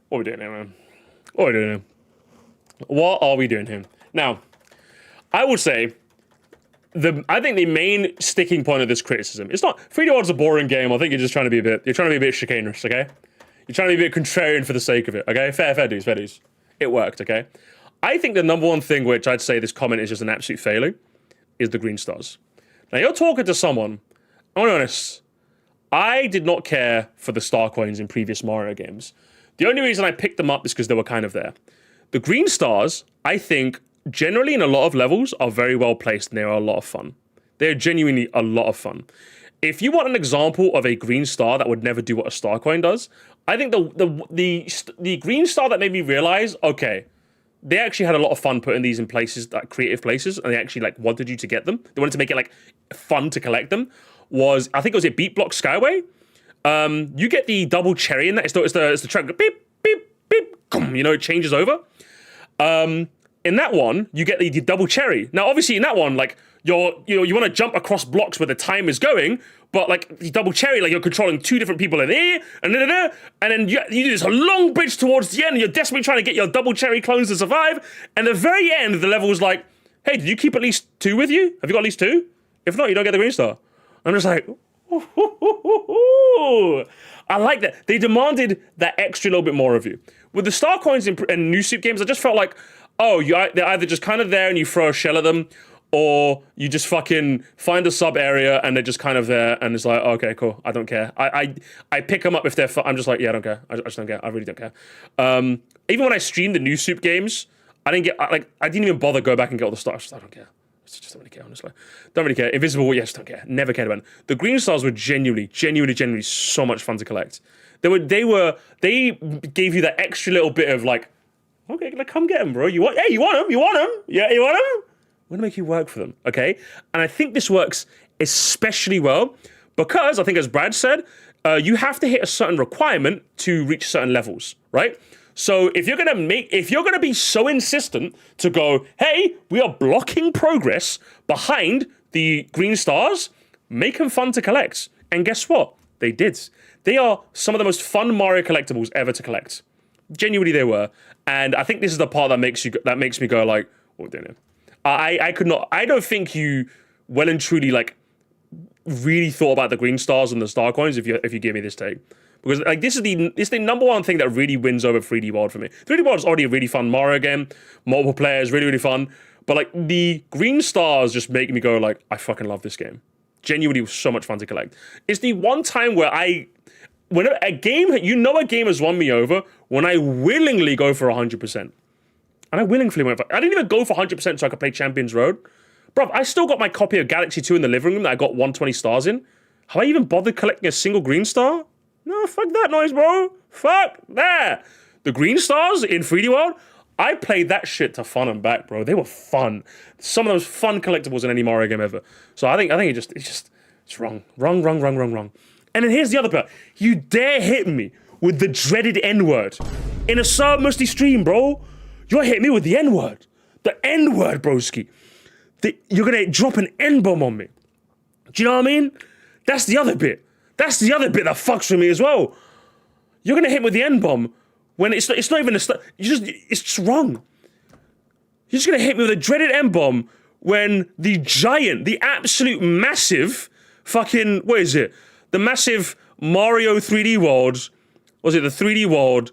What are we doing here, man? What are we doing here? What are we doing here? Now, I would say... I think the main sticking point of this criticism... It's not... 3D World's a boring game. I think you're just trying to be a bit... You're trying to be a bit chicanerous, okay? You're trying to be a bit contrarian for the sake of it, okay? Fair dues. It worked, okay? I think the number one thing which I'd say this comment is just an absolute failing is the green stars. Now you're talking to someone, I'm gonna be honest, I did not care for the star coins in previous Mario games. The only reason I picked them up is because they were kind of there. The green stars, I think, generally in a lot of levels are very well placed and they are a lot of fun. They're genuinely a lot of fun. If you want an example of a green star that would never do what a star coin does, I think the green star that made me realize, okay, they actually had a lot of fun putting these in places, like creative places, and they actually like wanted you to get them. They wanted to make it like fun to collect them. Was I think it was a Beat Block Skyway. You get the double cherry in that. It's the track beep beep beep. You know, it changes over. In that one, you get the double cherry. Now, obviously, in that one, like you want to jump across blocks where the time is going, but like the double cherry, like you're controlling two different people in here, and then you do this long bridge towards the end, and you're desperately trying to get your double cherry clones to survive. And the very end, the level is like, hey, did you keep at least 2 with you? Have you got at least 2? If not, you don't get the green star. I'm just like, ooh. I like that. They demanded that extra little bit more of you. With the star coins in new Soup games, I just felt like, oh, they're either just kind of there and you throw a shell at them, or you just fucking find a sub area and they're just kind of there and it's like, okay, cool, I don't care. I pick them up if they're fun. I'm just like, yeah, I don't care. I just don't care. I really don't care. Even when I streamed the new Soup games, I didn't even bother go back and get all the stars. I don't care. I just don't really care, honestly. Don't really care. Invisible, yes, don't care. Never cared about them. The green stars were genuinely so much fun to collect. They gave you that extra little bit of like, okay, like come get them, bro. You want them? You want them? Yeah, you want them? I'm gonna make you work for them, okay? And I think this works especially well because I think, as Brad said, you have to hit a certain requirement to reach certain levels, right? So if you're gonna be so insistent to go, hey, we are blocking progress behind the green stars, make them fun to collect. And guess what? They did. They are some of the most fun Mario collectibles ever to collect. Genuinely, they were. And I think this is the part that makes me go like, what are we doing here? I don't think you well and truly like really thought about the green stars and the star coins if you give me this take. Because like this is the number one thing that really wins over 3D World for me. 3D World is already a really fun Mario game, multiple players, really fun. But like the green stars just make me go like, I fucking love this game. Genuinely was so much fun to collect. It's the one time where when a game has won me over when I willingly go for 100%. And I willingly went for, I didn't even go for 100% so I could play Champions Road. Bro, I still got my copy of Galaxy 2 in the living room that I got 120 stars in. Have I even bothered collecting a single green star? No, fuck that noise, bro. Fuck that. The green stars in 3D World, I played that shit to fun and back, bro. They were fun. Some of those fun collectibles in any Mario game ever. So I think it's wrong. Wrong. And then here's the other part. You dare hit me with the dreaded N-word in a Sir Musty stream, bro. You're hitting me with the N-word. The N-word, broski. You're gonna drop an N-bomb on me. Do you know what I mean? That's the other bit. That's the other bit that fucks with me as well. You're gonna hit with the N-bomb when it's not even it's just wrong. You're just gonna hit me with a dreaded N-bomb when the absolute massive fucking, what is it? The massive Mario 3D World, was it the 3D World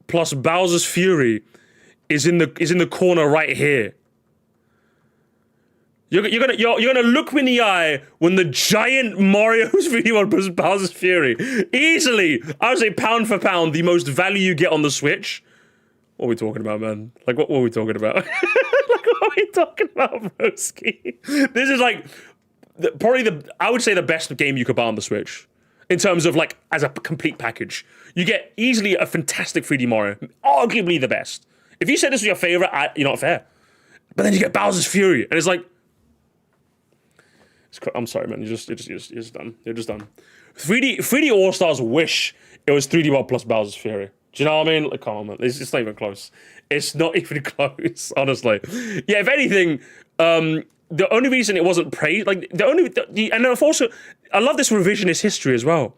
plus Bowser's Fury is in the corner right here. You're gonna look me in the eye when the giant Mario's 3D World plus Bowser's Fury, easily, I would say pound for pound, the most value you get on the Switch. What are we talking about, man? Like, what are we talking about? Like, what are we talking about, broski? This is like I would say the best game you could buy on the Switch in terms of like as a complete package. You get easily a fantastic 3D Mario, arguably the best. If you said this was your favorite, you're not fair. But then you get Bowser's Fury, and it's like, I'm sorry, man. You're just done. You're just done. 3D All Stars wish it was 3D World plus Bowser's Fury. Do you know what I mean? Like, come on, man. It's not even close. It's not even close, honestly. Yeah, if anything, the only reason it wasn't praised, like and also, I love this revisionist history as well.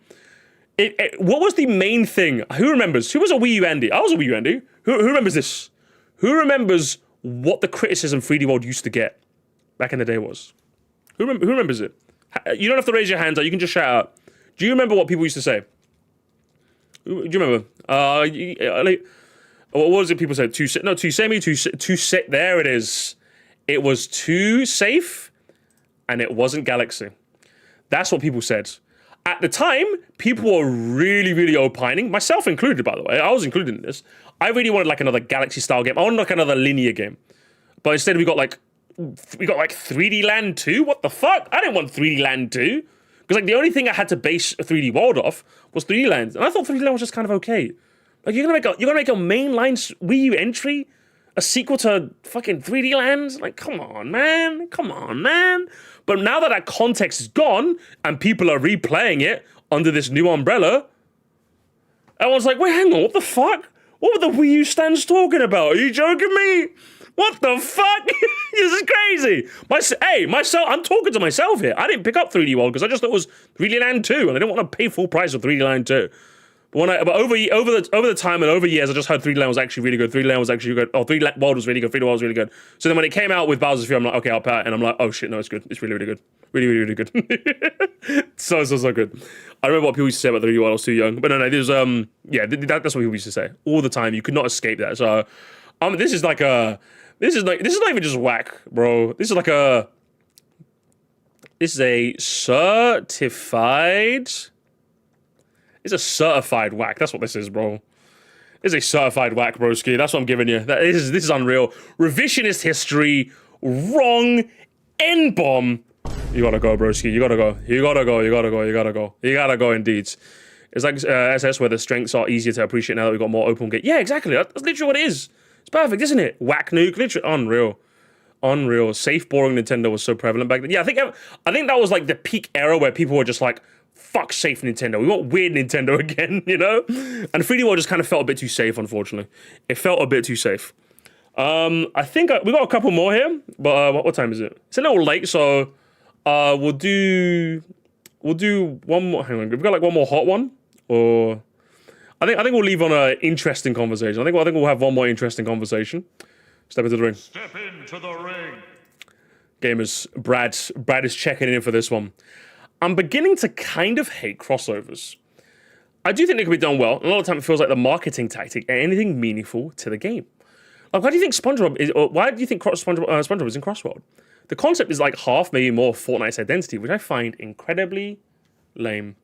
What was the main thing? Who remembers? Who was a Wii U Andy? I was a Wii U Andy. Who remembers this? Who remembers what the criticism 3D World used to get back in the day was? Who remembers it? You don't have to raise your hands. You can just shout out. Do you remember what people used to say? Do you remember? What was it people said? Too semi. There it is. It was too safe and it wasn't Galaxy. That's what people said. At the time, people were really, really opining, myself included, by the way. I was included in this. I really wanted like another Galaxy-style game. I wanted like another linear game. But instead we got like 3D Land 2? What the fuck? I didn't want 3D Land 2. Because like the only thing I had to base a 3D World off was 3D Land. And I thought 3D Land was just kind of okay. Like you're gonna make a mainline Wii U entry? A sequel to fucking 3D Land? Like, come on, man. Come on, man. But now that context is gone and people are replaying it under this new umbrella, everyone's like, wait, hang on, what the fuck? What were the Wii U stands talking about? Are you joking me? What the fuck? This is crazy. I'm talking to myself here. I didn't pick up 3D World because I just thought it was 3D Land 2 and I didn't want to pay full price for 3D Land 2. But over the time and over years, I just heard 3D Land was actually really good. 3D Land was actually good. Oh, 3D World was really good. 3D World was really good. So then when it came out with Bowser's Fury, I'm like, okay, I'll pay it. And I'm like, oh shit, no, it's good. It's really, really good. Really, really, really good. so good. I remember what people used to say about 3D World. I was too young. But no, there's that's what people used to say all the time. You could not escape that. So this is not even just whack, bro. This is a certified. It's a certified whack. That's what this is, bro. It's a certified whack, broski. That's what I'm giving you. This is unreal. Revisionist history. Wrong. N-bomb. You gotta go, broski. You gotta go. You gotta go. You gotta go. You gotta go. You gotta go, indeed. It's like SS where the strengths are easier to appreciate now that we've got more open game. Yeah, exactly. That's literally what it is. It's perfect, isn't it? Whack nuke. Literally unreal. Unreal. Safe, boring Nintendo was so prevalent back then. Yeah, I think that was like the peak era where people were just like, fuck safe Nintendo. We want weird Nintendo again, you know? And 3D World just kind of felt a bit too safe, unfortunately. It felt a bit too safe. I think we got a couple more here, but what time is it? It's a little late, so we'll do one more. Hang on, we've got like one more hot one, or I think we'll leave on an interesting conversation. I think we'll have one more interesting conversation. Step into the ring. Step into the ring. Gamers, Brad is checking in for this one. I'm beginning to kind of hate crossovers. I do think they can be done well. A lot of time it feels like the marketing tactic and anything meaningful to the game. Like, why do you think SpongeBob is in Crossworld? The concept is like half, maybe more, Fortnite's identity, which I find incredibly lame.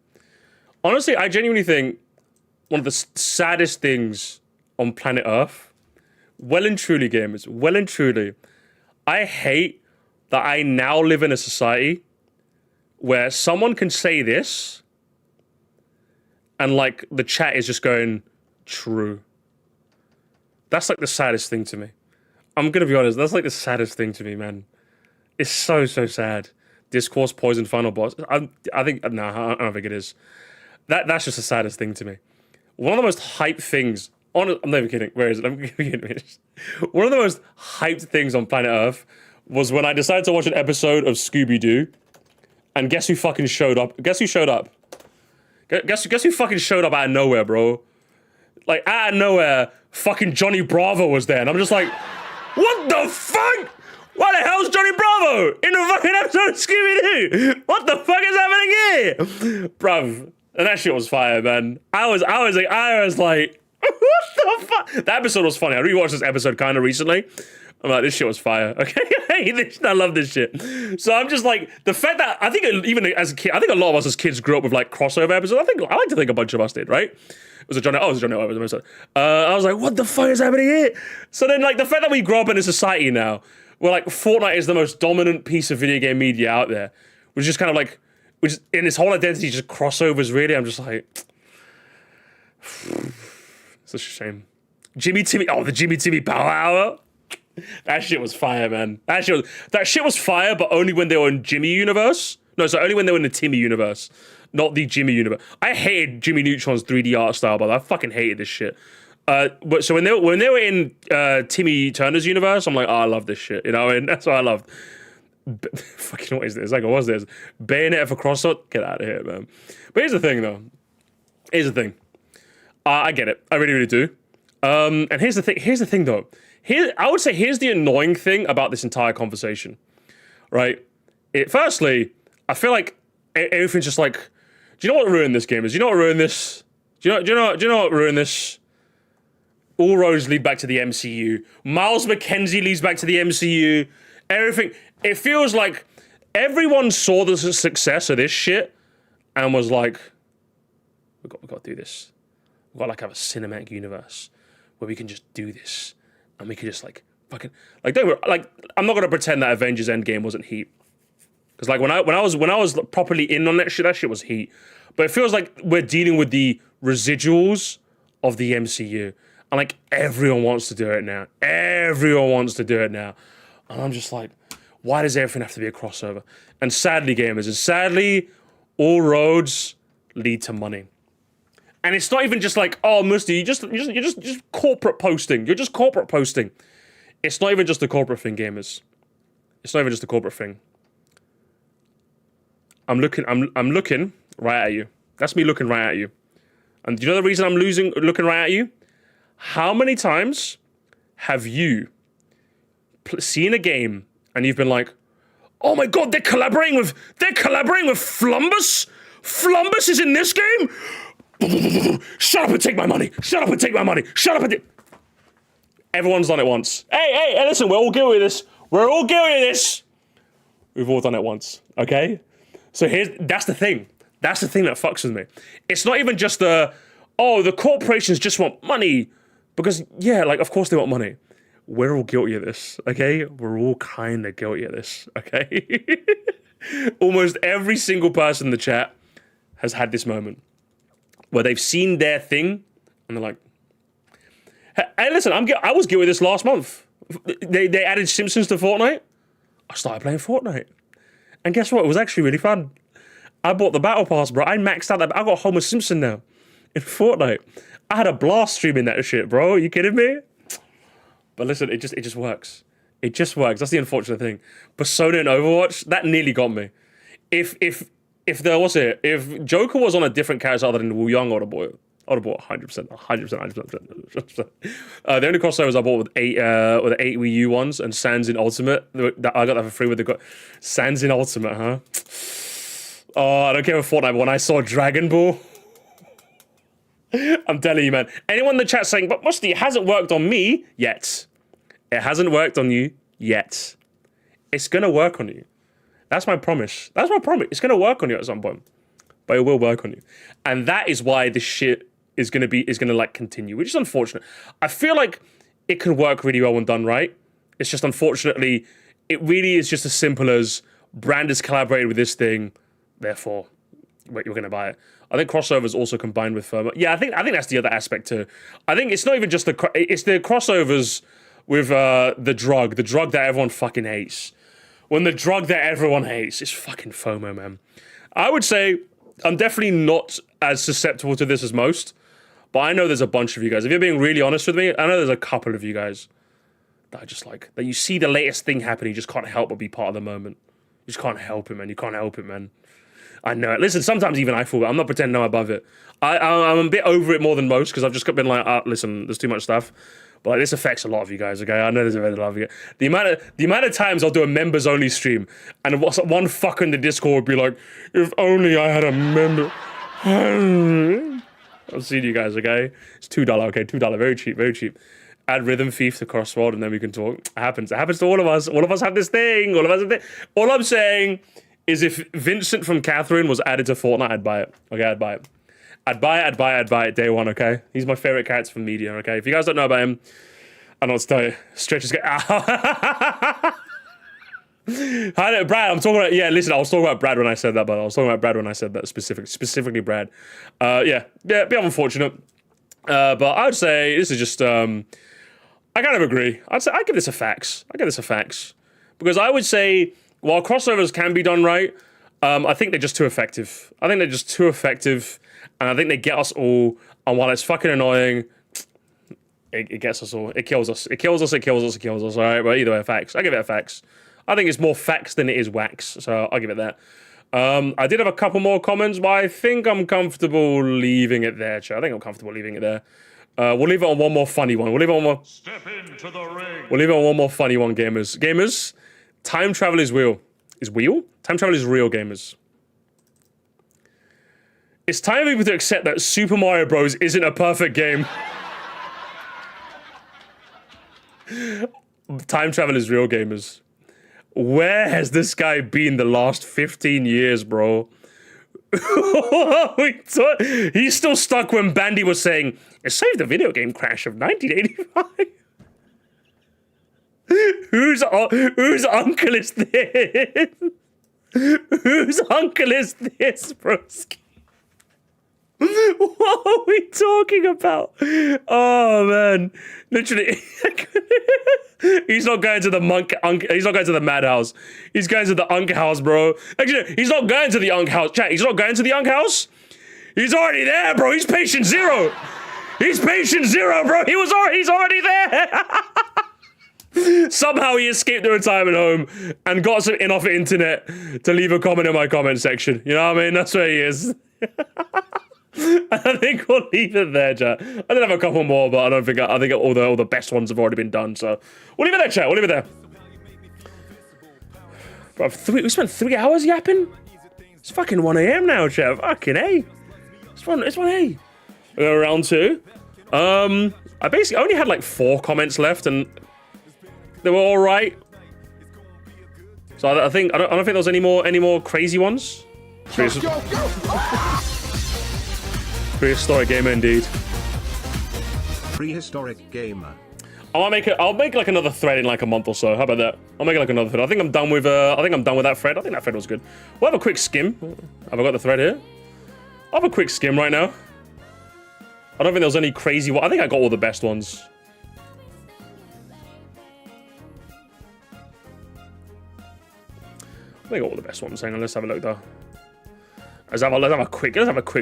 Honestly, I genuinely think one of the saddest things on planet Earth, well and truly, gamers, well and truly, I hate that I now live in a society where someone can say this and like the chat is just going, true. That's like the saddest thing to me. I'm gonna be honest, that's like the saddest thing to me, man. It's so sad. Discourse, poison, final boss. I don't think it is. That's just the saddest thing to me. One of the most hyped things, I'm not even kidding, where is it? Let me finish. One of the most hyped things on planet Earth was when I decided to watch an episode of Scooby-Doo. And guess who fucking showed up? Guess who showed up? Guess who fucking showed up out of nowhere, bro? Like, out of nowhere, fucking Johnny Bravo was there. And I'm just like, what the fuck? Why the hell's Johnny Bravo in the fucking episode of Scooby-Doo? What the fuck is happening here? Bruv. And that shit was fire, man. I was like, what the fuck? That episode was funny. I rewatched this episode kind of recently. I'm like, this shit was fire. Okay, I love this shit. So I'm just like, the fact that I think even as a kid, I think a lot of us as kids grew up with like crossover episodes. I like to think a bunch of us did, right? It was a Johnny episode. I was like, what the fuck is happening here? So then like the fact that we grow up in a society now where like Fortnite is the most dominant piece of video game media out there, which is just kind of like, which in its whole identity just crossovers really. I'm just like, such a shame. the Jimmy Timmy Power Hour. That shit was fire, man. That shit was fire, but only when they were in Jimmy universe. No, so only when they were in the Timmy universe, not the Jimmy universe. I hated Jimmy Neutron's 3D art style, but I fucking hated this shit. But so when they were in Timmy Turner's universe, I'm like, oh, I love this shit. You know, and that's what I loved. Fucking what is this? Like, what's this? Bayonetta for crossfit? Get out of here, man. But here's the thing, though. I get it. I really, really do. And here's the thing, though. I would say here's the annoying thing about this entire conversation, right? Firstly, I feel like everything's just like, do you know what ruined this game is? Do you know what ruined this? Do you know what ruined this? All roads lead back to the MCU. Miles McKenzie leads back to the MCU. Everything. It feels like everyone saw the success of this shit and was like, we got to do this. We got to like have a cinematic universe where we can just do this and we can just like fucking like don't like I'm not gonna pretend that Avengers Endgame wasn't heat because like when I was properly in on that shit was heat. But it feels like we're dealing with the residuals of the MCU. And like everyone wants to do it now. Everyone wants to do it now. And I'm just like, why does everything have to be a crossover? And sadly, gamers, and sadly, all roads lead to money. And it's not even just like, oh, Musti, you're just corporate posting. You're just corporate posting. It's not even just a corporate thing, gamers. It's not even just a corporate thing. I'm looking right at you. That's me looking right at you. And do you know the reason I'm looking right at you? How many times have you seen a game and you've been like, oh my god, they're collaborating with Flumbus? Flumbus is in this game? Shut up and take my money. Shut up and take my money. Shut up and everyone's done it once. Hey, listen, we're all guilty of this. We're all guilty of this. We've all done it once, okay? So that's the thing. That's the thing that fucks with me. It's not even just the corporations just want money. Because, yeah, like, of course they want money. We're all guilty of this, okay? We're all kind of guilty of this, okay? Almost every single person in the chat has had this moment where they've seen their thing and they're like, hey, listen, I was guilty of this last month. They added Simpsons to Fortnite. I started playing Fortnite. And guess what? It was actually really fun. I bought the battle pass, bro. I maxed out that. I got Homer Simpson now in Fortnite. I had a blast streaming that shit, bro. Are you kidding me? But listen, it just works. It just works. That's the unfortunate thing. Persona and Overwatch, that nearly got me. If Joker was on a different character other than Wu Young, I would have bought 100%. The only crossovers I bought with the 8 Wii U ones and Sans in Ultimate. I got that for free with the Sans in Ultimate, huh? Oh, I don't care with Fortnite, but when I saw Dragon Ball, I'm telling you, man. Anyone in the chat saying, but Musti, it hasn't worked on me yet. It hasn't worked on you yet. It's gonna work on you. That's my promise. That's my promise. It's gonna work on you at some point. But it will work on you. And that is why this shit is gonna like continue, which is unfortunate. I feel like it can work really well when done right. It's just unfortunately, it really is just as simple as brand has collaborated with this thing, therefore, you're gonna buy it. I think crossovers also combined with firmware. Yeah, I think that's the other aspect too. I think it's not even just it's the crossovers with the drug that everyone fucking hates. When the drug that everyone hates is fucking FOMO, man. I would say I'm definitely not as susceptible to this as most, but I know there's a bunch of you guys. If you're being really honest with me, I know there's a couple of you guys that are just like, that you see the latest thing happening, you just can't help but be part of the moment. You just can't help it, man. You can't help it, man. I know it. Listen, sometimes even I fall, I'm not pretending I'm above it. I'm a bit over it more than most because I've just been like, listen, there's too much stuff. But like, this affects a lot of you guys, okay? I know there's a lot of you. The amount of times I'll do a members only stream and one fucker in the Discord would be like, if only I had a member. I'll see you guys, okay? It's $2, okay? $2, very cheap, very cheap. Add Rhythm Thief to Crossword and then we can talk. It happens to all of us. All of us have this thing. All of us have this. All I'm saying is if Vincent from Catherine was added to Fortnite, I'd buy it. Okay, I'd buy it. I'd buy it day one, okay? He's my favorite character from media, okay? If you guys don't know about him, I don't know what to tell you. Stretch is Hi there, Brad, I'm talking about, yeah, listen, I was talking about Brad when I said that, but I was talking about Brad when I said that specifically Brad. Yeah, bit unfortunate. But I would say this is just, I kind of agree. I'd give this a fax. Because I would say, while crossovers can be done right, I think they're just too effective. And I think they get us all. And while it's fucking annoying, it gets us all. It kills us. All right, but either way, facts. I give it a fax. I think it's more facts than it is wax. So I'll give it that. I did have a couple more comments, but I think I'm comfortable leaving it there, chat. We'll leave it on one more funny one. Step into the ring. We'll leave it on one more funny one, gamers. Gamers, time travel is real. Time travel is real, gamers. It's time for people to accept that Super Mario Bros. Isn't a perfect game. Time travel is real, gamers. Where has this guy been the last 15 years, bro? He's still stuck when Bandy was saying, it saved the video game crash of 1985. Whose uncle is this? Whose uncle is this, broski? What are we talking about? Oh man, literally, he's not going to the he's not going to the madhouse. He's going to the Unk house, bro. Actually, he's not going to the Unk house. Chat, he's not going to the Unk house. He's already there, bro. He's patient zero. He's patient zero, bro. He's already there. Somehow he escaped the retirement home and got some in-off internet to leave a comment in my comment section. You know what I mean? That's where he is. I think we'll leave it there, chat. I did have a couple more, but I think all the best ones have already been done. So we'll leave it there, chat. We'll leave it there. Bro, we spent 3 hours yapping. It's fucking 1 a.m. now, chat. Fucking A. It's 1 A. We go round 2. I basically only had like 4 comments left, and they were all right. So I don't think there was any more crazy ones. Prehistoric gamer indeed. Prehistoric gamer. I'll make like another thread in like a month or so. How about that? I'll make like another thread. I think I'm done with that thread. I think that thread was good. We'll have a quick skim. Have I got the thread here? I'll have a quick skim right now. I don't think there was any crazy one. I think I got all the best ones. I think I got all the best ones. Hang on, let's have a look though. Let's have a quick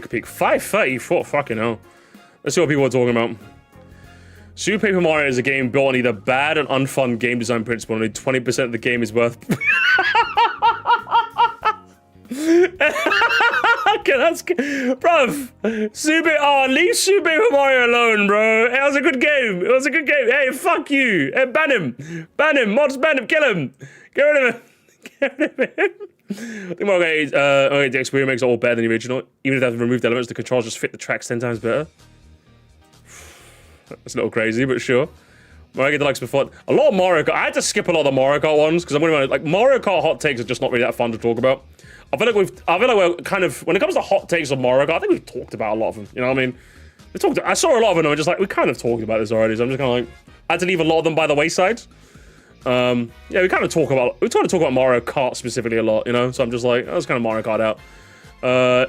peek. 534, fucking hell. Let's see what people are talking about. Super Paper Mario is a game built on either bad and unfun game design principle. Only 20% of the game is worth. Okay, that's good. Bruv. Leave Super Paper Mario alone, bro. It was a good game. Hey, fuck you. Hey, ban him. Mods ban him. Kill him. Get rid of him. I think the experience makes it all better than the original. Even if they've removed elements, the controls just fit the tracks 10 times better. That's a little crazy, but sure. Mario Deluxe before. A lot of Mario Kart. I had to skip a lot of the Mario Kart ones because I'm going to like Mario Kart hot takes are just not really that fun to talk about. I feel like we're kind of, when it comes to hot takes of Mario Kart, I think we've talked about a lot of them. You know what I mean? I saw a lot of them and I'm just like, we kind of talked about this already, so I'm just kind of like, I had to leave a lot of them by the wayside. Yeah, we kind of talk about Mario Kart specifically a lot, you know. So I'm just like, that's kind of Mario Kart out.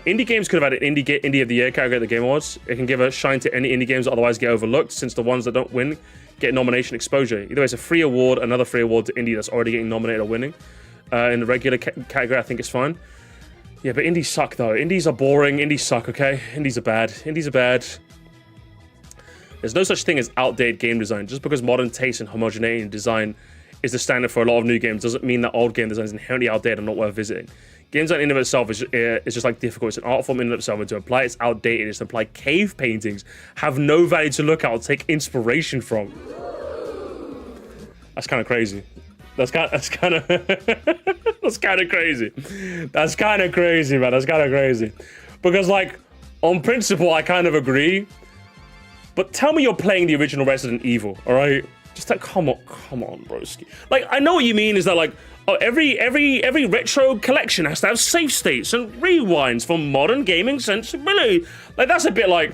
Indie games could have had an Indie of the Year category at the Game Awards. It can give a shine to any indie games that otherwise get overlooked, since the ones that don't win get nomination exposure. Either way, it's a free award, another free award to indie that's already getting nominated or winning. In the regular category, I think it's fine. Yeah, but indies suck though. Indies are boring. Indies suck. Okay, indies are bad. There's no such thing as outdated game design. Just because modern taste and homogeneity in design is the standard for a lot of new games doesn't mean that old game design is inherently outdated and not worth visiting. Game design in and of itself is just like difficult. It's an art form in and of itself, and to apply it's outdated. It's to apply cave paintings have no value to look at or take inspiration from. That's kind of crazy. That's kind of crazy. That's kind of crazy, man. That's kind of crazy. Because like, on principle, I kind of agree. But tell me you're playing the original Resident Evil, all right? Just like, come on, broski. Like, I know what you mean is that like, oh, every retro collection has to have save states and rewinds for modern gaming sensibility. Like, that's a bit like,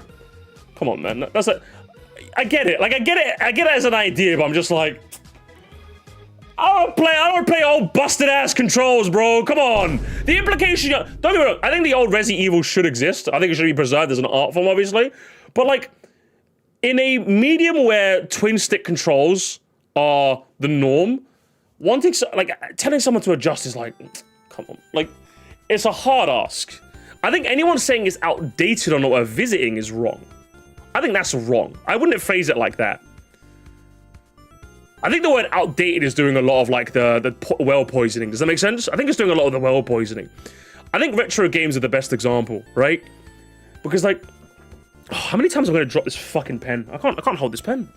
come on, man. That's like, I get it. Like, I get it as an idea, but I'm just like, I don't play old busted ass controls, bro. Come on. The implication, don't get me wrong. I think the old Resident Evil should exist. I think it should be preserved as an art form, obviously. But like, in a medium where twin stick controls are the norm, telling someone to adjust is like, come on. Like, it's a hard ask. I think anyone saying it's outdated or not worth visiting is wrong. I think that's wrong. I wouldn't phrase it like that. I think the word outdated is doing a lot of like the well poisoning. Does that make sense? I think it's doing a lot of the well poisoning. I think retro games are the best example, right? Because like, how many times am I going to drop this fucking pen? I can't hold this pen.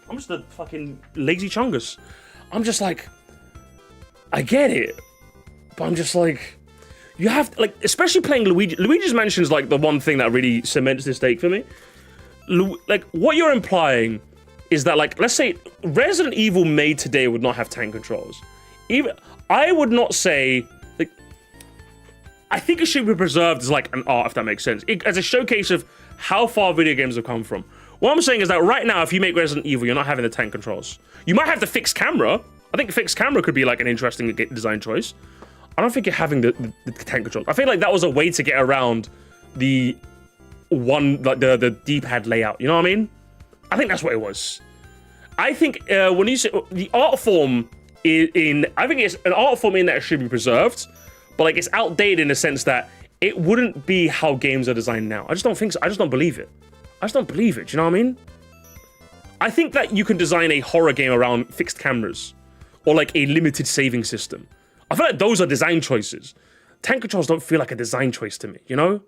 I'm just a fucking lazy chungus. I'm just like, I get it, but I'm just like, you have to, like, especially playing Luigi. Luigi's Mansion is like the one thing that really cements this take for me. Like, what you're implying is that, like, let's say Resident Evil made today would not have tank controls. I would not say, like, I think it should be preserved as like an art, if that makes sense. As a showcase of how far video games have come from. What I'm saying is that right now, if you make Resident Evil, you're not having the tank controls. You might have the fixed camera. I think fixed camera could be like an interesting design choice. I don't think you're having the tank controls. I feel like that was a way to get around the the D-pad layout. You know what I mean? I think that's what it was. I think when you say the art form I think it's an art form in that it should be preserved, but like it's outdated in the sense that it wouldn't be how games are designed now. I just don't think so. I just don't believe it. I just don't believe it. Do you know what I mean? I think that you can design a horror game around fixed cameras or like a limited saving system. I feel like those are design choices. Tank controls don't feel like a design choice to me, you know?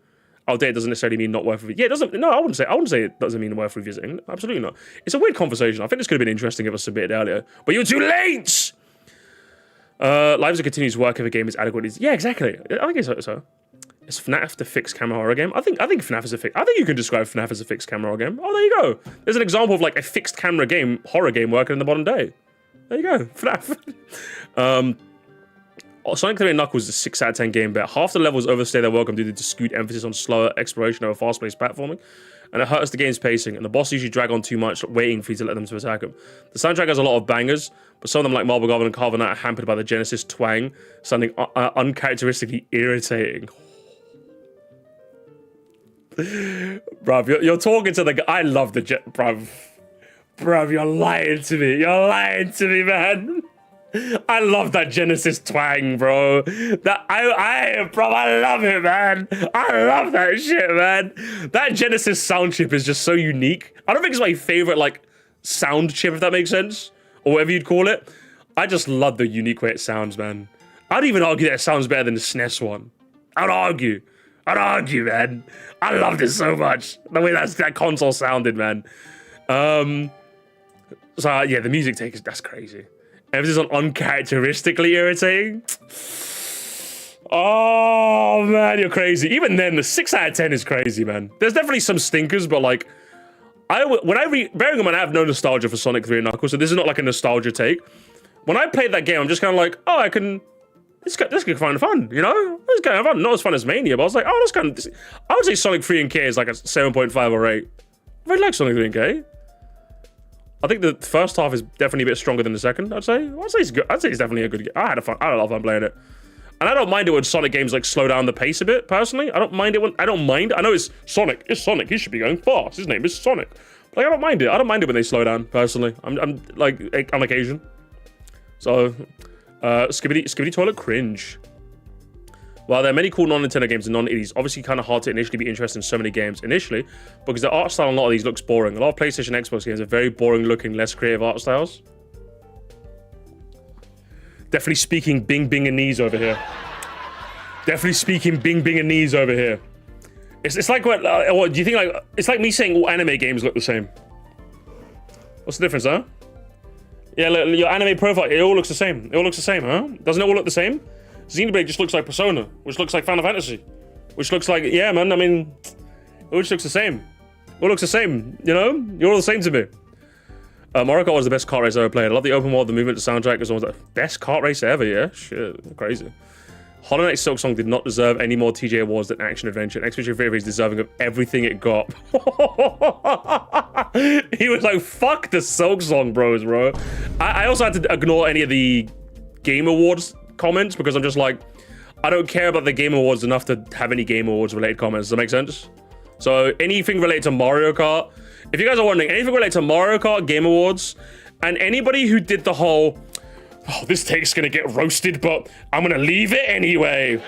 Outdated doesn't necessarily mean not worth yeah, it doesn't. No, I wouldn't say it doesn't mean worth revisiting. Absolutely not. It's a weird conversation. I think this could have been interesting if it was submitted earlier, but you're too late. Lives a continuous work if a game is adequate. Yeah, exactly. I think it's so. Is FNAF the fixed camera horror game? I think FNAF is a fixed. I think you can describe FNAF as a fixed camera horror game. Oh, there you go. There's an example of like a fixed camera game, horror game working in the modern day. There you go, FNAF. Sonic 3 and Knuckles is a 6 out of 10 game bet. Half the levels overstay their welcome due to the skewed emphasis on slower exploration over fast-paced platforming, and it hurts the game's pacing, and the boss usually drag on too much, waiting for you to let them to attack them. The soundtrack has a lot of bangers, but some of them like Marble Goblin and Carve Night are hampered by the Genesis twang, sounding uncharacteristically irritating. Bruv, you're talking to the guy. I love the bruv. Bruv, you're lying to me. You're lying to me, man. I love that Genesis twang, bro. I love it, man. I love that shit, man. That Genesis sound chip is just so unique. I don't think it's my favorite, like, sound chip, if that makes sense, or whatever you'd call it. I just love the unique way it sounds, man. I'd even argue that it sounds better than the SNES one. I'd argue, man. I loved it so much. The way that console sounded, man. So yeah, the music take that's crazy. Emphasis on uncharacteristically irritating. Oh man, you're crazy. Even then, the 6 out of 10 is crazy, man. There's definitely some stinkers, but like, bearing in mind I have no nostalgia for Sonic 3 and Knuckles, so this is not like a nostalgia take. When I played that game, I'm just kind of like, oh, this could be kind of fun, you know? This kind of fun. Not as fun as Mania, but I was like, oh, that's kind of. I would say Sonic 3 and K is like a 7.5 or 8. I really like Sonic 3 and K. I think the first half is definitely a bit stronger than the second, I'd say. I'd say it's good. I'd say it's definitely a good game. I had a lot of fun playing it. And I don't mind it when Sonic games like slow down the pace a bit, personally. I don't mind it when I know it's Sonic. It's Sonic. He should be going fast. His name is Sonic. Like, I don't mind it. I don't mind it when they slow down, personally. I'm like on occasion. So Skibidi Toilet cringe. While there are many cool non-Nintendo games and non-indies, obviously kind of hard to initially be interested in so many games initially, because the art style on a lot of these looks boring. A lot of PlayStation and Xbox games are very boring looking, less creative art styles. Definitely speaking Bing Bing-anese over here. Definitely speaking Bing Bing-anese over here. It's like what do you think, like, it's like me saying all anime games look the same. What's the difference, huh? Yeah, look, your anime profile, it all looks the same. It all looks the same, huh? Doesn't it all look the same? Xenoblade just looks like Persona, which looks like Final Fantasy, which looks like, yeah, man, I mean, it all just looks the same. It all looks the same, you know? You're all the same to me. Mario Kart was the best kart race I ever played. I love the open world, the movement, the soundtrack. It was the best kart race ever, yeah? Shit, crazy. Hollow Knight Silk Song did not deserve any more TJ awards than Action Adventure. Expedition Fairy is deserving of everything it got. He was like, fuck the Silk Song bros, bro. I also had to ignore any of the Game Awards comments because I'm just like, I don't care about the Game Awards enough to have any Game Awards related comments. Does that make sense? So anything related to Mario Kart, if you guys are wondering, anything related to Mario Kart, Game Awards, and anybody who did the whole, oh, this take's gonna get roasted, but I'm gonna leave it anyway,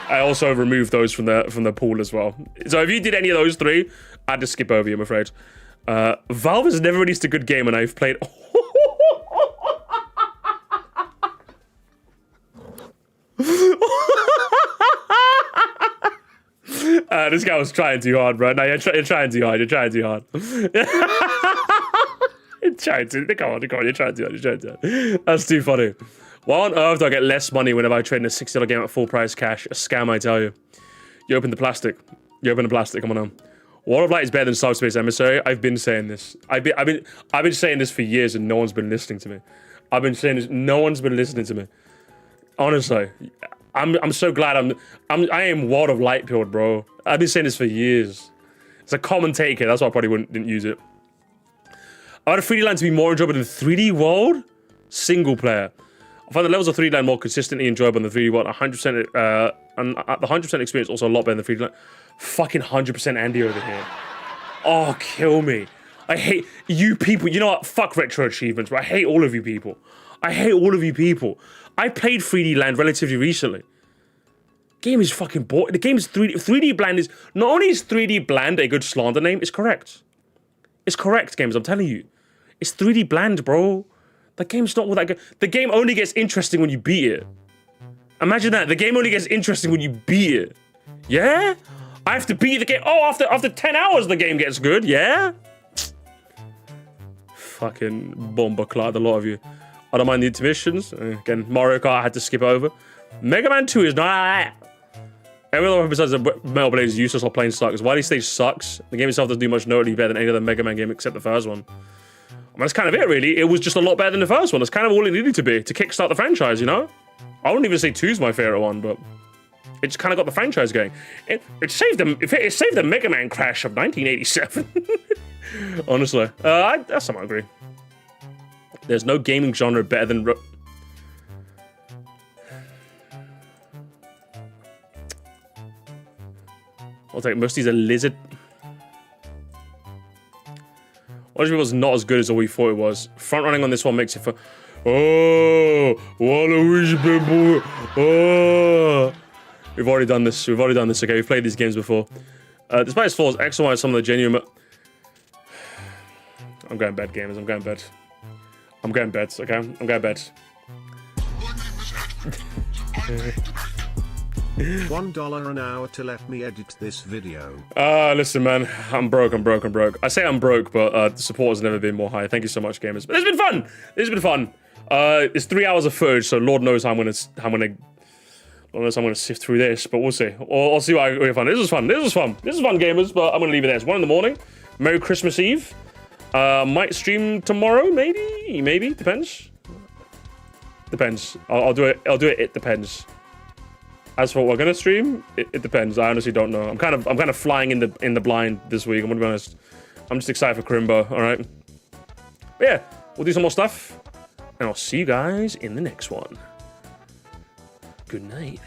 I also removed those from the pool as well. So if you did any of those three, I had to skip over you, I'm afraid. Valve has never released a good game, and I've played. This guy was trying too hard, bro. No, you're trying too hard. You're trying too hard. You're trying to. Come on. You're trying too hard. That's too funny. Why on earth do I get less money whenever I trade in a $60 game at full price cash? A scam, I tell you. You open the plastic. Come on now. Wall of Light is better than Subspace Emissary. I've been saying this. I've been saying this for years, and no one's been listening to me. I've been saying this. No one's been listening to me. Honestly, I'm so glad I am World of Light pilled, bro. I've been saying this for years. It's a common take here. That's why I probably didn't use it. I want a 3D land to be more enjoyable than 3D World single player. I find the levels of 3D land more consistently enjoyable than the 3D World. 100%, and the 100% experience also a lot better than 3D land. Fucking 100% Andy over here. Oh, kill me. I hate you people. You know what? Fuck retro achievements, but I hate all of you people. I hate all of you people. I played 3D Land relatively recently. Game is fucking boring. The game is 3D Bland is... Not only is 3D Bland a good slander name, it's correct. It's correct, games, I'm telling you. It's 3D Bland, bro. The game's not all that good. The game only gets interesting when you beat it. Imagine that. The game only gets interesting when you beat it. Yeah? I have to beat the game. Oh, after 10 hours the game gets good, yeah? Fucking bomber clot, a lot of you. I don't mind the intermissions. Again, Mario Kart I had to skip over. Mega Man 2 is not like that. Every other one besides the Metal Blade is useless or plain sucks. Why this stage sucks? The game itself doesn't do much notably better than any other Mega Man game except the first one. I mean, that's kind of it, really. It was just a lot better than the first one. That's kind of all it needed to be to kickstart the franchise, you know? I wouldn't even say 2's my favorite one, but it just kind of got the franchise going. It saved the Mega Man crash of 1987. Honestly, I somewhat agree. There's no gaming genre better than... I'll take Musty's a lizard. What if it was not as good as we thought it was? Front running on this one makes it for... Oh, what a wish, people. Oh. We've already done this. We've already done this. Okay, we've played these games before. Despite its flaws, X and Y are some of the genuine... I'm going bed, gamers. I'm going bed. I'm going bed, okay? I'm going bed. $1 an hour to let me edit this video. Listen, man. I'm broke. I say I'm broke, but the support has never been more high. Thank you so much, gamers. But it's been fun. It's been fun. It's 3 hours of footage, so Lord knows how I'm gonna sift through this, but we'll see. I'll see what I can find. This was fun, gamers, but I'm gonna leave it there. It's 1 in the morning. Merry Christmas Eve. Might stream tomorrow, maybe, depends. I'll do it, it depends. As for what we're gonna stream, it depends. I honestly don't know. I'm kind of flying in the blind this week, I'm gonna be honest. I'm just excited for Crimbo, alright? But yeah, we'll do some more stuff, and I'll see you guys in the next one. Good night.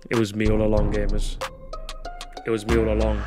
It was me all along, gamers. It was me all along.